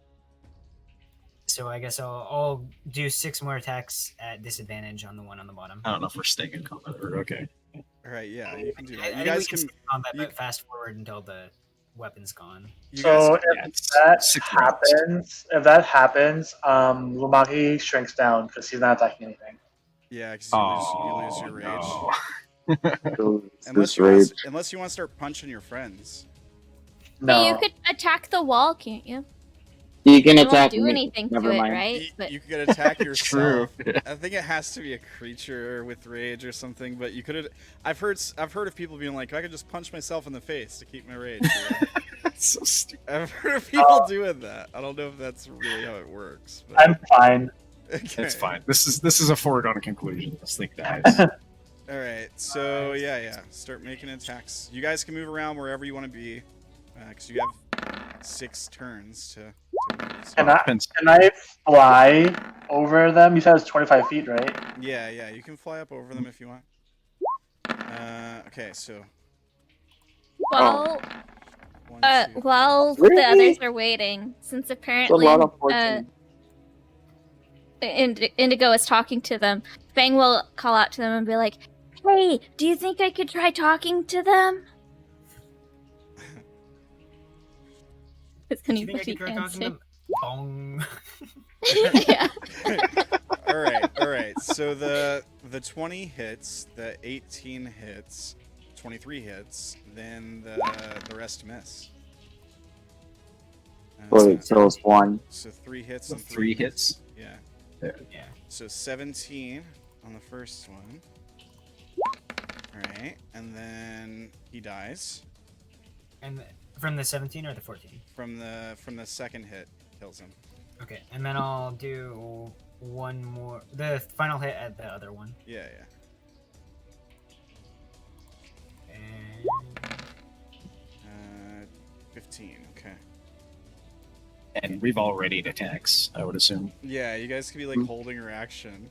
So I guess I'll do 6 more attacks at disadvantage on the one on the bottom. I don't know if we're staying in combat or okay. All right, yeah, you can do I that. You think guys we can. stay in combat, you- but fast forward until the weapon's gone. You So guys, Yeah, if it's that 6 rounds. happens, Lumaki shrinks down because he's not attacking anything. yeah, because you lose Oh, your rage. no. Unless This you want, rage. unless you want to start punching your friends. No. Hey, you could attack the wall, can't you? You can It won't attack do me. anything Never to mind. it, right? But You could attack True. yourself. I think it has to be a creature with rage or something. But you could. I've heard of people being like, I could just punch myself in the face to keep my rage. That's so stupid. I've heard of people doing that. I don't know if that's really how it works. But, I'm fine. okay. It's fine. This is a foregone conclusion. This thing dies. All right. So yeah. Start making attacks. You guys can move around wherever you want to be, because you have 6 turns to move. Can I, Depends. can I fly over them? You said it's 25 feet, right? Yeah. You can fly up over them if you want. Okay. So while 1, 2, while the Really? others are waiting, since It's a apparently lot of fortune. Indigo is talking to them, Fang will call out to them and be like, "Hey, do you think I could try talking to them?" Is Do you think I anybody can try talking to answer? them? Bong. Yeah. all right. So the 20 hits, the 18 hits, 23 hits, then the rest miss. Well, it kills one. So 3 hits So and 3 hits. Yeah. Yeah. So 17 on the first one. Alright, and then he dies. And from the 17 or the 14? From the second hit, kills him. Okay, and then I'll do one more. The final hit at the other one. Yeah. And 15, okay. And we've all readied attacks, I would assume. Yeah, you guys could be like holding your action.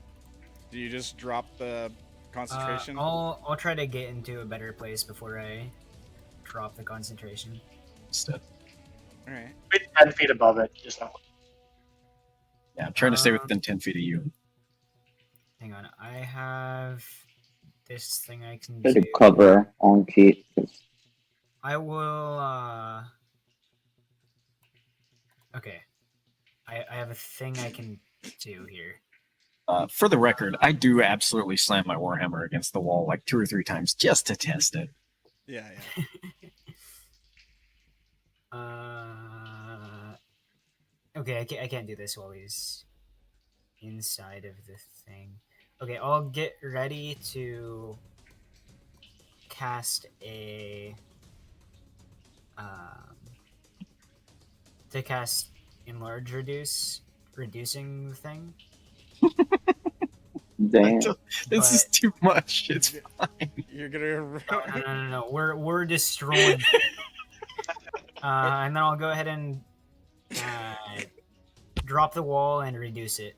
Do you just drop the concentration? I'll try to get into a better place before I drop the concentration. Instead. Alright. Be 10 feet above it, just not. Yeah, I'm trying to stay within 10 feet of you. Hang on, I have this thing I can Try do. to cover on Keith. I will. Okay, I have a thing I can do here. For the record, I do absolutely slam my Warhammer against the wall like 2 or 3 times just to test it. Yeah. Okay, I can't do this while he's inside of the thing. Okay, I'll get ready to cast a enlarge reducing the thing. Damn. This is too much. It's fine. You're gonna... No. We're destroying. And then I'll go ahead and drop the wall and reduce it.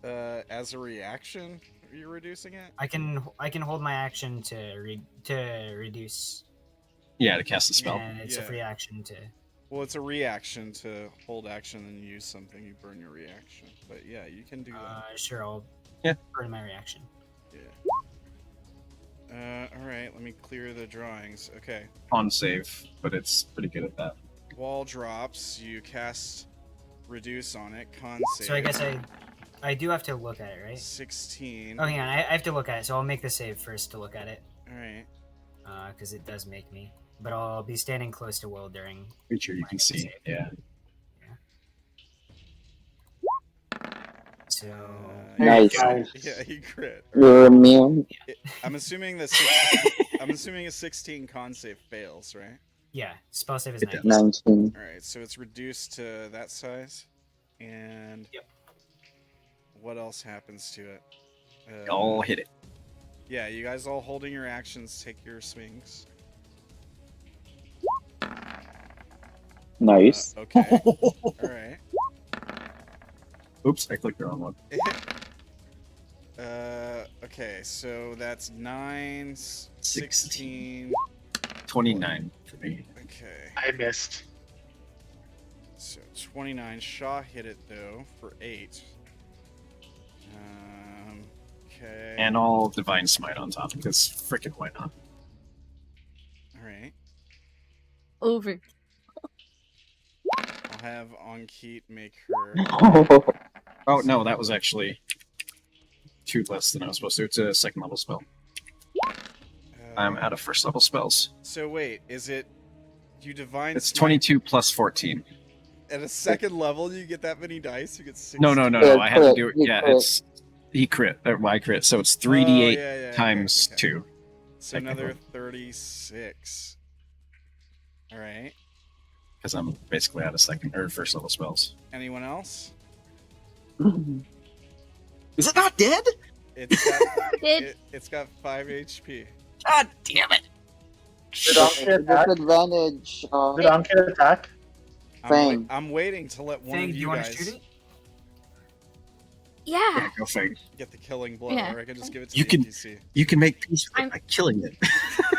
As a reaction, are you reducing it? I can hold my action to reduce. Yeah, to cast a spell. And it's a free action to. Well, it's a reaction to hold action and use something. You burn your reaction. But yeah, you can do that. Sure, I'll burn my reaction. Yeah. Alright, let me clear the drawings. Okay. On save, but it's pretty good at that. Wall drops, you cast reduce on it, con save. So I guess I do have to look at it, right? 16. Oh, hang on, I have to look at it, so I'll make the save first to look at it. Alright. Because it does make me. But I'll be standing close to Will during. Creature you can see. save. Yeah. So. Nice. Yeah, he crit. You're immune. I'm assuming a 16 con save fails, right? Yeah, spell save is It 19. 19. Alright, so it's reduced to that size. And what else happens to it? All hit it. Yeah, you guys all holding your actions, take your swings. Nice. Okay. Alright. Oops, I clicked the wrong one. Okay, so that's 9, 16. 29 for me. Okay. I missed. So 29. Sha'ah hit it though for 8. Okay. And I'll Divine Smite on top, because frickin' why not? Alright. Over. I'll have Ankit make her. Oh, no, that was actually 2 less than I was supposed to. It's a 2nd level spell. I'm out of 1st level spells. So wait, is it you divine? It's Smite 22 plus 14. at a 2nd level. You get that many dice. You get 6. No, I had to do it. Yeah, it's he crit or my crit, so it's 3d8 times okay. 2. So another 36. All right. Because I'm basically out of 2nd or 1st level spells. Anyone else? Is it not dead? It's got 5 HP. God damn it! Did Ankit attack? Disadvantage. Did Ankit attack? Fang. I'm waiting to let one Fang, of do you you want to guys shoot it? Yeah. Yeah, go Fang. get the killing blow, Yeah. or I can just give it to You the can- NPC. You can make peace with I'm- it by killing it.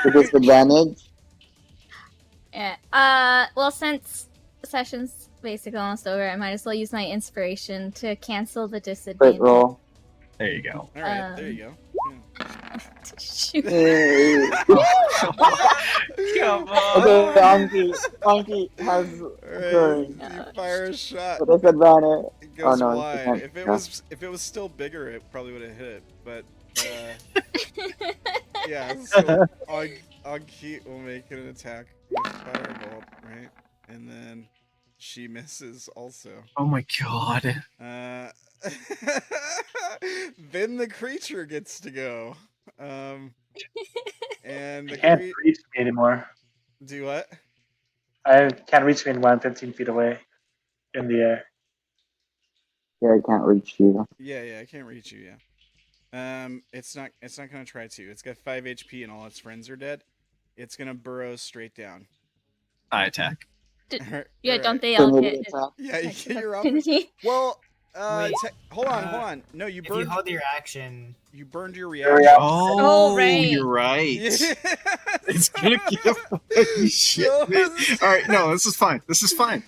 The disadvantage. Yeah. Well, since the session's basically almost over, I might as well use my inspiration to cancel the Crit disadvantage. roll. There you go. All right, there you go. Shoot. Yay. Come Okay, Anki has All right, good. you fire a shot. The disadvantage. It goes no, wide. it can't- If it was still bigger, it probably would have hit it. But yeah. So Anki will make an attack with Firebolt, right? And then she misses also. Oh my god. Then the creature gets to go. And I the can't reach me anymore. do what? I can't reach me when I'm 15 feet away in the air. Yeah, I can't reach you. Yeah, I can't reach you. Yeah. It's not gonna try to. It's got 5 HP and all its friends are dead. It's gonna burrow straight down. I attack. Yeah, Alright. don't they all Can get you attack? Yeah, you attacks get of your opportunity? Well, Wait, hold on. No, you If you burned hold your action, you burned your Your reaction. Oh, right. you're right. Yeah. It's gonna give away shit. So- All right, no, this is fine. This is fine.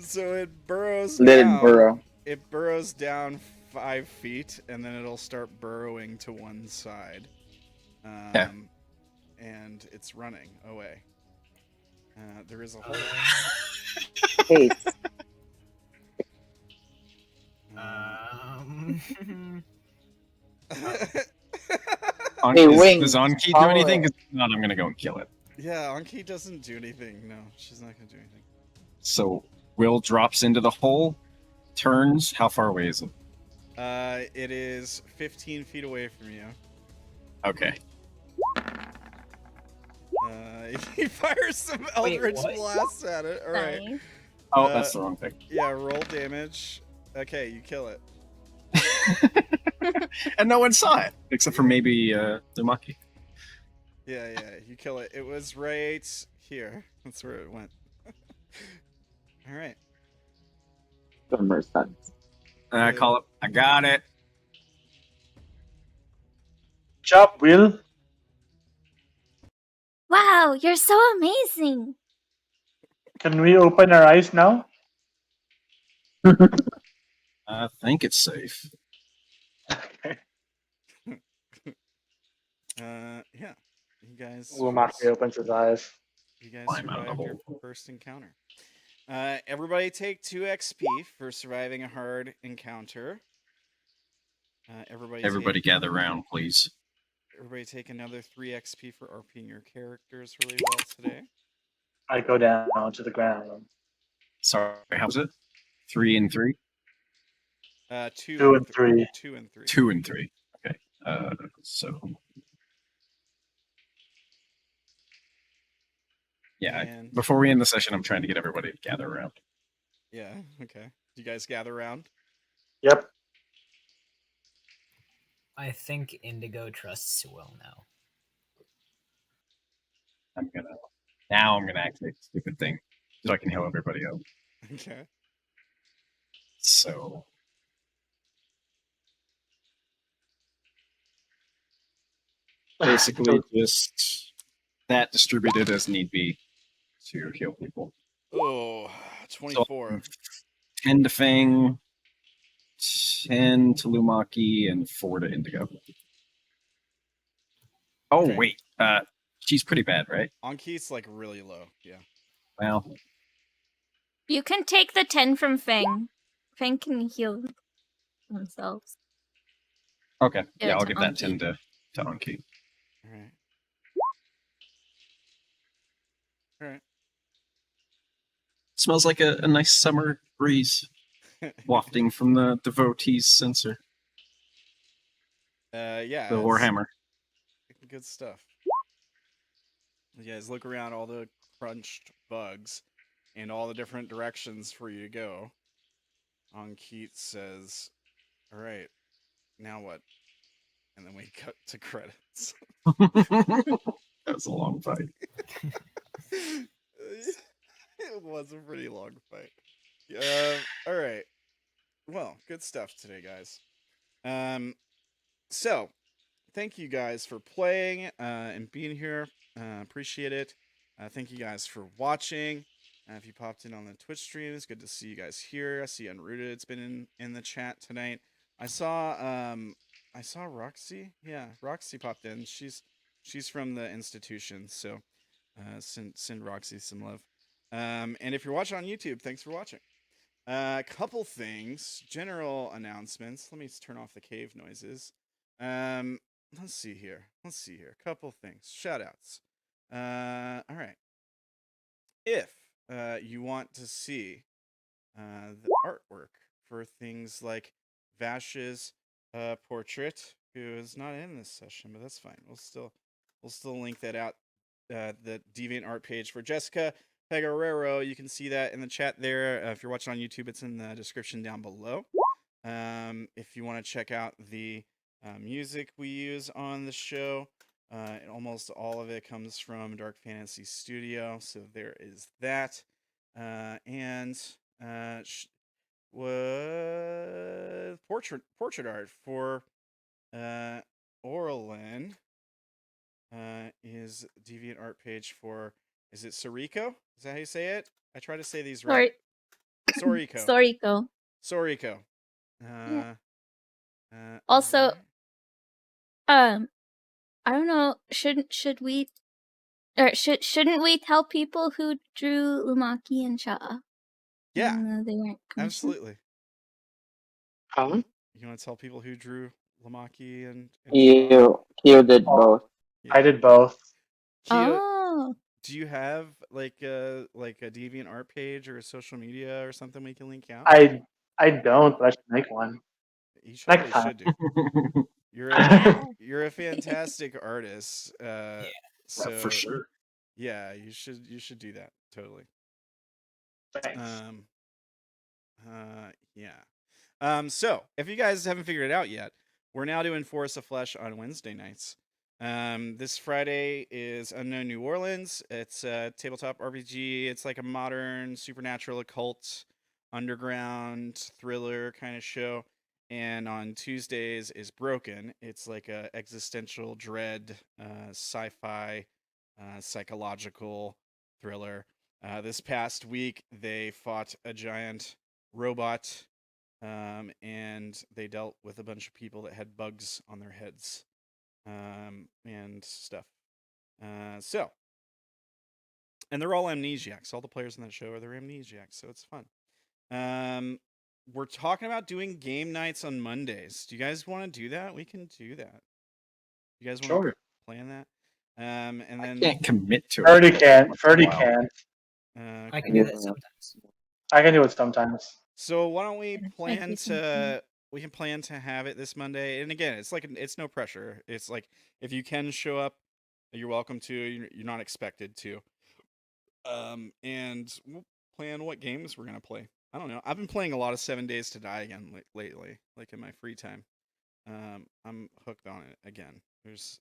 So it burrows Let down. it burrow. It burrows down 5 feet, and then it'll start burrowing to one side. Yeah. And it's running away. There is a hole. Hey, Wings, Does Anki do follow anything? it. 'Cause if not, I'm gonna go and kill it. Yeah, Anki doesn't do anything. No, she's not gonna do anything. So Will drops into the hole, turns. How far away is it? It is 15 feet away from you. Okay. He fires some Wait, Eldritch what? blasts at it. All right. Nice. Oh, that's the wrong thing. Yeah, roll damage. Okay, you kill it. And no one saw it except for maybe Lumaki. Yeah, you kill it. It was right here. That's where it went. All right. Summer sense. I call it. I got it. Chop, Will. Wow, you're so amazing. Can we open our eyes now? I think it's safe. Yeah. You guys. Lumaki opens his eyes. You guys Climb out of the survived your hole. first encounter. Everybody take 2 XP for surviving a hard encounter. Everybody gather around, please. Everybody take another 3 XP for RPing your characters really well today. I go down to the ground. Sorry, how's it? 3 and 3? 2 2 and 3. 2 and 3. 2 and 3. Okay. So. Yeah. And- Before we end the session, I'm trying to get everybody to gather around. Yeah. Okay. Do you guys gather around? Yep. I think Indigo trusts Will now. I'm gonna activate the stupid thing so I can heal everybody up. Okay. So. Basically, just that distributed as need be to heal people. Oh, 24. 10 to Fang, 10 to Lumaki, and 4 to Indigo. Oh, Okay. wait. She's pretty bad, right? Anki's like really low. Yeah. Well, You can take the 10 from Fang. Fang can heal themselves. okay. Give Yeah, it I'll to give that Anki. 10 to Anki. All right. All right. Smells like a nice summer breeze wafting from the devotee's censer, Yeah. the it's Warhammer. Good stuff. You guys look around all the crunched bugs and all the different directions for you to go. Ankeet says, "All right, now what?" And then we cut to credits. That was a long fight. It was a pretty long fight. All right. Well, good stuff today, guys. So thank you guys for playing and being here. Appreciate it. Thank you guys for watching. If you popped in on the Twitch stream, it's good to see you guys here. I see Unrooted. It's been in the chat tonight. I saw Roxy. Yeah, Roxy popped in. She's from the institution, so send Roxy some love. And if you're watching on YouTube, thanks for watching. Couple things, general announcements. Let me turn off the cave noises. Let's see here. Couple things. Shoutouts. All right. If you want to see the artwork for things like Vash's portrait, who is not in this session, but that's fine. We'll still link that out. The Deviant art page for Jessica Peguerero. You can see that in the chat there. If you're watching on YouTube, it's in the description down below. If you want to check out the music we use on the show, almost all of it comes from Dark Fantasy Studio, so there is that. Portrait art for Orilyn is Deviant art page for, is it Soriko? Is that how you say it? I try to say these right. Soriko. Soriko. Yeah. Also, I don't know. Shouldn't we tell people who drew Lumaki and Sha'ah? Yeah, they weren't commissioned? absolutely. Huh? You want to tell people who drew Lumaki and You did both. Yeah. I did both. Oh. Do you have like a Deviant art page or a social media or something we can link out? I don't, but I should make one. You Next totally time. should do. You're a fantastic artist. So for sure. Yeah, you should do that totally. Thanks. Yeah. So if you guys haven't figured it out yet, we're now doing Forest of Flesh on Wednesday nights. This Friday is Unknown New Orleans. It's a tabletop RPG. It's like a modern supernatural occult underground thriller kind of show. And on Tuesdays is Broken. It's like a existential dread, sci-fi, psychological thriller. This past week, they fought a giant robot, and they dealt with a bunch of people that had bugs on their heads, and stuff. And they're all amnesiacs. All the players in that show are amnesiacs, so it's fun. We're talking about doing game nights on Mondays. Do you guys want to do that? We can do that. You guys want to plan that? And then I can't commit to it. Ferdy can. I can do that sometimes. I can do it sometimes. So why don't we It's plan like to have it this Monday? And again, it's no pressure. It's like if you can show up, you're welcome to. You're not expected to. And we'll plan what games we're gonna play. I don't know. I've been playing a lot of 7 Days to Die again lately, like in my free time. I'm hooked on it again. There's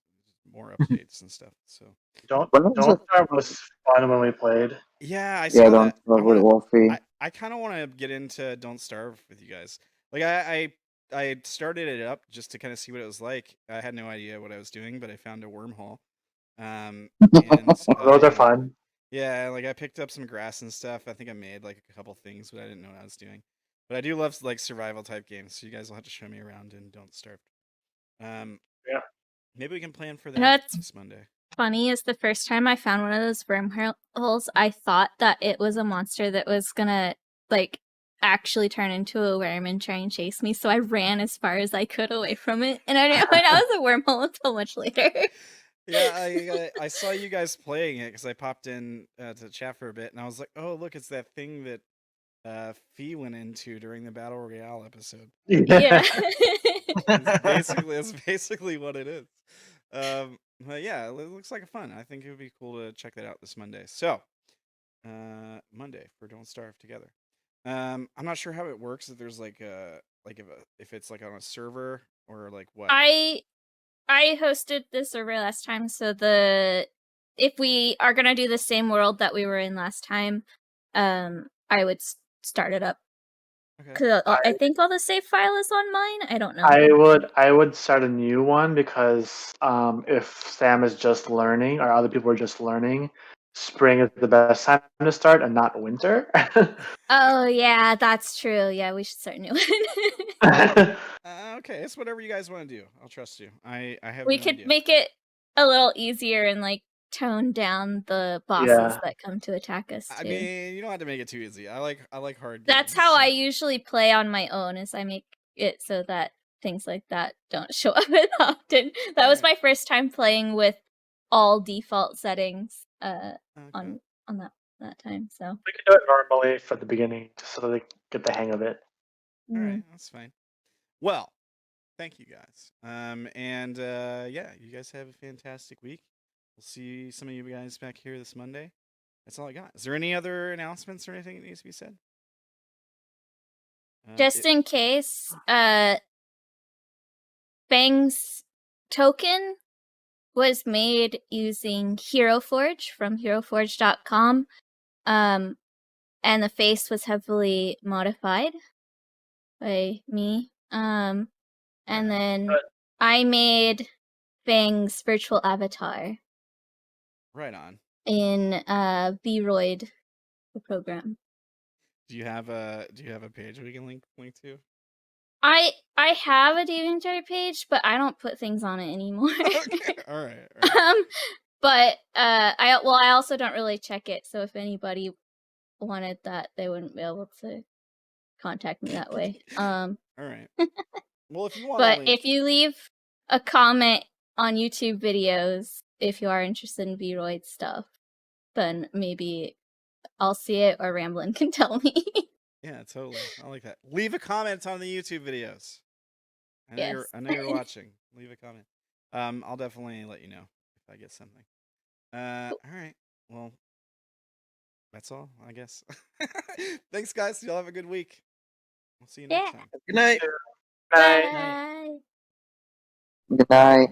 more updates and stuff. So Don't Starve was fun when we played. yeah, I saw that. With Wolfie. I kind of want to get into Don't Starve with you guys. Like I started it up just to kind of see what it was like. I had no idea what I was doing, but I found a wormhole. And Those are fun. Yeah, like I picked up some grass and stuff. I think I made like a couple things, but I didn't know what I was doing. But I do love like survival type games, so you guys will have to show me around in Don't Starve. Yeah. Maybe we can plan for that You know what's this Monday. funny is the first time I found one of those wormholes, I thought that it was a monster that was gonna like actually turn into a worm and try and chase me, so I ran as far as I could away from it, and I didn't know it was a wormhole until much later. Yeah, I saw you guys playing it because I popped in to chat for a bit, and I was like, "Oh, look, it's that thing that Fee went into during the Battle Royale episode." Yeah. That's basically what it is. But yeah, it looks like a fun. I think it would be cool to check that out this Monday. So, Monday for Don't Starve together. I'm not sure how it works. If there's like if it's like on a server or like what. I hosted the server last time, so if we are gonna do the same world that we were in last time, I would start it up. Okay. Cause I think all the save file is on mine. I don't know. I would start a new one because if Sam is just learning or other people are just learning, spring is the best time to start and not winter. Oh yeah, that's true. Yeah, we should start a new one. Okay, it's whatever you guys want to do. I'll trust you. I have. We no could idea. make it a little easier and like tone down the bosses that come to attack us too. I mean, you don't have to make it too easy. I like hard. That's games, how so. I usually play on my own. Is I make it so that things like that don't show up as often. That was my first time playing with all default settings Okay. on that time. So We can do it normally for the beginning, just so that they get the hang of it. All right, that's fine. Well, thank you guys. And yeah, you guys have a fantastic week. We'll see some of you guys back here this Monday. That's all I got. Is there any other announcements or anything that needs to be said? just in case, Fang's token was made using Hero Forge from heroforge.com. And the face was heavily modified by me. And then I made Fang's virtual avatar Right on. in Vroid, the program. Do you have a page we can link to? I have a DnD5e page, but I don't put things on it anymore. Okay. All right. But I also don't really check it, so if anybody wanted that, they wouldn't be able to contact me that way. All right. Well, if you want, but if you leave a comment on YouTube videos, if you are interested in Vroid stuff, then maybe I'll see it or Ramblinman can tell me. Yeah, totally. I like that. Leave a comment on the YouTube videos. I know you're watching. Leave a comment. I'll definitely let you know if I get something. All right. Well, that's all, I guess. Thanks, guys. Y'all have a good week. We'll see you next time. Good night. Bye. Bye. Good night.